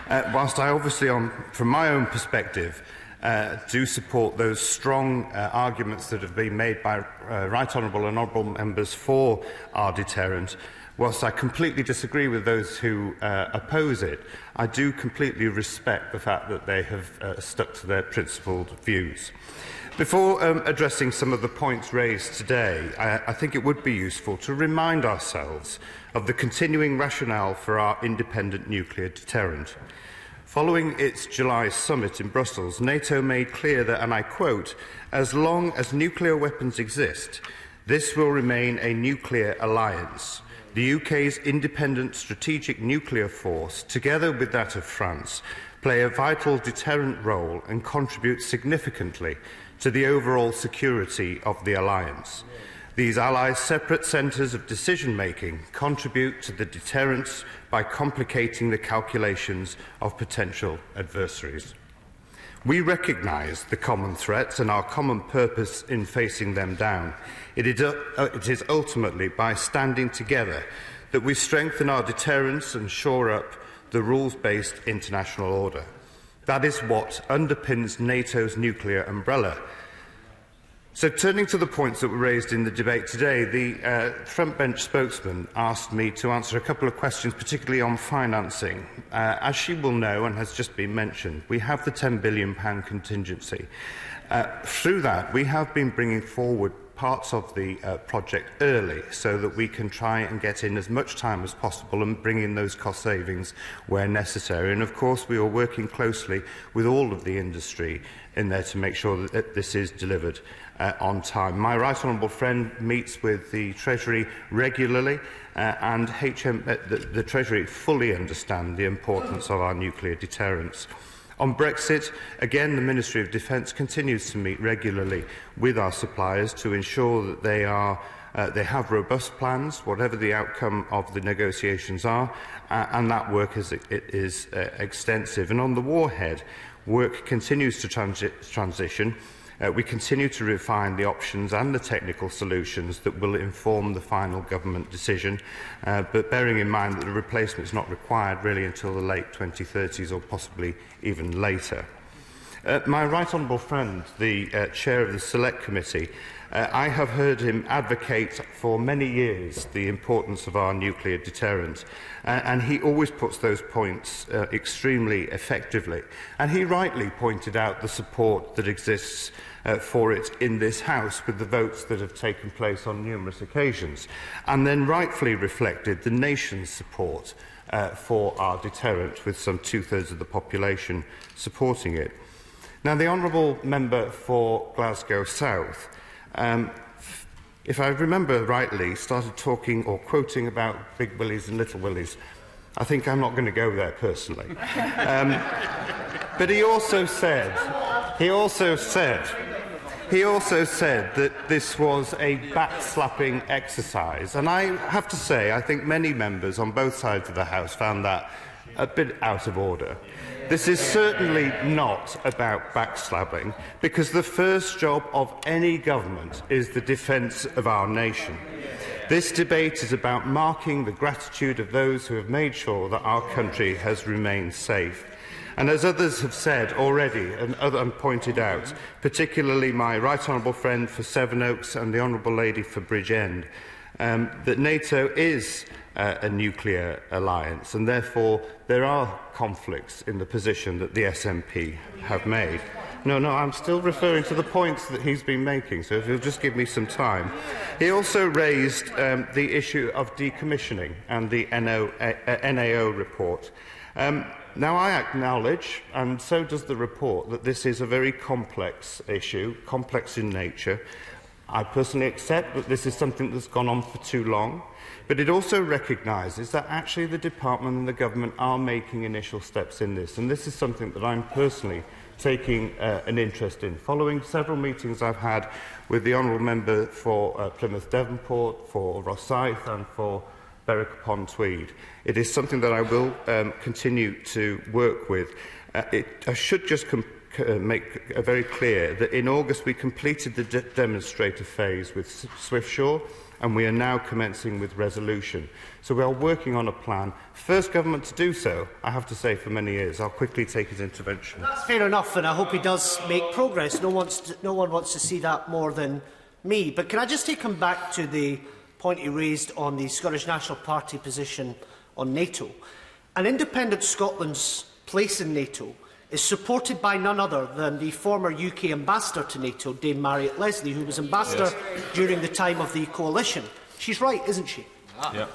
Whilst I obviously, from my own perspective, do support those strong arguments that have been made by Right Honourable and Honourable Members for our deterrent, whilst I completely disagree with those who oppose it, I do completely respect the fact that they have stuck to their principled views. Before addressing some of the points raised today, I think it would be useful to remind ourselves of the continuing rationale for our independent nuclear deterrent. Following its July summit in Brussels, NATO made clear that, and I quote, "As long as nuclear weapons exist, this will remain a nuclear alliance. The UK's independent strategic nuclear force, together with that of France, play a vital deterrent role and contribute significantly to the overall security of the alliance. These allies' separate centres of decision-making contribute to the deterrence by complicating the calculations of potential adversaries. We recognise the common threats and our common purpose in facing them down. It is ultimately by standing together that we strengthen our deterrence and shore up the rules-based international order. That is what underpins NATO's nuclear umbrella. So, turning to the points that were raised in the debate today, the front bench spokesman asked me to answer a couple of questions, particularly on financing. As she will know, and has just been mentioned, we have the £10 billion contingency. Through that, we have been bringing forward parts of the project early so that we can try and get in as much time as possible and bring in those cost savings where necessary. And of course, we are working closely with all of the industry in there to make sure that this is delivered on time. My right honourable friend meets with the Treasury regularly, and the Treasury fully understand the importance of our nuclear deterrence. On Brexit, again, the Ministry of Defence continues to meet regularly with our suppliers to ensure that they have robust plans, whatever the outcome of the negotiations are, and that work is extensive. And on the warhead, work continues to transition. We continue to refine the options and the technical solutions that will inform the final government decision, but bearing in mind that the replacement is not required really until the late 2030s or possibly even later. My right honourable friend, the chair of the Select Committee, I have heard him advocate for many years the importance of our nuclear deterrent, and he always puts those points extremely effectively. And he rightly pointed out the support that exists for it in this House with the votes that have taken place on numerous occasions, and then rightfully reflected the nation's support for our deterrent, with some two-thirds of the population supporting it. Now, the honourable member for Glasgow South, if I remember rightly, started talking or quoting about big willies and little willies. I think I'm not going to go there personally. But he also said that this was a backslapping exercise. And I have to say, I think many members on both sides of the House found that a bit out of order. This is certainly not about backslapping, because the first job of any government is the defence of our nation. This debate is about marking the gratitude of those who have made sure that our country has remained safe. And as others have said already and pointed out, particularly my right honourable friend for Sevenoaks and the honourable lady for Bridgend, that NATO is a nuclear alliance, and therefore there are conflicts in the position that the SNP have made. No, I'm still referring to the points that he's been making, so if you'll just give me some time. He also raised the issue of decommissioning and the NAO report. Now, I acknowledge, and so does the report, that this is a very complex issue, complex in nature. I personally accept that this is something that's gone on for too long, but it also recognises that actually the Department and the Government are making initial steps in this, and this is something that I'm personally taking an interest in. Following several meetings I've had with the Honourable Member for Plymouth Devonport, for Rosyth and for Berwick-upon-Tweed, it is something that I will continue to work with. I should just make very clear that in August we completed the demonstrator phase with Swiftsure, and we are now commencing with Resolution. So we are working on a plan. First government to do so, I have to say, for many years. I'll quickly take his intervention. That's fair enough, and I hope he does make progress. No one wants to see that more than me. But can I just take him back to the point he raised on the Scottish National Party position on NATO. And independent Scotland's place in NATO is supported by none other than the former UK ambassador to NATO, Dame Marriott Leslie, who was ambassador during the time of the coalition. She's right, isn't she? Yeah.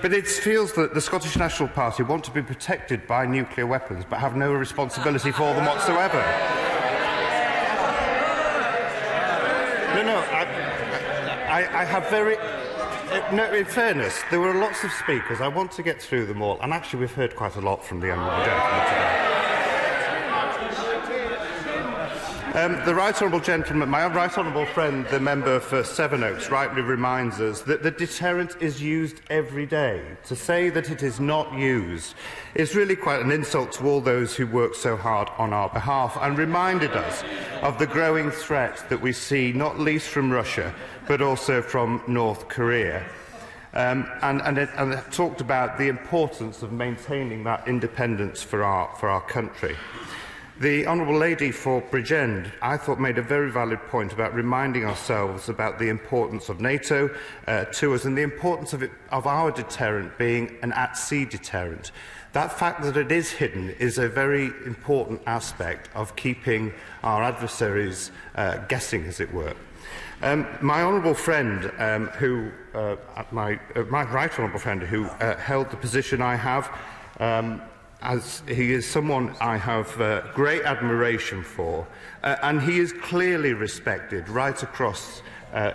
But it feels that the Scottish National Party want to be protected by nuclear weapons but have no responsibility for them whatsoever. No, I have very... No, in fairness, there were lots of speakers. I want to get through them all. And actually, we've heard quite a lot from the honourable gentleman today. The right honourable gentleman, my right honourable friend, the member for Sevenoaks, rightly reminds us that the deterrent is used every day. To say that it is not used is really quite an insult to all those who work so hard on our behalf, and reminded us of the growing threat that we see, not least from Russia, but also from North Korea. And it talked about the importance of maintaining that independence for our country. The Honourable Lady for Bridgend, I thought, made a very valid point about reminding ourselves about the importance of NATO to us and the importance of our deterrent being an at-sea deterrent. That fact that it is hidden is a very important aspect of keeping our adversaries guessing, as it were. My honourable friend, my right honourable friend, who held the position I have, as he is someone I have great admiration for, and he is clearly respected right across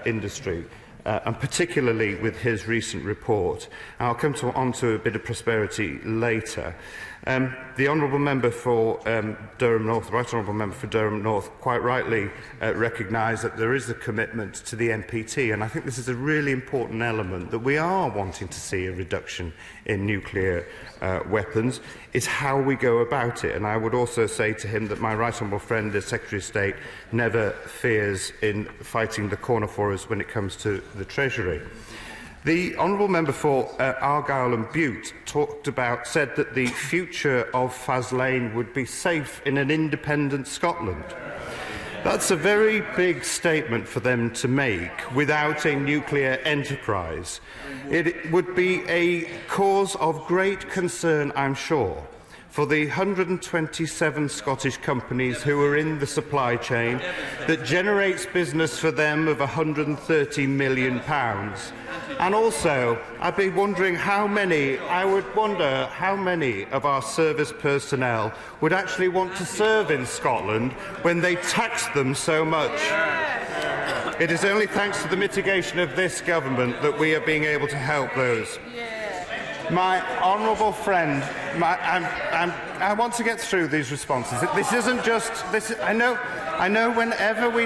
industry, and particularly with his recent report. And I'll come on to a bit of prosperity later. The honourable member for Durham North, the right honourable member for Durham North, quite rightly recognised that there is a commitment to the NPT, and I think this is a really important element, that we are wanting to see a reduction in nuclear weapons. It's how we go about it, and I would also say to him that my right honourable friend, the Secretary of State, never fears in fighting the corner for us when it comes to the Treasury. The honourable member for Argyll and Bute said that the future of Faslane would be safe in an independent Scotland. That's a very big statement for them to make without a nuclear enterprise. It would be a cause of great concern, I'm sure, for the 127 Scottish companies who are in the supply chain that generates business for them of £130 million. And also, I'd be wondering how many of our service personnel would actually want to serve in Scotland when they tax them so much. It is only thanks to the mitigation of this government that we are being able to help those. My honourable friend, I want to get through these responses. This isn't just this. I know. Whenever we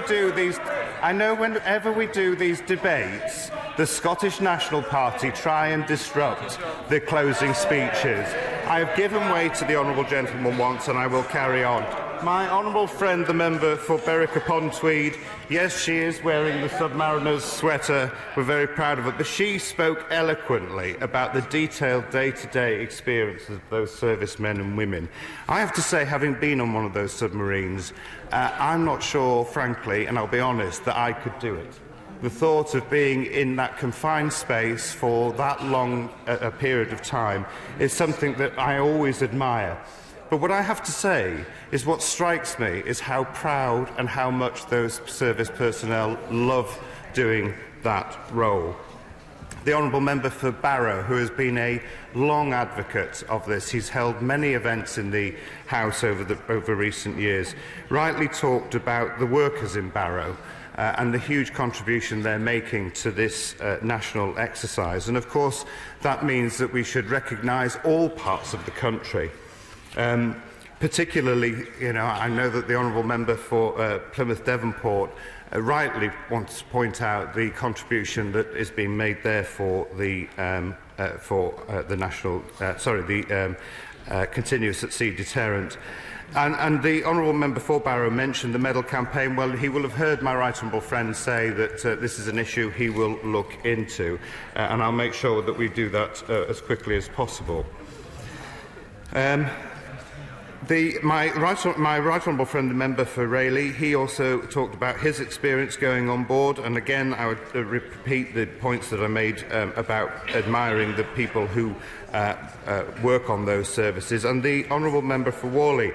do these debates, the Scottish National Party try and disrupt the closing speeches. I have given way to the honourable gentleman once, and I will carry on. My honourable friend, the member for Berwick-upon-Tweed, yes, she is wearing the Submariner's sweater. We're very proud of it. But she spoke eloquently about the detailed day-to-day experiences of those servicemen and women. I have to say, having been on one of those submarines, I'm not sure, frankly, and I'll be honest, that I could do it. The thought of being in that confined space for that long a period of time is something that I always admire. But what I have to say is what strikes me is how proud and how much those service personnel love doing that role. The honourable member for Barrow, who has been a long advocate of this, he's held many events in the House over recent years, rightly talked about the workers in Barrow and the huge contribution they're making to this national exercise. And of course, that means that we should recognise all parts of the country. Particularly, I know that the honourable member for Plymouth Devonport rightly wants to point out the contribution that is being made there for the continuous at sea deterrent. And the honourable member for Barrow mentioned the medal campaign. Well, he will have heard my right honourable friend say that this is an issue he will look into, and I'll make sure that we do that as quickly as possible. My right honourable friend, the member for Rayleigh, he also talked about his experience going on board, and again I would repeat the points that I made about admiring the people who work on those services. And the honourable member for Worley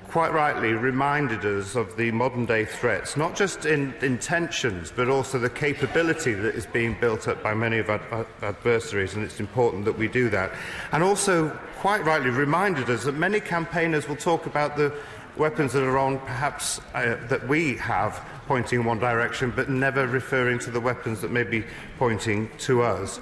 quite rightly reminded us of the modern-day threats, not just in intentions, but also the capability that is being built up by many of our adversaries, and it's important that we do that. And also, quite rightly, reminded us that many campaigners will talk about the weapons that are on, perhaps, that we have pointing in one direction, but never referring to the weapons that may be pointing to us.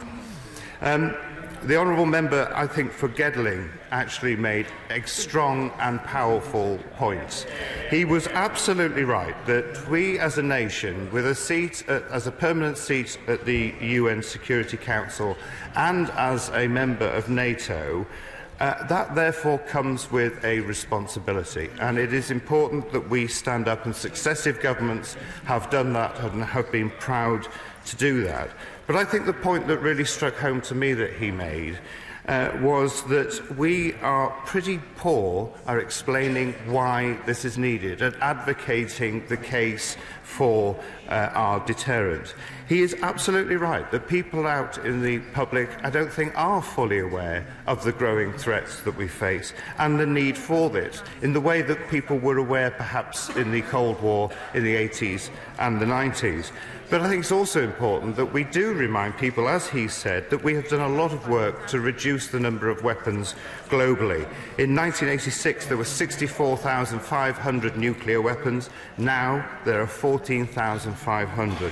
The honourable member, I think, for Gedling actually made a strong and powerful points. He was absolutely right that we as a nation, with a seat as a permanent seat at the UN Security Council and as a member of NATO, that therefore comes with a responsibility, and it is important that we stand up, and successive governments have done that and have been proud to do that. But I think the point that really struck home to me that he made was that we are pretty poor at explaining why this is needed and advocating the case for our deterrent. He is absolutely right that people out in the public, I don't think, are fully aware of the growing threats that we face and the need for it, in the way that people were aware perhaps in the Cold War in the 80s and the 90s. But I think it's also important that we do remind people, as he said, that we have done a lot of work to reduce the number of weapons globally. In 1986, there were 64,500 nuclear weapons. Now, there are 14,500.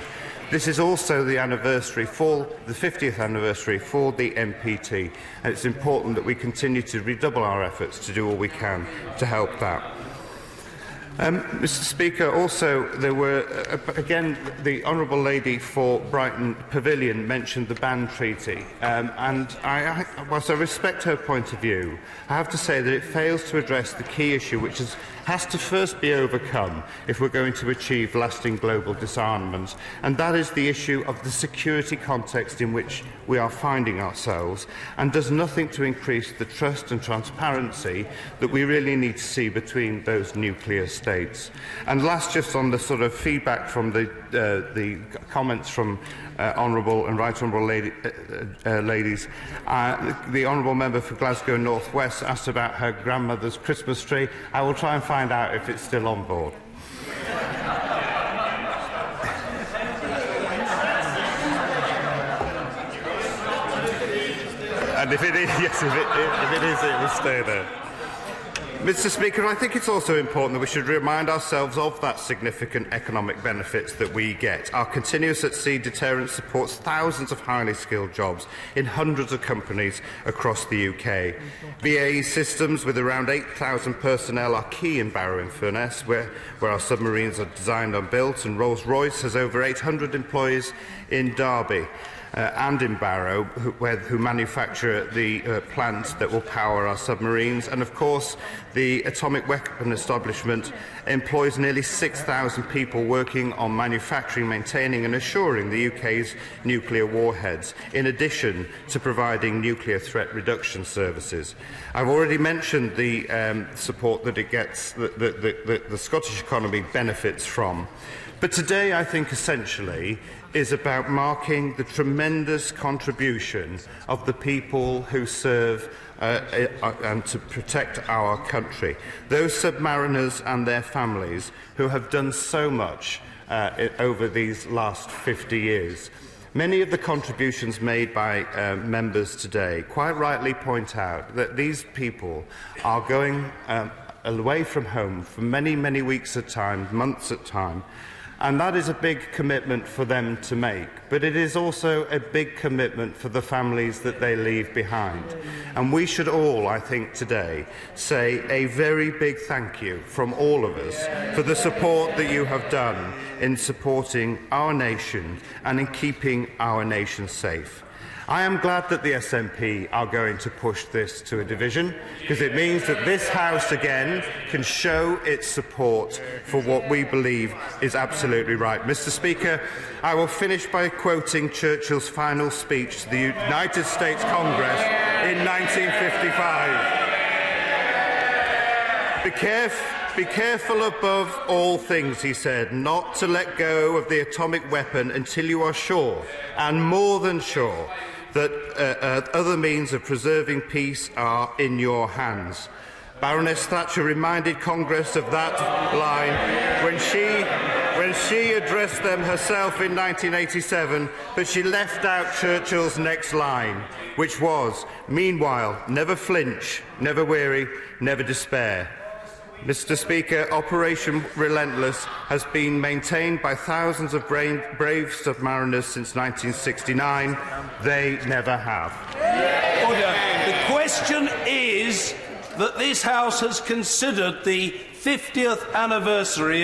This is also the anniversary for the 50th anniversary for the NPT, and it's important that we continue to redouble our efforts to do all we can to help that. Mr. Speaker, also there were, again, the Honourable Lady for Brighton Pavilion mentioned the ban treaty, and whilst I respect her point of view, I have to say that it fails to address the key issue, which has to first be overcome if we're going to achieve lasting global disarmament, and that is the issue of the security context in which we are finding ourselves, and does nothing to increase the trust and transparency that we really need to see between those nuclear states. And last, just on the sort of feedback from the comments from Honourable and Right Honourable ladies, the Honourable Member for Glasgow North West asked about her grandmother's Christmas tree. I will try and find out if it's still on board. And if it is, yes, if it is, it will stay there. Mr. Speaker, I think it's also important that we should remind ourselves of that significant economic benefits that we get. Our continuous at sea deterrence supports thousands of highly skilled jobs in hundreds of companies across the UK. BAE Systems, with around 8,000 personnel, are key in Barrow and Furness, where our submarines are designed and built, and Rolls-Royce has over 800 employees in Derby. And in Barrow, who manufacture the plants that will power our submarines. And of course, the Atomic Weapon Establishment employs nearly 6,000 people working on manufacturing, maintaining and assuring the UK's nuclear warheads, in addition to providing nuclear threat reduction services. I've already mentioned the support that it gets, that the Scottish economy benefits from. But today, I think, essentially, is about marking the tremendous contribution of the people who serve and to protect our country. Those submariners and their families who have done so much over these last 50 years. Many of the contributions made by members today quite rightly point out that these people are going away from home for many, many weeks at a time, months at a time, and that is a big commitment for them to make. But it is also a big commitment for the families that they leave behind. And we should all, I think, today say a very big thank you from all of us for the support that you have done in supporting our nation and in keeping our nation safe. I am glad that the SNP are going to push this to a division, because it means that this House again can show its support for what we believe is absolutely right. Mr. Speaker, I will finish by quoting Churchill's final speech to the United States Congress in 1955. Be careful above all things, he said, not to let go of the atomic weapon until you are sure, and more than sure, that other means of preserving peace are in your hands. Baroness Thatcher reminded Congress of that line when she addressed them herself in 1987, but she left out Churchill's next line, which was, "Meanwhile, never flinch, never weary, never despair." Mr. Speaker, Operation Relentless has been maintained by thousands of brave submariners since 1969. They never have. Order. The question is that this House has considered the 50th anniversary